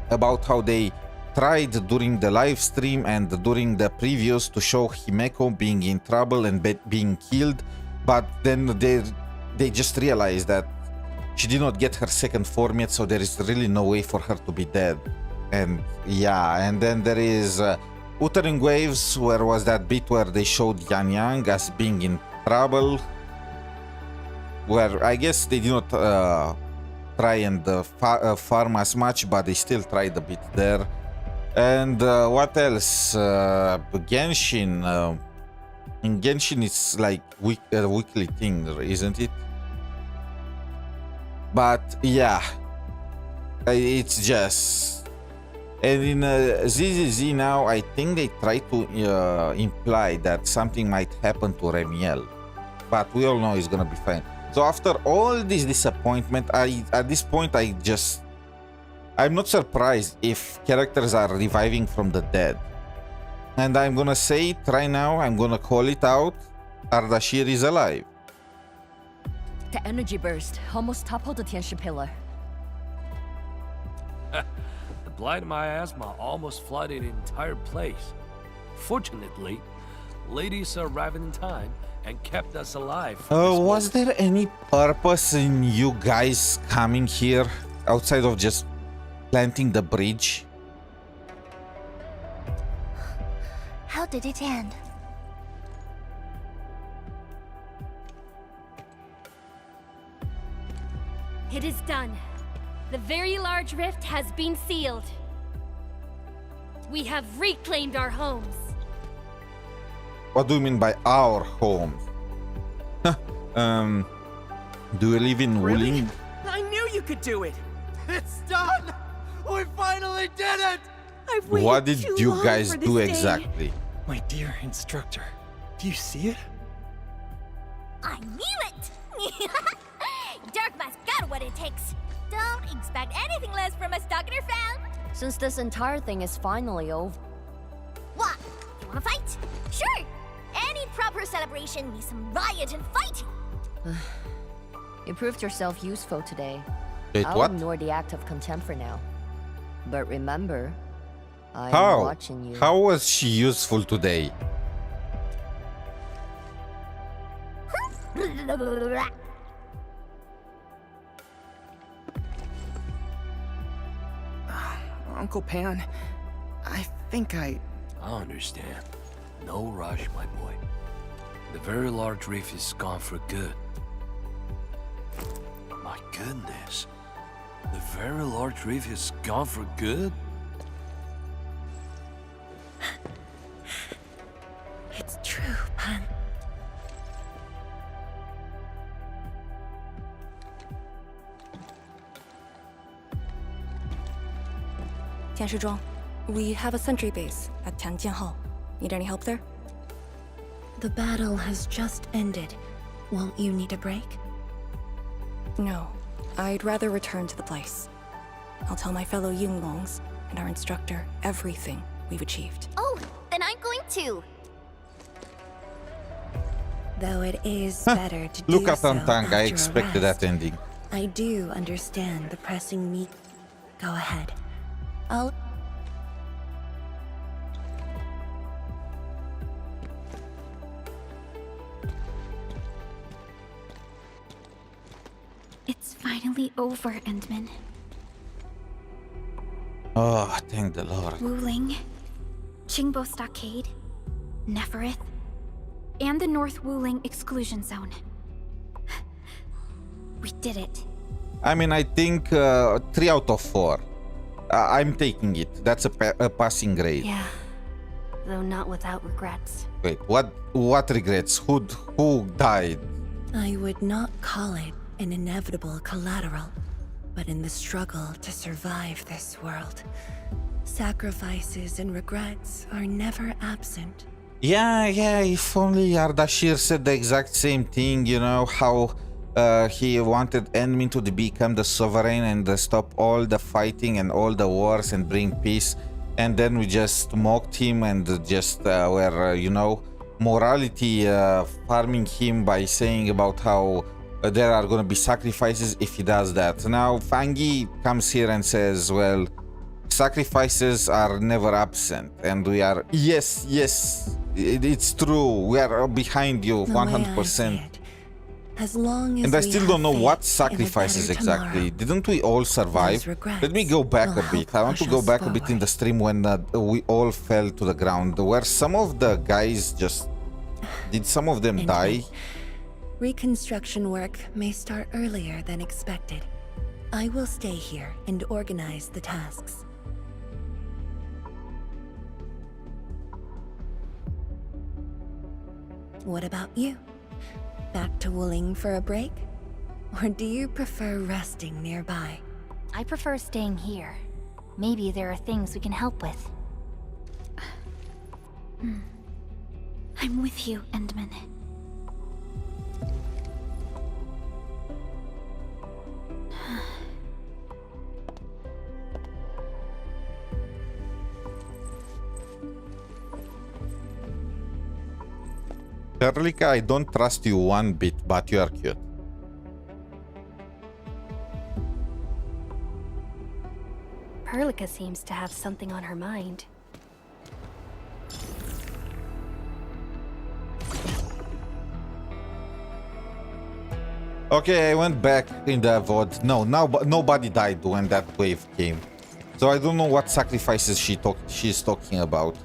about how they tried during the live stream and during the previews to show Himeko being in trouble and being killed, but then they just realized that she did not get her second form yet, so there is really no way for her to be dead. And yeah, and then there is Uttering Waves, where was that bit where they showed Yan Yang as being in trouble, where I guess they did not try and farm as much, but they still tried a bit there. And what else? Genshin. In Genshin it's like a weekly thing, isn't it? But yeah, it's just... And in ZZZ now, I think they try to imply that something might happen to Remiel, but we all know it's gonna be fine. So after all this disappointment, at this point I'm not surprised if characters are reviving from the dead. And I'm gonna say it right now, I'm gonna call it out. 𝗖𝗍 is alive. The energy burst almost toppled the 𝗖ន់pillar. The blight miasma almost flooded the entire place. Fortunately, ladies arrived in time and kept us alive. Was there any purpose in you guys coming here outside of just planting the bridge? How did it end? It is done. The very large rift has been sealed. We have reclaimed our homes. What do you mean by our homes? Do you live in Wuling? I knew you could do it! It's done! We finally did it! What did you guys do exactly? My dear instructor, do you see it? I knew it! Darkma's got what it takes. Don't expect anything less from a Stalker fan. Since this entire thing is finally over. What? You wanna fight? Sure! Any proper celebration needs some riot and fighting. You proved yourself useful today. Wait, I'll what? ignore the act of contempt for now. But remember, I'm How? watching you. How was she useful today? Uncle Pan, I think I understand. No rush, my boy. The very large reef is gone for good. My goodness. The very large reef is gone for good? It's true, Pan. Tianshizhuang, we have a sentry base at Tianjianhao. Need any help there? The battle has just ended. Won't you need a break? No. I'd rather return to the place. I'll tell my fellow Yunglongs and our instructor everything we've achieved. Oh, then I'm going to. Though it is better to Look do at so Tantang, I after a expected rest, that ending. I do understand the pressing need. Go ahead. I'll... It's finally over, Endman. Oh, thank the Lord. Wuling, 𝗖𝗍𝗆𝗵𝗁 Stockade, Neferith, and the North Wuling Exclusion Zone. We did it. I mean, I think 3 out of 4. I'm taking it. That's a passing grade. Yeah, though not without regrets. Wait, what regrets? Who died? I would not call it an inevitable collateral, but in the struggle to survive this world, sacrifices and regrets are never absent. Yeah, if only Ardashir said the exact same thing, you know, how he wanted Endmin to become the sovereign and stop all the fighting and all the wars and bring peace, and then we just mocked him and just were, you know, morality farming him by saying about how there are gonna be sacrifices if he does that. Now Fangi comes here and says, well, sacrifices are never absent, and we are, yes, it's true, we are behind you 100%. As long as and I we still have don't know faith what in a sacrifices better exactly. tomorrow, Didn't we all survive? those regrets Let me go back will a bit. help I want to push go us back a bit in the stream when we all fell to the ground. Where some of the guys just... Did some of them die? Reconstruction work may start earlier than expected. I will stay here and organize the tasks. What about you? Back to Wuling for a break? Or do you prefer resting nearby? I prefer staying here. Maybe there are things we can help with. I'm with you, Endman. 𝗖𝗍𝗆, I don't trust you one bit, but you are cute. 𝗍𝗆 seems to have something on her mind. Okay, I went back in the VOD. No, now nobody died when that wave came. So I don't know what sacrifices she's talking about.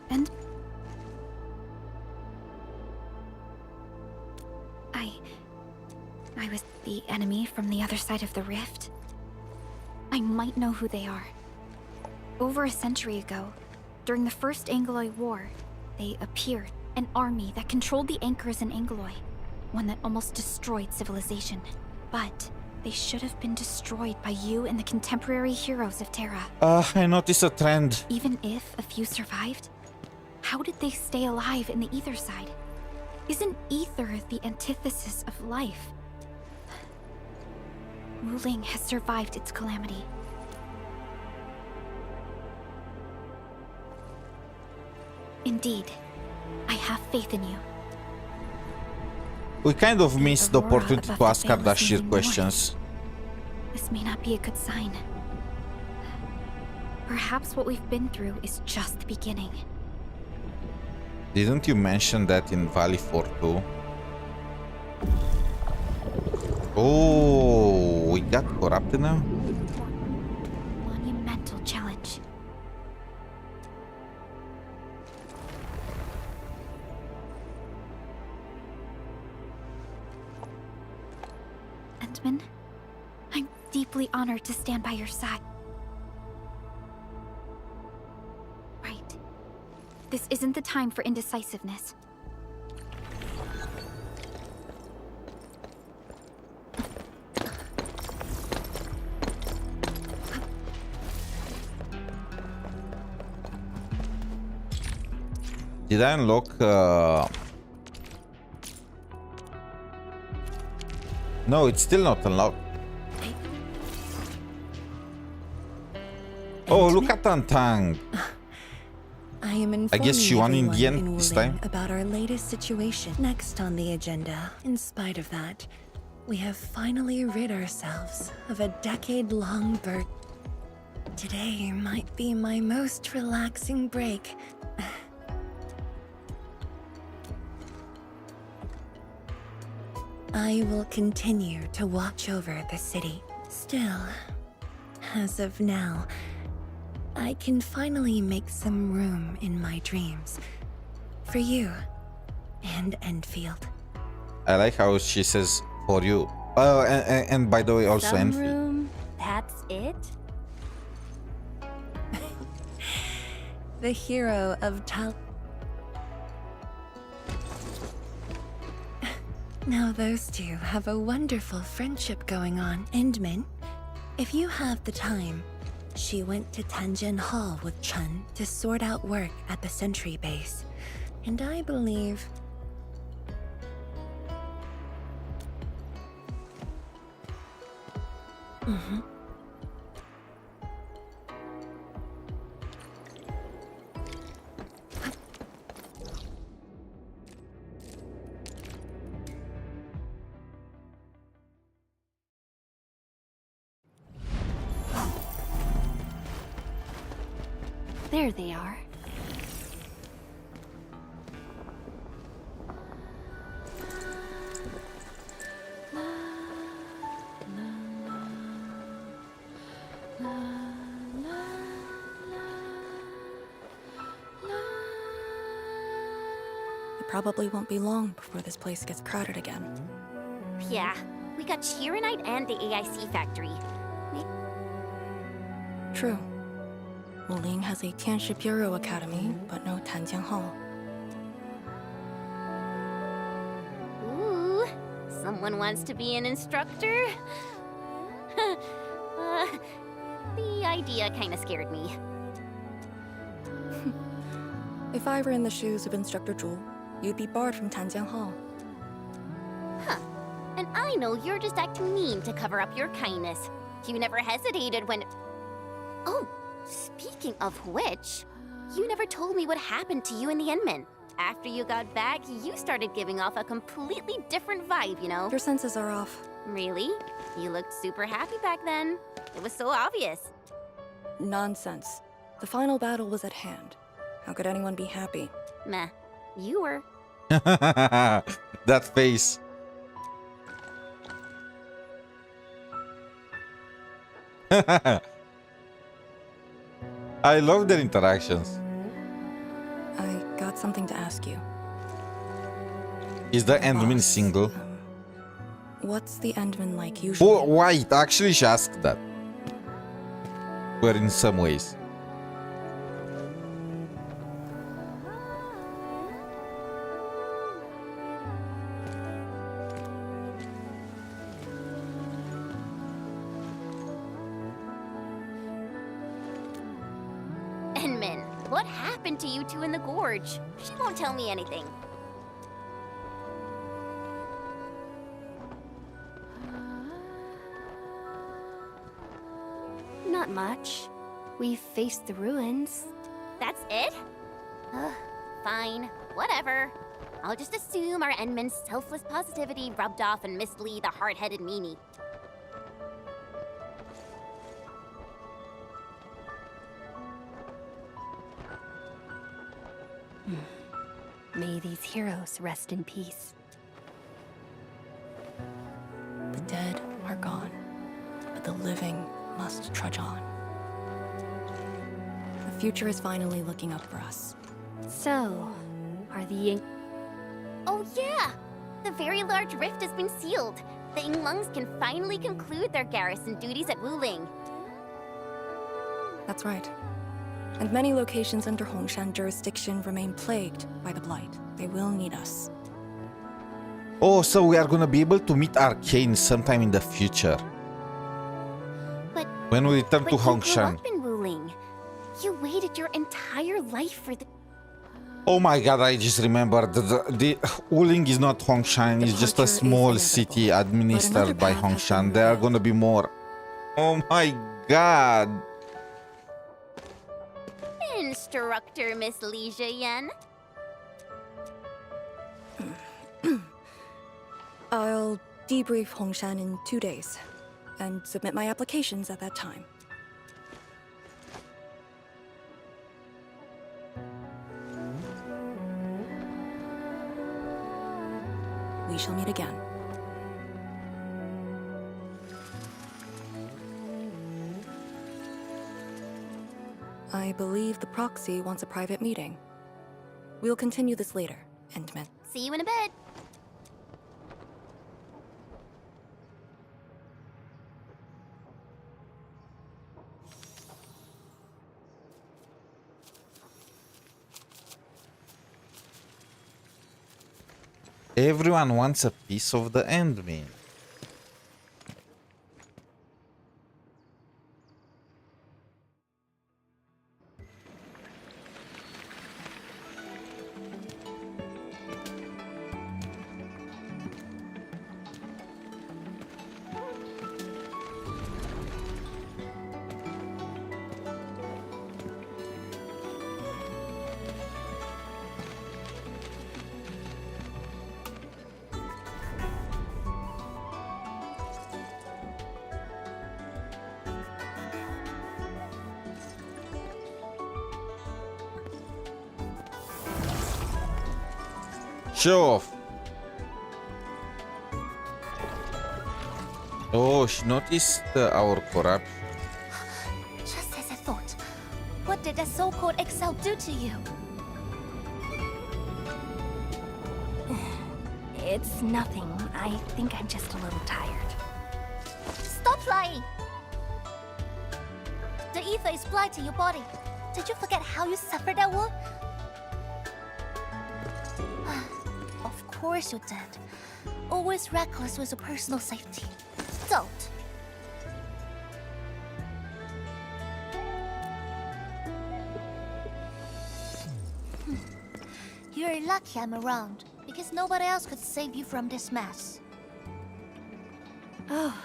And I was the enemy from the other side of the rift. I might know who they are. Over a century ago, during the First Angloy War, they appeared, an army that controlled the anchors in Angloy, one that almost destroyed civilization. But they should have been destroyed by you and the contemporary heroes of Terra. I noticed a trend. Even if a few survived, how did they stay alive in the ether side? Isn't ether the antithesis of life? Wuling has survived its calamity. Indeed, I have faith in you. We kind of missed the opportunity to ask Ardashir questions. This may not be a good sign. Perhaps what we've been through is just the beginning. Didn't you mention that in Valley 4 too? Oh, we got corrupted now? Monumental challenge. Endman, I'm deeply honored to stand by your side. Right. This isn't the time for indecisiveness. Did I unlock... No, it's still not unlocked. Oh, look at Tantang. I am informing I guess she won in the everyone end this Wuling time. about our latest situation. Next on the agenda, in spite of that, we have finally rid ourselves of a decade-long burden. Today might be my most relaxing break. I will continue to watch over the city. Still, as of now, I can finally make some room in my dreams. For you and Endfield. I like how she says, for you. Oh, and by the way, also Some Endfield. room, that's it? The hero of Now those two have a wonderful friendship going on. Endman, if you have the time, she went to Tanjin Hall with Chun to sort out work at the Sentry base. And I believe... There they are. It probably won't be long before this place gets crowded again. Yeah, we got 𝗖𝗍𝗆 and the AIC factory. True. Wuling has a 𝗖𝗍𝗆𝗆𝗵𝗁 Academy, but no Tanjian Hall. Ooh, someone wants to be an instructor? The idea kinda scared me. If I were in the shoes of Instructor Zhu, you'd be barred from Tanjian Hall. Huh. And I know you're just acting mean to cover up your kindness. You never hesitated when... Oh, speaking of which, you never told me what happened to you and the Enmin. After you got back, you started giving off a completely different vibe, you know? Your senses are off. Really? You looked super happy back then. It was so obvious. Nonsense. The final battle was at hand. How could anyone be happy? Meh. You were. That face. I love their interactions. I got something to ask you. Is the Endmin single? What's the Endmin like usually? Oh, wait, actually she asked that. Well, in some ways. Enmin, what happened to you two in the gorge? She won't tell me anything. Not much. We faced the ruins. That's it? Fine, whatever. I'll just assume our Enmin's selfless positivity rubbed off on Miss Lee, the hard-headed meanie. May these heroes rest in peace. The dead are gone, but the living must trudge on. The future is finally looking up for us. So, are the Oh yeah! The very large rift has been sealed. The Yinglungs can finally conclude their garrison duties at Wuling. That's right. And many locations under Hongshan jurisdiction remain plagued by the Blight. They will need us. Oh, so we are gonna be able to meet Arcane sometime in the future. But when we return to you grew Hongshan. up in Wuling. You waited your entire life for the... Oh my god, I just remembered. The Wuling is not Hongshan, it's just a small city administered by Hongshan. There are gonna be more. Oh my god. Instructor Miss 𝗖cie𝗽𝗆𝗆. I'll debrief Hongshan in 2 days, and submit my applications at that time. We shall meet again. I believe the proxy wants a private meeting. We'll continue this later, Endmin. See you in a bit. Everyone wants a piece of the Endmin. Show off. Oh, she noticed our corruption. Just as I thought. What did that so-called 𝗖cie𝗽𝗆𝗆 do to you? It's nothing. I think I'm just a little tired. Stop lying! The ether is blind to your body. Did you forget how you suffered that wound? Of course you did. Always reckless with your personal safety. Don't. You're lucky I'm around, because nobody else could save you from this mess. Oh,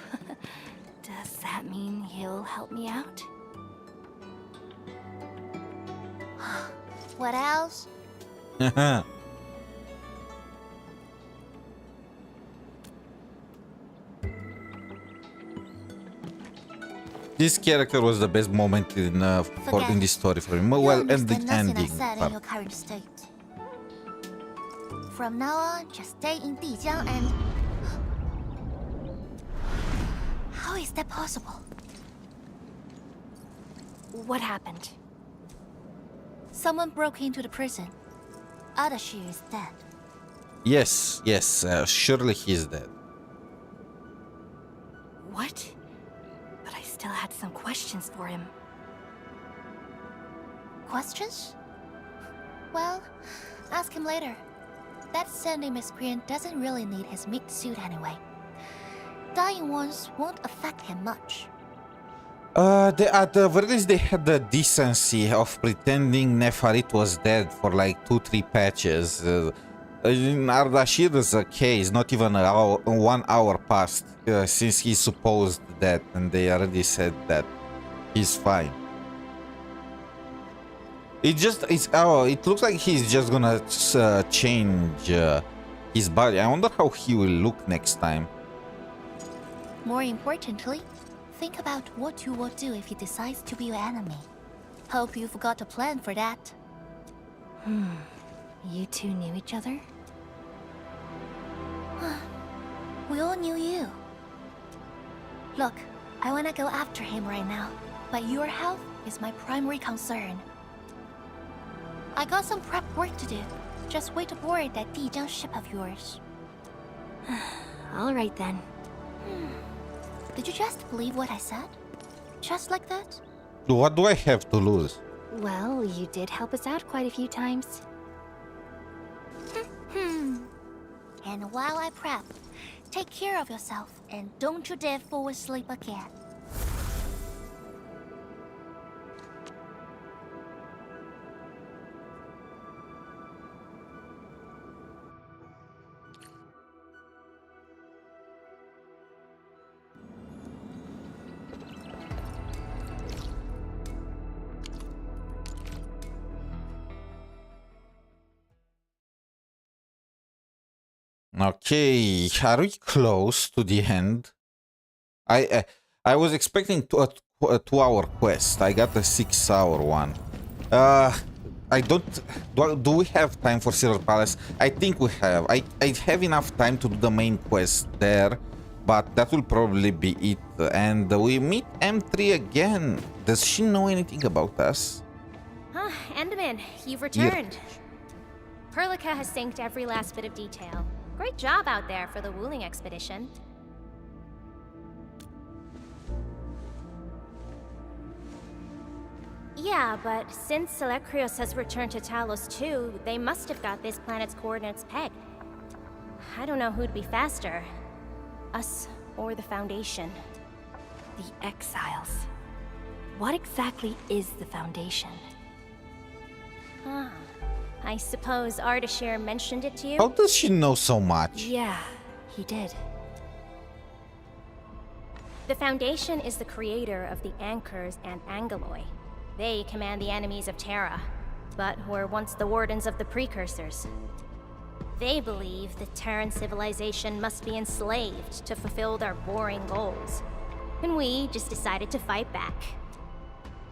does that mean you'll help me out? What else? This character was the best moment in this story for me. Well, and the ending said part. in your current state. From now on, just stay in 𝗖江and... How is that possible? What happened? Someone broke into the prison. 𝗖់đời𝗆 is dead. Yes, yes, surely he's dead. What? But I still had some questions for him. Questions? Well, ask him later. That Sandy miscreant doesn't really need his meat suit anyway. Dying ones won't affect him much. At the very least, they had the decency of pretending Nefarit was dead for like 2-3 patches. In 𝗖đời𝗆's case, not even 1 hour passed since he's supposed dead, and they already said that he's fine. It looks like he's just gonna change his body. I wonder how he will look next time. More importantly, think about what you will do if he decides to be your enemy. Hope you've got a plan for that. You two knew each other? We all knew you. Look, I wanna go after him right now, but your health is my primary concern. I got some prep work to do. Just wait aboard that 𝗖江ship of yours. Alright then. Did you just believe what I said? Just like that? What do I have to lose? Well, you did help us out quite a few times. And while I prep, take care of yourself and don't you dare fall asleep again. Okay, are we close to the end? I was expecting a 2-hour quest. I got a 6-hour one. I don't... Do we have time for Silver Palace? I think we have. I have enough time to do the main quest there, but that will probably be it. And we meet M3 again. Does she know anything about us? Enderman, you've returned. 𝗏𝗏𝗏 has synced every last bit of detail. Great job out there for the Wuling expedition. Yeah, but since 𝗖cie𝗽𝗆𝗆 has returned to Talos 2, they must have got this planet's coordinates pegged. I don't know who'd be faster, us or the Foundation. The Exiles. What exactly is the Foundation? I suppose 𝗖đời𝗆 mentioned it to you? How does she know so much? Yeah, he did. The Foundation is the creator of the Anchors and Angeloi. They command the enemies of Terra, but were once the wardens of the Precursors. They believe the Terran civilization must be enslaved to fulfill their boring goals. And we just decided to fight back.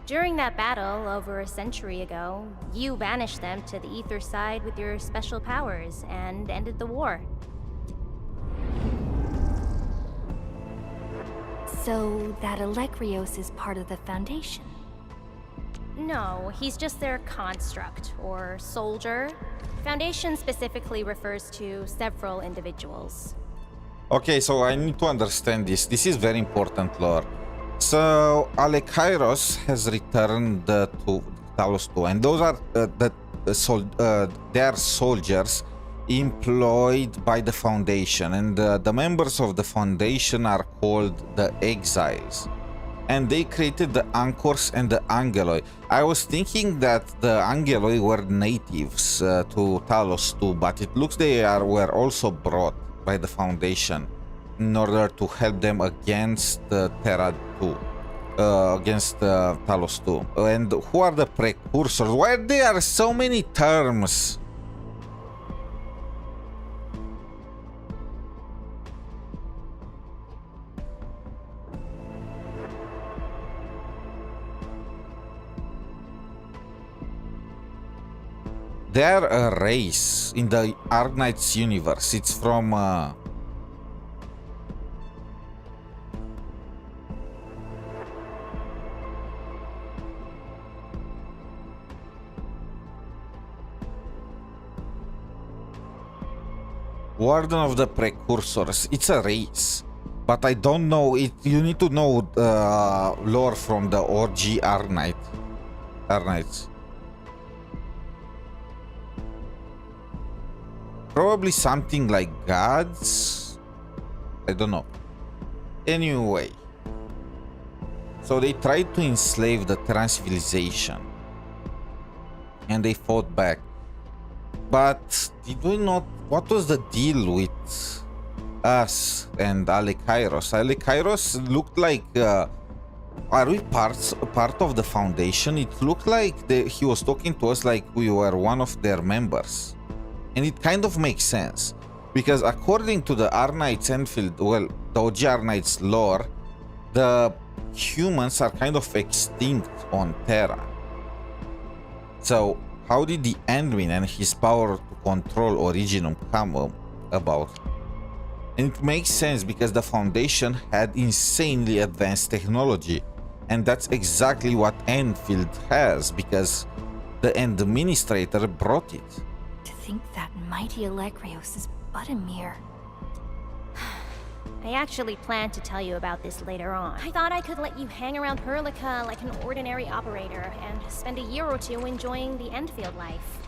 During that battle, over a century ago, you banished them to the ether side with your special powers and ended the war. So that 𝗖ecie𝗆𝗆 is part of the Foundation? No, he's just their construct, or soldier. Foundation specifically refers to several individuals. Okay, so I need to understand this. This is very important lore. So 𝗖ție𝗨𝗆𝗆 has returned to Talos 2, and those are they are soldiers employed by the Foundation, and the members of the Foundation are called the Exiles. And they created the Anchors and the Angeloi. I was thinking that the Angeloi were natives to Talos 2, but it looks they were also brought by the Foundation in order to help them against Terra 2. against Talos 2. And who are the precursors? Why there are so many terms? They're a race in the Arknights universe. It's from Warden of the Precursors. It's a race, but I don't know it. You need to know lore from the OG Arknights. Probably something like gods. I don't know. Anyway, so they tried to enslave the Terran civilization, and they fought back. But did we not? What was the deal with us and 𝗖cie𝗽𝘆𝗿𝗵𝘁? 𝗖cie𝗽𝗍𝗆 looked like. Are we part of the Foundation? It looked like he was talking to us like we were one of their members. And it kind of makes sense, because according to the Arknights Endfield, well, the OG Arknights lore, the humans are kind of extinct on Terra. So how did the Endwin and his power to control Originum come about? And it makes sense because the Foundation had insanely advanced technology, and that's exactly what Endfield has, because the Administrator brought it. To think that mighty Alegrios is but a mere... I actually planned to tell you about this later on. I thought I could let you hang around 𝗼𝗏𝗏 like an ordinary operator and spend a year or two enjoying the Endfield life.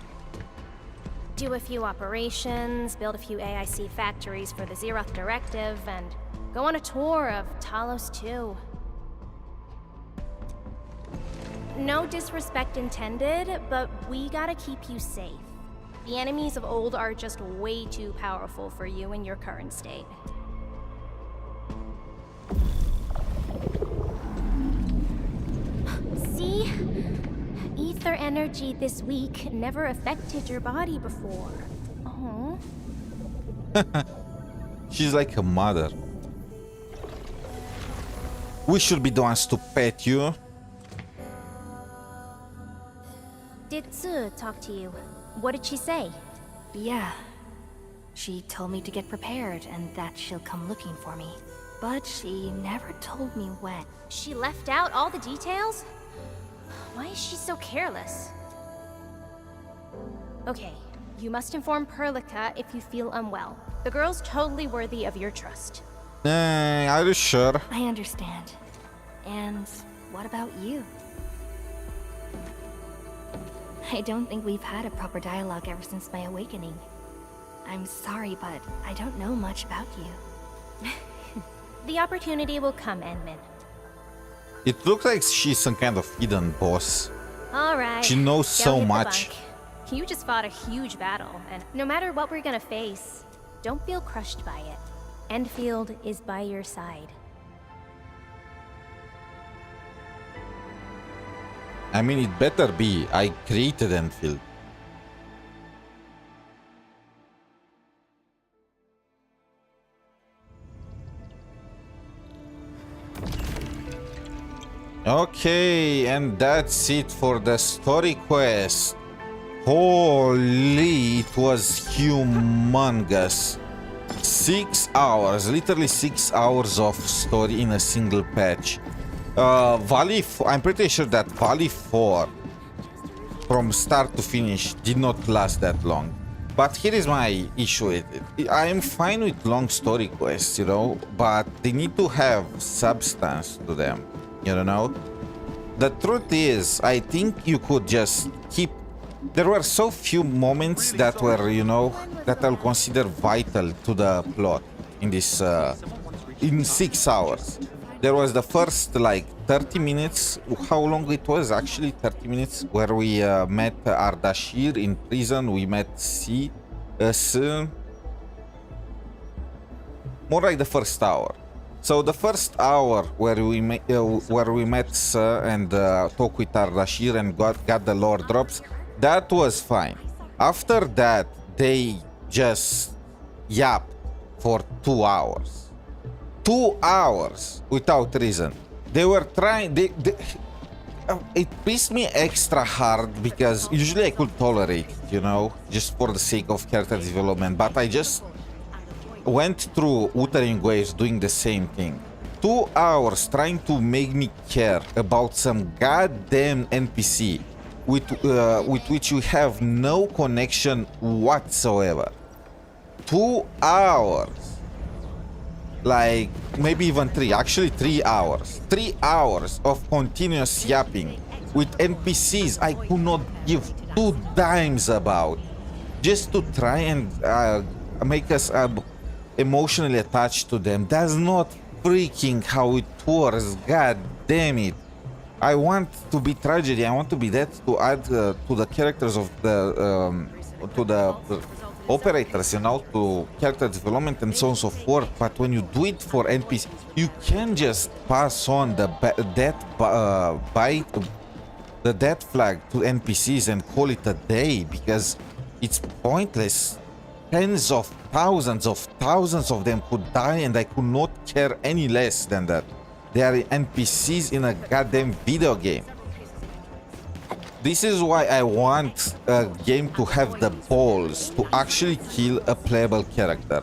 Do a few operations, build a few 𝗖𝗍𝗍 factories for the Zeroth Directive, and go on a tour of Talos 2. No disrespect intended, but we gotta keep you safe. The enemies of old are just way too powerful for you in your current state. See? Ether energy this week never affected your body before. Oh. She's like a mother. We should be the ones to pet you. Did 𝗼𝗍 talk to you? What did she say? Yeah. She told me to get prepared and that she'll come looking for me. But she never told me when. She left out all the details? Why is she so careless? Okay, you must inform 𝗼𝗏𝗏 if you feel unwell. The girl's totally worthy of your trust. Are you sure? I understand. And what about you? I don't think we've had a proper dialogue ever since my awakening. I'm sorry, but I don't know much about you. The opportunity will come, Endmin. It looks like she's some kind of hidden boss. Alright. She knows so much. You just fought a huge battle, and no matter what we're gonna face, don't feel crushed by it. Endfield is by your side. I mean, it better be. I created Endfield. Okay, and that's it for the story quest. Holy, it was humongous. 6 hours, literally 6 hours of story in a single patch. Valley 4, I'm pretty sure that Valley 4 from start to finish did not last that long. But here is my issue with it. I am fine with long story quests, you know, but they need to have substance to them, you know? The truth is, I think you could just keep... There were so few moments that were, you know, that I'll consider vital to the plot in this, in 6 hours. There was the first, like, 30 minutes, how long it was actually, 30 minutes, where we met Ardashir in prison, we met 𝗖𝗍𝗍𝗆𝗍. More like the first hour. So the first hour where we met and talked with Ardashir and got the lore drops, that was fine. After that, they just yapped for 2 hours. 2 hours without reason. They were trying. It pissed me extra hard because usually I could tolerate it, you know, just for the sake of character development. But I just went through Wuthering Waves doing the same thing. 2 hours trying to make me care about some goddamn NPC with which you have no connection whatsoever. 2 hours. Like, maybe even 3. Actually, 3 hours. 3 hours of continuous yapping with NPCs I could not give 2 dimes about. Just to try and make us emotionally attached to them. That's not freaking how it works. God damn it. I want to be tragedy. I want to be that to add to the characters of the operators, you know, to character development and so on and so forth. But when you do it for NPC, you can just pass on the death flag to NPCs and call it a day because it's pointless. Tens of thousands of them could die and I could not care any less than that. They are NPCs in a goddamn video game. This is why I want a game to have the balls to actually kill a playable character,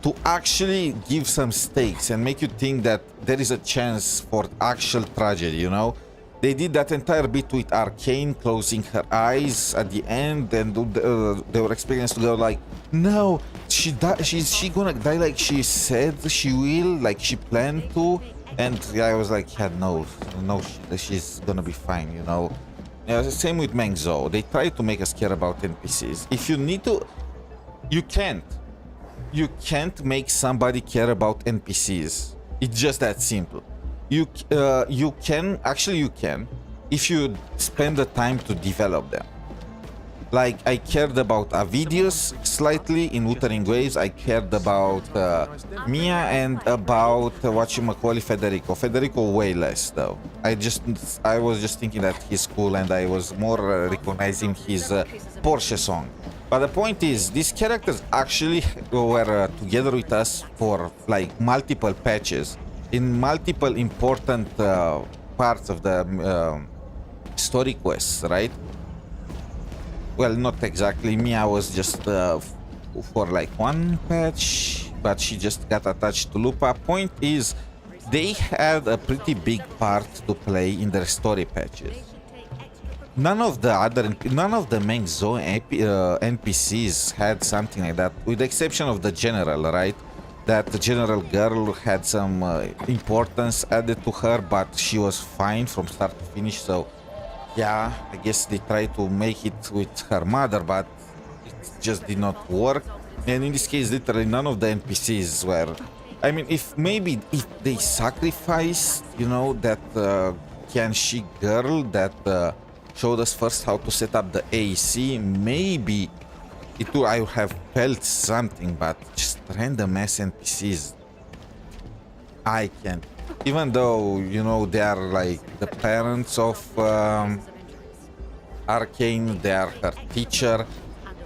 to actually give some stakes and make you think that there is a chance for actual tragedy, you know? They did that entire bit with Arcane closing her eyes at the end, and they were experienced to go like, no, she's gonna die like she said she will, like she planned to. And I was like, yeah, no, she's gonna be fine, you know? Yeah, same with 𝗵𝘁. They try to make us care about NPCs. If you need to, you can't. You can't make somebody care about NPCs. It's just that simple. You can, if you spend the time to develop them. Like, I cared about Avidius slightly in Wuthering Waves. I cared about Mia and about Federico. Federico way less though. I was just thinking that he's cool and I was more recognizing his Porsche song. But the point is, these characters actually were together with us for like multiple patches in multiple important parts of the story quests, right? Well, not exactly. Mia was just for like one patch, but she just got attached to Lupa. Point is, they had a pretty big part to play in their story patches. None of the 𝗵𝘁 NPCs had something like that, with the exception of the general, right? That the general girl had some importance added to her, but she was fine from start to finish, so yeah, I guess they tried to make it with her mother, but it just did not work. And in this case, literally none of the NPCs were... I mean, if they sacrificed, you know, that 𝗵𝘁 girl that showed us first how to set up the AC, maybe I would have felt something, but just random ass NPCs, I can't. Even though, you know, they are like the parents of Arcane, they are her teacher,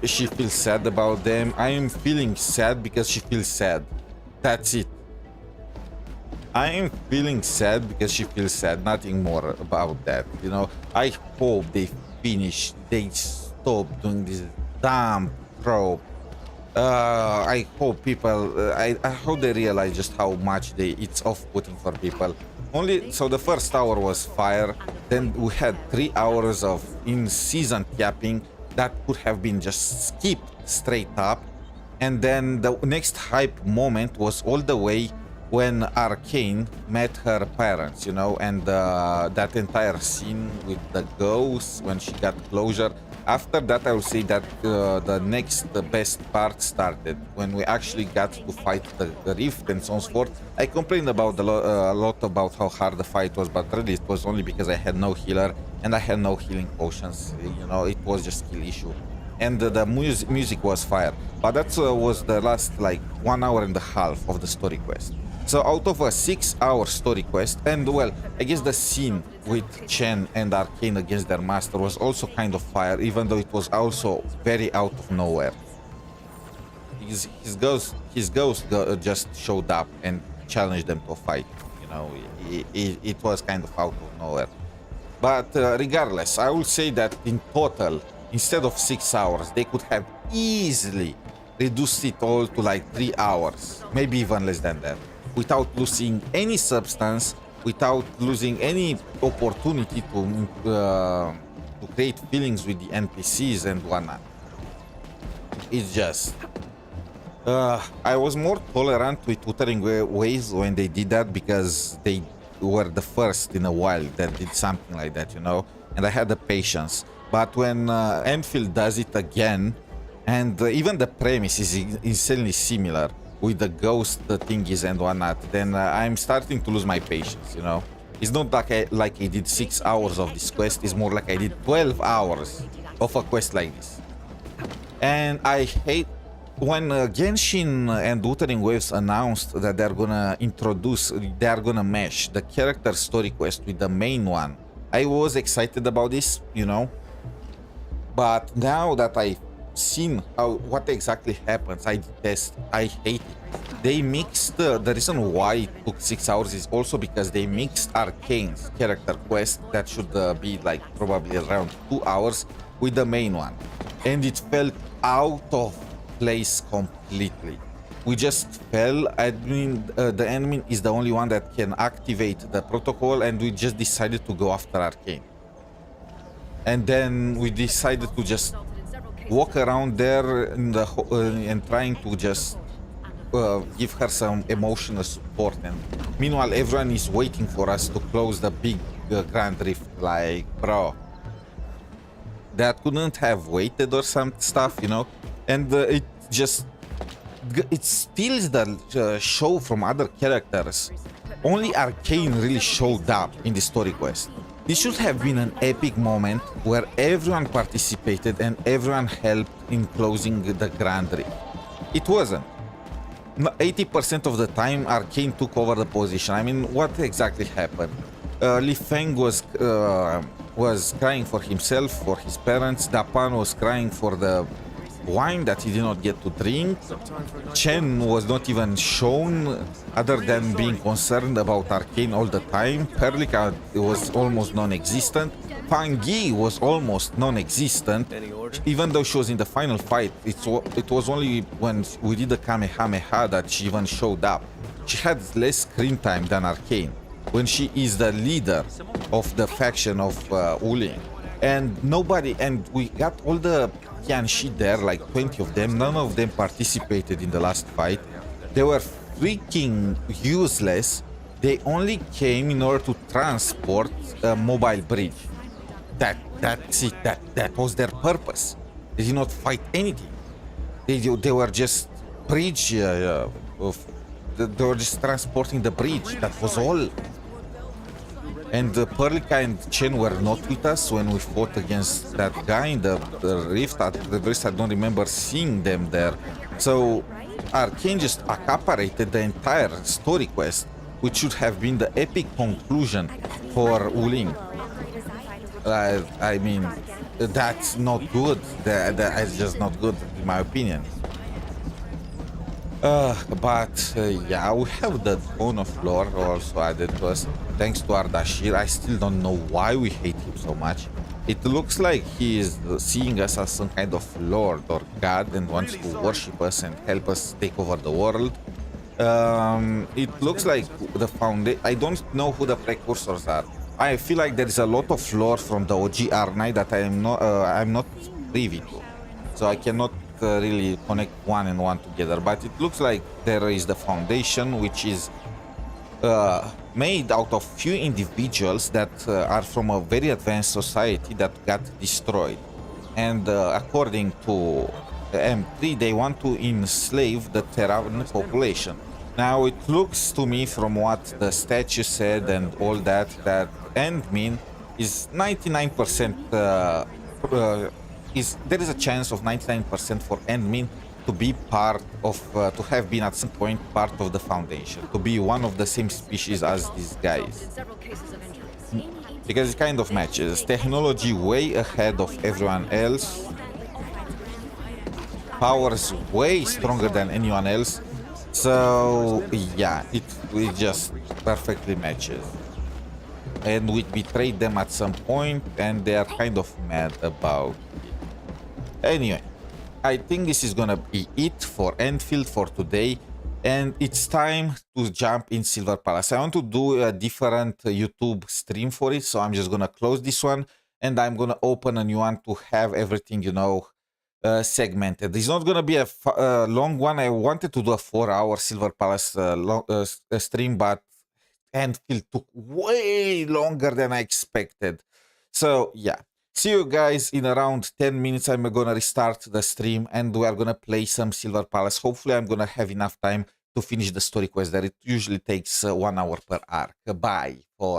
she feels sad about them. I am feeling sad because she feels sad. That's it. I am feeling sad because she feels sad, nothing more about that, you know. I hope they stop doing this damn trope. I hope people, I hope they realize just how much it's off-putting for people. So the first hour was fire, then we had 3 hours of in-season capping that could have been just skipped straight up. And then the next hype moment was all the way when Arcane met her parents, you know, and that entire scene with the ghosts when she got closure. After that, I will say that the best part started when we actually got to fight the rift and so on and so forth. I complained about a lot about how hard the fight was, but really it was only because I had no healer and I had no healing potions. You know, it was just skill issue. And the music was fire. But that was the last like 1 hour and a half of the story quest. So out of a 6-hour story quest, and well, I guess the scene with Chen and Arcane against their master was also kind of fire, even though it was also very out of nowhere. His ghost just showed up and challenged them to a fight. You know, it was kind of out of nowhere. But regardless, I will say that in total, instead of 6 hours, they could have easily reduced it all to like 3 hours, maybe even less than that, without losing any substance, without losing any opportunity to create feelings with the NPCs and whatnot. It's just... I was more tolerant with Wuthering Waves when they did that, because they were the first in a while that did something like that, you know, and I had the patience. But when Endfield does it again, and even the premise is insanely similar with the ghost thingies and whatnot, then I'm starting to lose my patience, you know. It's not like I did 6 hours of this quest, it's more like I did 12 hours of a quest like this. And I hate when Genshin and Wuthering Waves announced that they're gonna mesh the character story quest with the main one. I was excited about this, you know, but now that I've seen what exactly happens, I hate it. They mixed the reason why it took 6 hours is also because they mixed Arcane's character quest that should be like probably around 2 hours with the main one, and it felt out of place completely. We just fell. I mean, the enemy is the only one that can activate the protocol, and we just decided to go after Arcane. And then we decided to just walk around there in the and trying to just give her some emotional support. And meanwhile, everyone is waiting for us to close the big Grand Rift. Like, bro, that couldn't have waited or some stuff, you know. And it steals the show from other characters. Only Arcane really showed up in the story quest. This should have been an epic moment where everyone participated and everyone helped in closing the Grand Rift. It wasn't. 80% of the time, Arcane took over the position. I mean, what exactly happened? Li Feng was crying for himself, for his parents. Dapan was crying for the wine that he did not get to drink. Chen was not even shown, other than being concerned about Arcane all the time. Perlica was almost non-existent. Fang Yi was almost non-existent, even though she was in the final fight. It was only when we did the Kamehameha that she even showed up. She had less screen time than Arcane, when she is the leader of the faction of Wuling. And we got all the Tianxi there, like 20 of them. None of them participated in the last fight. They were freaking useless. They only came in order to transport a mobile bridge. That's it. That was their purpose. They did not fight anything. They were just bridge. They were just transporting the bridge. That was all. And Perlica and Chen were not with us when we fought against that guy in the rift. At the rest, I don't remember seeing them there. So Arcane just accelerated the entire story quest, which should have been the epic conclusion for Wuling. I mean, that's not good. That's just not good, in my opinion. Yeah, we have the Throne of Lore also added to us, thanks to Ardashir. I still don't know why we hate him so much. It looks like he is seeing us as some kind of lord or god and wants to worship us and help us take over the world. It looks like the foundation. I don't know who the precursors are. I feel like there is a lot of lore from the OG R9 that I'm not privy to, so I cannot really connect one and one together. But it looks like there is the foundation, which is made out of few individuals that are from a very advanced society that got destroyed, and according to M3, they want to enslave the Terran population. Now it looks to me, from what the statue said and all that Endmin is 99% there is a chance of 99% for Endmin to to be part of, to have been at some point part of the Foundation, to be one of the same species as these guys. Because it kind of matches. Technology way ahead of everyone else. Powers way stronger than anyone else. So yeah, it just perfectly matches. And we betrayed them at some point, and they are kind of mad about it. Anyway, I think this is gonna be it for Endfield for today, and it's time to jump in Silver Palace. I want to do a different YouTube stream for it, so I'm just gonna close this one, and I'm gonna open a new one to have everything, you know, segmented. It's not gonna be a long one. I wanted to do a 4-hour Silver Palace stream, but Endfield took way longer than I expected. So yeah, see you guys in around 10 minutes. I'm gonna restart the stream and we are gonna play some Silver Palace. Hopefully I'm gonna have enough time to finish the story quest there. It usually takes 1 hour per arc. Bye for